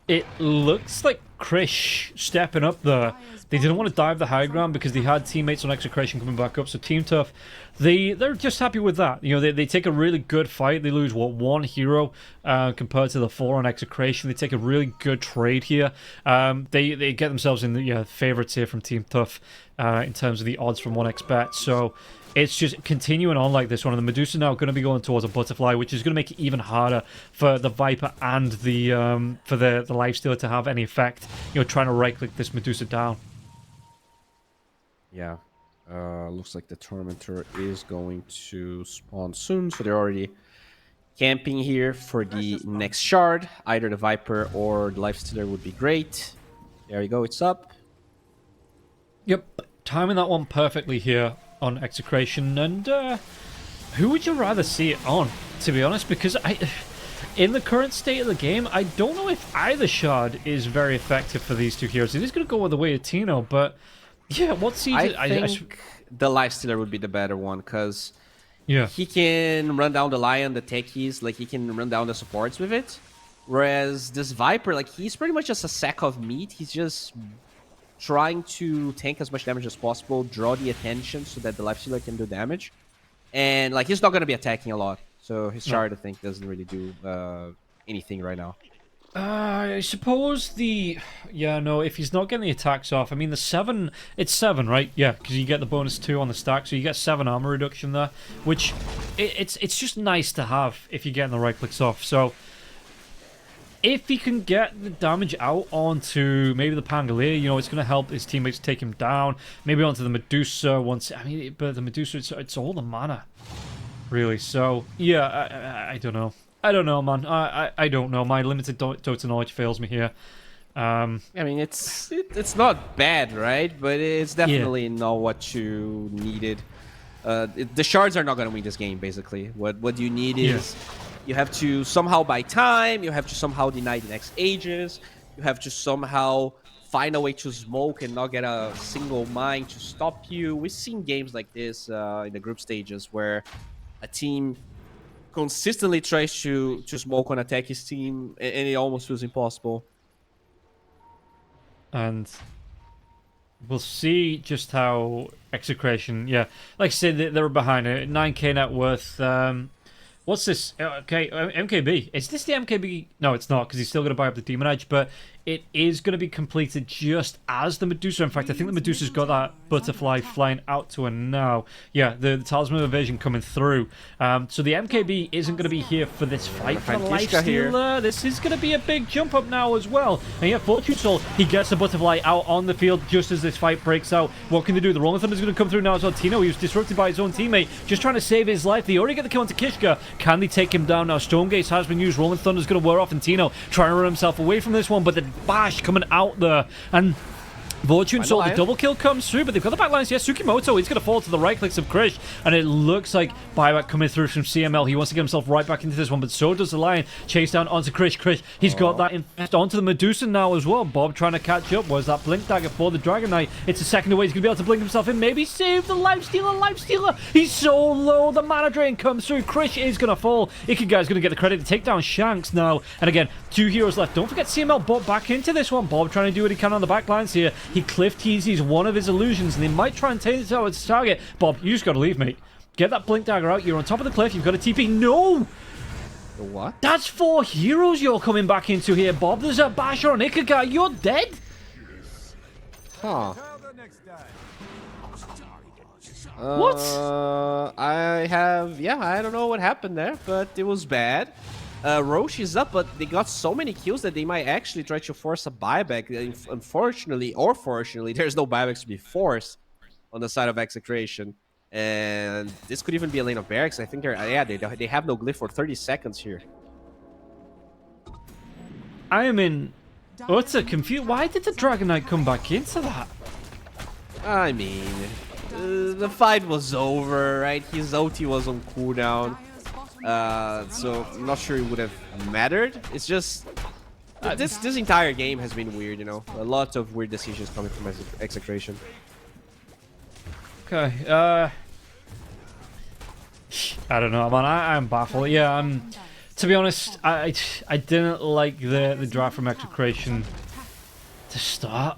[SPEAKER 7] It looks like Krish stepping up there. They didn't want to dive the high ground because they had teammates on Execration coming back up. So Team Tough, they're just happy with that. You know, they take a really good fight. They lose, what, 1 hero compared to the 4 on Execration. They take a really good trade here. They get themselves in the favorites here from Team Tough in terms of the odds from 1xBet. So it's just continuing on like this one. And the Medusa now going to be going towards a Butterfly, which is going to make it even harder for the Viper and the for the Lifestealer to have any effect. You know, trying to right-click this Medusa down.
[SPEAKER 8] Yeah. Looks like the Tormentor is going to spawn soon, so they're already camping here for the next shard. Either the Viper or the Lifestealer would be great. There you go, it's up.
[SPEAKER 7] Yep, timing that one perfectly here on Execration. And who would you rather see it on, to be honest? Because in the current state of the game, I don't know if either shard is very effective for these two heroes. It is going to go the way of Tino, but yeah, what's he?
[SPEAKER 8] I think the Lifestealer would be the better one, because he can run down the Lion, the techies, like he can run down the supports with it. Whereas this Viper, like he's pretty much just a sack of meat. He's just trying to tank as much damage as possible, draw the attention so that the Lifestealer can do damage. And like he's not going to be attacking a lot. So his shard, I think, doesn't really do anything right now.
[SPEAKER 7] I suppose if he's not getting the attacks off, I mean, the 7, it's 7, right? Yeah, because you get the bonus 2 on the stack, so you get 7 armor reduction there, which it's just nice to have if you're getting the right clicks off. So if he can get the damage out onto maybe the Pangolier, you know, it's going to help his teammates take him down. Maybe onto the Medusa once. I mean, but the Medusa, it's all the mana, really. So yeah, I don't know. I don't know, man. I don't know. My limited Dota knowledge fails me here.
[SPEAKER 8] I mean, it's not bad, right? But it's definitely not what you needed. The shards are not going to win this game, basically. What you need is you have to somehow buy time. You have to somehow deny the next ages. You have to somehow find a way to smoke and not get a single mine to stop you. We've seen games like this in the group stages where a team consistently tries to smoke on attack his team, and it almost feels impossible.
[SPEAKER 7] And we'll see just how Execration, like I said, they were behind it. 9k net worth. What's this? Okay, MKB. Is this the MKB? No, it's not, because he's still going to buy up the Demon Edge, but it is going to be completed just as the Medusa. In fact, I think the Medusa's got that butterfly flying out to her now. Yeah, the Talisman of Evasion coming through. So the MKB isn't going to be here for this fight for the Lifestealer. This is going to be a big jump up now as well. And yeah, Fortune Soul, he gets the butterfly out on the field just as this fight breaks out. What can they do? The Rolling Thunder's going to come through now as well. Tino, he was disrupted by his own teammate, just trying to save his life. They already get the kill onto Kishka. Can they take him down now? Stormgaze has been used. Rolling Thunder's going to wear off, and Tino trying to run himself away from this one, but the bash coming out there, and Fortune Soul, the double kill comes through, but they've got the backlines. Yes, Tsukimoto, he's going to fall to the right clicks of Krish, and it looks like buyback coming through from CML. He wants to get himself right back into this one, but so does the Lion. Chase down onto Krish. Krish, he's got that infest onto the Medusa now as well. Bob trying to catch up. Where's that Blink Dagger for the Dragon Knight? It's a second away. He's going to be able to blink himself in. Maybe save the Lifestealer. Lifestealer, he's so low. The mana drain comes through. Krish is going to fall. Ikigai's going to get the credit to take down Shanks now. And again, 2 heroes left. Don't forget CML Bob back into this one. Bob trying to do what he can on the backlines here. He cliff teases one of his illusions, and they might try and take it towards his target. Bob, you just got to leave, mate. Get that Blink Dagger out. You're on top of the cliff. You've got a TP. No!
[SPEAKER 8] What?
[SPEAKER 7] That's 4 heroes you're coming back into here, Bob. There's a Basher on Ikigai. You're dead?
[SPEAKER 8] Huh.
[SPEAKER 7] What?
[SPEAKER 8] I don't know what happened there, but it was bad. Roche is up, but they got so many kills that they might actually try to force a buyback. Unfortunately, or fortunately, there's no buybacks to be forced on the side of Execration. And this could even be a lane of barracks. I think they have no glyph for 30 seconds here.
[SPEAKER 7] I am in utter confusion. Why did the Dragon Knight come back into that?
[SPEAKER 8] I mean, the fight was over, right? His ulti was on cooldown. So I'm not sure it would have mattered. It's just this entire game has been weird, you know. A lot of weird decisions coming from Execration.
[SPEAKER 7] Okay, I don't know, man. I'm baffled. Yeah, to be honest, I didn't like the draft from Execration to start.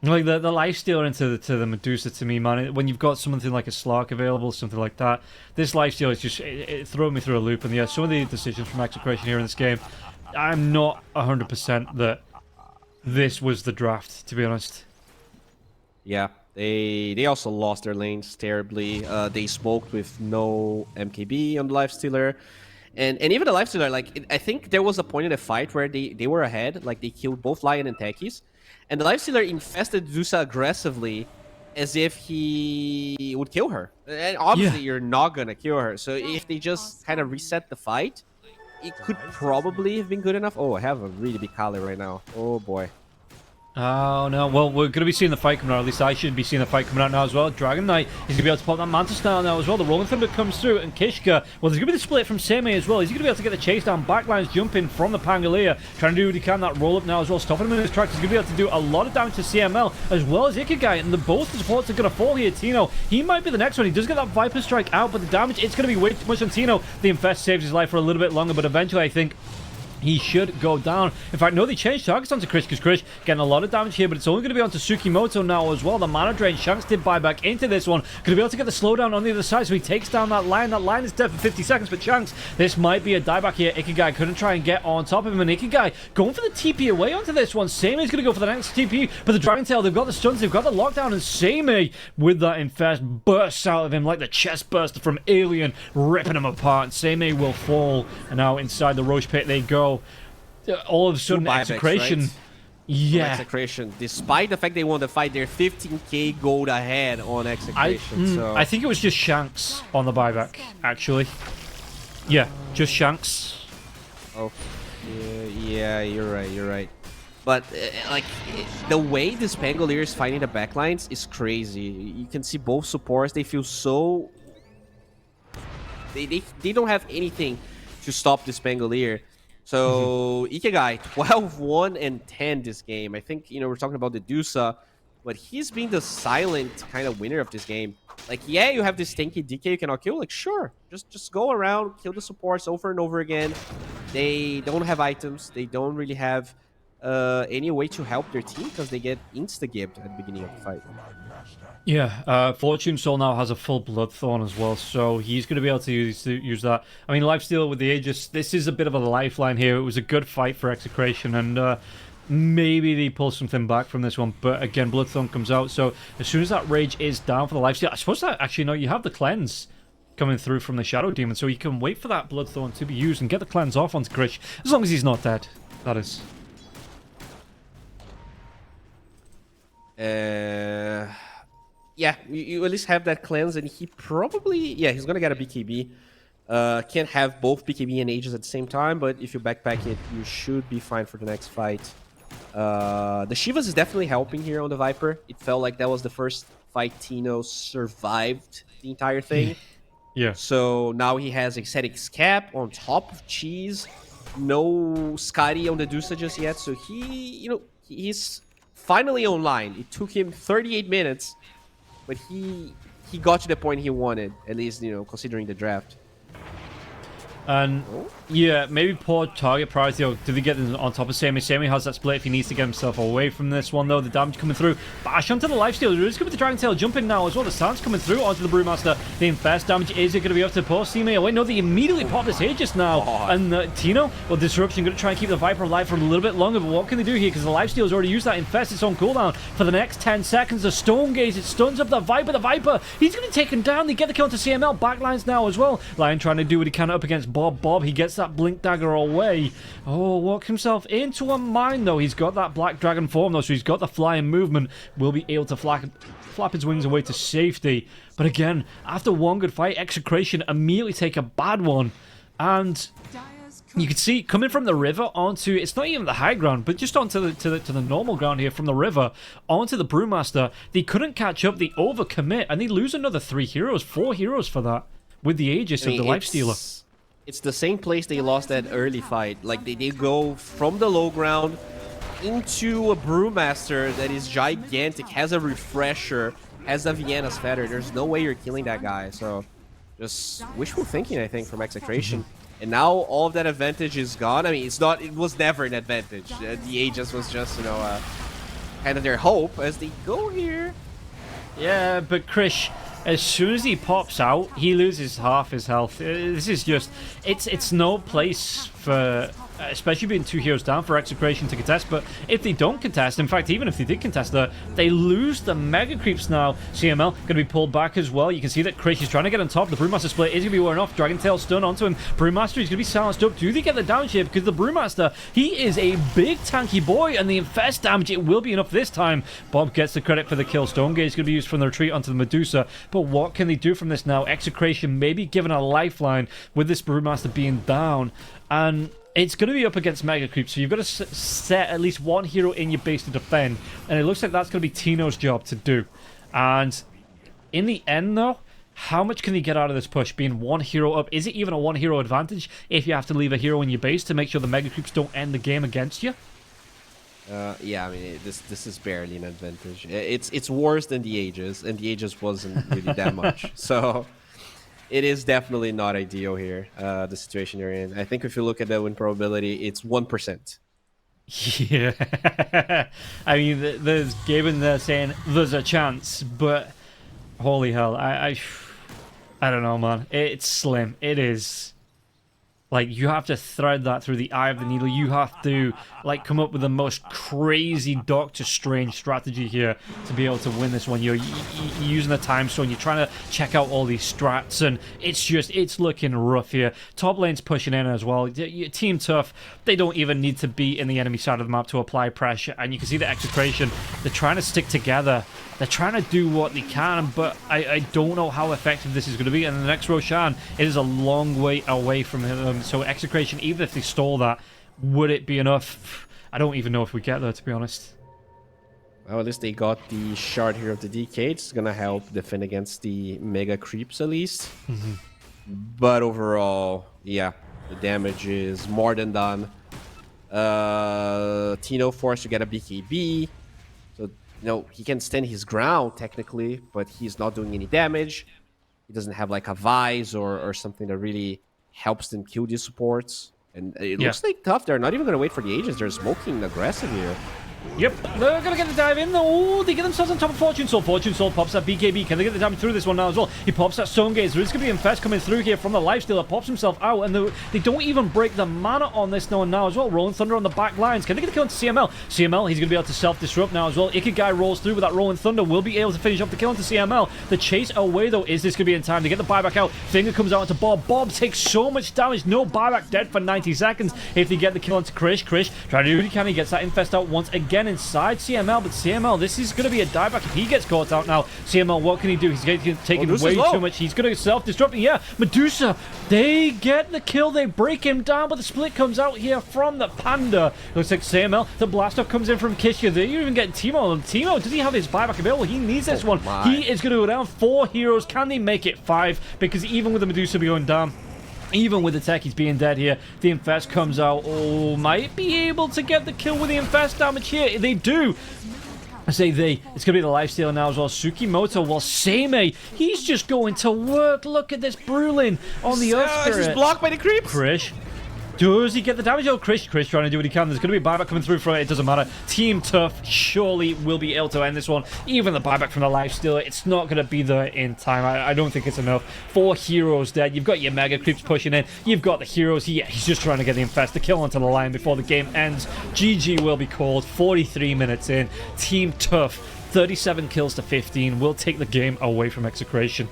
[SPEAKER 7] Like the Lifestealer into the Medusa, to me, man, when you've got something like a Slark available, something like that, this Lifestealer is just it thrown me through a loop. And yeah, some of the decisions from Execration here in this game, I'm not 100% that this was the draft, to be honest.
[SPEAKER 8] Yeah, they also lost their lanes terribly. They smoked with no MKB on the Lifestealer. And even the Lifestealer, like, I think there was a point in the fight where they were ahead, like they killed both Lion and Techies. And the Lifestealer infested Zusa aggressively as if he would kill her. And obviously you're not going to kill her. So if they just kind of reset the fight, it could probably have been good enough. Oh, I have a really big Kali right now. Oh, boy.
[SPEAKER 7] Oh no, well, we're going to be seeing the fight coming out, at least I should be seeing the fight coming out now as well. Dragon Knight, he's going to be able to pop that Manta style now as well. The Rolling Thunder comes through, and Kishka, well, there's going to be the split from Seme as well. He's going to be able to get the chase down, backlines jumping from the Pangolier, trying to do what he can, that roll up now as well, stopping him in his tracks. He's going to be able to do a lot of damage to CML, as well as Ikigai, and both the supports are going to fall here. Tino, he might be the next one. He does get that Viper Strike out, but the damage, it's going to be way too much on Tino. The Infest saves his life for a little bit longer, but eventually I think he should go down. In fact, no, they changed targets onto Krish, because Krish getting a lot of damage here, but it's only going to be onto Tsukimoto now as well. The mana drain, Shanks did buy back into this one. Going to be able to get the slowdown on the other side, so he takes down that line. That line is dead for 50 seconds, but Shanks, this might be a dieback here. Ikigai couldn't try and get on top of him, and Ikigai going for the TP away onto this one. Seimei is going to go for the next TP, but the Dragon Tail, they've got the stuns, they've got the lockdown, and Seimei, with that Infest, bursts out of him like the chest burster from Alien, ripping him apart, and Seimei will fall, and now inside the Roche Pit they go. All of a sudden, Execration. Right? Yeah.
[SPEAKER 8] Execration. Despite the fact they won the fight, they're 15k gold ahead on Execration.
[SPEAKER 7] I think it was just Shanks on the buyback, actually. Yeah, just Shanks.
[SPEAKER 8] Oh, yeah, you're right. But, like, the way this Pangolier is fighting the backlines is crazy. You can see both supports, they feel so... They don't have anything to stop this Pangolier. So, Ikigai, 12-1-10 this game. I think, we're talking about the Dusa, but he's been the silent kind of winner of this game. Like, yeah, you have this tanky DK you cannot kill. Like, sure, just go around, kill the supports over and over again. They don't have items. They don't really have any way to help their team because they get insta-gibbed at the beginning of the fight.
[SPEAKER 7] Yeah, Fortune Soul now has a full Bloodthorn as well, so he's going to be able to use that. I mean, Lifesteal with the Aegis, this is a bit of a lifeline here. It was a good fight for Execration, and maybe they pull something back from this one. But again, Bloodthorn comes out, so as soon as that Rage is down for the Lifesteal, I suppose that actually, no, you have the Cleanse coming through from the Shadow Demon, so you can wait for that Bloodthorn to be used and get the Cleanse off onto Krish, as long as he's not dead, that is.
[SPEAKER 8] Yeah, you at least have that cleanse, and he probably... Yeah, he's going to get a BKB. Can't have both BKB and Aegis at the same time, but if you backpack it, you should be fine for the next fight. The Shivas is definitely helping here on the Viper. It felt like that was the first fight Tino survived the entire thing.
[SPEAKER 7] Yeah.
[SPEAKER 8] So now he has Ecstatic's Cap on top of Cheese. No Scotty on the Dusa just yet, so he's finally online. It took him 38 minutes. But he got to the point he wanted, at least, considering the draft.
[SPEAKER 7] And yeah, maybe poor target priority. Did he get on top of Seimei? Seimei has that split if he needs to get himself away from this one, though. The damage coming through. Bash onto the lifesteal. There is going to be the Dragon Tail jumping now as well. The Sands coming through onto the Brewmaster. The Infest damage, is it going to be able to pull Seimei away? No, they immediately pop this Aegis now. And Tino, well, Disruption going to try and keep the Viper alive for a little bit longer, but what can they do here? Because the lifesteal has already used that Infest. It's on cooldown for the next 10 seconds. The Stone Gaze, it stuns up the Viper. The Viper, he's going to take him down. They get the kill onto CML. Backlines now as well. Lion trying to do what he can up against Bob. Bob, he gets that Blink Dagger away. Oh, walk himself into a mine, though. He's got that Black Dragon form, though, so he's got the flying movement. Will be able to flap his wings away to safety. But again, after one good fight, Execration immediately take a bad one. And you can see, coming from the river onto, it's not even the high ground, but just onto the normal ground here from the river, onto the Brewmaster, they couldn't catch up, they overcommit, and they lose another 4 heroes for that, with the Aegis of the Lifestealer.
[SPEAKER 8] It's the same place they lost that early fight. Like, they go from the low ground into a Brewmaster that is gigantic, has a refresher, has a Vienna's Feather. There's no way you're killing that guy. So, just wishful thinking, I think, from Execration. And now all of that advantage is gone. I mean, it was never an advantage. The Aegis was just, kind of their hope as they go here.
[SPEAKER 7] Yeah, but Krish, as soon as he pops out, he loses half his health. This is just... It's no place for... especially being 2 heroes down for Execration to contest, but if they don't contest, in fact, even if they did contest, they lose the Mega Creeps now. CML going to be pulled back as well. You can see that Krish is trying to get on top. The Brewmaster split is going to be wearing off. Dragon Tail stun onto him. Brewmaster is going to be silenced up. Do they get the damage here? Because the Brewmaster, he is a big tanky boy, and the Infest damage, it will be enough this time. Bob gets the credit for the kill. Stone Gate is going to be used from the retreat onto the Medusa, but what can they do from this now? Execration maybe given a lifeline with this Brewmaster being down. And it's going to be up against Mega Creep, so you've got to set at least one hero in your base to defend, and it looks like that's going to be Tino's job to do. And in the end, though, how much can he get out of this push being one hero up? Is it even a one hero advantage if you have to leave a hero in your base to make sure the Mega Creeps don't end the game against you?
[SPEAKER 8] Yeah, I mean, this is barely an advantage. It's worse than the Aegis, and the Aegis wasn't really that much. So it is definitely not ideal here, the situation you're in. I think if you look at the win probability, it's 1%.
[SPEAKER 7] Yeah. I mean, there's Gaben there saying there's a chance, but holy hell, I don't know, man. It's slim. It is. Like, you have to thread that through the eye of the needle. You have to, like, come up with the most crazy Doctor Strange strategy here to be able to win this one. You're using the time stone. You're trying to check out all these strats, and it's looking rough here. Top lane's pushing in as well. Team Tough, they don't even need to be in the enemy side of the map to apply pressure, and you can see the execration. They're trying to stick together. They're trying to do what they can, but I don't know how effective this is going to be. And the next Roshan, it is a long way away from him. So execration, even if they stole that, would it be enough? I don't even know if we get there, to be honest.
[SPEAKER 8] Well, at least they got the shard here of the DK. It's going to help defend against the Mega Creeps, at least. But overall, yeah, the damage is more than done. Tino forced to get a BKB. He can stand his ground, technically, but he's not doing any damage. He doesn't have, like, a Vise or something that really helps them kill these supports. And it looks like Tough. They're not even going to wait for the Aegis. They're smoking aggressive here.
[SPEAKER 7] Yep, they're going to get the dive in. Oh, they get themselves on top of Fortune Soul. Fortune Soul pops that BKB. Can they get the damage through this one now as well? He pops that Stone Gaze. There is going to be Infest coming through here from the Lifestealer. Pops himself out, and they don't even break the mana on this now as well. Rolling Thunder on the back lines. Can they get the kill into CML? CML, he's going to be able to self-disrupt now as well. Ikigai rolls through with that Rolling Thunder. Will be able to finish off the kill into CML. The chase away, though, is this going to be in time to get the buyback out? Finger comes out into Bob. Bob takes so much damage. No buyback, dead for 90 seconds. If they get the kill into Krish, trying to do what he can. He gets that Infest out once again inside CML, but CML, this is going to be a dieback if he gets caught out now. CML, what can he do? He's taking way too much. He's going to self-destruct. Yeah, Medusa, they get the kill. They break him down, but the split comes out here from the Panda. Looks like CML, the blast off comes in from Kishka. They're even getting Timo. Timo, does he have his buyback available? He needs this one. He is going to go down. 4 heroes. Can they make it 5? Because even with the Medusa going down, even with the tech, he's being dead here. The Infest comes out. Oh, might be able to get the kill with the Infest damage here. They do. I say they. It's going to be the Lifestealer now as well. Tsukimoto, while Seimei, he's just going to work. Look at this Brulin on the Earth Spirit.
[SPEAKER 8] He's blocked by the creeps.
[SPEAKER 7] Krish. Does he get the damage? Oh, Krish trying to do what he can. There's going to be a buyback coming through from it. It doesn't matter. Team Tough surely will be able to end this one. Even the buyback from the Lifestealer, it's not going to be there in time. I don't think it's enough. 4 heroes dead. You've got your Mega Creeps pushing in. You've got the heroes. He's just trying to get the Infest to kill onto the line before the game ends. GG will be called. 43 minutes in. Team Tough, 37 kills to 15. Will take the game away from Execration.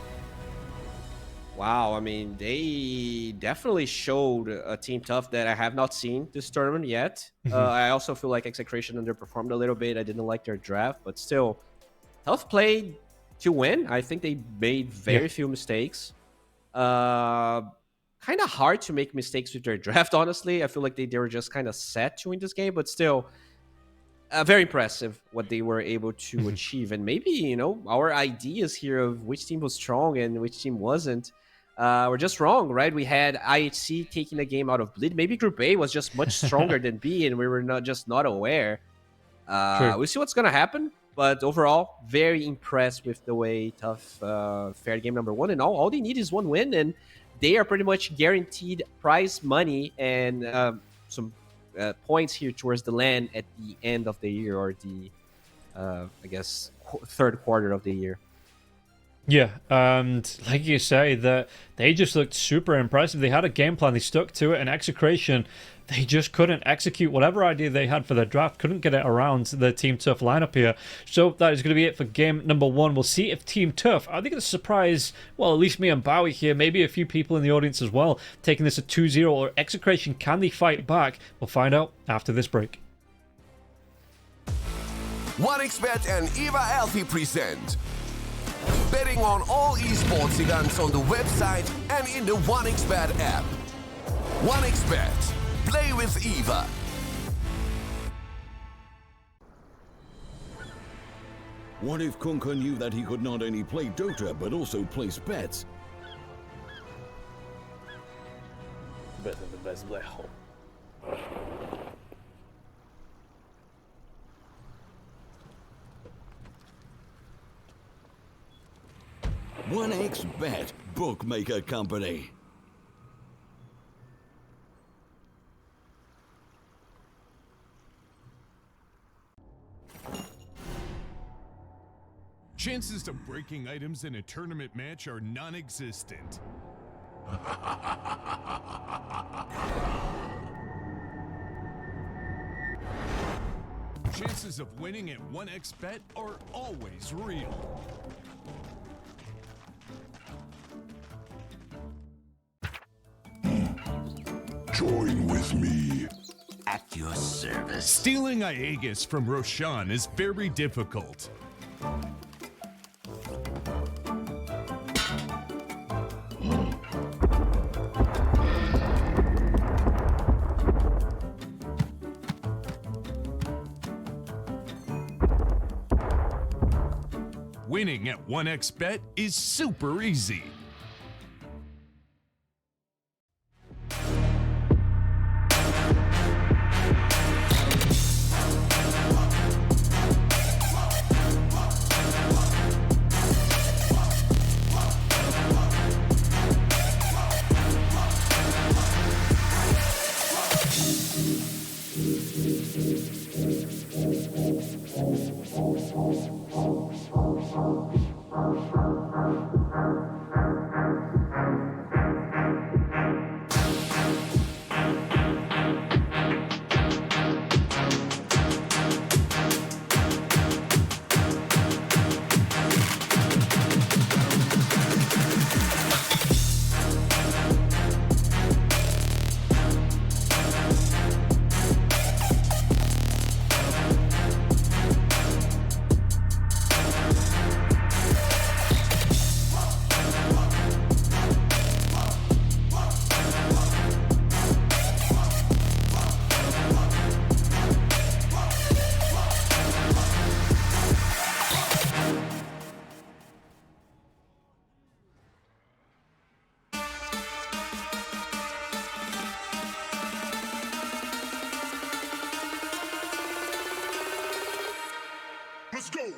[SPEAKER 8] Wow, I mean, they definitely showed a Team Tough that I have not seen this tournament yet. I also feel like Execration underperformed a little bit. I didn't like their draft, but still, Tough played to win. I think they made very few mistakes. Kind of hard to make mistakes with their draft, honestly. I feel like they were just kind of set to win this game, but still, very impressive what they were able to achieve. And maybe, our ideas here of which team was strong and which team wasn't, were just wrong, right? We had IHC taking the game out of Bleed. Maybe Group A was just much stronger than B, and we were not aware. We'll see what's going to happen. But overall, very impressed with the way Tough fared game number 1. And all they need is 1 win, and they are pretty much guaranteed prize money and some points here towards the LAN at the end of the year, or the, I guess, third quarter of the year.
[SPEAKER 7] Yeah, and like you say, that they just looked super impressive. They had a game plan, they stuck to it, and Execration, they just couldn't execute whatever idea they had for their draft, couldn't get it around the Team Tough lineup here. So that is going to be it for game number 1. We'll see if Team Tough, are they going to surprise, well, at least me and Bowie here, maybe a few people in the audience as well, taking this at 2-0, or Execration, can they fight back? We'll find out after this break.
[SPEAKER 9] 1xBet and Eva Alfie present betting on all esports events on the website and in the 1xBet app. 1xBet. Play with Eva.
[SPEAKER 10] What if Kunka knew that he could not only play Dota but also place bets?
[SPEAKER 6] Better the best black hole.
[SPEAKER 10] 1xBet Bookmaker Company.
[SPEAKER 1] Chances of breaking items in a tournament match are non-existent. Chances of winning at 1xBet are always real.
[SPEAKER 11] Join with me.
[SPEAKER 13] At your service.
[SPEAKER 1] Stealing Aegis from Roshan is very difficult. Winning at 1xBet is super easy.
[SPEAKER 11] Let's go.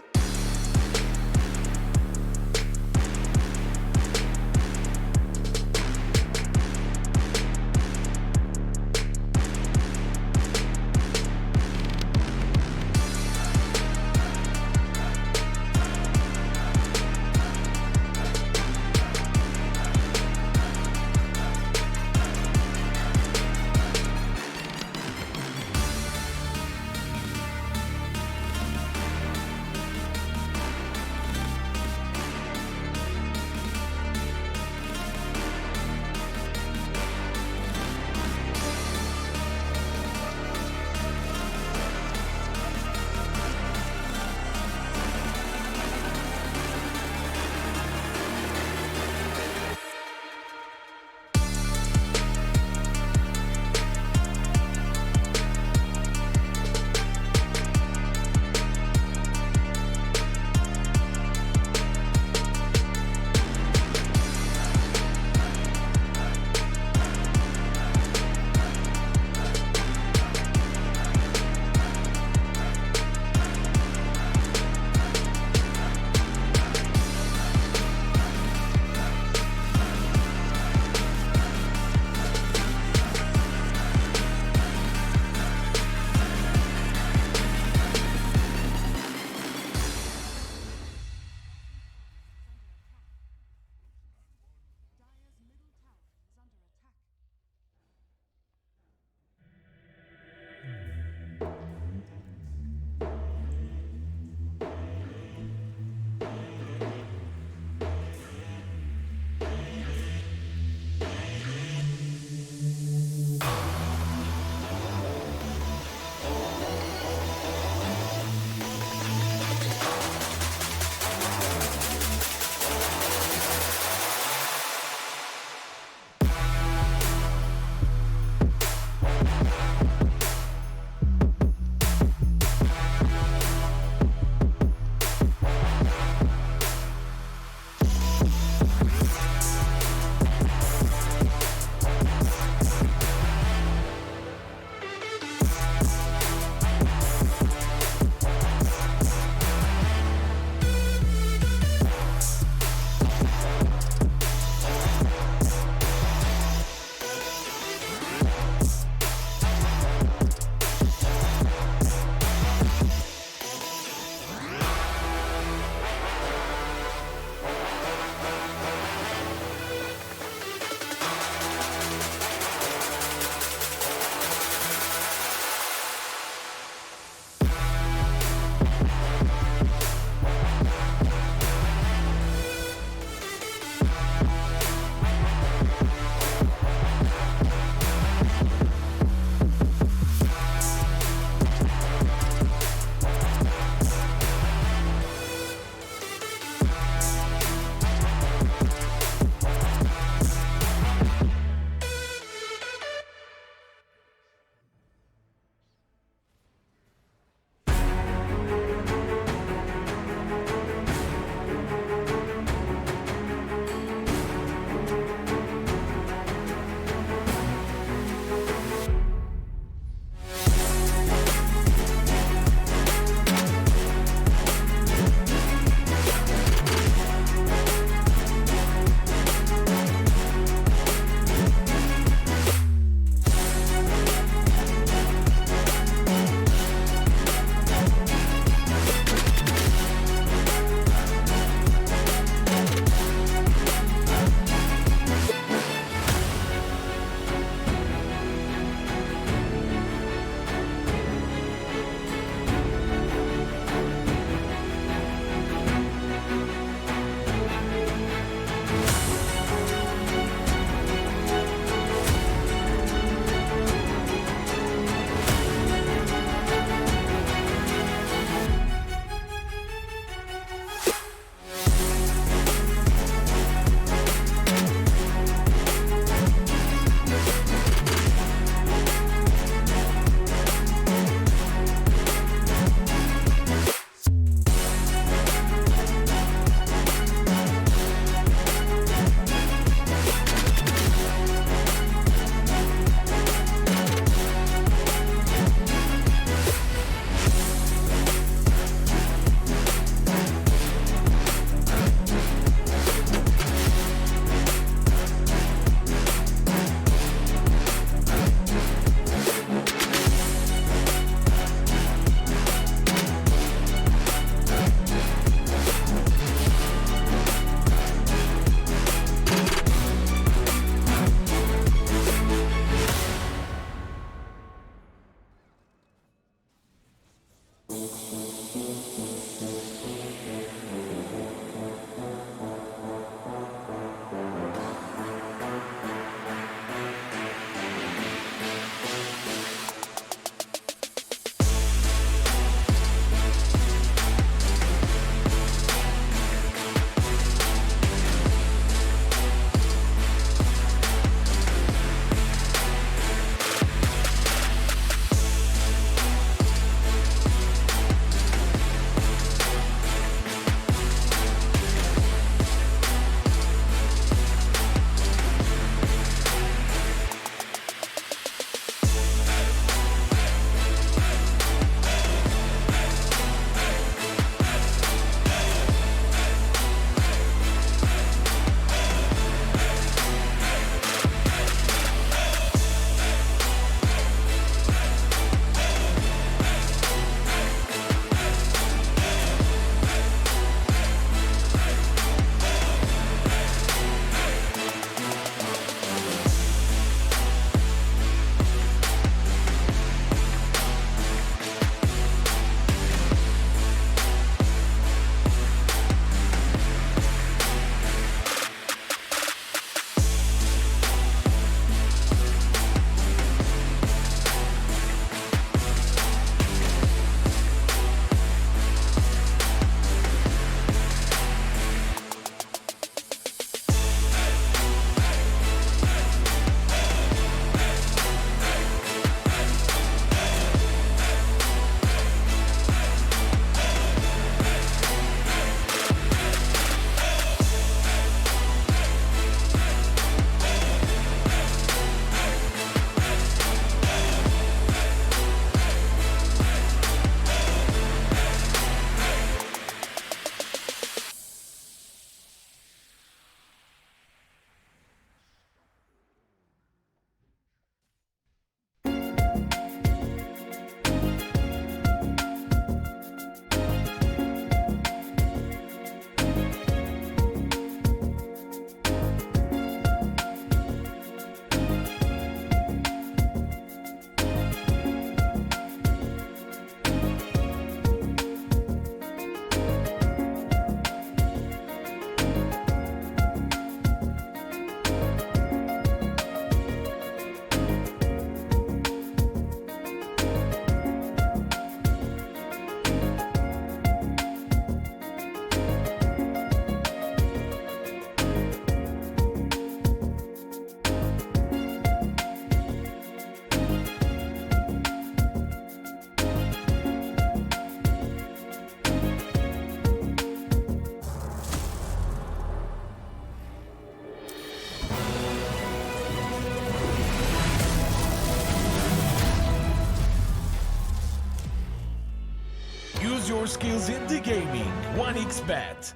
[SPEAKER 12] Use your skills in the gaming. 1xBet.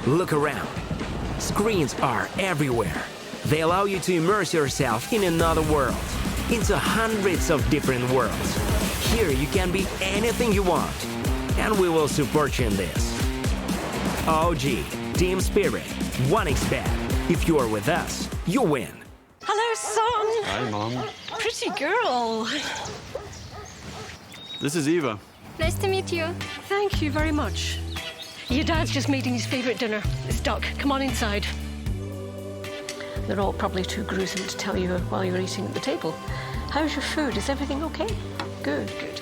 [SPEAKER 2] Look around. Screens are everywhere. They allow you to immerse yourself in another world, into hundreds of different worlds. Here you can be anything you want, and we will support you in this. OG, Team Spirit, 1xBet. If you are with us, you win.
[SPEAKER 3] Hello, son.
[SPEAKER 14] Hi, Mom.
[SPEAKER 3] Pretty girl.
[SPEAKER 14] This is Eva.
[SPEAKER 15] Nice to meet you.
[SPEAKER 3] Thank you very much. Your dad's just making his favorite dinner. It's duck. Come on inside. They're all probably too gruesome to tell you while you're eating at the table. How's your food? Is everything okay? Good, good.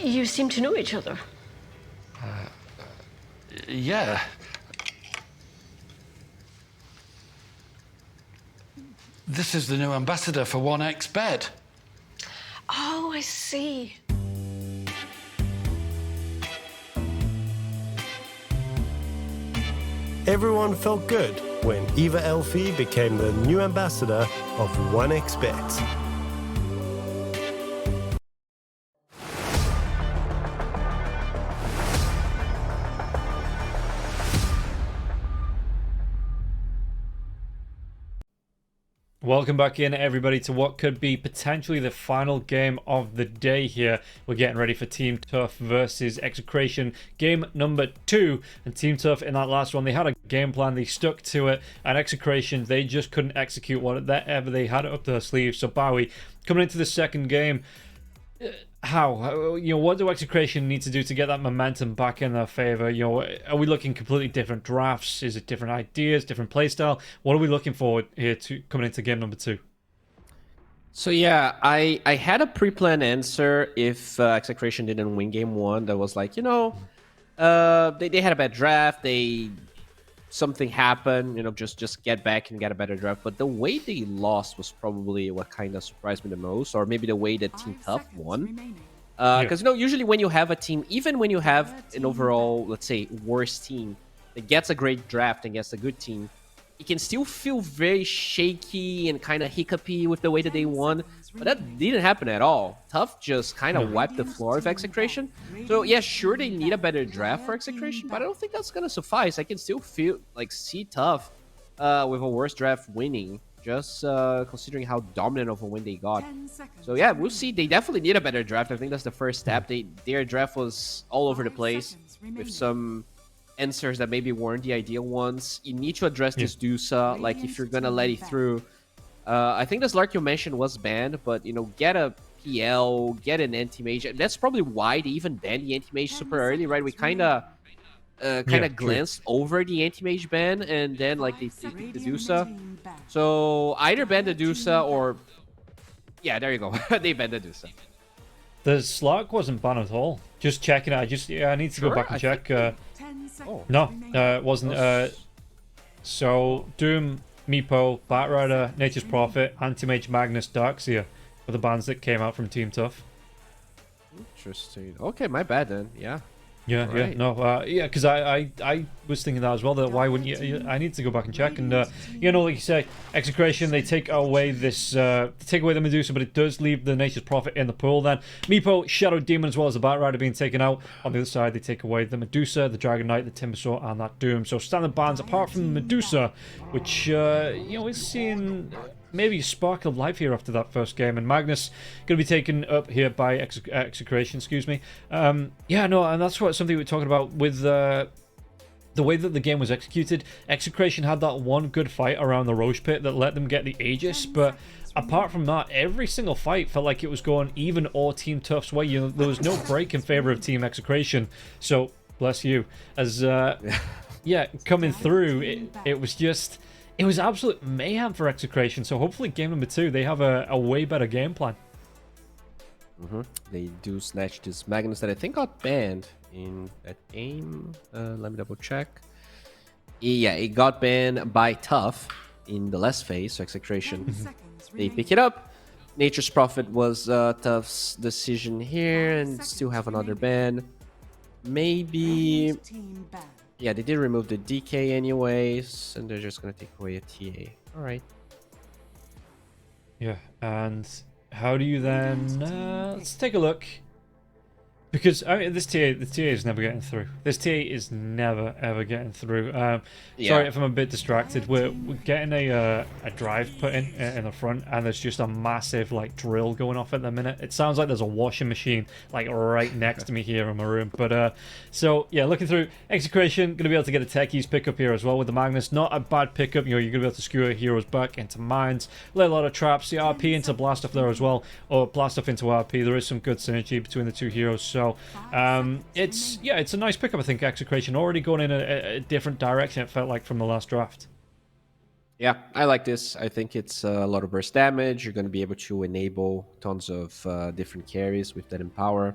[SPEAKER 3] You seem to know each other.
[SPEAKER 4] Yeah. This is the new ambassador for 1xBet.
[SPEAKER 3] Oh, I see.
[SPEAKER 6] Everyone felt good when Eva Elfie became the new ambassador of 1xBet.
[SPEAKER 7] Welcome back in, everybody, to what could be potentially the final game of the day here. We're getting ready for Team Tough versus Execration, game number 2. And Team Tough, in that last one, they had a game plan, they stuck to it. And Execration, they just couldn't execute whatever they had up their sleeves. So Bowie, coming into the second game, what do Execration need to do to get that momentum back in their favor? Are we looking completely different drafts? Is it different ideas, different playstyle? What are we looking for here to coming into game number 2?
[SPEAKER 8] So yeah, I had a pre-planned answer if Execration didn't win game 1. That was like, they had a bad draft. Something happened, just get back and get a better draft. But the way they lost was probably what kind of surprised me the most, or maybe the way that Team Tough won. Because usually when you have a team, even when you have an overall, let's say, worse team that gets a great draft and gets a good team, it can still feel very shaky and kind of hiccupy with the way that they won. But that didn't happen at all. Tough just kind of wiped the floor of Execration. So yeah, sure, they need a better draft for Execration, but I don't think that's going to suffice. I can still see Tough with a worse draft winning, just considering how dominant of a win they got. So yeah, we'll see. They definitely need a better draft. I think that's the first step. Their draft was all over the place with some answers that maybe weren't the ideal ones. You need to address this Dusa. Like, if you're going to let it through, I think this Lark you mentioned was banned, but, get a PL, get an anti-mage. That's probably why they even banned the anti-mage super early, right? We kind of glanced over the anti-mage ban, and then, they picked the Dusa. So, either ban the Dusa or... Yeah, there you go. They banned the Dusa.
[SPEAKER 7] The Slark wasn't banned at all. Just checking it. I need to go back and check. No, it wasn't. So, Doom, Meepo, Batrider, Nature's Prophet, Anti-Mage, Magnus, Darkseer were the bans that came out from Team Tough.
[SPEAKER 8] Interesting. Okay, my bad then. Yeah.
[SPEAKER 7] Because I was thinking that as well. That why wouldn't you? I need to go back and check. And like you say, Execration, they take away the Medusa, but it does leave the Nature's Prophet in the pool. Then Meepo, Shadow Demon, as well as the Batrider being taken out. On the other side, they take away the Medusa, the Dragon Knight, the Timbersaw, and that Doom. So standard bans apart from the Medusa, which we're seeing maybe a spark of life here after that first game. And Magnus going to be taken up here by Execration, excuse me. And that's something we're talking about with the way that the game was executed. Execration had that one good fight around the Roche Pit that let them get the Aegis, but apart from that, every single fight felt like it was going even or Team Tough's way. There was no break in favor of Team Execration. So, bless you. As, coming through, it was just... It was absolute mayhem for Execration, so hopefully game number 2, they have a way better game plan.
[SPEAKER 8] They do snatch this Magnus that I think got banned in that game. Let me double check. Yeah, it got banned by Tough in the last phase, so Execration. They pick it up. Nature's Prophet was Tough's decision here, and still have another ban. Maybe... Yeah, they did remove the DK anyways, and they're just gonna take away a TA. All right.
[SPEAKER 7] Yeah, and how do you then... let's take a look. Because this the TA is never getting through. This TA is never ever getting through. Sorry if I'm a bit distracted. We're getting a drive put in the front, and there's just a massive like drill going off at the minute. It sounds like there's a washing machine like right next to me here in my room. But so yeah, looking through Execration, gonna be able to get a techies pickup here as well with the Magnus. Not a bad pickup. You know, you're gonna be able to skewer heroes back into mines, lay a lot of traps, the RP into blast off there as well, or blast off into RP. There is some good synergy between the two heroes. So it's a nice pickup. I think Execration already going in a different direction. It felt like from the last draft.
[SPEAKER 8] Yeah, I like this. I think it's a lot of burst damage. You're going to be able to enable tons of different carries with that Empower.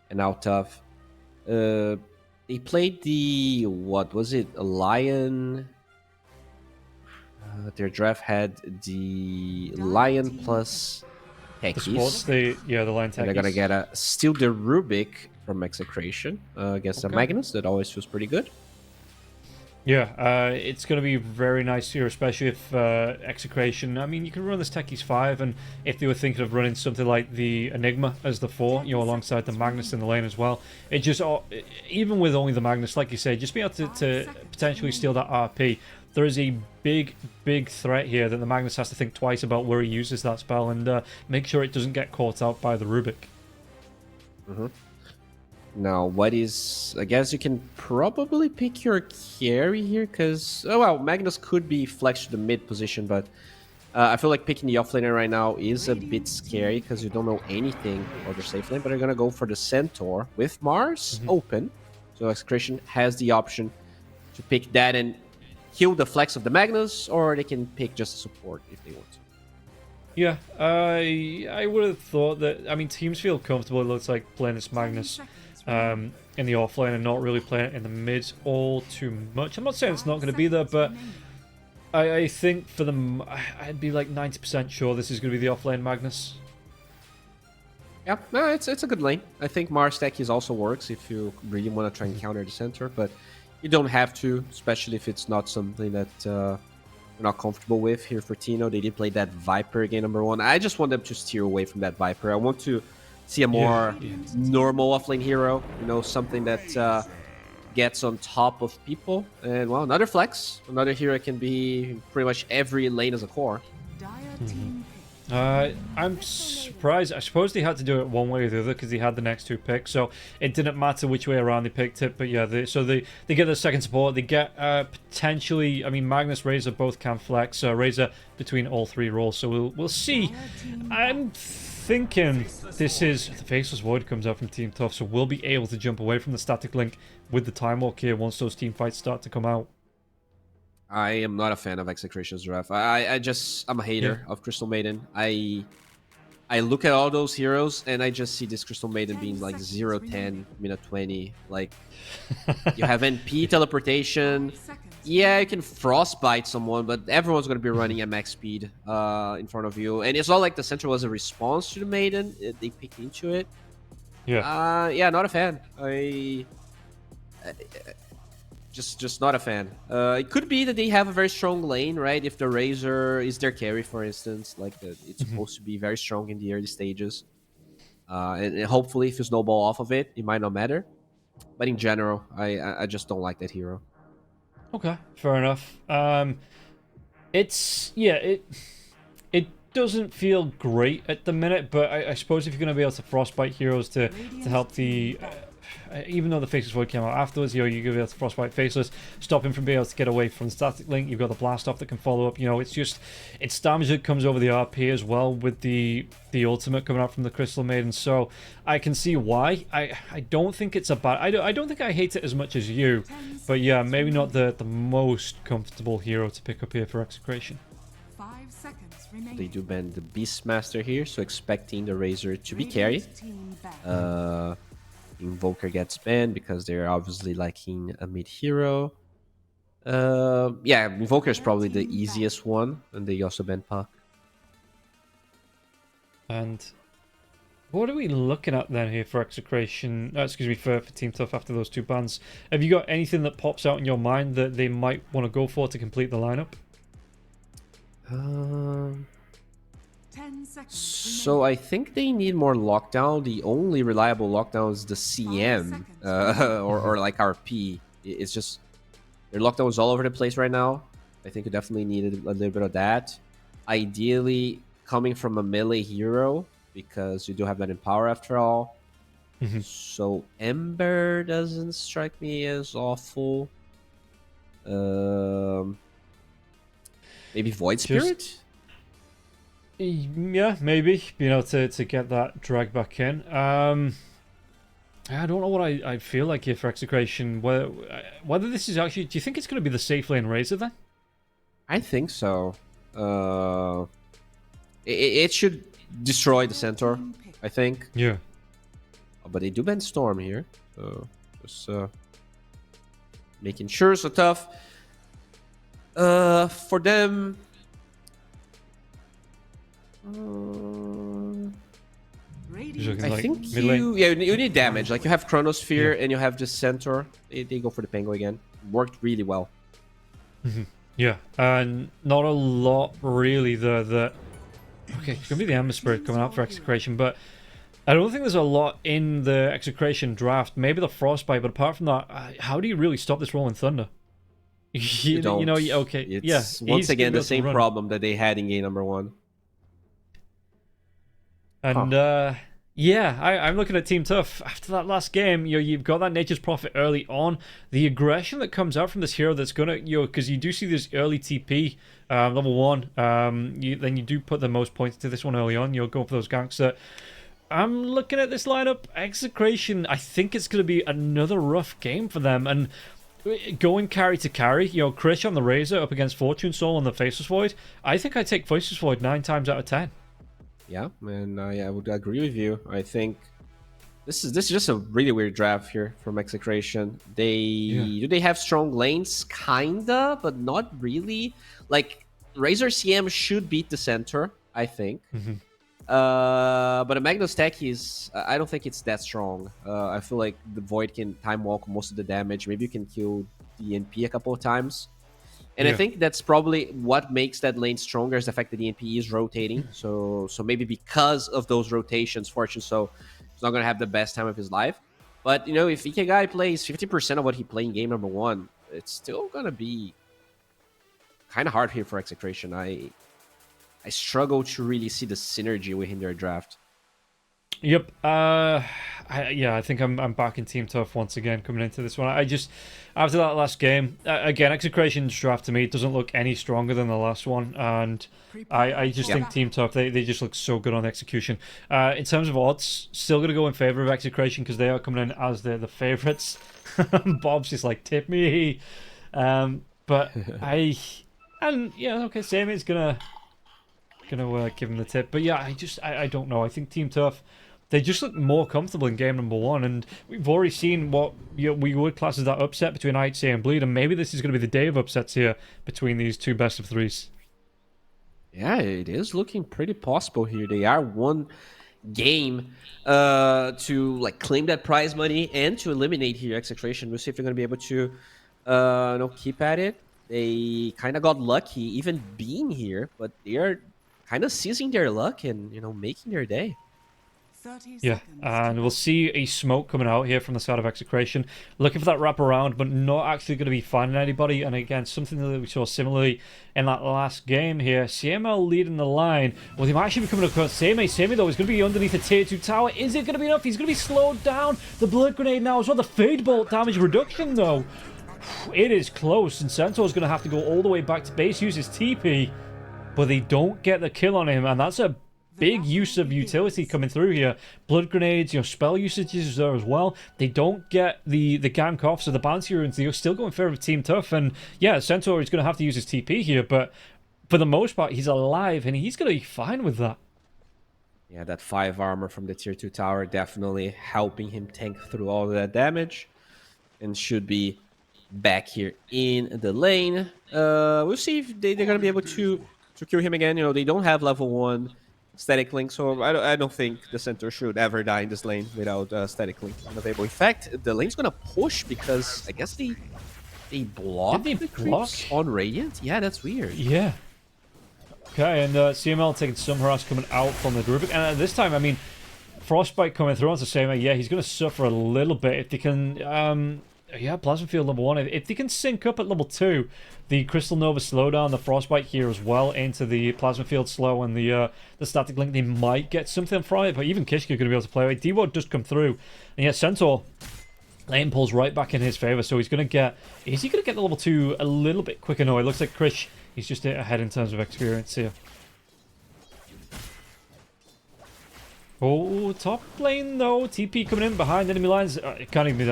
[SPEAKER 8] And now tough. They played the, what was it, a Lion? Their draft had the Lion plus Techies.
[SPEAKER 7] The Lion Techies.
[SPEAKER 8] And they're going to get steal the Rubik from Execration against a Magnus. That always feels pretty good.
[SPEAKER 7] Yeah, it's going to be very nice here, especially if Execration... I mean, you can run this Techies 5, and if they were thinking of running something like the Enigma as the 4, you know, alongside the Magnus in the lane as well, it just... even with only the Magnus, like you say, just be able to potentially steal that RP. There is a big threat here that the Magnus has to think twice about where he uses that spell and make sure it doesn't get caught out by the Rubik.
[SPEAKER 8] Now, what is... I guess you can probably pick your carry here, because... Oh, well, Magnus could be flexed to the mid position, but I feel like picking the offlaner right now is a bit scary, because you don't know anything about their safe lane, but they're going to go for the Centaur with Mars open. So Execration has the option to pick that and kill the flex of the Magnus, or they can pick just a support if they want to.
[SPEAKER 7] Yeah, I would have thought that... I mean, teams feel comfortable, it looks like, playing this Magnus in the offlane and not really playing it in the mid all too much. I'm not saying it's not going to be there, but I think for them, I'd be like 90% sure this is going to be the offlane Magnus.
[SPEAKER 8] Yeah, no, it's a good lane. I think Mars Techies also works if you really want to try and counter the center, but you don't have to, especially if it's not something that you're not comfortable with. Here for Tino, they did play that Viper again, number 1. I just want them to steer away from that Viper. I want to see a more normal offlane hero, you know, something that gets on top of people. And, well, another flex. Another hero can be pretty much every lane as a core.
[SPEAKER 7] I'm surprised. I suppose they had to do it one way or the other because they had the next 2 picks, so it didn't matter which way around they picked it. But yeah, they get the second support. They get potentially, I mean, Magnus, Razor both can flex. Razor between all 3 roles, so we'll see. I'm thinking this is the Faceless Void comes out from Team Tough, so we'll be able to jump away from the static link with the Time Walk here once those team fights start to come out.
[SPEAKER 8] I am not a fan of Execration's draft. I'm a hater of Crystal Maiden. I look at all those heroes and I just see this Crystal Maiden being like 0-10, minute 20. Like, you have NP teleportation. Yeah, you can frostbite someone, but everyone's going to be running at max speed in front of you. And it's not like the center was a response to the Maiden. They picked into it.
[SPEAKER 7] Yeah.
[SPEAKER 8] Yeah, not a fan. Just not a fan. It could be that they have a very strong lane, right? If the Razor is their carry, for instance, like it's supposed to be very strong in the early stages. And hopefully, if you snowball off of it, it might not matter. But in general, I just don't like that hero.
[SPEAKER 7] Okay, fair enough. It doesn't feel great at the minute, but I suppose if you're going to be able to frostbite heroes to help the... even though the Faceless Void came out afterwards, you know, you're going to be able to frostbite Faceless, stop him from being able to get away from the static link. You've got the blast off that can follow up. You know, it's damage that comes over the RP as well with the ultimate coming out from the Crystal Maiden. So I can see why. I don't think it's a bad... I don't think I hate it as much as you, but yeah, maybe not the most comfortable hero to pick up here for Execration.
[SPEAKER 5] 5 seconds remaining.
[SPEAKER 8] They do ban the Beastmaster here, so expecting the Razor to be carry. Invoker gets banned because they're obviously lacking a mid hero. Yeah, Invoker is probably the easiest one, and they also ban Puck.
[SPEAKER 7] And What are we looking at then here for Execration? Excuse me, for Team Tough after those two bans. Have you got anything that pops out in your mind that they might want to go for to complete the lineup?
[SPEAKER 5] 10 seconds
[SPEAKER 8] So I think they need more lockdown. The only reliable lockdown is the CM or like RP. It's just their lockdown is all over the place right now. I think you definitely needed a little bit of that. Ideally, coming from a melee hero, because you do have that in power after all. So Ember doesn't strike me as awful. Maybe Void Spirit?
[SPEAKER 7] Yeah, maybe. You know, to get that drag back in. I don't know what I feel like here for Execration. Whether this is actually... Do you think it's going to be the safe lane Razor then?
[SPEAKER 8] I think so. It should destroy the centaur, I think.
[SPEAKER 7] Yeah.
[SPEAKER 8] But they do ban Storm here. So just making sure. So tough. For them... I think you need damage. Like you have Chronosphere and you have just Centaur. They go for the Pengo again. Worked really well.
[SPEAKER 7] Yeah, and not a lot really there that... Okay, it's going to be the Ember Spirit coming out for Execration, but I don't think there's a lot in the Execration draft. Maybe the Frostbite, but apart from that, how do you really stop this Rolling Thunder?
[SPEAKER 8] You don't.
[SPEAKER 7] Okay,
[SPEAKER 8] it's once again the same problem that they had in game number 1.
[SPEAKER 7] And yeah, I'm looking at Team Tough. After that last game, you've got that Nature's Prophet early on. The aggression that comes out from this hero that's gonna, because you do see this early TP, level 1. Then you do put the most points to this one early on. You're going for those ganks that... I'm looking at this lineup. Execration, I think it's going to be another rough game for them. And going carry to carry, Krish on the Razor up against Fortune Soul on the Faceless Void. I think I take Faceless Void 9 times out of 10. Yeah,
[SPEAKER 8] and I would agree with you. I think this is just a really weird draft here from Execration. Do they have strong lanes? Kinda, but not really. Like Razor CM should beat the center, I think. But a Magnus Tech I don't think it's that strong. I feel like the Void can time walk most of the damage. Maybe you can kill the NP a couple of times. And I think that's probably what makes that lane stronger is the fact that the NP is rotating. So maybe because of those rotations, Fortune so he's not going to have the best time of his life. But, if Ikegai plays 50% of what he played in game number 1, it's still going to be kind of hard here for Execration. I struggle to really see the synergy within their draft.
[SPEAKER 7] Yep. I think I'm back in Team Tough once again coming into this one. After that last game, again, Execration's draft to me doesn't look any stronger than the last one, and I just think Team Tough, they just look so good on execution. In terms of odds, still going to go in favor of Execration because they are coming in as the favorites. Bob's just like, tip me. But Sammy's gonna give him the tip. But yeah, I don't know. I think Team Tough, they just look more comfortable in game number 1, and we've already seen what we would class as that upset between IHC and Bleed, and maybe this is going to be the day of upsets here between these two best of 3s.
[SPEAKER 8] Yeah, it is looking pretty possible here. They are one game to claim that prize money and to eliminate here Execration. We'll see if they're going to be able to keep at it. They kind of got lucky even being here, but they are kind of seizing their luck and making their day.
[SPEAKER 7] Yeah, and we'll see a smoke coming out here from the side of Execration, looking for that wraparound, but not actually going to be finding anybody. And again, something that we saw similarly in that last game here. CML leading the line. Well, he might actually be coming across Sammy. Sammy, though, is going to be underneath the tier 2 tower. Is it going to be enough? He's going to be slowed down. The Blood Grenade now as well. The Fade Bolt damage reduction, though. It is close, and Centaur's going to have to go all the way back to base, use his TP, but they don't get the kill on him, and that's a big use of utility coming through here. Blood grenades, spell usages there as well. They don't get the gank off, so the bounty runes, they're still going in favor of Team Tough, and yeah, Centaur is going to have to use his TP here, but for the most part, he's alive, and he's going to be fine with that.
[SPEAKER 8] Yeah, that 5 armor from the tier 2 tower definitely helping him tank through all of that damage, and should be back here in the lane. We'll see if they're going to be able to kill him again. They don't have level 1 Static Link, so I don't think the center should ever die in this lane without Static Link unavailable. In fact, the lane's gonna push because I guess they blocked the creeps on Radiant. Yeah, that's weird.
[SPEAKER 7] Yeah. Okay, and CML taking some harass coming out from the Rubik. And this time, I mean, Frostbite coming through on the same. Yeah, he's going to suffer a little bit if they can... yeah, Plasma Field level 1. If they can sync up at level 2, the Crystal Nova slowdown, the Frostbite here as well, into the Plasma Field slow and the Static Link, they might get something from it. But even Kishka going to be able to play away. D-Ward does come through. And yeah, Centaur... lane pulls right back in his favor, so he's going to get... Is he going to get the level 2 a little bit quicker? No, it looks like Krish, he's just ahead in terms of experience here. Oh, top lane though. TP coming in behind enemy lines. It can't even be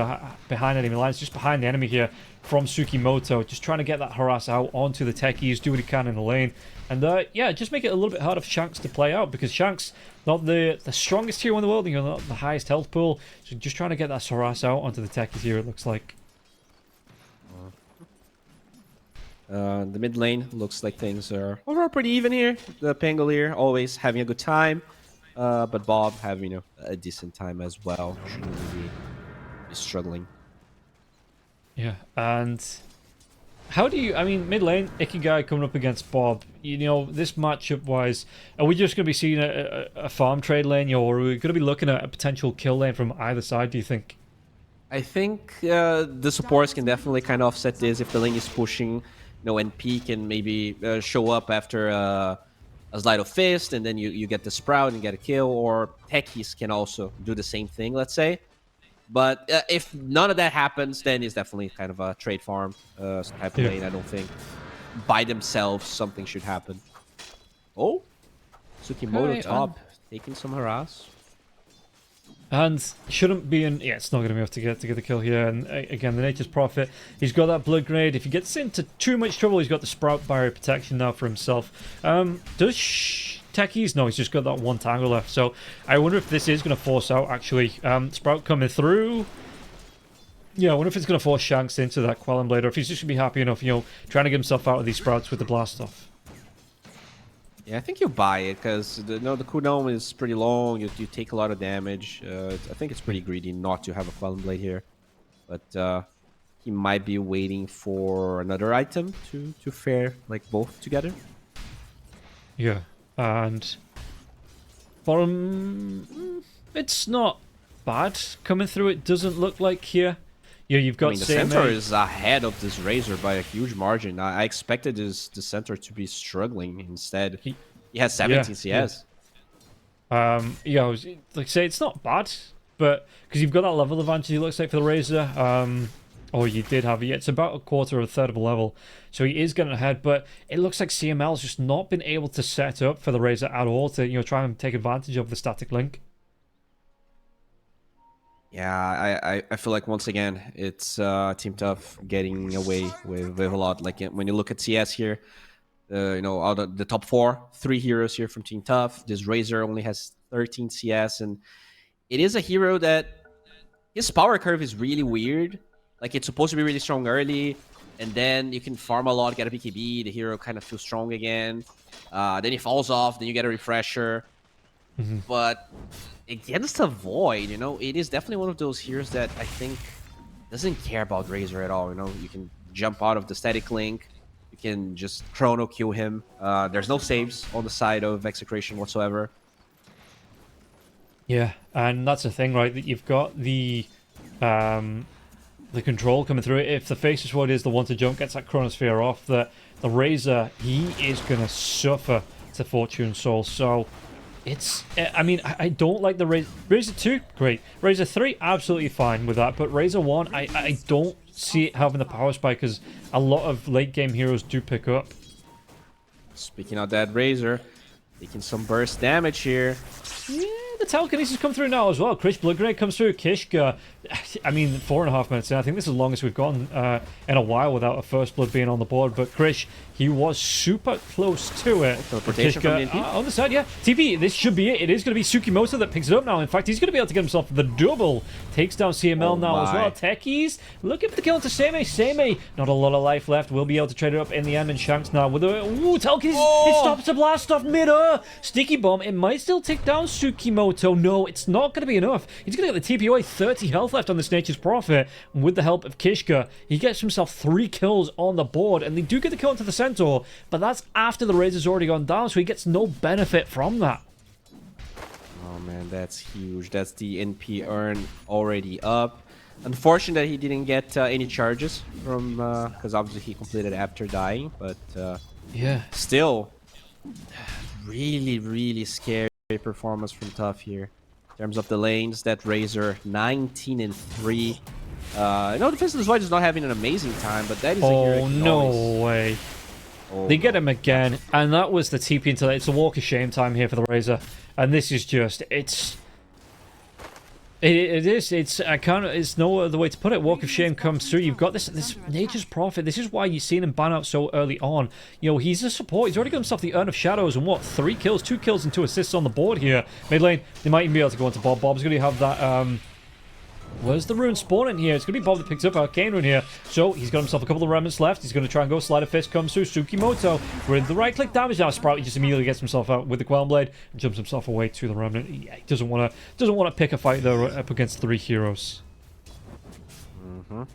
[SPEAKER 7] behind enemy lines, just behind the enemy here from Tsukimoto. Just trying to get that harass out onto the techies, do what he can in the lane. And yeah, just make it a little bit harder for Shanks to play out, because Shanks, not the strongest hero in the world, you know, not the highest health pool. So just trying to get that harass out onto the techies here, it looks like.
[SPEAKER 8] The mid lane looks like things are overall pretty even here. The Pangolier always having a good time. But Bob having a decent time as well. Shouldn't really be struggling.
[SPEAKER 7] Yeah, and how do you... I mean, mid lane, Ikigai coming up against Bob. You know, this matchup wise, are we just going to be seeing a farm trade lane, or are we going to be looking at a potential kill lane from either side, do you think?
[SPEAKER 8] I think the supports can definitely kind of offset this if the lane is pushing, and peek and maybe show up after a Slide of Fist, and then you get the Sprout and get a kill, or techies can also do the same thing, let's say. But if none of that happens, then it's definitely kind of a trade farm type of lane. I don't think by themselves something should happen. Oh, Tsukimoto top, taking some harass.
[SPEAKER 7] And shouldn't be in... Yeah, it's not going to be able to get the kill here. And again, the Nature's Prophet, he's got that Blood Grenade. If he gets into too much trouble, he's got the Sprout Barrier Protection now for himself. Does Techies? No, he's just got that one Tangle left. So I wonder if this is going to force out, actually. Sprout coming through. Yeah, I wonder if it's going to force Shanks into that Quelling Blade, or if he's just going to be happy enough, trying to get himself out of these Sprouts with the Blast Off.
[SPEAKER 8] Yeah, I think you buy it, because the cooldown is pretty long. You take a lot of damage. I think it's pretty greedy not to have a Quelling Blade here. But he might be waiting for another item to fare like both together.
[SPEAKER 7] Yeah, and bottom, it's not bad coming through. It doesn't look like here. Yeah, you've got.
[SPEAKER 8] I mean, the center is ahead of this Razor by a huge margin. I expected the center to be struggling. Instead, he has 17 CS.
[SPEAKER 7] Yeah, I was like say it's not bad, but because you've got that level advantage, it looks like for the Razor. Or you did have it. It's about a quarter or a third of a level, so he is getting ahead. But it looks like CML's just not been able to set up for the Razor at all to try and take advantage of the static link.
[SPEAKER 8] Yeah, I feel like once again it's Team Tough getting away with a lot. Like when you look at CS here, out of the top 3 heroes here from Team Tough, this Razor only has 13 CS, and it is a hero that his power curve is really weird. Like it's supposed to be really strong early, and then you can farm a lot, get a BKB, the hero kind of feels strong again. Then he falls off, then you get a refresher. But against a Void, it is definitely one of those heroes that I think doesn't care about Razor at all. You can jump out of the static link, you can just chrono kill him. There's no saves on the side of Execration whatsoever.
[SPEAKER 7] Yeah, and that's the thing, right? That you've got the control coming through. If the Faceless Void is the one to jump, gets that Chronosphere off, the Razor, he is going to suffer to Fortune Soul. So it's, I mean, I don't like the Razor 2, great. Razor 3, absolutely fine with that. But Razor 1, I don't see it having the power spike, because a lot of late game heroes do pick up.
[SPEAKER 8] Speaking of that Razor, taking some burst damage here.
[SPEAKER 7] Yeah, the telekinesis come through now as well. Krish Blood Grenade comes through. Kishka I mean, 4.5 minutes in. I think this is the longest we've gone in a while without a first blood being on the board. But Krish, he was super close to it.
[SPEAKER 8] Teleportation from DNP?
[SPEAKER 7] On the side, yeah. TP, this should be it. It is going to be Tsukimoto that picks it up now. In fact, he's going to be able to get himself the double. Takes down CML now as well. Techies looking for the kill into Seme. Seme, not a lot of life left. Will be able to trade it up in the end. And Shanks now with a... Ooh, Telkis, it stops the blast off mid-air. Sticky bomb. It might still take down Tsukimoto. No, it's not going to be enough. He's going to get the TP away. 30 health left on this Nature's Prophet. And with the help of Kishka, he gets himself 3 kills on the board. And they do get the kill into the Centaur. But that's after the Razor's already gone down, so he gets no benefit from that.
[SPEAKER 8] Oh man, that's huge. That's the NP earn already up. Unfortunate that he didn't get any charges from, because obviously he completed after dying, but
[SPEAKER 7] yeah,
[SPEAKER 8] still, really scary performance from Tough here. In terms of the lanes, that Razor 19-3. No, Defenseless Void is not having an amazing time, but that is a hero.
[SPEAKER 7] Oh, no way.
[SPEAKER 8] Oh,
[SPEAKER 7] they get him again, and that was the TP until it's a walk of shame time here for the Razor. And this is just, it's no other way to put it. Walk of shame comes through. You've got this Nature's Prophet. This is why you've seen him ban out so early on. You know, he's a support. He's already got himself the Urn of Shadows and what, 3 kills, 2 kills and 2 assists on the board here. Mid lane, they might even be able to go into Bob. Bob's going to have that, where's the rune spawning here? It's going to be Bob that picks up Arcane Rune here. So he's got himself a couple of remnants left. He's going to try and go. Sleight of Fist comes through. Tsukimoto with the right-click damage now. Sprout just immediately gets himself out with the Queln Blade and jumps himself away to the remnant. Yeah, he doesn't want to pick a fight though up against 3 heroes.
[SPEAKER 8] Yeah,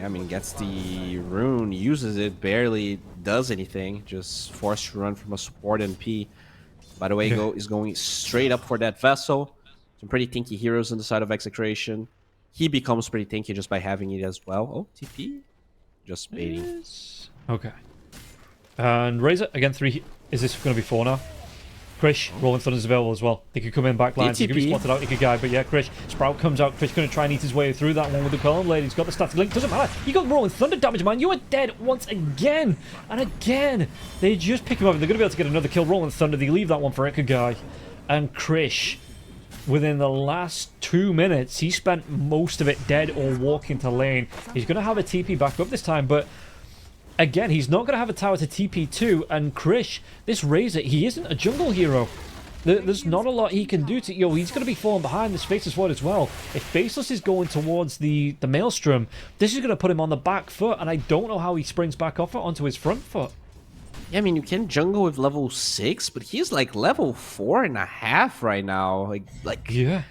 [SPEAKER 8] I mean, gets the rune, uses it, barely does anything. Just forced to run from a support NP. By the way, is going straight up for that vessel. Some pretty tinky heroes on the side of Execration. He becomes pretty tinky just by having it as well. Oh, TP. Just baiting.
[SPEAKER 7] Yes. Okay. And Razor, again, 3. Is this going to be 4 now? Krish, Rolling Thunder is available as well. They could come in back lines. He could be spotted out, he could guy, but yeah, Krish. Sprout comes out. Krish going to try and eat his way through that one with the Queln Blade. He's got the static link. Doesn't matter. You got Rolling Thunder damage, man. You are dead once again. And again. They just pick him up. They're going to be able to get another kill. Rolling Thunder. They leave that one for Ikugai. And Krish, within the last 2 minutes, he spent most of it dead or walking to lane. He's going to have a TP back up this time, but again, he's not going to have a tower to TP to. And Krish, this Razor, he isn't a jungle hero. There's not a lot he can do to... he's going to be falling behind this Faceless Void as well. If Faceless is going towards the Maelstrom, this is going to put him on the back foot, and I don't know how he springs back off it onto his front foot.
[SPEAKER 8] Yeah, I mean, you can jungle with level 6, but he's like level 4.5 right now. Like
[SPEAKER 7] yeah,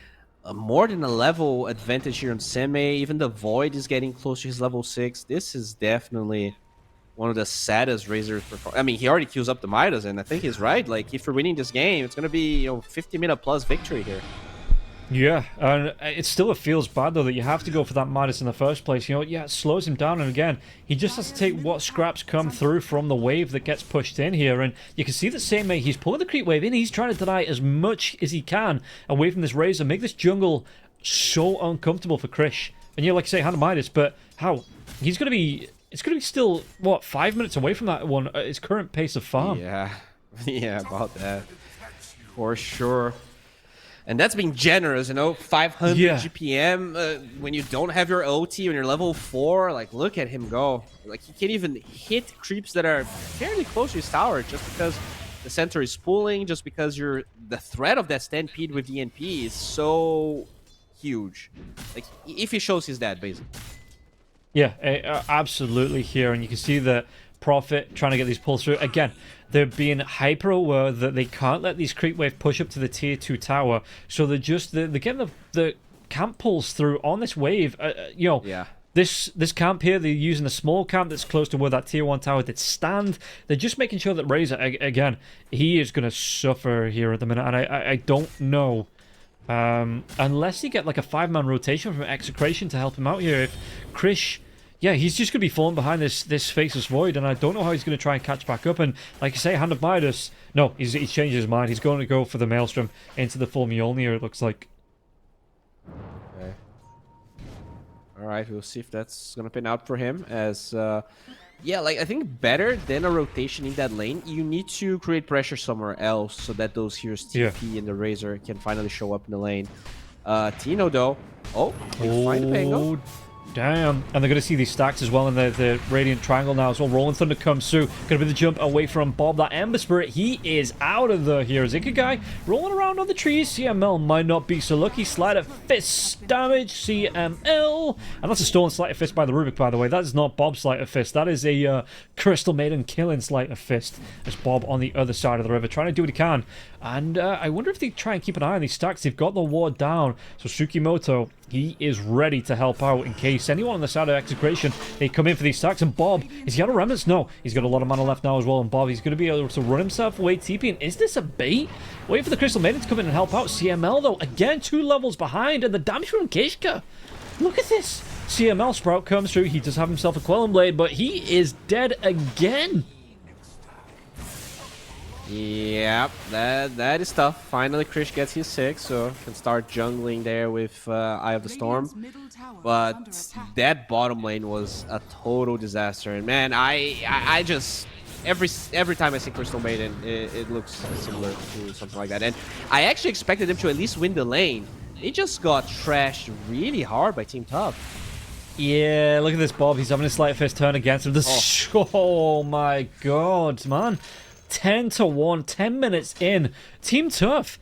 [SPEAKER 8] more than a level advantage here on Seme. Even the Void is getting close to his level 6. This is definitely one of the saddest Razors perform. I mean, he already queues up the Midas, and I think he's right. Like, if you're winning this game, it's gonna be 50-minute plus victory here.
[SPEAKER 7] Yeah, and it still feels bad though that you have to go for that Midas in the first place. Yeah, it slows him down, and again, he just has to take what scraps come through from the wave that gets pushed in here. And you can see that Same, he's pulling the creep wave in. He's trying to deny as much as he can away from this Razor, make this jungle so uncomfortable for Krish. And like you say, hand Midas, but how? He's gonna be. It's gonna be still what, 5 minutes away from that one at his current pace of farm.
[SPEAKER 8] Yeah, about that for sure. And that's being generous, 500 GPM when you don't have your OT, when you're level 4. Like, look at him go. Like, he can't even hit creeps that are fairly close to his tower just because the center is pulling, just because the threat of that stampede with DNP is so huge. Like, if he shows he's dead, basically.
[SPEAKER 7] Yeah, absolutely here. And you can see that Prophet trying to get these pulls through. Again, they're being hyper aware that they can't let these creep wave push up to the tier 2 tower, so they're getting the camp pulls through on this wave.
[SPEAKER 8] Yeah.
[SPEAKER 7] This camp here, they're using a small camp that's close to where that tier 1 tower did stand. They're just making sure that Razor, again, he is going to suffer here at the minute, and I don't know. Unless you get like a 5-man rotation from Execration to help him out here. If Krish, yeah, he's just going to be falling behind this Faceless Void, and I don't know how he's going to try and catch back up. And like I say, Hand of Midas, no, he's changed his mind. He's going to go for the Maelstrom into the full Mjolnir, it looks like.
[SPEAKER 8] Okay. Alright, we'll see if that's going to pan out for him. As, yeah, like, I think better than a rotation in that lane, you need to create pressure somewhere else so that those heroes TP and the Razor can finally show up in the lane. Tino, though. Oh, they find the Pango.
[SPEAKER 7] Damn. And they're going to see these stacks as well in the Radiant Triangle now as well. Rolling Thunder comes through. Going to be the jump away from Bob. That Ember Spirit, he is out of there here. Ikigai rolling around on the trees. CML might not be so lucky. Sleight of Fist damage. CML. And that's a stolen Sleight of Fist by the Rubik, by the way. That is not Bob's Sleight of Fist. That is a Crystal Maiden killing Sleight of Fist. There's Bob on the other side of the river trying to do what he can. And I wonder if they try and keep an eye on these stacks. They've got the ward down. So Tsukimoto, he is ready to help out in case anyone on the side of Execration, they come in for these stacks. And Bob, is he out of remnants? No. He's got a lot of mana left now as well. And Bob, he's going to be able to run himself away TP. And is this a bait? Wait for the Crystal Maiden to come in and help out. CML, though, again, 2 levels behind. And the damage from Kishka. Look at this. CML Sprout comes through. He does have himself a Quelling Blade, but he is dead again.
[SPEAKER 8] Yep, that is tough. Finally, Krish gets his 6, so can start jungling there with Eye of the Storm. But that bottom lane was a total disaster. And man, I just every time I see Crystal Maiden, it looks similar to something like that. And I actually expected them to at least win the lane. They just got trashed really hard by Team Tough.
[SPEAKER 7] Yeah, look at this, Bob. He's having a Sleight of Fist turn against him. Oh my god, man. 10-1, 10 minutes in. Team Tough,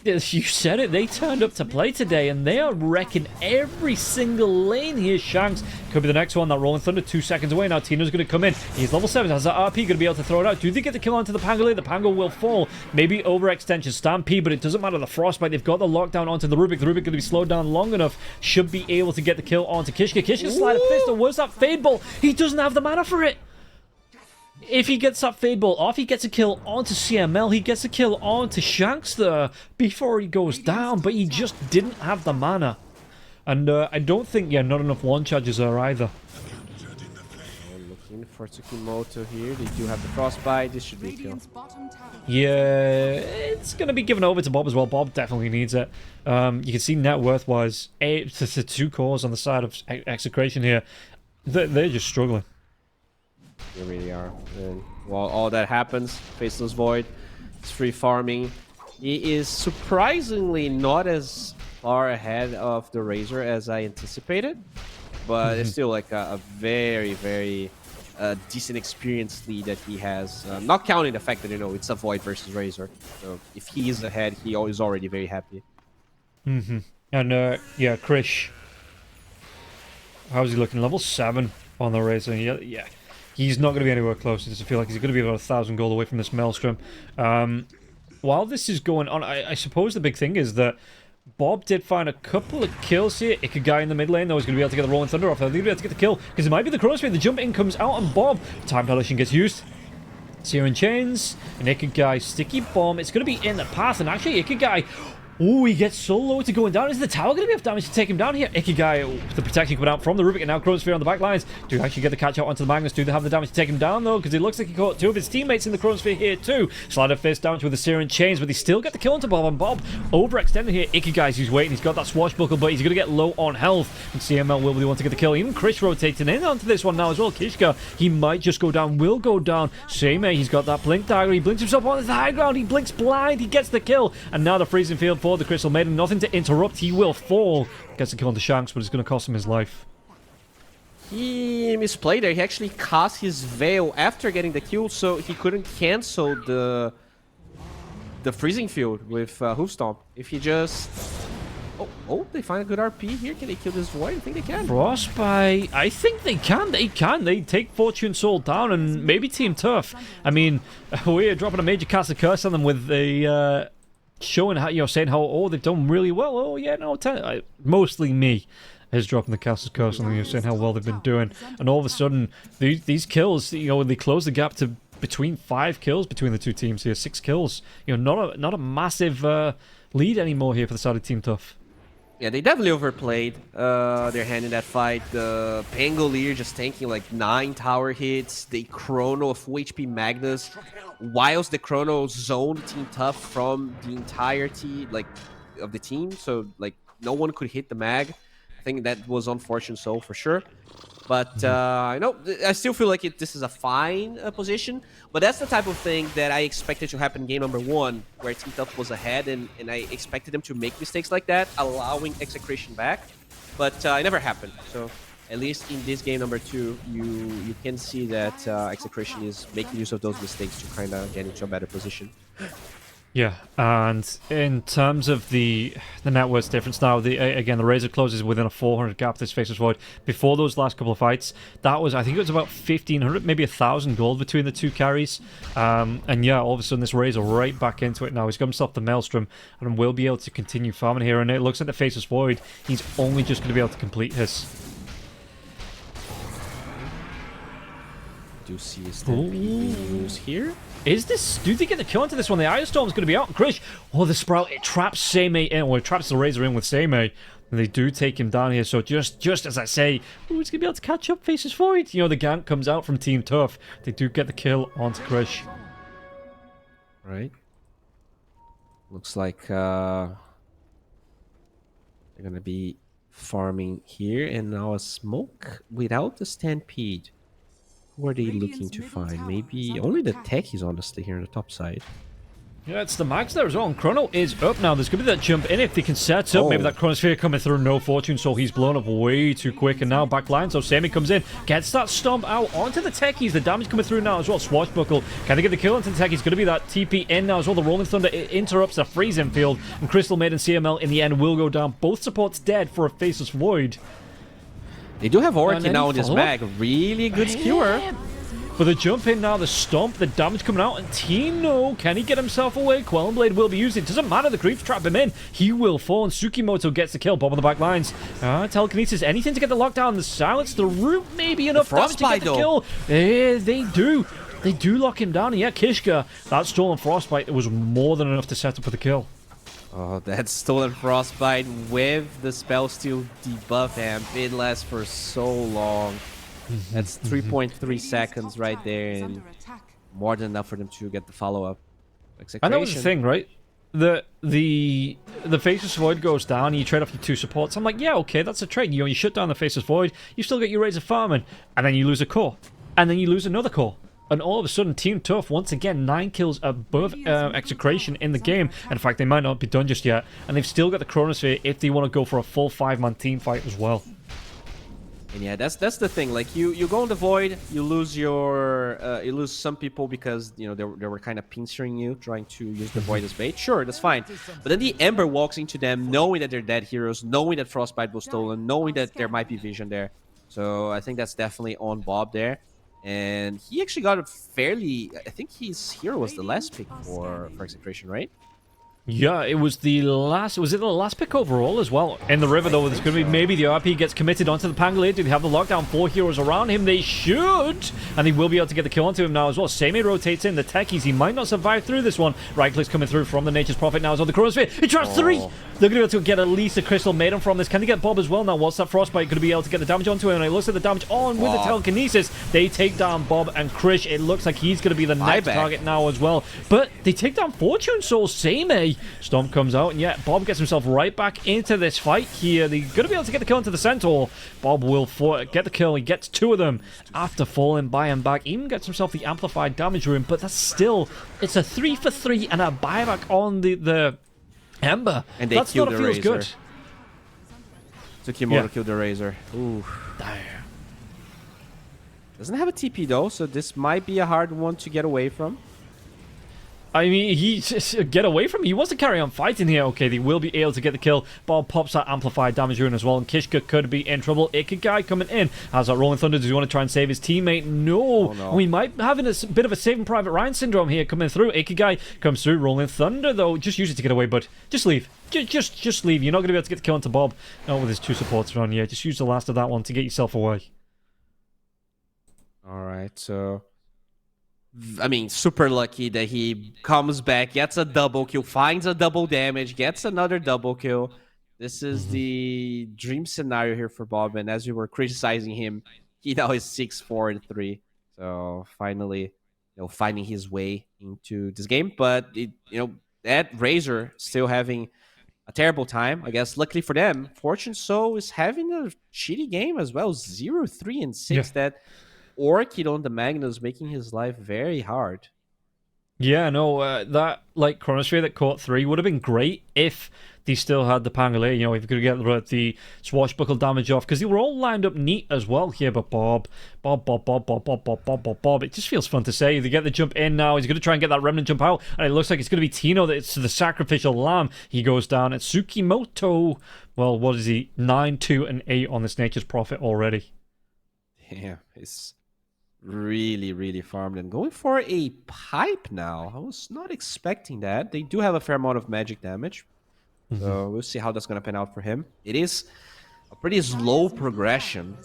[SPEAKER 7] you said it, they turned up to play today, and they are wrecking every single lane here. Shanks could be the next one. That Rolling Thunder 2 seconds away now. Tino's going to come in. He's level 7, has that RP, going to be able to throw it out. Do they get the kill onto the Pangolin? The Pango will fall. Maybe overextension Stampede, but it doesn't matter. The Frostbite, they've got the lockdown onto the Rubik. The Rubik going to be slowed down long enough. Should be able to get the kill onto Kishka. Kishka Sleight of Fist, or worse, that Fade Ball. He doesn't have the mana for it. If he gets that Fade Ball off, he gets a kill onto CML. He gets a kill onto Shanks there before he goes down, but he just didn't have the mana. And I don't think, not enough launch charges there either.
[SPEAKER 8] Looking for Tsukimoto here. They do have the Frostbite. This should be a kill.
[SPEAKER 7] Yeah, it's going to be given over to Bob as well. Bob definitely needs it. You can see net worth-wise, 8 to 2 cores on the side of Execration here. They're just struggling.
[SPEAKER 8] They really are. And while all that happens, Faceless Void is free farming. He is surprisingly not as far ahead of the Razor as I anticipated, but it's still like a very, very decent experience lead that he has. Not counting the fact that, it's a Void versus Razor. So if he is ahead, he is already very happy.
[SPEAKER 7] And yeah, Krish. How's he looking? Level 7 on the Razor. Yeah. He's not going to be anywhere close. It doesn't feel like he's going to be about 1,000 gold away from this Maelstrom. While this is going on, I suppose the big thing is that Bob did find a couple of kills here. Ikigai in the mid lane, though, is going to be able to get the Rolling Thunder off. I think he'll be able to get the kill, because it might be the Chronosphere. The jump in comes out, and Bob, Time Dilation gets used. Searing Chains, and Ikigai, Sticky Bomb. It's going to be in the path, and actually Ikigai... Oh, he gets so low to going down. Is the tower going to be enough damage to take him down here? Ikigai, the protection coming out from the Rubik, and now Chronosphere on the back lines. Do you actually get the catch out onto the Magnus? Do they have the damage to take him down, though? Because it looks like he caught 2 of his teammates in the Chronosphere here, too. Sleight of Fist down to the Searing Chains, but he still get the kill onto Bob, and Bob overextended here. Ikigai's he's waiting. He's got that swashbuckle, but he's going to get low on health, and CML will be the one to get the kill. Even Krish rotating in onto this one now as well. Kishka, he might just go down, will go down. Same, he's got that blink dagger. He blinks himself on the high ground. He blinks blind. He gets the kill, and now the freezing field for the Crystal Maiden. Nothing to interrupt. He will fall. Gets the kill on the Shanks, but it's going to cost him his life.
[SPEAKER 8] He misplayed there. He actually cast his Veil after getting the kill, so he couldn't cancel the freezing field with Hoofstomp. If he just... Oh, they find a good RP here. Can they kill this Void? I think they can.
[SPEAKER 7] Frostbite. I think they can. They can. They take Fortune Soul down, and maybe Team Tough. I mean, we're dropping a major cast of curse on them with the... showing how, saying how, they've done really well. Oh, yeah, no, mostly me is dropping the Castle's Curse on them. You're saying how well they've been doing. And all of a sudden, these kills, they close the gap to between 5 kills between the two teams here. 6 kills. Not a massive lead anymore here for the side of Team Tough.
[SPEAKER 8] Yeah, they definitely overplayed their hand in that fight. The Pangolier just tanking like 9 tower hits. They Chrono a full HP Magnus. Whilst the Chrono zoned Team Tough from the entirety of the team. So no one could hit the mag. I think that was unfortunate so for sure. But I still feel like this is a fine position. But that's the type of thing that I expected to happen in game number 1, where Team Tough was ahead, and I expected them to make mistakes like that, allowing Execration back. But it never happened. So at least in this game number 2, you can see that Execration is making use of those mistakes to kind of get into a better position.
[SPEAKER 7] Yeah, and in terms of the net worth difference now, again, the Razor closes within a 400 gap this Faceless Void. Before those last couple of fights, that was, I think it was about 1,500, maybe 1,000 gold between the two carries. And yeah, all of a sudden this Razor right back into it now. He's got himself the Maelstrom and will be able to continue farming here. And it looks like the Faceless Void, he's only just going to be able to complete his.
[SPEAKER 8] Do see a use here.
[SPEAKER 7] Is this... Do they get the kill into this one? The Iron Storm's going to be out. Krish. Oh, the Sprout. It traps Seimei in. Well, it traps the Razor in with Seimei. And they do take him down here. So just as I say, who's going to be able to catch up Faceless Void? You know, the gank comes out from Team Tough. They do get the kill onto Krish.
[SPEAKER 8] Right. Looks like they're going to be farming here. And now a smoke without the Stampede. Who are they looking to find? Maybe only the techies, honestly, here on the top side.
[SPEAKER 7] Yeah, it's the mags there as well. And Chrono is up now. There's going to be that jump in if they can set up. Maybe that Chronosphere coming through. No Fortune, so he's blown up way too quick. And now back line, so Seimei comes in. Gets that stomp out onto the techies. The damage coming through now as well. Swashbuckle. Can they get the kill into the techies? Going to be that TP in now as well. The Rolling Thunder interrupts the freezing field. And Crystal Maiden CML in the end will go down. Both supports dead for a Faceless Void.
[SPEAKER 8] They do have Orchid now in this bag. Really good skewer.
[SPEAKER 7] But the jump in now, the stomp, the damage coming out, and Tino, can he get himself away? Quelling Blade will be used. It doesn't matter, the creeps trap him in. He will fall, and Tsukimoto gets the kill. Bob on the back lines. Telekinesis, anything to get the lockdown. The silence, the root, maybe enough damage to get the kill. They do. They do lock him down. And yeah, Kishka, that stolen Frostbite, it was more than enough to set up for the kill.
[SPEAKER 8] Oh, that stolen Frostbite with the spell steal debuff amp. It lasts for so long. That's 3.3 seconds right there, and more than enough for them to get the follow-up.
[SPEAKER 7] And that was the thing, right? The Faceless Void goes down, you trade off your two supports. I'm like, yeah, okay, that's a trade. You shut down the Faceless Void, you still get your Razor farming, and then you lose a core, and then you lose another core. And all of a sudden, Team Tough, once again, 9 kills above Execration in the game. In fact, they might not be done just yet. And they've still got the Chronosphere if they want to go for a full 5-man team fight as well.
[SPEAKER 8] And yeah, that's the thing. Like you go in the Void, you lose your you lose some people because they were kind of pincering you, trying to use the Void as bait. Sure, that's fine. But then the Ember walks into them, knowing that they're dead heroes, knowing that Frostbite was stolen, knowing that there might be vision there. So I think that's definitely on Bob there. And he actually got a fairly... I think his hero was the last pick for Execration, right?
[SPEAKER 7] Yeah, it was the last... Was it the last pick overall as well? In the river, though, there's going to be maybe the RP gets committed onto the Pangolier. Do they have the lockdown? 4 heroes around him. They should! And they will be able to get the kill onto him now as well. Seimei rotates in. The techies, he might not survive through this one. Right click's coming through from the Nature's Prophet now as well. The Chronosphere. He traps 3! They're going to be able to get at least a Crystal Maiden from this. Can they get Bob as well now? What's that Frostbite going to be able to get the damage onto him? And it looks like the damage on with the Telekinesis. They take down Bob and Krish. It looks like he's going to be the next target now as well. But they take down Fortune Soul. Seimei. Stomp comes out, and yeah, Bob gets himself right back into this fight here. They're going to be able to get the kill into the Centaur. Bob will get the kill. He gets 2 of them after falling by and back. Even gets himself the amplified damage rune, but that's still... It's a 3 for 3 and a buyback on the Ember.
[SPEAKER 8] And they
[SPEAKER 7] that's
[SPEAKER 8] killed
[SPEAKER 7] not
[SPEAKER 8] the
[SPEAKER 7] feels
[SPEAKER 8] Razor.
[SPEAKER 7] Good.
[SPEAKER 8] Tsukimoto killed the Razor. Ooh.
[SPEAKER 7] Damn.
[SPEAKER 8] Doesn't have a TP though, so this might be a hard one to get away from.
[SPEAKER 7] I mean, he just get away from me. He wants to carry on fighting here. Okay, they will be able to get the kill. Bob pops that amplified damage rune as well, and Kishka could be in trouble. Ikigai coming in. Has that Rolling Thunder. Does he want to try and save his teammate? No. We might be having a bit of a Saving Private Ryan syndrome here coming through. Ikigai comes through. Rolling Thunder, though. Just use it to get away, bud. Just leave. Just leave. You're not going to be able to get the kill onto Bob. Oh, with his 2 supports around. Yeah, just use the last of that one to get yourself away.
[SPEAKER 8] All right, so... I mean, super lucky that he comes back, gets a double kill, finds a double damage, gets another double kill. This is the dream scenario here for Bob, and as we were criticizing him, he now is 6-4-3. So finally, finding his way into this game. But that Razor still having a terrible time, I guess. Luckily for them, Fortune Soul is having a shitty game as well. 0, 3, and 6. That Orchid on the Magnus making his life very hard.
[SPEAKER 7] Yeah, no, that like Chronosphere that caught 3 would have been great if they still had the Pangolin, you know, if you could get the swashbuckle damage off, because they were all lined up neat as well here, but Bob, it just feels fun to say. They get the jump in now, he's going to try and get that remnant jump out, and it looks like it's going to be Tino that's the sacrificial lamb. He goes down, and Tsukimoto, well, what is he, 9, 2, and 8 on this Nature's Prophet already.
[SPEAKER 8] Yeah, it's really farmed and going for a pipe now. I was not expecting that. They do have a fair amount of magic damage, so we'll see how that's going to pan out for him. It is a pretty slow progression.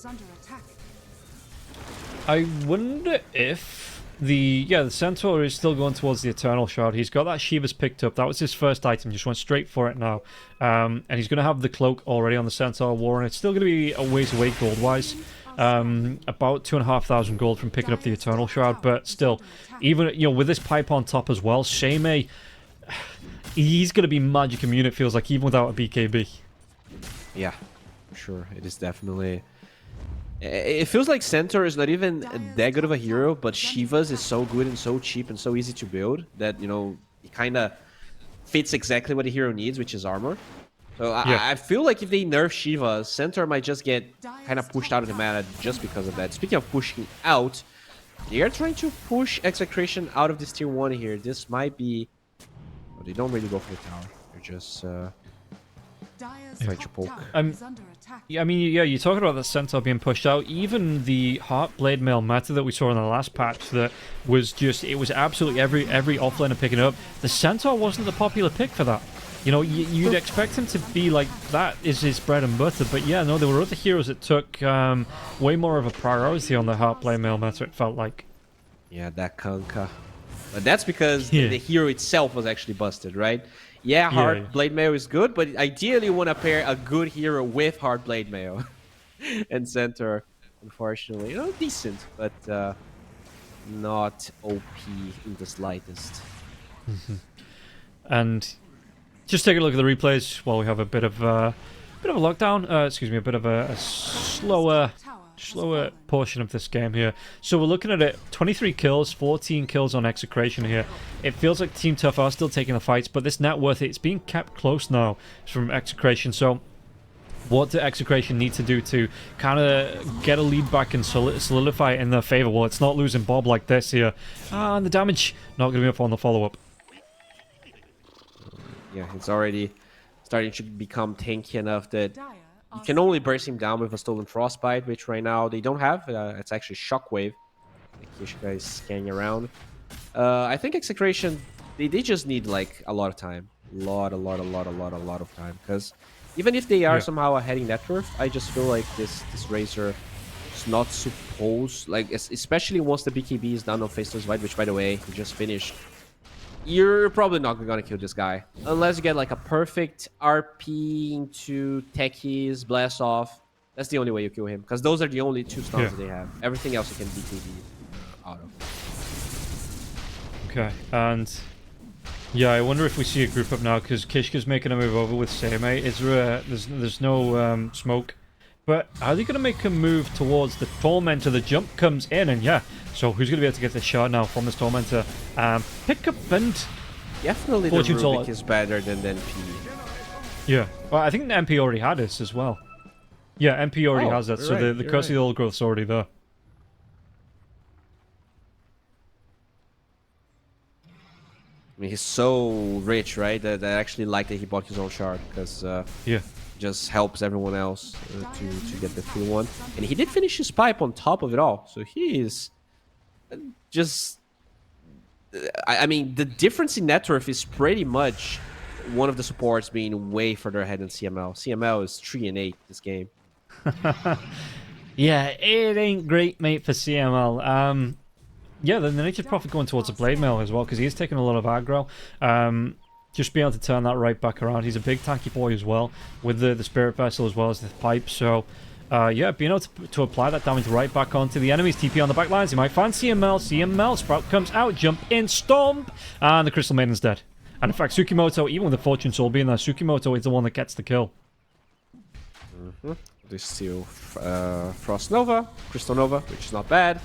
[SPEAKER 7] I wonder if the Centaur is still going towards the Eternal Shard. He's got that Shiva's picked up. That was his first item. Just went straight for it now. And he's going to have the cloak already on the Centaur War, and it's still going to be a ways away gold-wise. About 2,500 gold from picking up the Eternal Shroud, but still, even, you know, with this pipe on top as well, Seimei, he's going to be magic immune, it feels like, even without a BKB.
[SPEAKER 8] Yeah, sure. It is definitely... It feels like Centaur is not even that good of a hero, but Shiva's is so good and so cheap and so easy to build that, you know, it kind of fits exactly what a hero needs, which is armor. So I feel like if they nerf Shiva, Centaur might just get kind of pushed out of the meta just because of that. Speaking of pushing out, they are trying to push Execration out of this tier 1 here. This might be... Well, they don't really go for the tower. They're just trying to poke.
[SPEAKER 7] Yeah, I mean, yeah, you're talking about the Centaur being pushed out. Even the Heartblade Mail meta that we saw in the last patch that was just... It was absolutely every offlaner picking up. The Centaur wasn't the popular pick for that. You know, you'd expect him to be like, that is his bread and butter, but yeah, no, there were other heroes that took way more of a priority on the Heartblade Mail meta, it felt like.
[SPEAKER 8] Yeah, that Kanka. But that's because the hero itself was actually busted, right? Yeah, Heartblade Mail is good, but ideally you want to pair a good hero with Heartblade Mail. And Centaur, unfortunately, you know, decent, but not OP in the slightest.
[SPEAKER 7] And... just take a look at the replays while we have a bit of a lockdown. Excuse me, a bit of a slower portion of this game here. So we're looking at it: 23 kills, 14 kills on Execration here. It feels like Team Tough are still taking the fights, but this net worth, it's being kept close now from Execration. So what do Execration need to do to kind of get a lead back and solidify it in their favor? Well, it's not losing Bob like this here. And the damage not going to be up on the follow-up.
[SPEAKER 8] Yeah, it's already starting to become tanky enough that you can only burst him down with a Stolen Frostbite, which right now they don't have. It's actually Shockwave. Kishka is scanning around. I think Execration, they just need like a lot of time. A lot of time. Because even if they are somehow ahead in net worth, I just feel like this Razor is not supposed, like, especially once the BKB is done on Faceless White, which by the way, he just finished. You're probably not going to kill this guy. Unless you get like a perfect RP into Techies, Blast Off. That's the only way you kill him. Because those are the only 2 stuns that they have. Everything else you can BKB out of.
[SPEAKER 7] Okay, and... yeah, I wonder if we see a group up now, because Kishka's making a move over with Seimei. Is there there's no smoke. But are they going to make a move towards the Tormentor? The jump comes in, and yeah. So who's going to be able to get the shot now from this Tormentor? Pick up and...
[SPEAKER 8] definitely the Rubik is better than the MP.
[SPEAKER 7] Yeah. Well, I think the MP already had this as well. Yeah, MP already has that, so the Curse of the Old Growth's already there.
[SPEAKER 8] I mean, he's so rich, right? That I actually like that he bought his own shard, because just helps everyone else to get the 3-1. And he did finish his pipe on top of it all, so he is just... I mean, the difference in net worth is pretty much one of the supports being way further ahead than CML. CML is 3 and 8 this game.
[SPEAKER 7] Yeah, it ain't great, mate, for CML. Yeah, the Nature's Prophet going towards the Blade Mail as well, because he's taking a lot of aggro. Just being able to turn that right back around. He's a big tanky boy as well, with the Spirit Vessel as well as the pipe. So, yeah, being able to apply that damage right back onto the enemies. TP on the back lines. He might find CML. CML. Sprout comes out. Jump in. Stomp. And the Crystal Maiden's dead. And in fact, Tsukimoto, even with the Fortune Soul being there, Tsukimoto is the one that gets the kill.
[SPEAKER 8] They steal Frost Nova, Crystal Nova, which is not bad.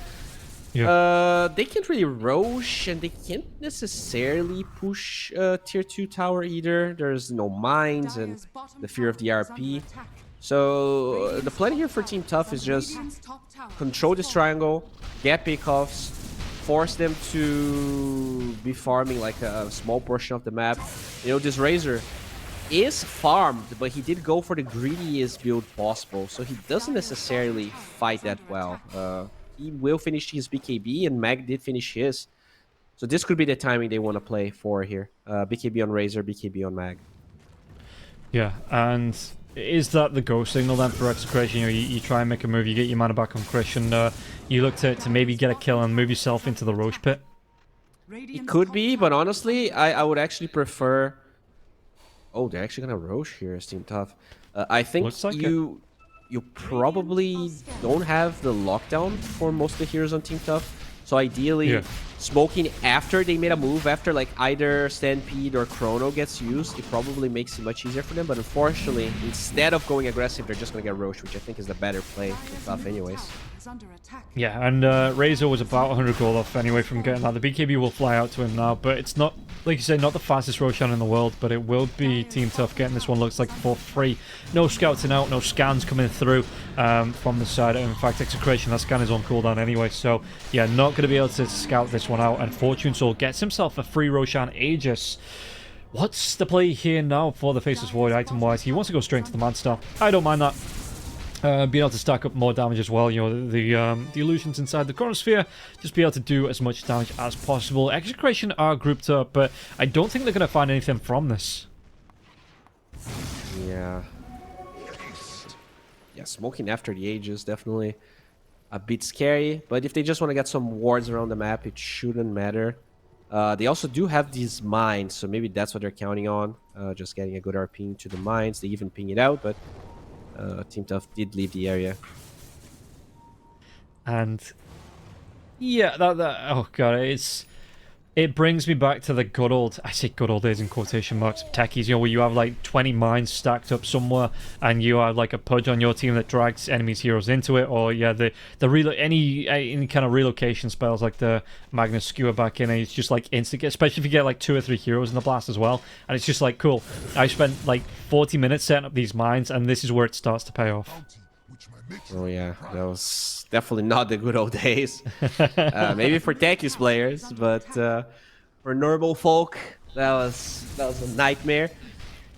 [SPEAKER 7] Yeah.
[SPEAKER 8] They can't really Roche, and they can't necessarily push tier 2 tower either. There's no mines and the fear of the RP. So the plan here for Team Tough is just control this triangle, get pickoffs, force them to be farming like a small portion of the map. You know, this Razor is farmed, but he did go for the greediest build possible, so he doesn't necessarily fight that well. He will finish his BKB, and Mag did finish his. So this could be the timing they want to play for here. BKB on Razor, BKB on Mag.
[SPEAKER 7] Yeah, and is that the go signal then for Execration? You know, you try and make a move, you get your mana back on Krish, and you look to maybe get a kill and move yourself into the Roche pit?
[SPEAKER 8] It could be, but honestly, I would actually prefer... Oh, they're actually going to Roche here as Team Tough. I think like you probably don't have the lockdown for most of the heroes on Team Tough. So ideally, smoking after they made a move, after like either Stampede or Chrono gets used, it probably makes it much easier for them. But unfortunately, instead of going aggressive, they're just going to get Roche, which I think is the better play for Tough anyways.
[SPEAKER 7] Yeah, and Razor was about 100 gold off anyway from getting that. The BKB will fly out to him now, but it's not, like you said, not the fastest Roshan in the world, but it will be Team Tough getting this one, looks like, for free. No scouting out, no scans coming through from the side. In fact, Execration, that scan is on cooldown anyway, so yeah, not going to be able to scout this one out. And Fortune Soul gets himself a free Roshan Aegis. What's the play here now for the Faceless Void item-wise? He wants to go straight into the Manstar. I don't mind that. Being able to stack up more damage as well, you know, the illusions inside the Chronosphere, just be able to do as much damage as possible. Execration are grouped up, but I don't think they're going to find anything from this.
[SPEAKER 8] Yeah. Yeah, smoking after the Aegis, definitely a bit scary, but if they just want to get some wards around the map, it shouldn't matter. They also do have these mines, so maybe that's what they're counting on, just getting a good RP into the mines. They even ping it out, but Team Tough did leave the area.
[SPEAKER 7] And yeah, that oh god, it brings me back to the good old, I say good old days in quotation marks, of techies, you know, where you have like 20 mines stacked up somewhere and you have like a pudge on your team that drags enemies heroes into it, or yeah, any kind of relocation spells like the Magnus Skewer back in, and it's just like instant, especially if you get like 2 or 3 heroes in the blast as well, and it's just like, cool, I spent like 40 minutes setting up these mines and this is where it starts to pay off.
[SPEAKER 8] Oh yeah, that was definitely not the good old days. Maybe for techies players, but for normal folk, that was a nightmare.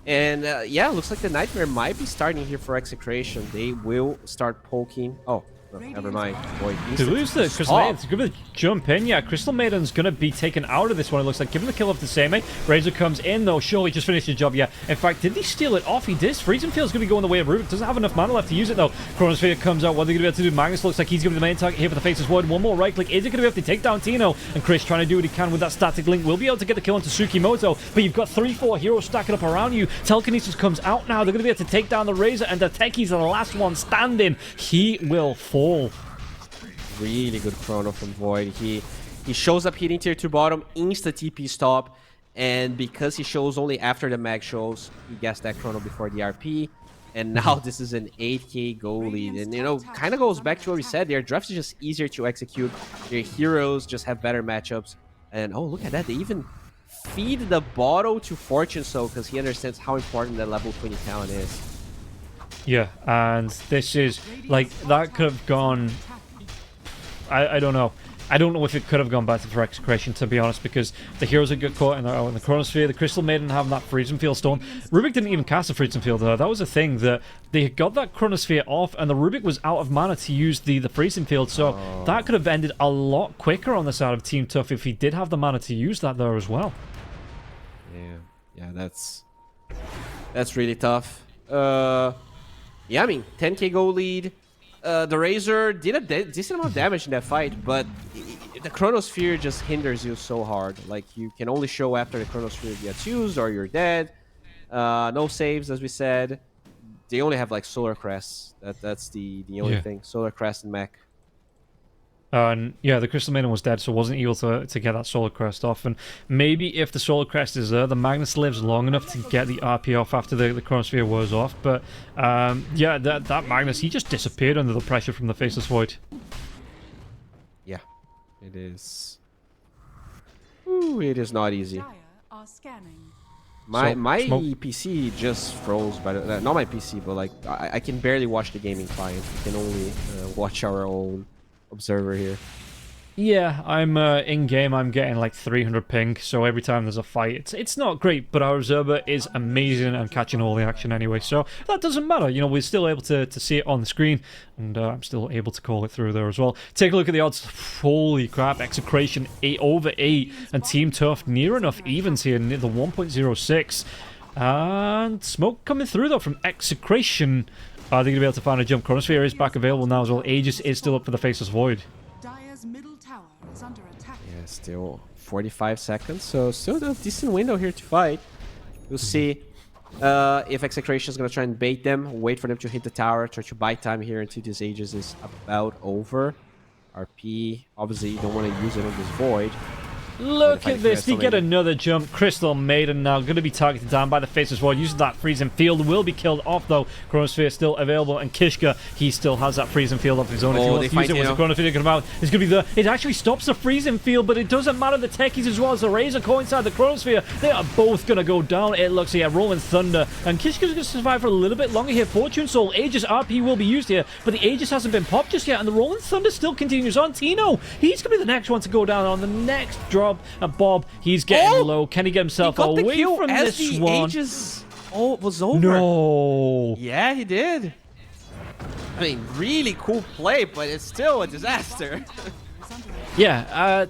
[SPEAKER 8] And yeah, looks like the nightmare might be starting here for Execration. They will start poking. Oh, never mind. Boy,
[SPEAKER 7] to lose the Crystal Maiden's going to jump in. Yeah, Crystal Maiden's going to be taken out of this one, it looks like. Given the kill of the Seme. Razor comes in, though. Surely just finished the job, yeah. In fact, did he steal it off? He did. Freezing Field's going to be going the way of Rubik. Doesn't have enough mana left to use it, though. Chronosphere comes out. What are they going to be able to do? Magnus looks like he's going to be the main target here for the Faceless Void. One more right click. Is it going to be able to take down Tino? And Chris trying to do what he can with that static link. Will be able to get the kill onto Tsukimoto, but you've got 3-4 heroes stacking up around you. Telekinesis comes out now. They're going to be able to take down the Razor, and the Techie's the last one standing. He will fall.
[SPEAKER 8] Really good chrono from Void. He shows up hitting tier 2 bottom, insta TP stop, and because he shows only after the mag shows, he gets that chrono before the RP, and now this is an 8k goal lead. And you know, kind of goes back to what we said, their drafts is just easier to execute, their heroes just have better matchups, and oh, look at that, they even feed the bottle to Fortune Soul because he understands how important that level 20 talent is.
[SPEAKER 7] Yeah, and this is like, that could have gone, I don't know. I don't know if it could have gone better for Execration, to be honest, because the heroes that got caught in the Chronosphere, the Crystal Maiden having that Freezing Field Storm. Rubik didn't even cast a Freezing Field, though. That was the thing, that they got that Chronosphere off, and the Rubik was out of mana to use the Freezing Field, so that could have ended a lot quicker on the side of Team Tough if he did have the mana to use that there as well.
[SPEAKER 8] Yeah, that's really tough. Yeah, I mean, 10k goal lead. The Razor did a decent amount of damage in that fight, but the Chronosphere just hinders you so hard. Like, you can only show after the Chronosphere gets used or you're dead. No saves, as we said. They only have, like, Solar Crest. That's the only thing. Solar Crest and Mech.
[SPEAKER 7] And yeah, the Crystal Maiden was dead, so wasn't able to get that Solar Crest off. And maybe if the Solar Crest is there, the Magnus lives long enough to get the RP off after the Chronosphere wears off. But yeah, that Magnus, he just disappeared under the pressure from the Faceless Void.
[SPEAKER 8] Yeah, it is. Ooh, it is not easy. My PC just froze, but not my PC, but like I can barely watch the gaming client. We can only watch our own observer here.
[SPEAKER 7] Yeah, I'm in-game, I'm getting like 300 ping, so every time there's a fight, it's not great, but our observer is amazing and catching all the action anyway, so that doesn't matter. You know, we're still able to see it on the screen, and I'm still able to call it through there as well. Take a look at the odds. Holy crap, Execration 8/8, and Team Tough near enough evens here, near the 1.06. And Smoke coming through though from Execration. Are they going to be able to find a jump? Chronosphere is back available now as well. Aegis is still up for the Faceless Void.
[SPEAKER 8] Yeah, still 45 seconds, so still a decent window here to fight. We'll see if Execration is going to try and bait them, wait for them to hit the tower, try to buy time here until this Aegis is about over. RP, obviously you don't want to use it on this Void.
[SPEAKER 7] Look at this, they get another jump. Crystal Maiden now going to be targeted down by the Faceless Void. Using that freezing field, will be killed off though. Chronosphere still available, and Kishka, he still has that freezing field of his own. If he wants to use it, once the Chronosphere come out, it's going to be the... It actually stops the freezing field, but it doesn't matter. The techies as well as the Razor coincide the Chronosphere. They are both going to go down. It looks like Rolling Thunder, and Kishka's going to survive for a little bit longer here. Fortune Soul, Aegis RP will be used here, but the Aegis hasn't been popped just yet, and the Rolling Thunder still continues on. Tino, he's going to be the next one to go down on the next drop, and Bob, he's getting low. Can he get himself away from this one?
[SPEAKER 8] Aegis was over.
[SPEAKER 7] No.
[SPEAKER 8] Yeah, he did. I mean, really cool play, but it's still a disaster.
[SPEAKER 7] Yeah,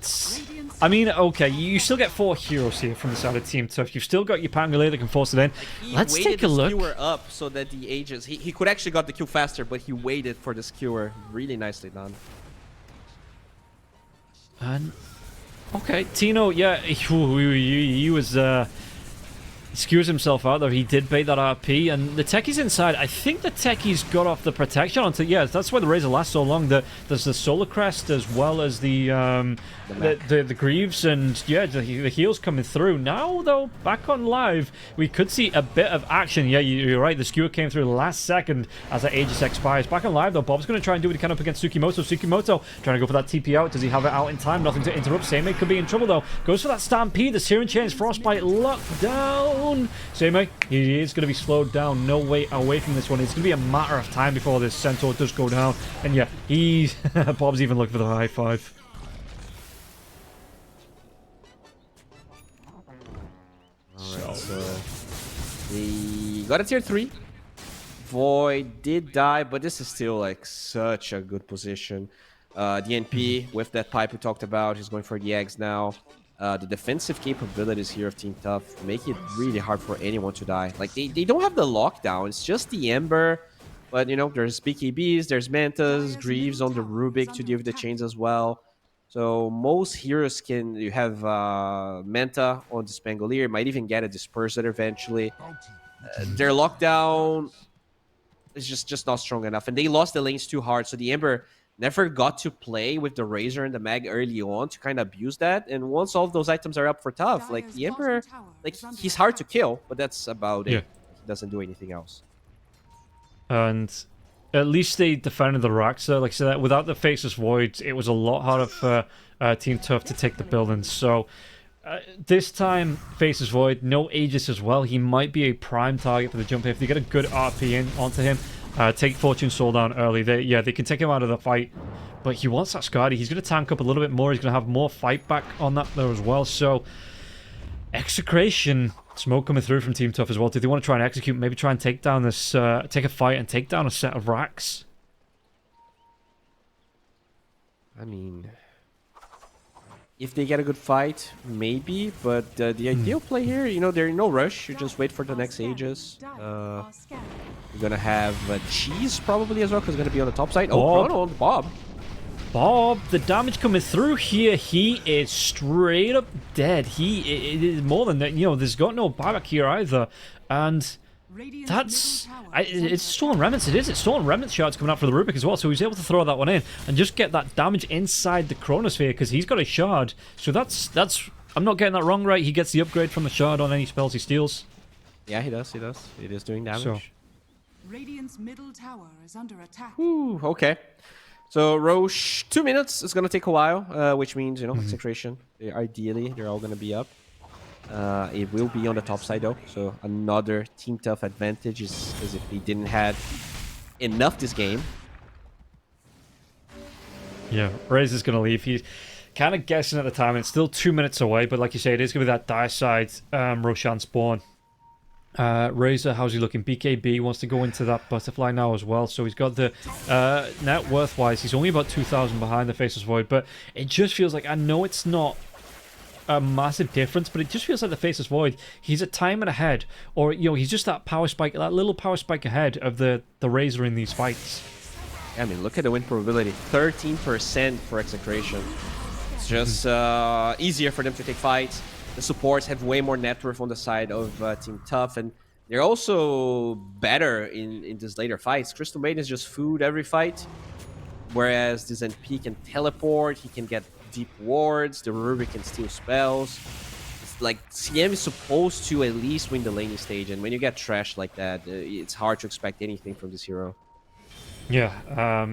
[SPEAKER 7] I mean, okay, you still get 4 heroes here from the side of Team Tough. You've still got your Pangolier that can force it in. Let's take a look.
[SPEAKER 8] He waited the skewer up so that the Aegis... He could actually got the kill faster, but he waited for the skewer. Really nicely done.
[SPEAKER 7] And... okay, Tino, yeah, he was, skewers himself out there. He did bait that RP, and the techies inside, I think the techies got off the protection onto, yeah, that's why the Razor lasts so long. There's the Solar Crest as well as the Greaves, and yeah, the heals coming through. Now, though, back on live, we could see a bit of action. Yeah, you're right, the skewer came through last second as the Aegis expires. Back on live, though, Bob's going to try and do what he can up against Tsukimoto. Tsukimoto trying to go for that TP out. Does he have it out in time? Nothing to interrupt. Seimei could be in trouble, though. Goes for that Stampede. The Searing Chains, Frostbite, locked down. Seimei, he is going to be slowed down. No way away from this one. It's going to be a matter of time before this Centaur does go down. And yeah, he's... Bob's even looking for the high five.
[SPEAKER 8] Alright, so... he got a tier 3. Void did die, but this is still like such a good position. DNP with that pipe we talked about. He's going for the eggs now. The defensive capabilities here of Team Tough make it really hard for anyone to die. Like, they don't have the lockdown. It's just the Ember. But, you know, there's BKBs, there's Mantas, Greaves on the Rubik to deal with the chains as well. So most heroes can... You have Manta on the Spangolier. Might even get a Disperser eventually. Their lockdown is just not strong enough. And they lost the lanes too hard. So the Ember... never got to play with the Razor and the Mag early on to kind of abuse that. And once all of those items are up for Tough, like the Emperor, like he's hard to kill, but that's about it. He doesn't do anything else.
[SPEAKER 7] And at least they defended the Raxa. Like I said, without the Faceless Void, it was a lot harder for Team Tough to take the buildings. So this time, Faceless Void, no Aegis as well. He might be a prime target for the jump if they get a good RP in onto him. Take Fortune Soul down early. They can take him out of the fight. But he wants that Skadi. He's going to tank up a little bit more. He's going to have more fight back on that there as well. So, Execration. Smoke coming through from Team Tough as well. Do they want to try and execute? Maybe try and take down this... take a fight and take down a set of racks?
[SPEAKER 8] I mean... if they get a good fight, maybe. But the ideal play here, you know, they're in no rush. You just wait for the next Aegis. You're going to have Cheese probably as well, because it's going to be on the top side. Oh, Chrono on Bob.
[SPEAKER 7] Bob, the damage coming through here, he is straight up dead. It is more than that. You know, there's got no buyback here either. And That's... it's Stolen Remnants, it is. It's Stolen Remnants shards coming out for the Rubik as well, so he's able to throw that one in and just get that damage inside the Chronosphere because he's got a shard. So that's... I'm not getting that wrong, right? He gets the upgrade from the shard on any spells he steals.
[SPEAKER 8] Yeah, he does. It is doing damage.
[SPEAKER 7] So.
[SPEAKER 5] Radiant's middle tower is under attack.
[SPEAKER 8] Ooh, okay. So Roche, 2 minutes. It's gonna take a while, which means, you know, Execration. Ideally, they're all gonna be up. It will be on the top side though, so another Team Tough advantage is as if they didn't have enough this game.
[SPEAKER 7] Yeah, Razor's gonna leave. He's kind of guessing at the time. It's still 2 minutes away, but like you say, it is gonna be that dire side Roshan spawn. Razor, how's he looking? BKB wants to go into that butterfly now as well, so he's got the net worth wise, he's only about 2,000 behind the Faceless Void, but it just feels like, I know it's not a massive difference, but it just feels like the Faceless Void, he's a timing ahead, or you know, he's just that power spike, that little power spike ahead of the Razor in these fights.
[SPEAKER 8] Yeah, I mean, look at the win probability, 13% for Execration. It's just easier for them to take fights. The supports have way more net worth on the side of Team Tough, and they're also better in these later fights. Crystal Maiden is just food every fight, whereas this NP can teleport, he can get deep wards, the Rubik can steal spells. It's like CM is supposed to at least win the laning stage, and when you get trashed like that, it's hard to expect anything from this hero.
[SPEAKER 7] Yeah,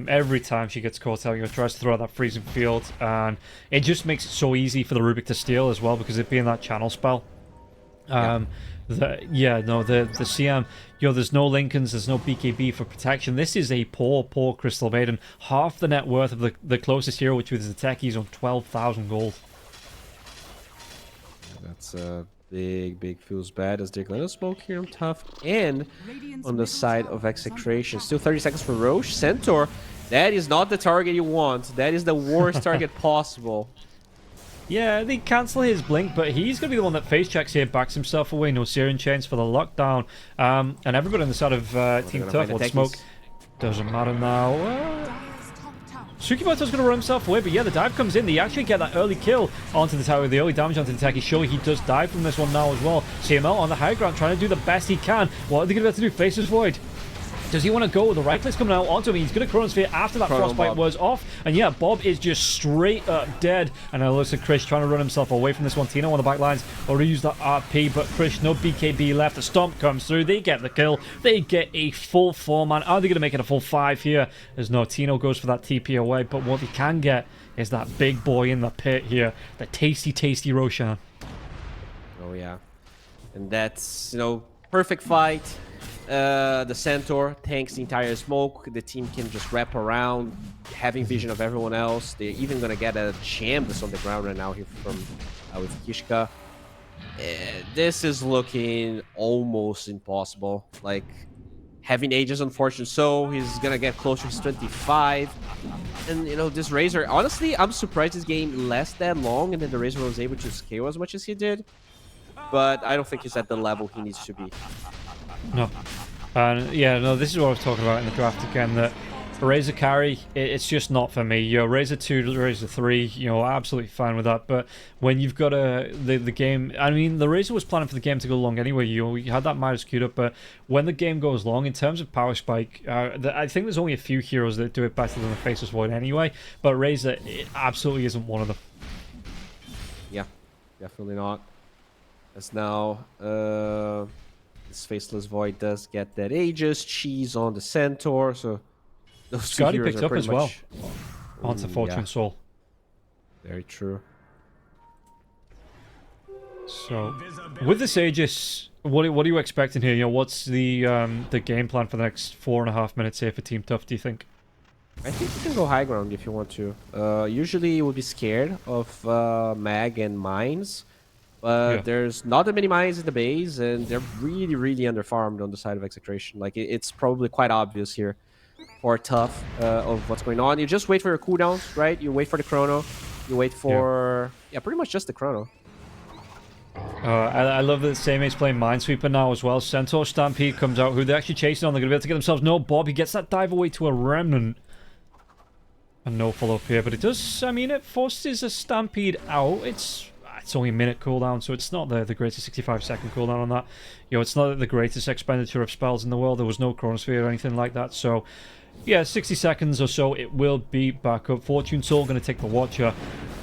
[SPEAKER 7] every time she gets caught out, tries to throw out that freezing field, and it just makes it so easy for the Rubik to steal as well, because it being that channel spell. The CM, there's no Lincolns, there's no BKB for protection. This is a poor Crystal Maiden. Half the net worth of the closest hero, which was the techies, on 12,000 gold.
[SPEAKER 8] That's big feels bad as they're gonna smoke here on Tough and on the side of Execration. Still 30 seconds for Roche. Centaur, that is not the target you want. That is the worst target possible.
[SPEAKER 7] Yeah, they cancel his blink, but he's going to be the one that face checks here, backs himself away. No Syrian Chains for the lockdown. And everybody on the side of Team Tough will smoke. Doesn't matter now. Sukimoto's going to run himself away, but yeah, the dive comes in. They actually get that early kill onto the tower, the early damage onto the techie. Sure, he does die from this one now as well. CML on the high ground, trying to do the best he can. What are they going to be able to do? Faceless Void. Does he want to go? The right click's coming out onto him. He's going to Chronosphere after that Frostbite was off. And yeah, Bob is just straight up dead. And it looks like Krish trying to run himself away from this one. Tino on the back lines or reuse that RP, but Krish, no BKB left. The stomp comes through. They get the kill. They get a full 4-man. Are they going to make it a full 5 here? As no, Tino goes for that TP away. But what they can get is that big boy in the pit here. The tasty Roshan.
[SPEAKER 8] Oh, yeah. And that's, perfect fight. The Centaur tanks the entire smoke. The team can just wrap around, having vision of everyone else. They're even going to get a champ that's on the ground right now here from with Kishka. This is looking almost impossible. Like, having Aegis on Fortune So, he's going to get closer to 25. And, this Razor, honestly, I'm surprised this game lasts that long and then the Razor was able to scale as much as he did. But I don't think he's at the level he needs to be.
[SPEAKER 7] No. This is what I was talking about in the draft again, that Razor carry, it's just not for me. Razor 2, Razor 3, absolutely fine with that. But when you've got the game, I mean, the Razor was planning for the game to go long anyway. You had that Midas queued up, but when the game goes long, in terms of power spike, I think there's only a few heroes that do it better than the Faceless Void anyway. But Razor, it absolutely isn't one of them.
[SPEAKER 8] Yeah, definitely not. As now, this Faceless Void does get that Aegis, cheese on the Centaur, so those
[SPEAKER 7] Scotty picked up as well onto Fortune Soul.
[SPEAKER 8] Very true.
[SPEAKER 7] So, with this Aegis, what are you expecting here? What's the game plan for the next 4.5 minutes here for Team Tough, do you think?
[SPEAKER 8] I think you can go high ground if you want to. Usually you would be scared of mag and mines. But there's not that many mines in the base, and they're really underfarmed on the side of Execration. Like, it's probably quite obvious here for Tough of what's going on. You just wait for your cooldowns, right? You wait for the chrono. You wait for... Yeah, pretty much just the chrono.
[SPEAKER 7] I love that Same Ace playing Minesweeper now as well. Centaur Stampede comes out, who they're actually chasing on. They're going to be able to get themselves... No, Bob, he gets that dive away to a Remnant. And no follow-up here, but it does... I mean, it forces a Stampede out. it's only a minute cooldown, so it's not the greatest 65-second cooldown on that. It's not the greatest expenditure of spells in the world. There was no Chronosphere or anything like that, so yeah, 60 seconds or so, it will be back up. Fortune Soul going to take the Watcher.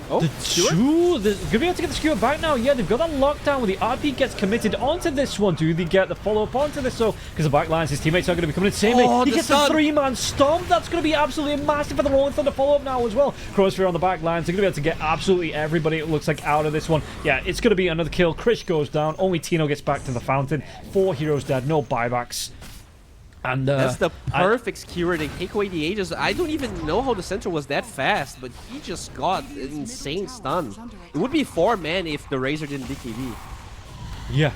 [SPEAKER 8] Oh,
[SPEAKER 7] they're going to be able to get the Skewer back now. Yeah, they've got that lockdown where the RP gets committed onto this one. Do they get the follow-up onto this? So, because the backlines, his teammates are going to be coming in the same way. He gets a 3-man stomp. That's going to be absolutely massive for the Rolling Thunder follow-up now as well. Chronosphere on the backlines. They're going to be able to get absolutely everybody, it looks like, out of this one. Yeah, it's going to be another kill. Krish goes down. Only Tino gets back to the fountain. 4 heroes dead. No buybacks. And
[SPEAKER 8] that's the perfect skewer. They take away the Aegis. I don't even know how the center was that fast, but he just got an insane stun. It would be 4 men if the Razor didn't DKB.
[SPEAKER 7] Yeah,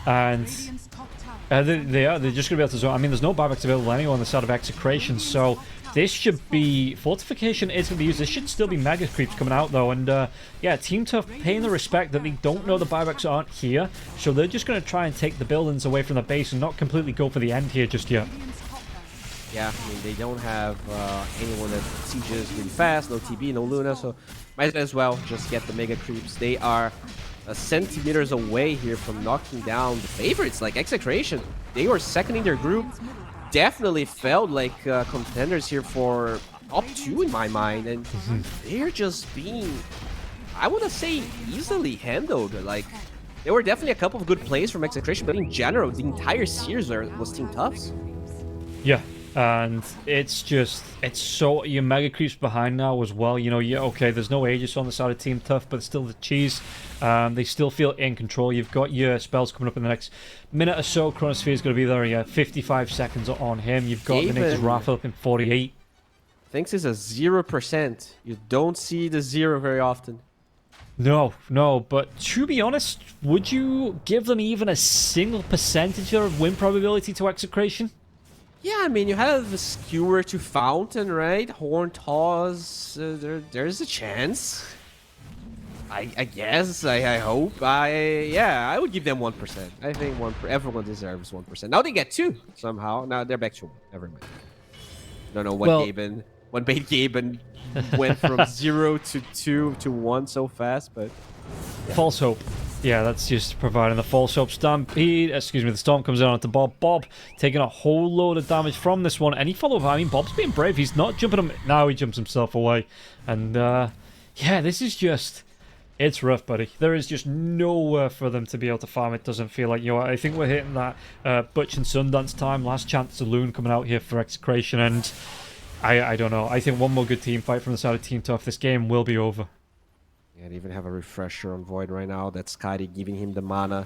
[SPEAKER 7] and they're just going to be able to zone. I mean, there's no buybacks available anyway on the side of Execration, so this should be... Fortification is going to be used. This should still be Mega Creeps coming out, though. And, yeah, Team Tough paying the respect that they don't know the buybacks aren't here. So they're just going to try and take the buildings away from the base and not completely go for the end here just yet.
[SPEAKER 8] Yeah, I mean, they don't have anyone that sieges really fast. No TB, no Luna, so might as well just get the Mega Creeps. They are centimeters away here from knocking down the favorites, like Execration. They were second in their group. Definitely felt like contenders here for top 2 in my mind, and they're just being, I want to say, easily handled. Like, there were definitely a couple of good plays from Execration, but in general, the entire series was Team Tough's.
[SPEAKER 7] Yeah, and it's so, your Mega Creeps behind now as well. Yeah, okay, there's no Aegis on the side of Team Tough, but it's still the cheese. They still feel in control. You've got your spells coming up in the next minute or so. Chronosphere is going to be there. Yeah, 55 seconds on him. You've got the next Raffle up in 48.
[SPEAKER 8] Thanks is a 0%. You don't see the 0 very often.
[SPEAKER 7] No, but to be honest, would you give them even a single percentage of win probability to Execration?
[SPEAKER 8] Yeah, I mean, you have a Skewer to Fountain, right? Horn Toss, there's a chance. I guess, I hope. Yeah, I would give them 1%. I think everyone deserves 1%. Now they get 2 somehow. Now they're back to 1. Never mind. Don't know what made Gaben went from 0 to 2 to 1 so fast, but yeah.
[SPEAKER 7] False hope. Yeah, that's just providing the false hope. Stampede, excuse me, the Storm comes in onto Bob. Bob taking a whole load of damage from this one. Any follow-up? I mean, Bob's being brave. He's not jumping him. Now he jumps himself away. And, yeah, this is just... It's rough, buddy. There is just nowhere for them to be able to farm. It doesn't feel like, I think we're hitting that Butch and Sundance time. Last chance saloon coming out here for Execration, and I don't know. I think one more good team fight from the side of Team Tough. This game will be over.
[SPEAKER 8] Yeah, they even have a refresher on Void right now. That's Skadi giving him the mana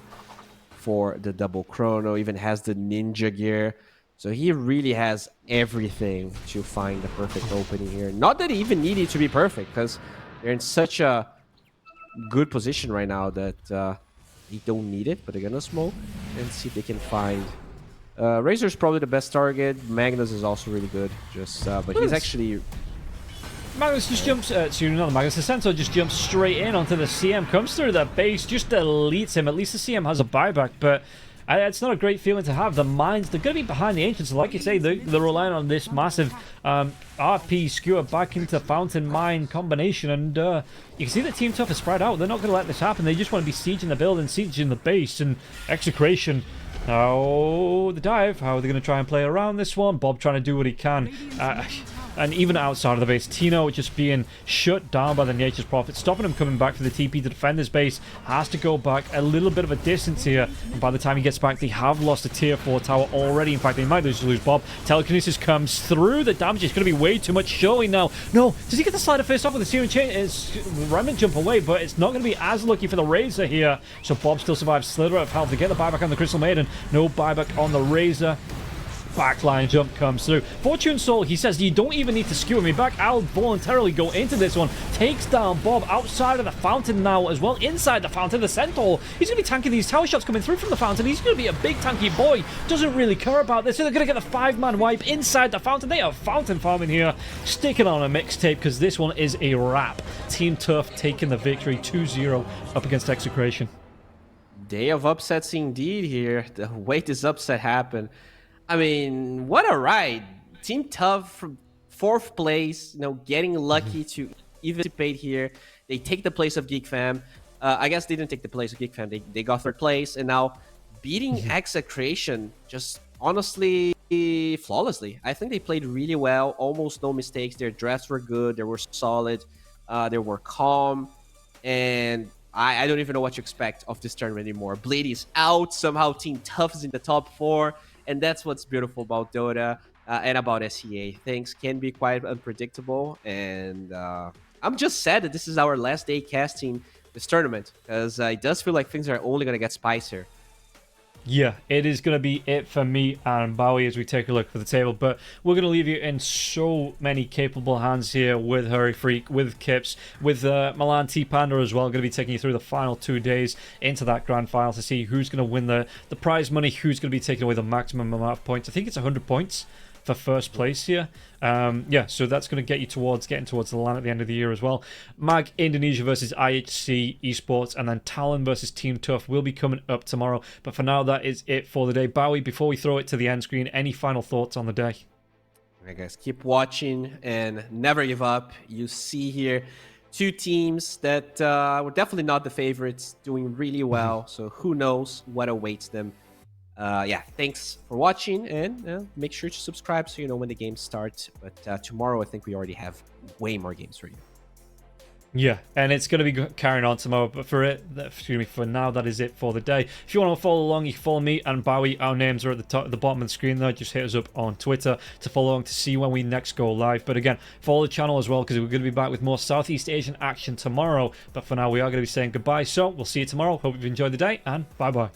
[SPEAKER 8] for the double chrono. Even has the ninja gear. So he really has everything to find the perfect opening here. Not that he even needed to be perfect, because they're in such a good position right now that they don't need it, but they're gonna smoke and see if they can find. Razor's probably the best target. Magnus is also really good, but he's actually.
[SPEAKER 7] Magnus just jumps, not Magnus, the Centaur just jumps straight in onto the CM, comes through the base, just deletes him. At least the CM has a buyback, but it's not a great feeling to have. The mines, they're going to be behind the Ancients. Like you say, they're relying on this massive RP skewer back into Fountain Mine combination, and you can see that Team Tough is spread out. They're not going to let this happen. They just want to be sieging the building, sieging the base, and Execration. Now, the dive, how are they going to try and play around this one? Bob trying to do what he can. And even outside of the base, Tino just being shut down by the Nature's Prophet, stopping him coming back for the TP to defend his base. Has to go back a little bit of a distance here. And by the time he gets back, they have lost a tier 4 tower already. In fact, they might lose Bob. Telekinesis comes through. The damage is going to be way too much showing now. No, does he get the slider face off with the Searing Chain? It's Remnant jump away, but it's not going to be as lucky for the Razor here. So Bob still survives. Slither of health to get the buyback on the Crystal Maiden. No buyback on the Razor. Backline jump comes through. Fortune Soul, he says, you don't even need to skewer me back. I'll voluntarily go into this one. Takes down Bob outside of the fountain now as well. Inside the fountain, the Centaur. He's going to be tanking these tower shots coming through from the fountain. He's going to be a big tanky boy. Doesn't really care about this. So they're going to get the 5-man wipe inside the fountain. They are fountain farming here. Sticking on a mixtape because this one is a wrap. Team Tough taking the victory 2-0 up against Execration.
[SPEAKER 8] Day of upsets indeed here. The way this upset happened. I mean, what a ride. Team Tough from 4th place, getting lucky to even participate here. They take the place of Geek Fam. I guess they didn't take the place of GeekFam. They got third place, and now beating Execration just honestly flawlessly. I think they played really well, almost no mistakes. Their drafts were good, they were solid, they were calm, and I don't even know what to expect of this tournament anymore. Blade is out, somehow Team Tough is in the top 4, and that's what's beautiful about Dota and about SEA. Things can be quite unpredictable, and I'm just sad that this is our last day casting this tournament, because it does feel like things are only going to get spicier.
[SPEAKER 7] Yeah, it is going to be it for me and Bowie as we take a look for the table. But we're going to leave you in so many capable hands here with Hurry Freak, with Kips, with Milan T Panda as well. Going to be taking you through the final 2 days into that grand final to see who's going to win the prize money, who's going to be taking away the maximum amount of points. I think it's 100 points for first place here. Yeah, so that's going to get you getting towards the LAN at the end of the year as well. Mag Indonesia versus IHC Esports, and then Talon versus Team Tough will be coming up tomorrow. But for now, that is it for the day. Bowie, before we throw it to the end screen, any final thoughts on the day?
[SPEAKER 8] Alright guys, keep watching and never give up. You see here 2 teams that were definitely not the favorites, doing really well. So who knows what awaits them. Yeah, thanks for watching, and make sure to subscribe so you know when the games start. But tomorrow, I think we already have way more games for you.
[SPEAKER 7] Yeah, and it's going to be carrying on tomorrow. But for now, that is it for the day. If you want to follow along, you can follow me and Bowie. Our names are at the bottom of the screen there. Just hit us up on Twitter to follow along to see when we next go live. But again, follow the channel as well, because we're going to be back with more Southeast Asian action tomorrow. But for now, we are going to be saying goodbye. So we'll see you tomorrow. Hope you've enjoyed the day, and bye-bye.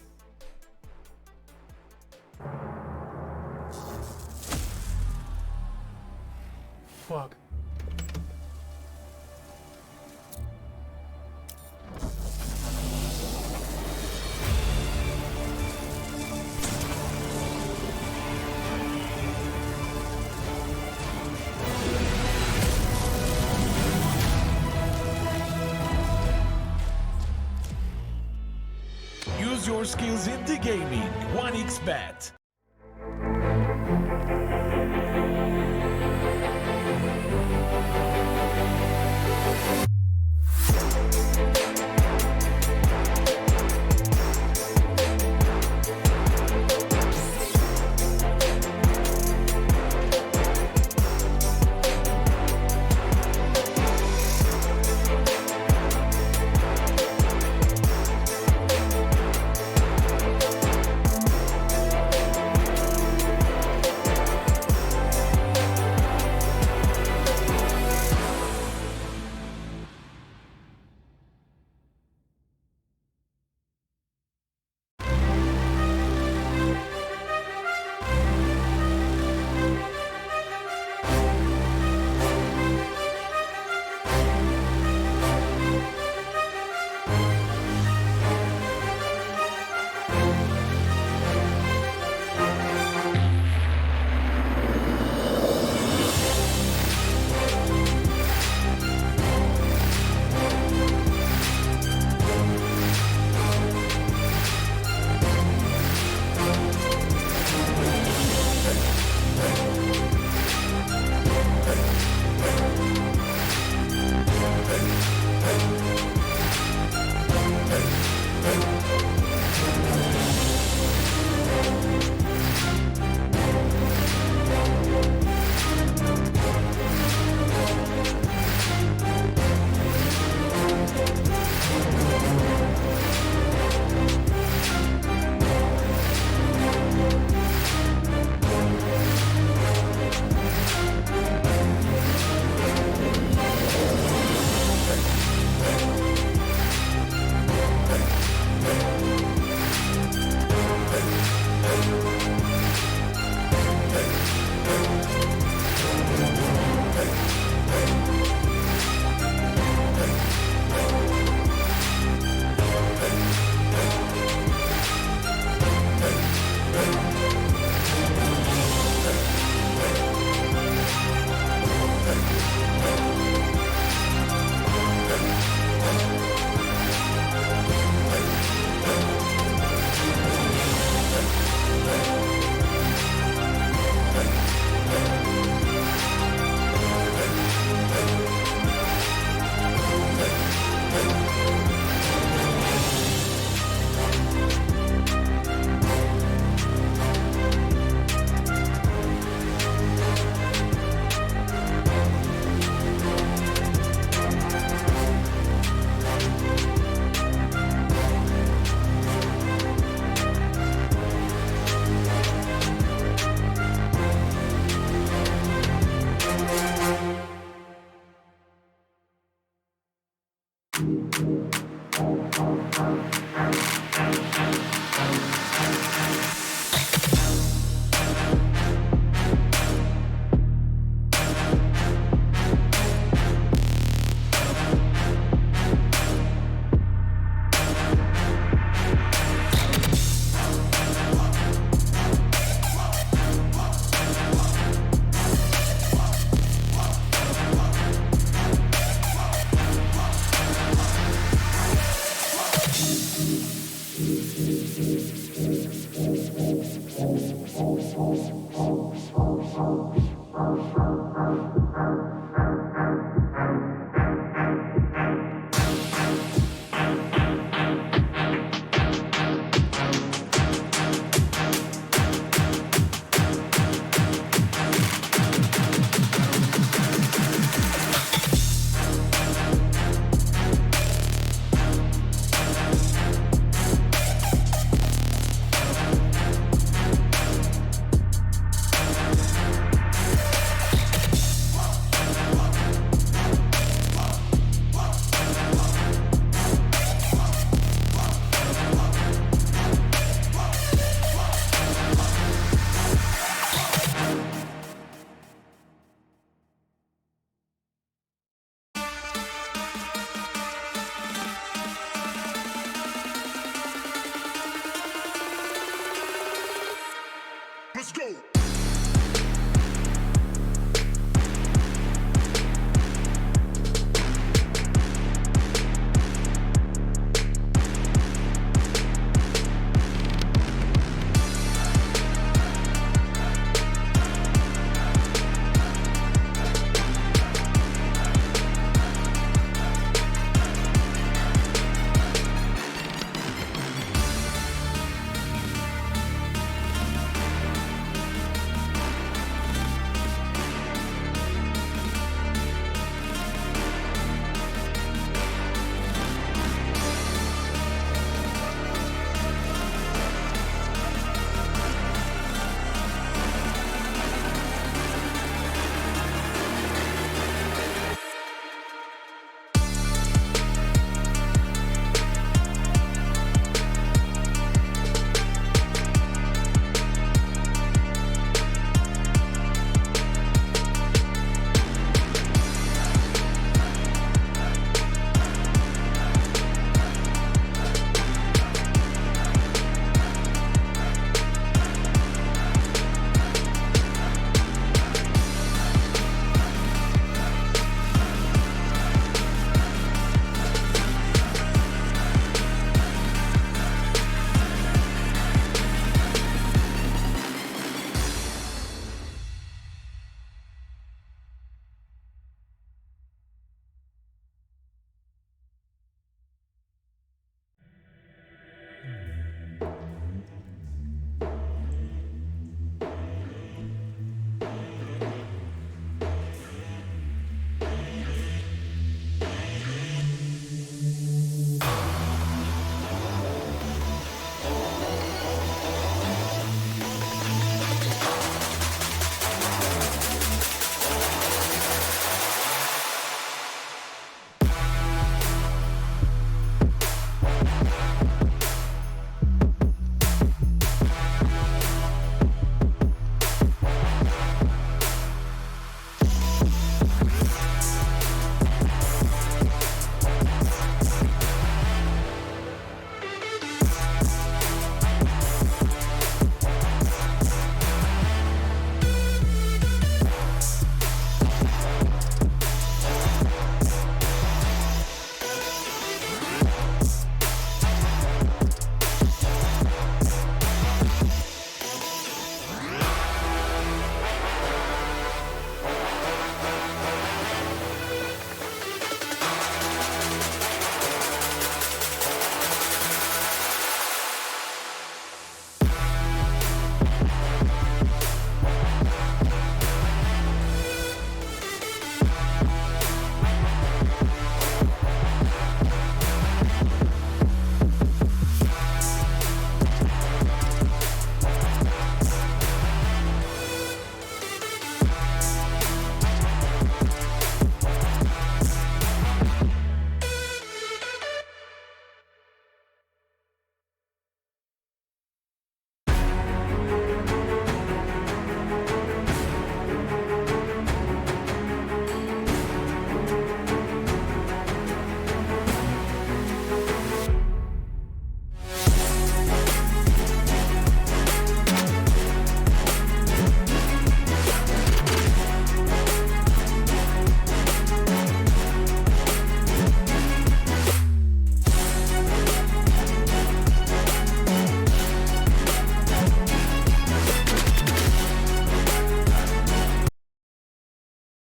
[SPEAKER 6] Fuck.
[SPEAKER 12] Use your skills in the gaming. 1xBet.